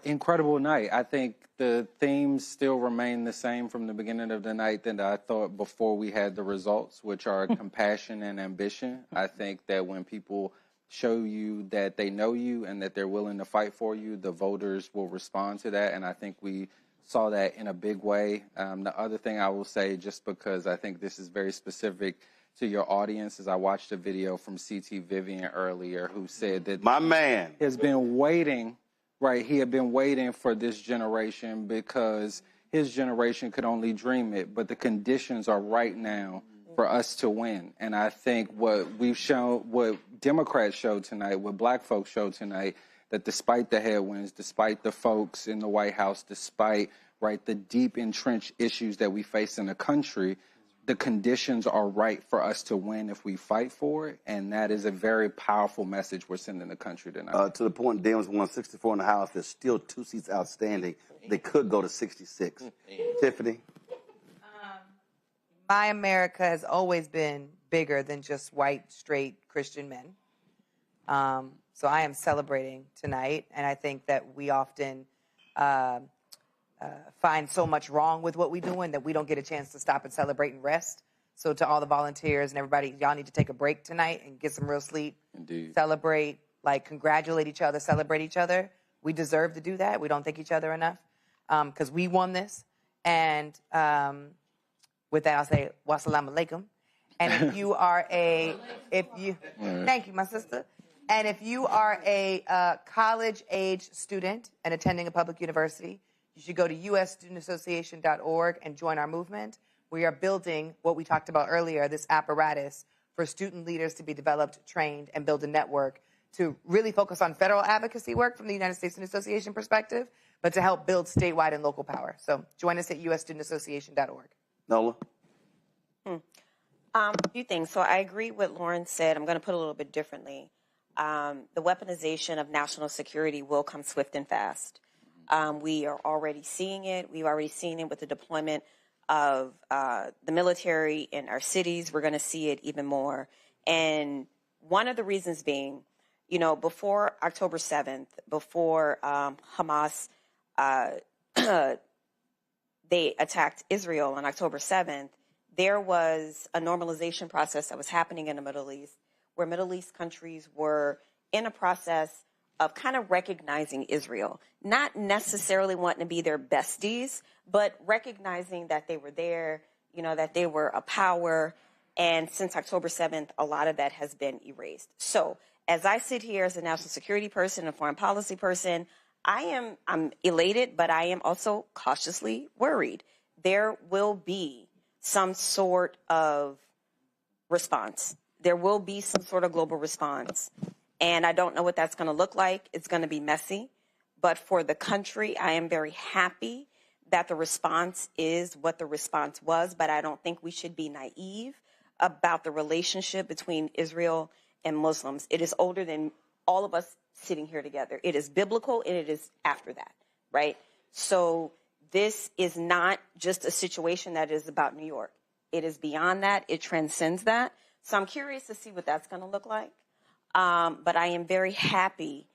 Incredible night. I think the themes still remain the same from the beginning of the night that I thought before we had the results, which are compassion and ambition. I think that when people show you that they know you and that they're willing to fight for you, the voters will respond to that. And I think we saw that in a big way. The other thing I will say, just because I think this is very specific to your audience, is I watched a video from C.T. Vivian earlier who said that my man has been waiting. Right, he had been waiting for this generation because his generation could only dream it, but the conditions are right now for us to win. And I think what we've shown, what Democrats showed tonight, what black folks showed tonight, that despite the headwinds, despite the folks in the White House, despite, right, the deep entrenched issues that we face in the country, the conditions are right for us to win if we fight for it, and that is a very powerful message we're sending the country tonight. To the point, Dems won 64 in the House. There's still 2 seats outstanding. They could go to 66. Tiffany? My America has always been bigger than just white, straight Christian men. So I am celebrating tonight, and I think that we often find so much wrong with what we're doing that we don't get a chance to stop and celebrate and rest. So to all the volunteers and everybody, y'all need to take a break tonight and get some real sleep. Indeed. Celebrate, like congratulate each other, celebrate each other. We deserve to do that. We don't thank each other enough because we won this. And with that, I'll say, wassalamu alaikum. And if you are thank you, my sister. And if you are a college-age student and attending a public university, you should go to usstudentassociation.org and join our movement. We are building what we talked about earlier, this apparatus for student leaders to be developed, trained, and build a network to really focus on federal advocacy work from the United States Student Association perspective, but to help build statewide and local power. So join us at usstudentassociation.org. Nola? A few things. So I agree with what Lauren said. I'm going to put it a little bit differently. The weaponization of national security will come swift and fast. We are already seeing it. We've already seen it with the deployment of the military in our cities. We're going to see it even more. And one of the reasons being, you know, before October 7th, before Hamas, they attacked Israel on October 7th, there was a normalization process that was happening in the Middle East, where Middle East countries were in a process of kind of recognizing Israel, not necessarily wanting to be their besties, but recognizing that they were there, you know, that they were a power. And since October 7th, a lot of that has been erased. So as I sit here as a national security person, a foreign policy person, I'm elated, but I am also cautiously worried. There will be some sort of response. There will be some sort of global response. And I don't know what that's going to look like. It's going to be messy. But for the country, I am very happy that the response is what the response was. But I don't think we should be naive about the relationship between Israel and Muslims. It is older than all of us sitting here together. It is biblical, and it is after that, right? So this is not just a situation that is about New York. It is beyond that. It transcends that. So I'm curious to see what that's going to look like. But I am very happy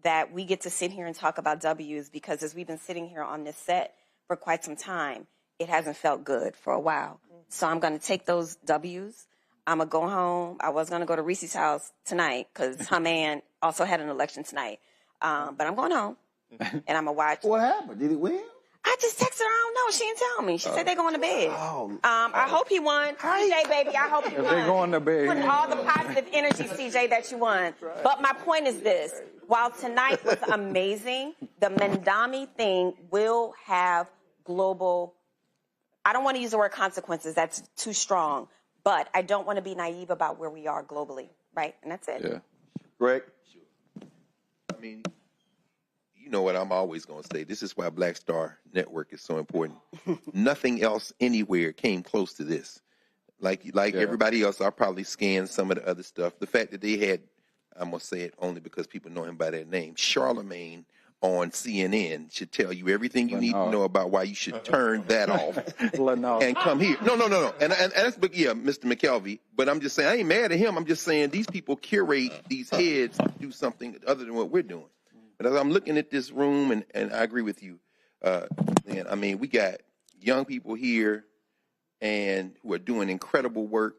that we get to sit here and talk about W's, because as we've been sitting here on this set for quite some time, it hasn't felt good for a while. So I'm going to take those W's. I'm going to go home. I was going to go to Reese's house tonight because her man also had an election tonight. But I'm going home, and I'm going to watch. What happened? Did he win? I just texted her. I don't know. She didn't tell me. She said they're going to bed. I hope he won. CJ, baby, I hope you won. They're going to bed. Putting all the positive energy, CJ, that you won. But my point is this. While tonight was amazing, the Mandani thing will have global, I don't want to use the word consequences. That's too strong. But I don't want to be naive about where we are globally, right? And that's it. Yeah. Greg? I mean, you know what I'm always going to say. This is why Black Star Network is so important. Nothing else anywhere came close to this. Like everybody else, I probably scanned some of the other stuff. The fact that they had, I'm going to say it only because people know him by that name, Charlemagne on CNN should tell you everything you need to know about why you should turn that off and come here. No. And that's, but yeah, Mr. McKelvey. But I'm just saying, I ain't mad at him. I'm just saying these people curate these heads to do something other than what we're doing. But as I'm looking at this room, and I agree with you, and I mean, we got young people here and who are doing incredible work.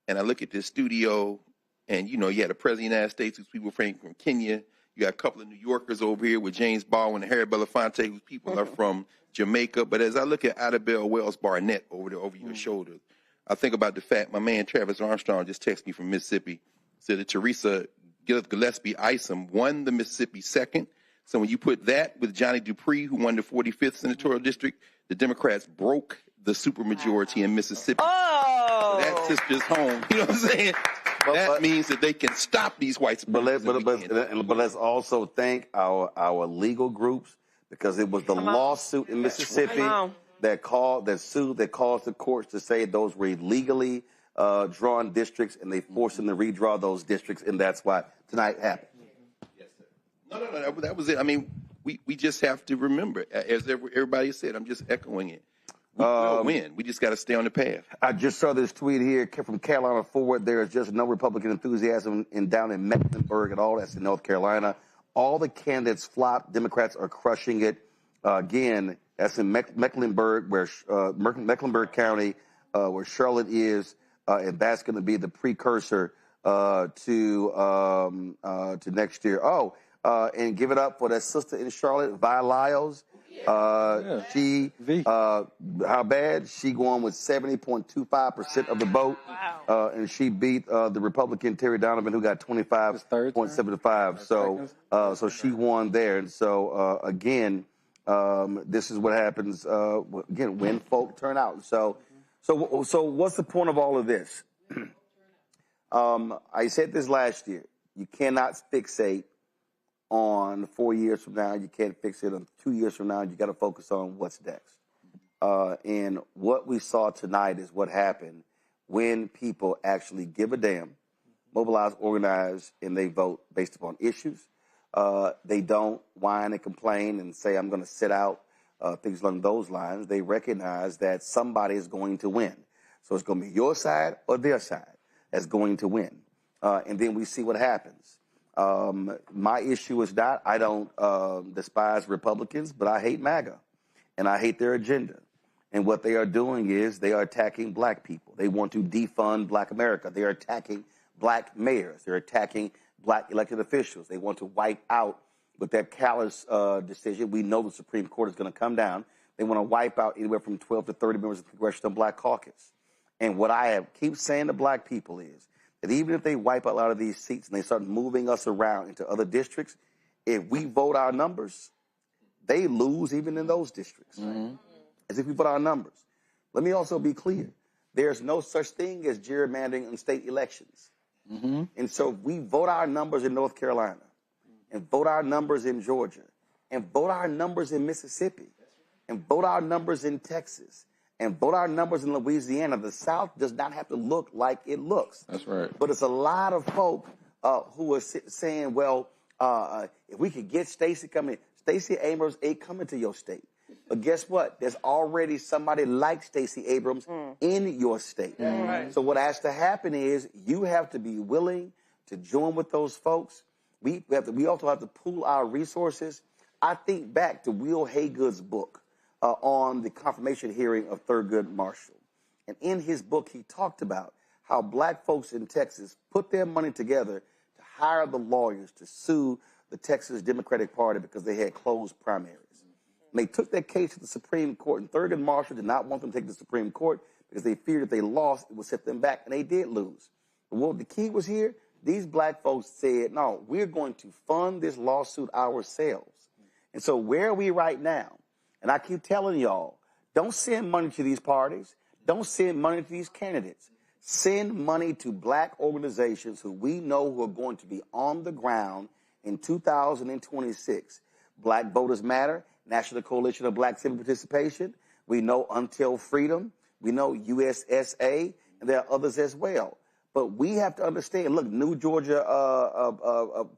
And I look at this studio, and you know, you had a president of the United States whose people came from Kenya. You got a couple of New Yorkers over here with James Baldwin and Harry Belafonte, whose people are from Jamaica. But as I look at Idabel Wells Barnett over there over your shoulder, I think about the fact my man Travis Armstrong just texted me from Mississippi, said that Teresa Gillespie Isom won the Mississippi second. So when you put that with Johnny Dupree, who won the 45th senatorial district, the Democrats broke the supermajority in Mississippi. Oh! That sister's home. You know what I'm saying? That means that they can stop these white supremacists. But let's also thank our legal groups, because it was the lawsuit in Mississippi that caused the courts to say those were illegally drawn districts, and they forced them to redraw those districts, and that's why tonight happened. Yes, sir. No, that was it. I mean, we just have to remember, as everybody said, I'm just echoing it. We'll win. We just got to stay on the path. I just saw this tweet here from Carolina Forward. There is just no Republican enthusiasm down in Mecklenburg at all. That's in North Carolina. All the candidates flop. Democrats are crushing it. Again, that's in Mecklenburg, Mecklenburg County, where Charlotte is, and that's going to be the precursor to next year. And give it up for that sister in Charlotte, Vi Lyles. How bad? She going with 70.25% of the vote. Wow. And she beat the Republican Terry Donovan, who got 25.75. So she won there. And so, again, this is what happens, again, when folk turn out. So what's the point of all of this? I said this last year. You cannot fixate on 4 years from now. You can't fix it on 2 years from now. You got to focus on what's next. And what we saw tonight is what happened when people actually give a damn, mobilize, organize, and they vote based upon issues. They don't whine and complain and say, I'm going to sit out, things along those lines. They recognize that somebody is going to win. So it's going to be your side or their side that's going to win. And then we see what happens. My issue is not, I don't despise Republicans, but I hate MAGA, and I hate their agenda. And what they are doing is they are attacking black people. They want to defund black America. They are attacking black mayors. They're attacking black elected officials. They want to wipe out, with that callous decision, we know the Supreme Court is going to come down. They want to wipe out anywhere from 12 to 30 members of the Congressional Black Caucus. And what I keep saying to black people is that even if they wipe out a lot of these seats and they start moving us around into other districts, if we vote our numbers, they lose even in those districts. Mm-hmm. As if we vote our numbers. Let me also be clear. There's no such thing as gerrymandering in state elections. Mm-hmm. And so if we vote our numbers in North Carolina and vote our numbers in Georgia and vote our numbers in Mississippi and vote our numbers in Texas and vote our numbers in Louisiana, the South does not have to look like it looks. That's right. But it's a lot of folk who are saying, well, if we could get Stacey coming, Stacey Abrams ain't coming to your state. But guess what? There's already somebody like Stacey Abrams in your state. Right. So what has to happen is you have to be willing to join with those folks. We also have to pool our resources. I think back to Will Haygood's book on the confirmation hearing of Thurgood Marshall. And in his book, he talked about how black folks in Texas put their money together to hire the lawyers to sue the Texas Democratic Party because they had closed primaries. And they took that case to the Supreme Court, and Thurgood Marshall did not want them to take it to the Supreme Court because they feared if they lost, it would set them back, and they did lose. But what the key was here, these black folks said, no, we're going to fund this lawsuit ourselves. And so where are we right now? And I keep telling y'all, don't send money to these parties. Don't send money to these candidates. Send money to black organizations who we know who are going to be on the ground in 2026. Black Voters Matter, National Coalition of Black Civic Participation. We know Until Freedom. We know USSA, and there are others as well. But we have to understand. Look, New Georgia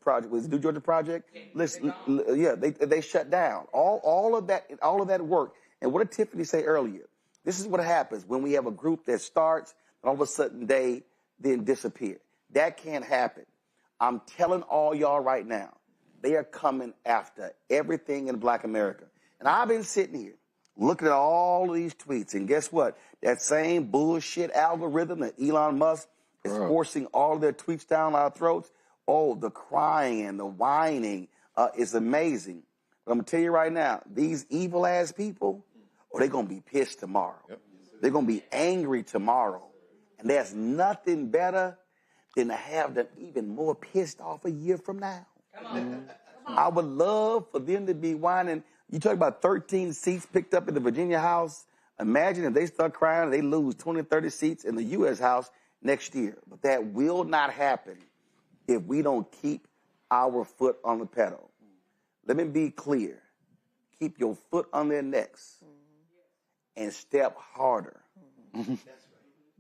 Project was New Georgia Project. Listen, yeah, they shut down all of that work. And what did Tiffany say earlier? This is what happens when we have a group that starts and all of a sudden they then disappear. That can't happen. I'm telling all y'all right now, they are coming after everything in Black America. And I've been sitting here looking at all of these tweets, and guess what? That same bullshit algorithm that Elon Musk is forcing all of their tweets down our throats. Oh, the crying and the whining is amazing. But I'm going to tell you right now, these evil-ass people, they're going to be pissed tomorrow. Yep. They're going to be angry tomorrow. And there's nothing better than to have them even more pissed off a year from now. Come on. I would love for them to be whining. You talk about 13 seats picked up in the Virginia House. Imagine if they start crying, they lose 20, 30 seats in the U.S. House next year. But that will not happen if we don't keep our foot on the pedal. Let me be clear. Keep your foot on their necks and step harder.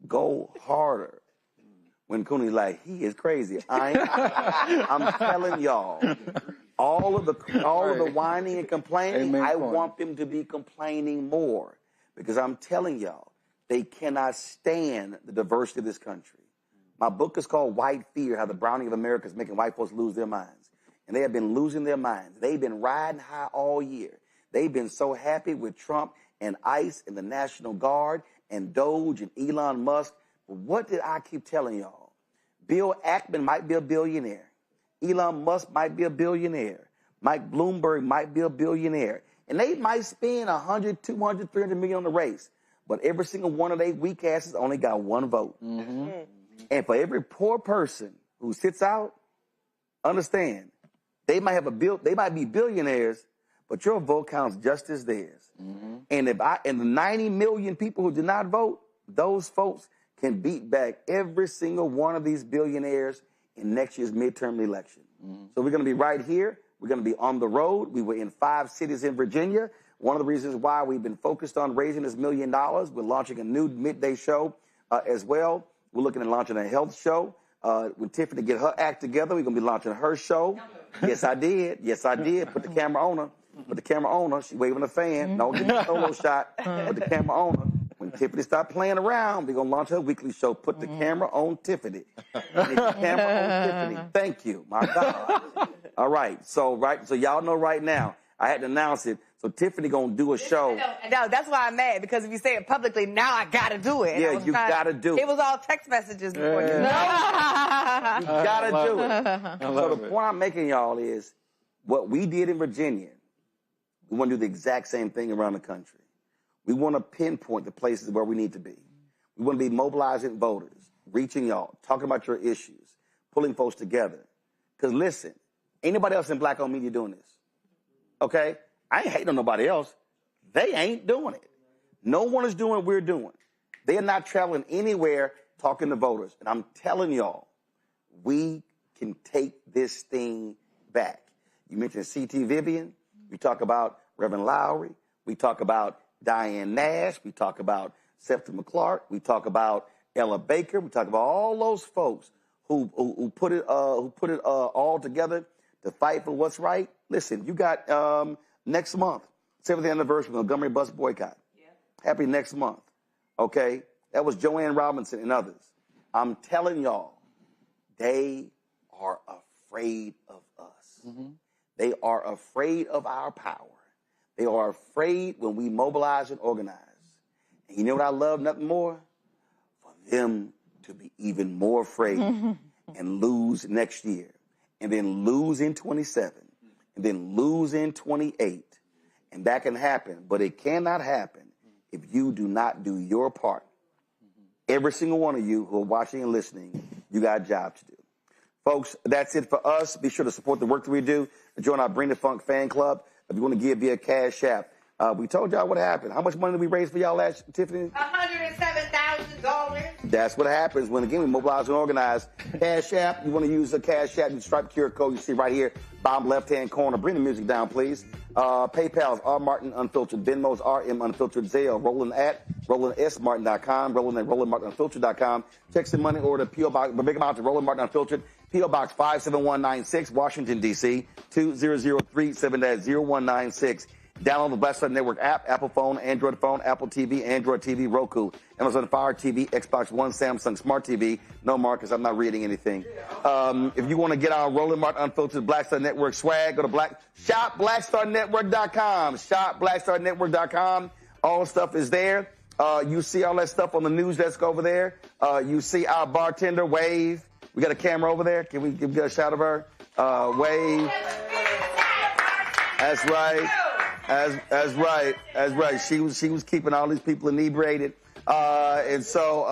Go harder. When Cooney's like, he is crazy. I'm telling y'all, all of the whining and complaining, I want them to be complaining more. Because I'm telling y'all, they cannot stand the diversity of this country. My book is called White Fear, How the Browning of America is Making White Folks Lose Their Minds. And they have been losing their minds. They've been riding high all year. They've been so happy with Trump and ICE and the National Guard and Doge and Elon Musk. But what did I keep telling y'all? Bill Ackman might be a billionaire. Elon Musk might be a billionaire. Mike Bloomberg might be a billionaire. And they might spend 100, 200, 300 million on the race. But every single one of their weak asses only got one vote. And for every poor person who sits out, understand, they might be billionaires, but your vote counts just as theirs. And the 90 million people who did not vote, those folks can beat back every single one of these billionaires in next year's midterm election. So we're going to be right here. We're going to be on the road. We were in 5 cities in Virginia. One of the reasons why we've been focused on raising this $1 million, we're launching a new midday show as well. We're looking at launching a health show. When Tiffany get her act together, we're going to be launching her show. Yes, I did. Yes, I did. Put the camera on her. Put the camera on her. She waving a fan. Don't give me a solo shot. Put the camera on her. When Tiffany start playing around, we're going to launch her weekly show. Put the camera on Tiffany. Put the camera on Tiffany. Thank you. My God. All right. So y'all know right now, I had to announce it. So Tiffany going to do a show. No, that's why I'm mad, because if you say it publicly, now I got to do it. Yeah, you got to do it. It was all text messages before you. You got to do it. So the point I'm making, y'all, is what we did in Virginia, we want to do the exact same thing around the country. We want to pinpoint the places where we need to be. We want to be mobilizing voters, reaching y'all, talking about your issues, pulling folks together. Because listen, ain't nobody else in black-owned media doing this. Okay? I ain't hating on nobody else. They ain't doing it. No one is doing what we're doing. They are not traveling anywhere talking to voters. And I'm telling y'all, we can take this thing back. You mentioned C.T. Vivian. We talk about Reverend Lowry. We talk about Diane Nash. We talk about Septima Clark. We talk about Ella Baker. We talk about all those folks who put it all together to fight for what's right. Listen, you got next month, 7th anniversary of the Montgomery bus boycott. Yeah. Happy next month. Okay? That was Joanne Robinson and others. I'm telling y'all, they are afraid of us. They are afraid of our power. They are afraid when we mobilize and organize. And you know what I love nothing more? For them to be even more afraid and lose next year. And then lose in 27. And then lose in 28. And that can happen. But it cannot happen if you do not do your part. Every single one of you who are watching and listening, you got a job to do. Folks, that's it for us. Be sure to support the work that we do. Join our Bring the Funk fan club. If you want to give via Cash App. We told y'all what happened. How much money did we raise for y'all last, Tiffany? $107,000. That's what happens when, again, we mobilize and organize. Cash App, you want to use the Cash App, you stripe QR code you see right here, bottom left-hand corner. Bring the music down, please. PayPal's R. Martin Unfiltered. Venmo's RM Unfiltered. Zelle. Roland at RolandSMartin.com. Roland at RolandMartinUnfiltered.com. Text the money order, P.O. Box, big amount to Roland Martin Unfiltered. P.O. Box 57196, Washington, D.C. 20037-0196. Download the Black Star Network app, Apple phone, Android phone, Apple TV, Android TV, Roku, Amazon Fire TV, Xbox One, Samsung Smart TV. No, Marcus, I'm not reading anything. If you want to get our Roland Martin Unfiltered Black Star Network swag, go to shopblackstarnetwork.com. Shopblackstarnetwork.com. All the stuff is there. You see all that stuff on the news desk over there. You see our bartender, Wave. We got a camera over there. Can we get a shot of her? Wave. That's right. That's right. She was keeping all these people inebriated. And so,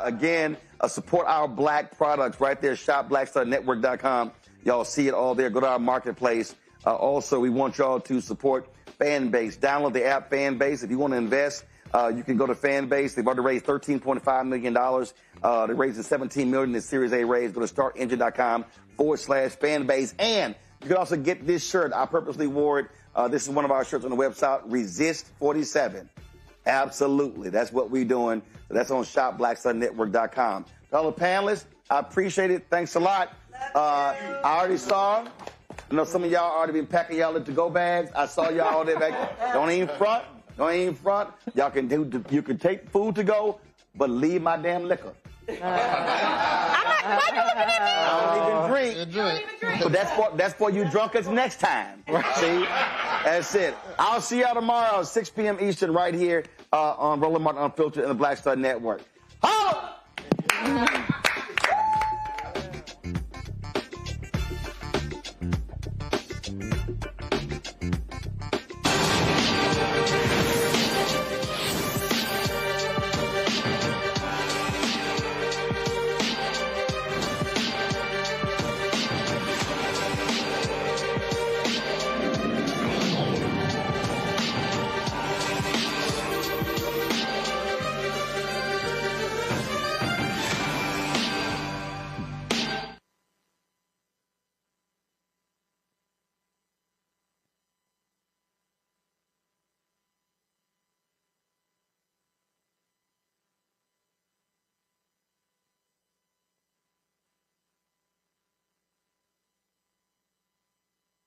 again, support our black products right there, shopblackstarnetwork.com. Y'all see it all there. Go to our marketplace. Also, we want y'all to support Fanbase. Download the app Fanbase. If you want to invest, you can go to Fanbase. They've already raised $13.5 million. They're raising $17 million in the Series A raise. Go to startengine.com/Fanbase. And you can also get this shirt. I purposely wore it. This is one of our shirts on the website, Resist 47. Absolutely. That's what we're doing. So that's on shopblackstarnetwork.com. To all the panelists, I appreciate it. Thanks a lot. I already saw. I know some of y'all already been packing y'all to-go bags. I saw y'all all there back. Don't even front. Y'all can you can take food to go, but leave my damn liquor. I don't even drink. But that's for you drunkards next time. See? That's it. I'll see y'all tomorrow, 6 p.m. Eastern, right here on Roland Martin Unfiltered and the Black Star Network. Ho!